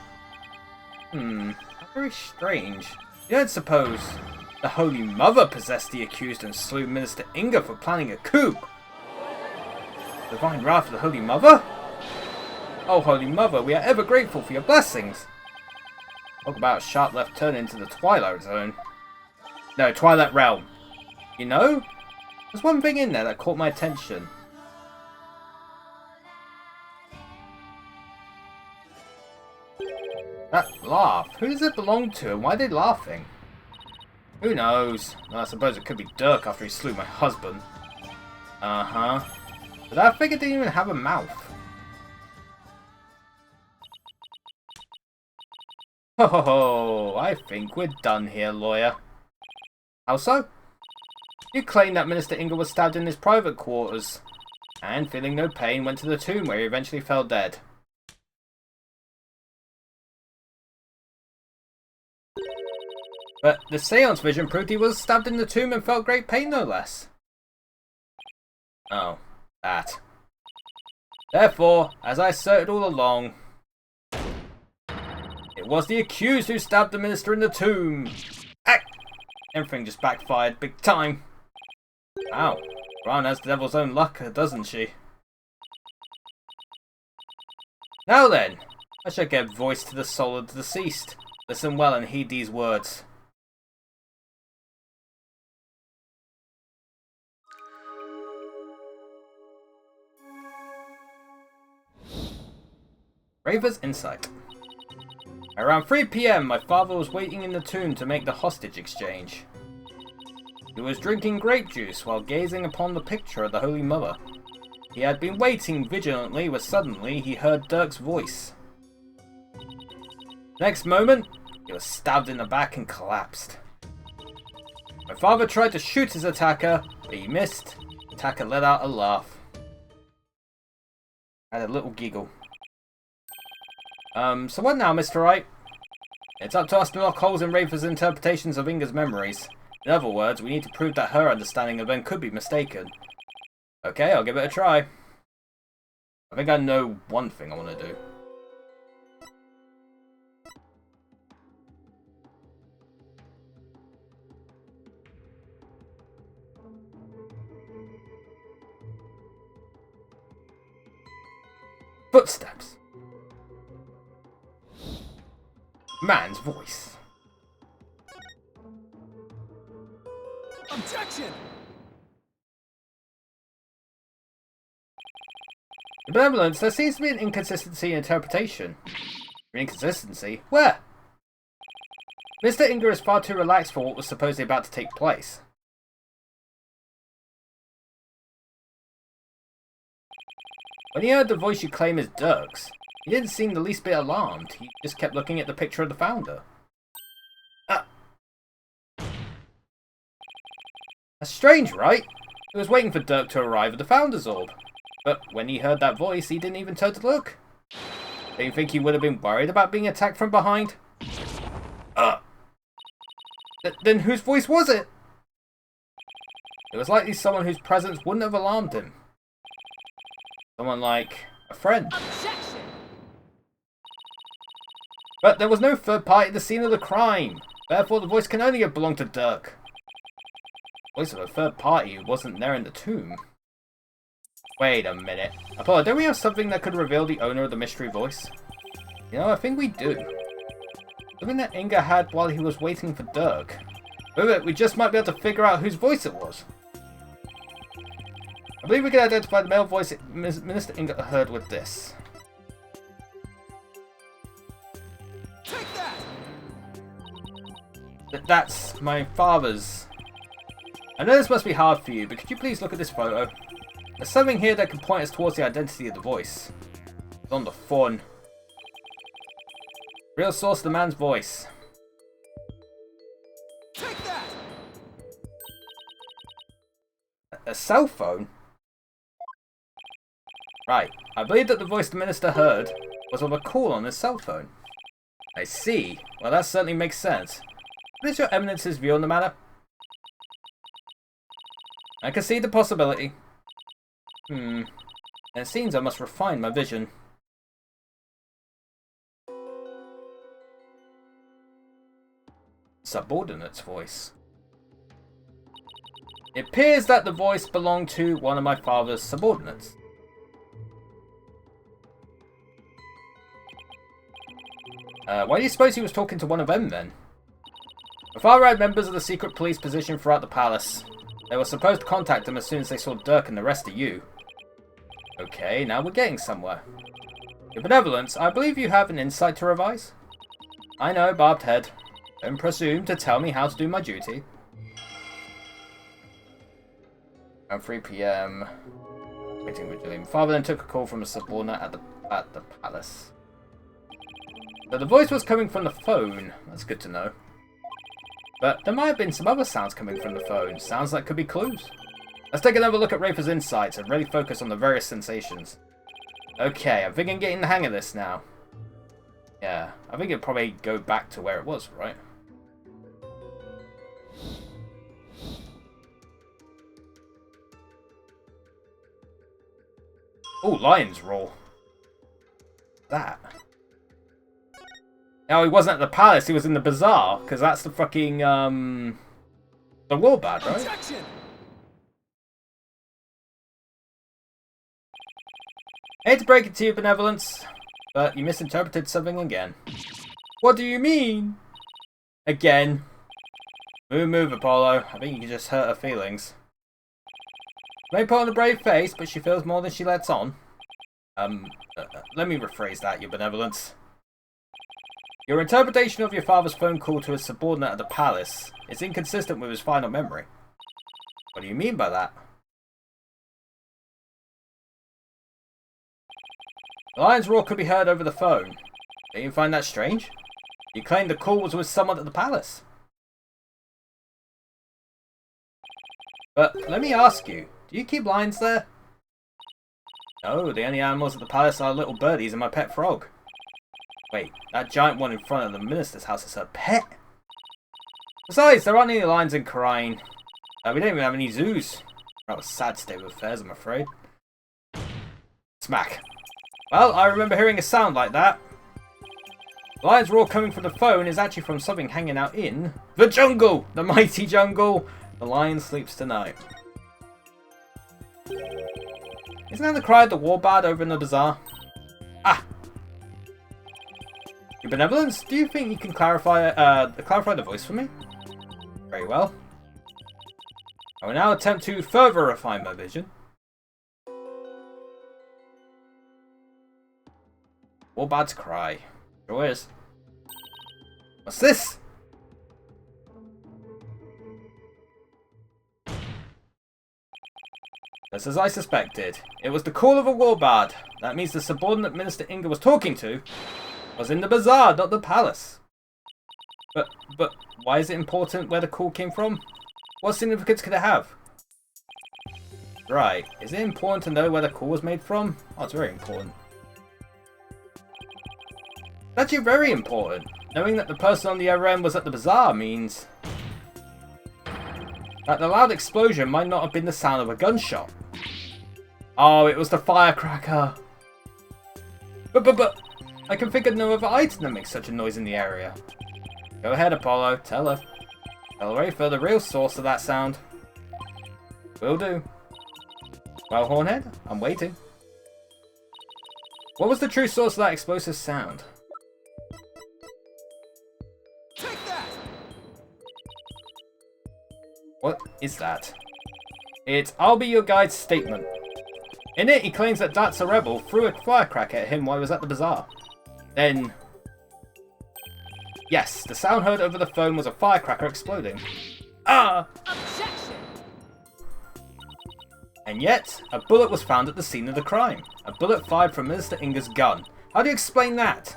Very strange. You don't suppose the Holy Mother possessed the accused and slew Minister Inga for planning a coup? Divine wrath of the Holy Mother? Oh, Holy Mother, we are ever grateful for your blessings. Talk about a sharp left turn into the Twilight Zone. No, Twilight Realm. You know, there's one thing in there that caught my attention. That laugh, who does it belong to and why are they laughing? Who knows? Well, I suppose it could be Dirk after he slew my husband. Uh-huh. But that figure didn't even have a mouth. Ho ho ho, I think we're done here, lawyer. How so? You claim that Minister Inga was stabbed in his private quarters. and, feeling no pain, went to the tomb where he eventually fell dead. But the seance vision proved he was stabbed in the tomb and felt great pain, no less. Oh, that. Therefore, as I asserted all along, it was the accused who stabbed the minister in the tomb. Everything just backfired big time. Wow, Ron has the devil's own luck, doesn't she? Now then, I shall give voice to the soul of the deceased. Listen well and heed these words. Raver's insight. Around 3 PM, my father was waiting in the tomb to make the hostage exchange. He was drinking grape juice while gazing upon the picture of the Holy Mother. He had been waiting vigilantly when suddenly he heard Dirk's voice. Next moment, he was stabbed in the back and collapsed. My father tried to shoot his attacker, but he missed. The attacker let out a laugh. I had a little giggle. So what now, Mr. Wright? It's up to us to knock holes in Rafer's interpretations of Inga's memories. In other words, we need to prove that her understanding of them could be mistaken. Okay, I'll give it a try. I think I know one thing I want to do. Footsteps. Man's voice. Objection! In benevolence, there seems to be an inconsistency in interpretation. An inconsistency? Where? Mr. Inga is far too relaxed for what was supposedly about to take place. When he heard the voice you claim is Dirk's, he didn't seem the least bit alarmed. He just kept looking at the picture of the founder. That's strange, right? He was waiting for Dirk to arrive at the founder's orb. But when he heard that voice, he didn't even turn to look. Don't you think he would have been worried about being attacked from behind? Then whose voice was it? It was likely someone whose presence wouldn't have alarmed him. Someone like a friend. Objection! But there was no third party at the scene of the crime. Therefore, the voice can only have belonged to Dirk. The voice of a third party who wasn't there in the tomb. Wait a minute. Apollo, don't we have something that could reveal the owner of the mystery voice? You know, I think we do. Something that Inga had while he was waiting for Dirk. With it, we just might be able to figure out whose voice it was. I believe we can identify the male voice Minister Inga heard with this. Take that! That's my father's. I know this must be hard for you, but could you please look at this photo? There's something here that can point us towards the identity of the voice. It's on the phone. Real source of the man's voice. Take that! A cell phone? Right, I believe that the voice the minister heard was of a call on his cell phone. I see. Well, that certainly makes sense. What is your eminence's view on the matter? I can see the possibility. And it seems I must refine my vision. Subordinate's voice. It appears that the voice belonged to one of my father's subordinates. Why do you suppose he was talking to one of them then? My father had members of the secret police positioned throughout the palace. They were supposed to contact him as soon as they saw Dirk and the rest of you. Okay, now we're getting somewhere. Your benevolence, I believe you have an insight to revise? I know, barbed head. Don't presume to tell me how to do my duty. Around 3 PM. Waiting with Julian. Father then took a call from a subordinate at the palace. But the voice was coming from the phone. That's good to know. But there might have been some other sounds coming from the phone. Sounds that could be clues. Let's take another look at Rafer's insights and really focus on the various sensations. Okay, I think I'm getting the hang of this now. Yeah, I think it'll probably go back to where it was, right? Oh, lion's roar. That. Oh, he wasn't at the palace, he was in the bazaar, because that's the fucking, the warbad, right? Objection! I hate to break it to you, Benevolence, but you misinterpreted something again. What do you mean? Again. Move, Apollo. I think you just hurt her feelings. May put on a brave face, but she feels more than she lets on. Let me rephrase that, Your Benevolence. Your interpretation of your father's phone call to his subordinate at the palace is inconsistent with his final memory. What do you mean by that? The lion's roar could be heard over the phone. Don't you find that strange? You claimed the call was with someone at the palace. But let me ask you, do you keep lions there? No, the only animals at the palace are little birdies and my pet frog. Wait, that giant one in front of the minister's house is her pet? Besides, there aren't any lions in Kharain. We don't even have any zoos. Rather sad state of affairs, I'm afraid. Smack. Well, I remember hearing a sound like that. The lion's roar coming from the phone is actually from something hanging out in the jungle! The mighty jungle! The lion sleeps tonight. Isn't that the cry of the warbad over in the bazaar? Ah! Your Benevolence, do you think you can clarify the voice for me? Very well. I will now attempt to further refine my vision. Warbad's cry. Sure is. What's this? Just as I suspected. It was the call of a warbad. That means the subordinate Minister Inga was talking to was in the bazaar, not the palace. But why is it important where the call came from? What significance could it have? Right. Is it important to know where the call was made from? Oh, it's very important. It's actually very important. Knowing that the person on the other end was at the bazaar means that the loud explosion might not have been the sound of a gunshot. Oh, it was the firecracker. But I can think of no other item that makes such a noise in the area. Go ahead, Apollo. Tell her. Tell Rafer the real source of that sound. Will do. Well, Hornhead, I'm waiting. What was the true source of that explosive sound? Take that! What is that? It's I'll be your guide's statement. In it, he claims that Dat's a rebel threw a firecracker at him while he was at the bazaar. Then... yes, the sound heard over the phone was a firecracker exploding. Ah! Objection! And yet, a bullet was found at the scene of the crime. A bullet fired from Minister Inga's gun. How do you explain that?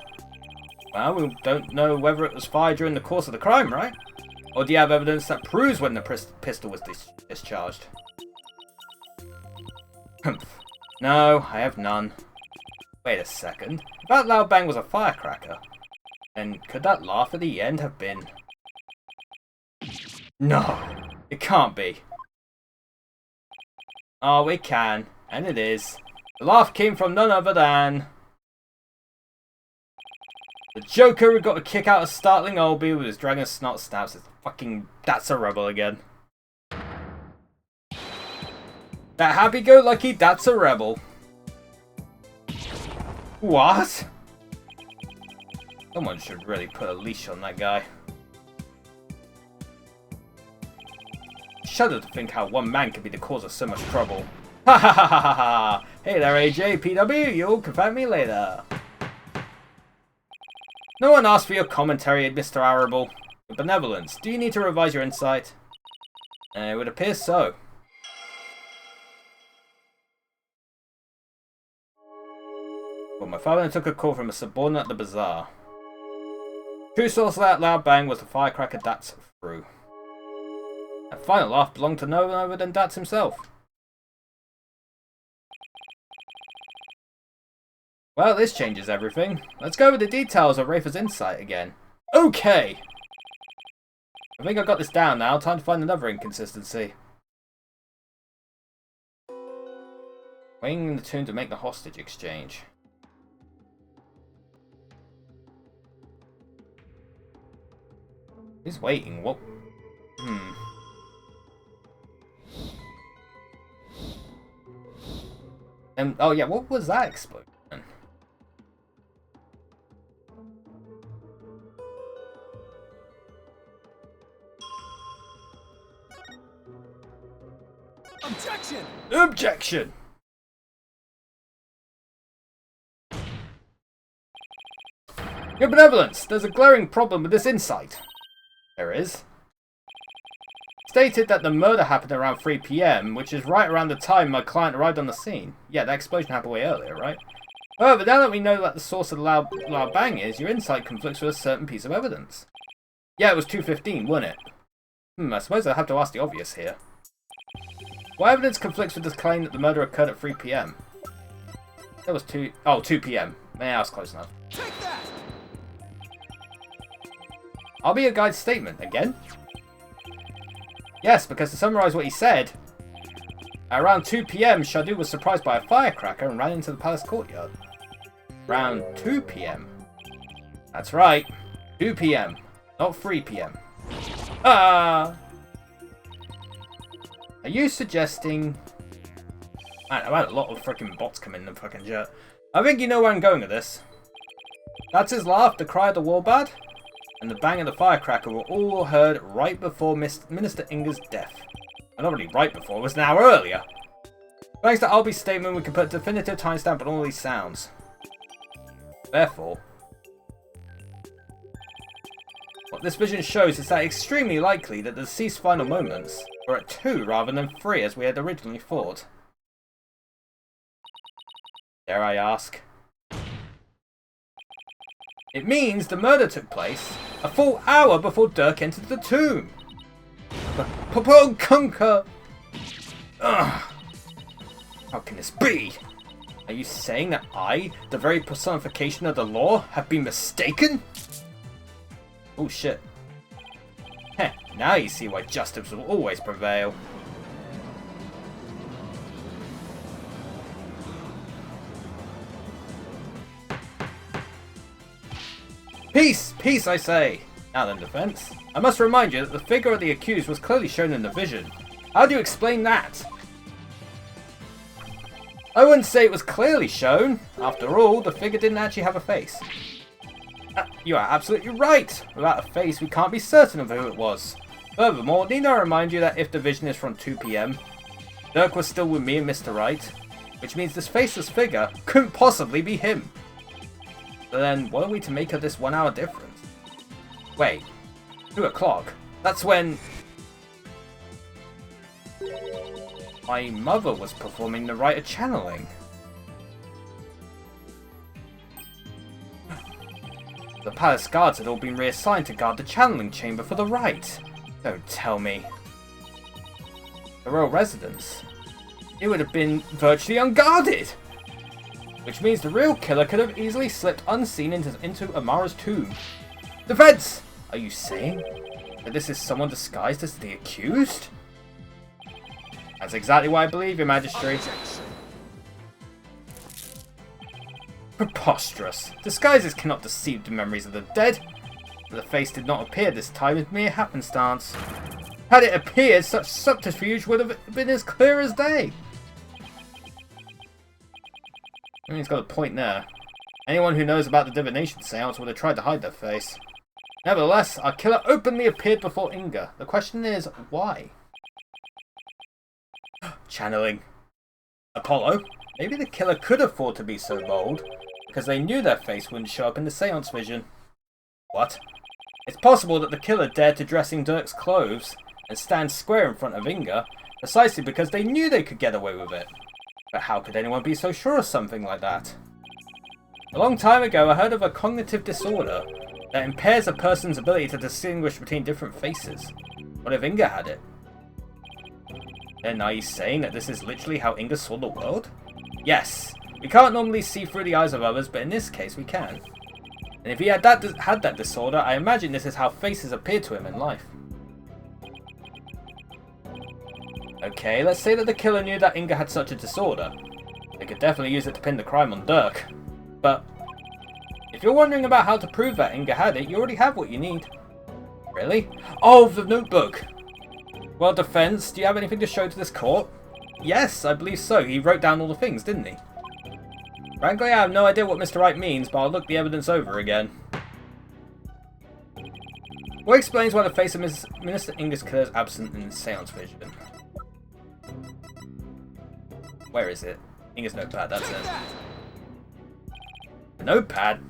Well, we don't know whether it was fired during the course of the crime, right? Or do you have evidence that proves when the pistol was discharged? No, I have none. Wait a second. If that loud bang was a firecracker, then could that laugh at the end have been... no, it can't be. Oh, it can, and it is. The laugh came from none other than... the Joker who got a kick out of startling Olby with his dragon snot snaps. It's fucking... that's a rebel again. That happy-go-lucky, that's a rebel. What? Someone should really put a leash on that guy. Shudder to think how one man could be the cause of so much trouble. Ha ha ha ha ha ha! Hey there, AJ, PW, you'll confront me later. No one asked for your commentary, Mr. Arable. Your Benevolence, do you need to revise your insight? It would appear so. Well, my father took a call from a subordinate at the bazaar. True source of that loud bang was the firecracker Dats threw. That final laugh belonged to no one other than Dats himself. Well, this changes everything. Let's go over the details of Rafer's insight again. Okay! I think I've got this down now. Time to find another inconsistency. Waiting in the tomb to make the hostage exchange. Who's waiting? What? Oh yeah, what was that explosion? Objection! Objection! Your benevolence, there's a glaring problem with this insight. There is. Stated that the murder happened around 3 PM, which is right around the time my client arrived on the scene. Yeah, that explosion happened way earlier, right? However, now that we know that the source of the loud bang is, your insight conflicts with a certain piece of evidence. Yeah, it was 2:15, wasn't it? I suppose I'll have to ask the obvious here. What evidence conflicts with this claim that the murder occurred at 3 PM? That was 2 PM. Yeah, I was close enough. Take that! I'll be a guide's statement again. Yes, because to summarise what he said, at around 2 PM, Shadu was surprised by a firecracker and ran into the palace courtyard. Around 2 PM. That's right, 2 PM, not 3 PM. Ah! Are you suggesting... Man, I've had a lot of freaking bots come in the fucking jet. I think you know where I'm going with this. That's his laugh, the cry of the warbad, and the bang of the firecracker were all heard right before Minister Inga's death. And not really right before, it was an hour earlier. Thanks to Albi's statement, we can put a definitive timestamp on all these sounds. Therefore, what this vision shows is that it's extremely likely that the deceased's final moments were at 2 rather than 3 as we had originally thought. Dare I ask? It means the murder took place a full hour before Dirk entered the tomb. Kunka! Ugh! How can this be? Are you saying that I, the very personification of the law, have been mistaken? Oh shit. Heh, now you see why justice will always prevail. Peace! Peace, I say! Now then, defense. I must remind you that the figure of the accused was clearly shown in the vision. How do you explain that? I wouldn't say it was clearly shown. After all, the figure didn't actually have a face. You are absolutely right. Without a face, we can't be certain of who it was. Furthermore, need I remind you that if the vision is from 2 PM, Dirk was still with me and Mr. Wright, which means this faceless figure couldn't possibly be him. So then, what are we to make of this 1 hour difference? Wait, 2 o'clock? That's when... my mother was performing the rite of channeling. The palace guards had all been reassigned to guard the channeling chamber for the rite. Don't tell me. The royal residence. It would have been virtually unguarded! Which means the real killer could have easily slipped unseen into Amara's tomb. Defense! Are you saying that this is someone disguised as the accused? That's exactly what I believe, Your Majesty. Preposterous. Disguises cannot deceive the memories of the dead. But the face did not appear this time as mere happenstance. Had it appeared, such subterfuge would have been as clear as day. I mean, he's got a point there. Anyone who knows about the divination seance would have tried to hide their face. Nevertheless, our killer openly appeared before Inga. The question is, why? Channeling. Apollo? Maybe the killer could afford to be so bold, because they knew their face wouldn't show up in the seance vision. What? It's possible that the killer dared to dress in Dirk's clothes and stand square in front of Inga, precisely because they knew they could get away with it. But how could anyone be so sure of something like that? A long time ago, I heard of a cognitive disorder that impairs a person's ability to distinguish between different faces. What if Inga had it? Then are you saying that this is literally how Inga saw the world? Yes. We can't normally see through the eyes of others, but in this case we can. And if he had that disorder, I imagine this is how faces appear to him in life. Okay, let's say that the killer knew that Inga had such a disorder. They could definitely use it to pin the crime on Dirk. But if you're wondering about how to prove that Inga had it, you already have what you need. Really? Oh, the notebook! Well, defense, do you have anything to show to this court? Yes, I believe so. He wrote down all the things, didn't he? Frankly, I have no idea what Mr. Wright means, but I'll look the evidence over again. What explains why the face of Minister Inga's killer is absent in the seance vision? Where is it? Inga's notepad, that's it. A notepad?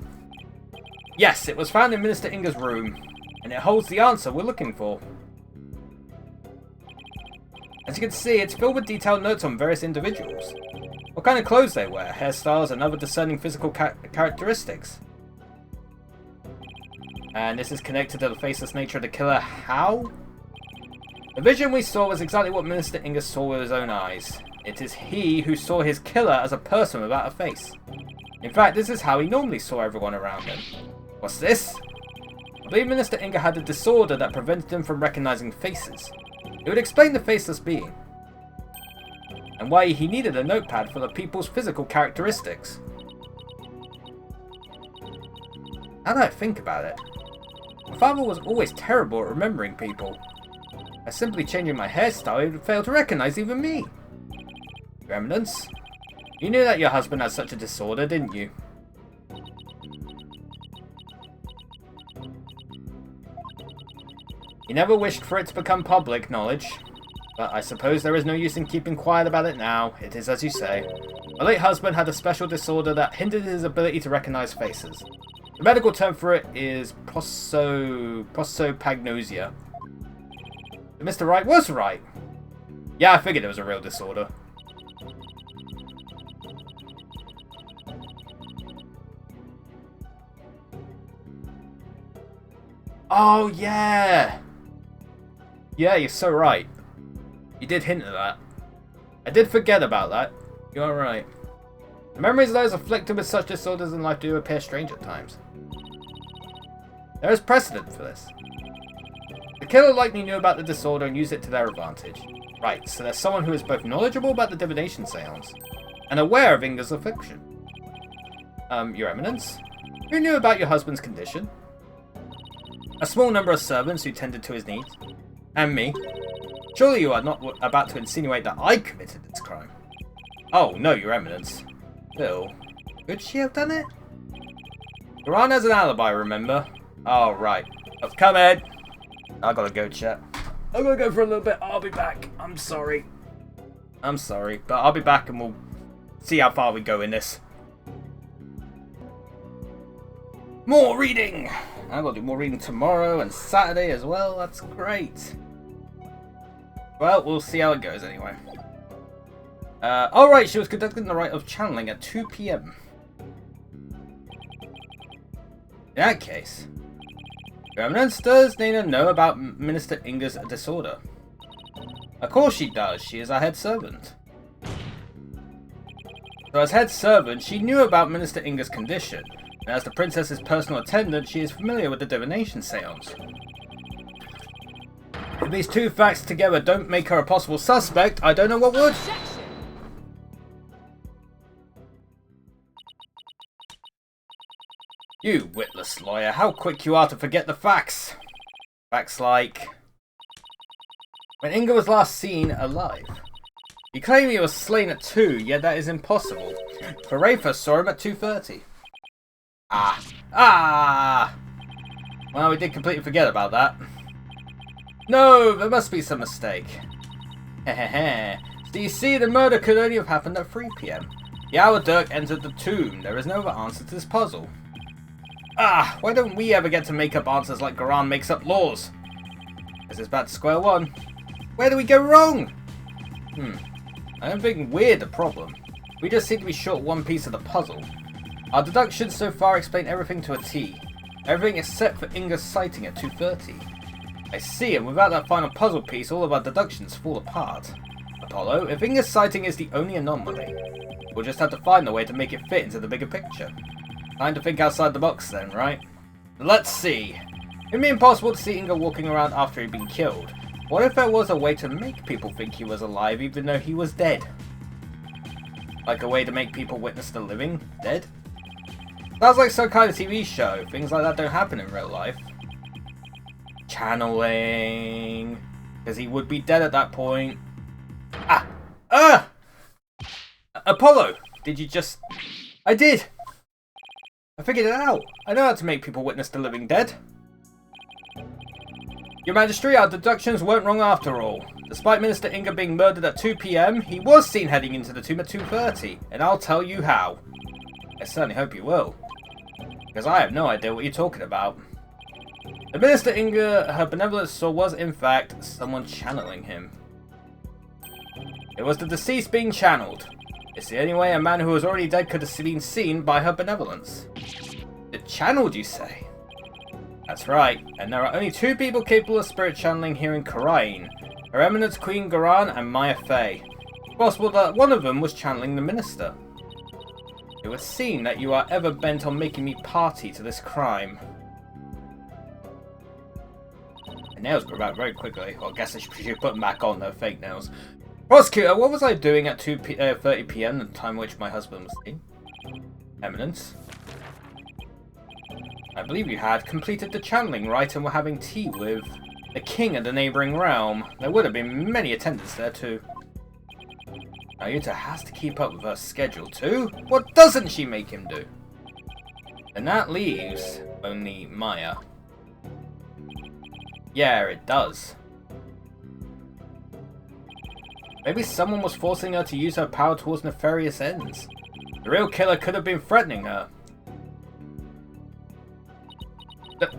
Yes, it was found in Minister Inga's room, and it holds the answer we're looking for. As you can see, it's filled with detailed notes on various individuals. What kind of clothes they wear, hairstyles, and other discerning physical characteristics. And this is connected to the faceless nature of the killer. How? The vision we saw was exactly what Minister Inga saw with his own eyes. It is he who saw his killer as a person without a face. In fact, this is how he normally saw everyone around him. What's this? I believe Minister Inga had a disorder that prevented him from recognizing faces. It would explain the faceless being, and why he needed a notepad for the people's physical characteristics. Now that I think about it, my father was always terrible at remembering people. By simply changing my hairstyle, he would fail to recognize even me. Your Eminence, you knew that your husband had such a disorder, didn't you? You never wished for it to become public knowledge, but I suppose there is no use in keeping quiet about it now. It is as you say. My late husband had a special disorder that hindered his ability to recognize faces. The medical term for it is prosopagnosia. Mr. Wright was right. Yeah, I figured it was a real disorder. Oh, yeah! Yeah, you're so right. You did hint at that. I did forget about that. You're right. The memories of those afflicted with such disorders in life do appear strange at times. There is precedent for this. The killer likely knew about the disorder and used it to their advantage. Right, so there's someone who is both knowledgeable about the divination seance and aware of Inga's affliction. Your Eminence, who knew about your husband's condition? A small number of servants who tended to his needs. And me. Surely you are not about to insinuate that I committed this crime. Oh, no, Your Eminence. Bill, could she have done it? Your Aunt has an alibi, remember? Oh, right. Oh, come in. I gotta go, chat. I'm gonna go for a little bit. I'll be back. I'm sorry. I'm sorry, but I'll be back and we'll see how far we go in this. More reading! I'm gonna do more reading tomorrow and Saturday as well. That's great. Well, we'll see how it goes anyway. Alright, she was conducting the rite of channeling at 2 PM. In that case, Your Eminence, does Nina know about Minister Inga's disorder? Of course she does. She is our head servant. So as head servant, she knew about Minister Inga's condition. And as the princess's personal attendant, she is familiar with the divination seance. If these two facts together don't make her a possible suspect, I don't know what would. You witless lawyer, how quick you are to forget the facts. Facts like... when Inga was last seen alive. You claim he was slain at 2, yet that is impossible. For Ray first saw him at 2:30. Well, we did completely forget about that. No, there must be some mistake. Hehehe. So you see, the murder could only have happened at 3 PM. The hour Dirk entered the tomb. There is no other answer to this puzzle. Why don't we ever get to make up answers like Garan makes up laws? This is back to square one. Where do we go wrong? I don't think we're the problem. We just seem to be short one piece of the puzzle. Our deductions so far explain everything to a T. Everything except for Inga's sighting at 2:30. I see, and without that final puzzle piece, all of our deductions fall apart. Apollo, if Inga's sighting is the only anomaly, We'll just have to find a way to make it fit into the bigger picture. Time to think outside the box then, right? Let's see. It'd be impossible to see Inga walking around after he'd been killed. What if there was a way to make people think he was alive even though he was dead? Like a way to make people witness the living dead? Sounds like some kind of TV show. Things like that don't happen in real life. Channeling. Because he would be dead at that point. Apollo! Did you just... I did! I figured it out. I know how to make people witness the living dead. Your Majesty, our deductions weren't wrong after all. Despite Minister Inga being murdered at 2 PM, he was seen heading into the tomb at 2:30, and I'll tell you how. I certainly hope you will. Because I have no idea what you're talking about. The Minister Inga, her benevolence saw was, in fact, someone channeling him. It was the deceased being channeled. It's the only way a man who was already dead could have been seen by her benevolence. It channeled, you say? That's right, and there are only 2 people capable of spirit channeling here in Karain. Her Eminence Queen Garan and Maya Fey. It's possible that one of them was channeling the Minister. It would seem that you are ever bent on making me party to this crime. The nails grew back very quickly. Well, I guess I should put them back on, they're fake nails. Prosecutor, what was I doing at 2:30 PM, the time which my husband was seen? Eminence. I believe you had completed the channeling rite and were having tea with the king of the neighbouring realm. There would have been many attendants there too. Ayuta has to keep up with her schedule too. What doesn't she make him do? And that leaves only Maya. Yeah, it does. Maybe someone was forcing her to use her power towards nefarious ends. The real killer could have been threatening her.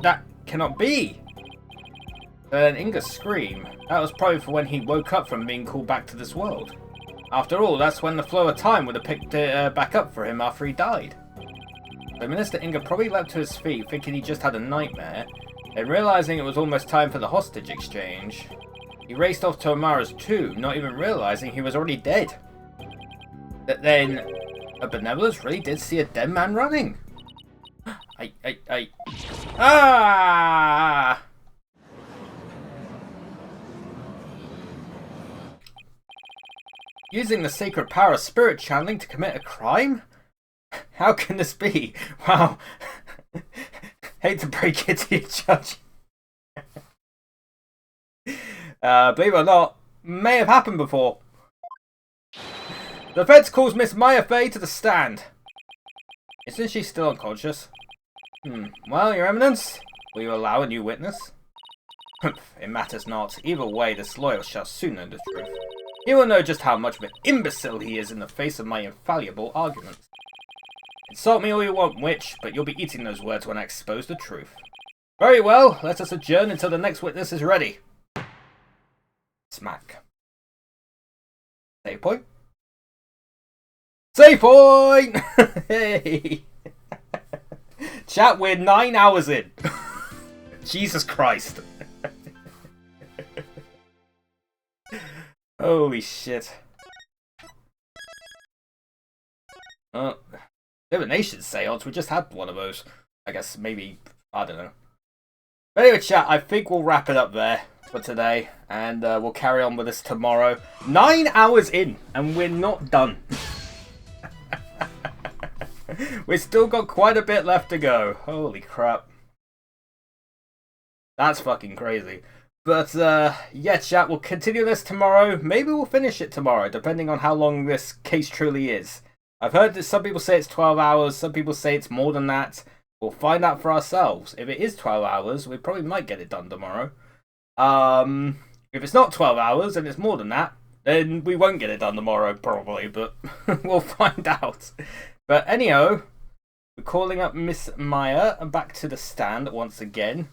That cannot be! Then Inga's scream. That was probably for when he woke up from being called back to this world. After all, that's when the flow of time would have picked it back up for him after he died. So Minister Inga probably leapt to his feet thinking he just had a nightmare, then realising it was almost time for the hostage exchange. He raced off to Amara's tomb, not even realising he was already dead. But then, a benevolence really did see a dead man running. Ah! Using the sacred power of spirit channeling to commit a crime? How can this be? Wow. Hate to break it to you, Judge. Believe it or not, may have happened before. The feds calls Miss Maya Fey to the stand. Isn't she still unconscious? Well, Your Eminence, will you allow a new witness? It matters not. Either way, this lawyer shall soon know the truth. He will know just how much of an imbecile he is in the face of my infallible arguments. Insult me all you want, witch, but you'll be eating those words when I expose the truth. Very well, let us adjourn until the next witness is ready. Smack. Save point. Save point! Hey! Chat, we're 9 hours in. Jesus Christ. Holy shit. Divination seance, we just had one of those. I guess maybe, I don't know. But anyway, chat, I think we'll wrap it up there for today. And we'll carry on with this tomorrow. 9 hours in, and we're not done. We've still got quite a bit left to go. Holy crap. That's fucking crazy. But, yeah, chat, we'll continue this tomorrow. Maybe we'll finish it tomorrow, depending on how long this case truly is. I've heard that some people say it's 12 hours, some people say it's more than that. We'll find out for ourselves. If it is 12 hours, we probably might get it done tomorrow. If it's not 12 hours and it's more than that, then we won't get it done tomorrow, probably, but we'll find out. But anyhow, we're calling up Miss Maya back to the stand once again.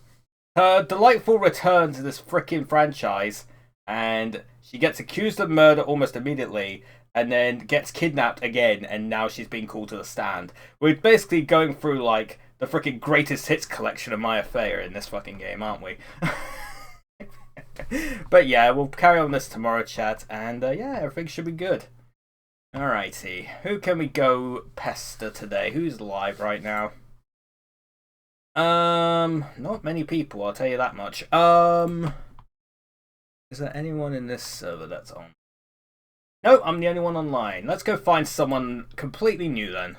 Her delightful return to this frickin' franchise, and she gets accused of murder almost immediately, and then gets kidnapped again, and now she's being called to the stand. We're basically going through, like, the frickin' greatest hits collection of Maya Fey in this fucking game, aren't we? But yeah, we'll carry on this tomorrow, chat, and yeah, everything should be good. Alrighty, who can we go pester today? Who's live right now? Not many people, I'll tell you that much. Is there anyone in this server that's on? No, I'm the only one online. Let's go find someone completely new then.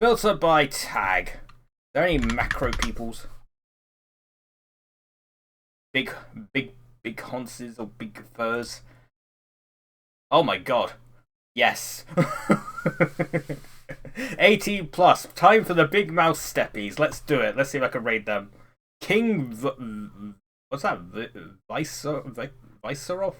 Filter by tag. Are there any macro peoples? Big honces or big furs? Oh my god. Yes. 18 plus. Time for the big mouse steppies. Let's do it. Let's see if I can raid them. What's that? Viceroff?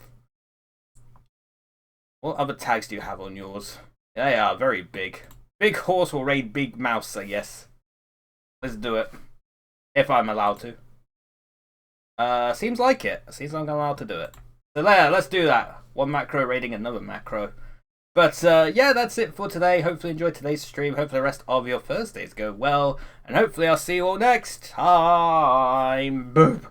What other tags do you have on yours? They are very big. Big horse will raid big mouse, I guess. Let's do it. If I'm allowed to. Seems like it. Seems like I'm allowed to do it. So there, let's do that. One macro raiding another macro. But yeah, that's it for today. Hopefully you enjoyed today's stream. Hopefully the rest of your Thursdays go well. And hopefully I'll see you all next time. Boom.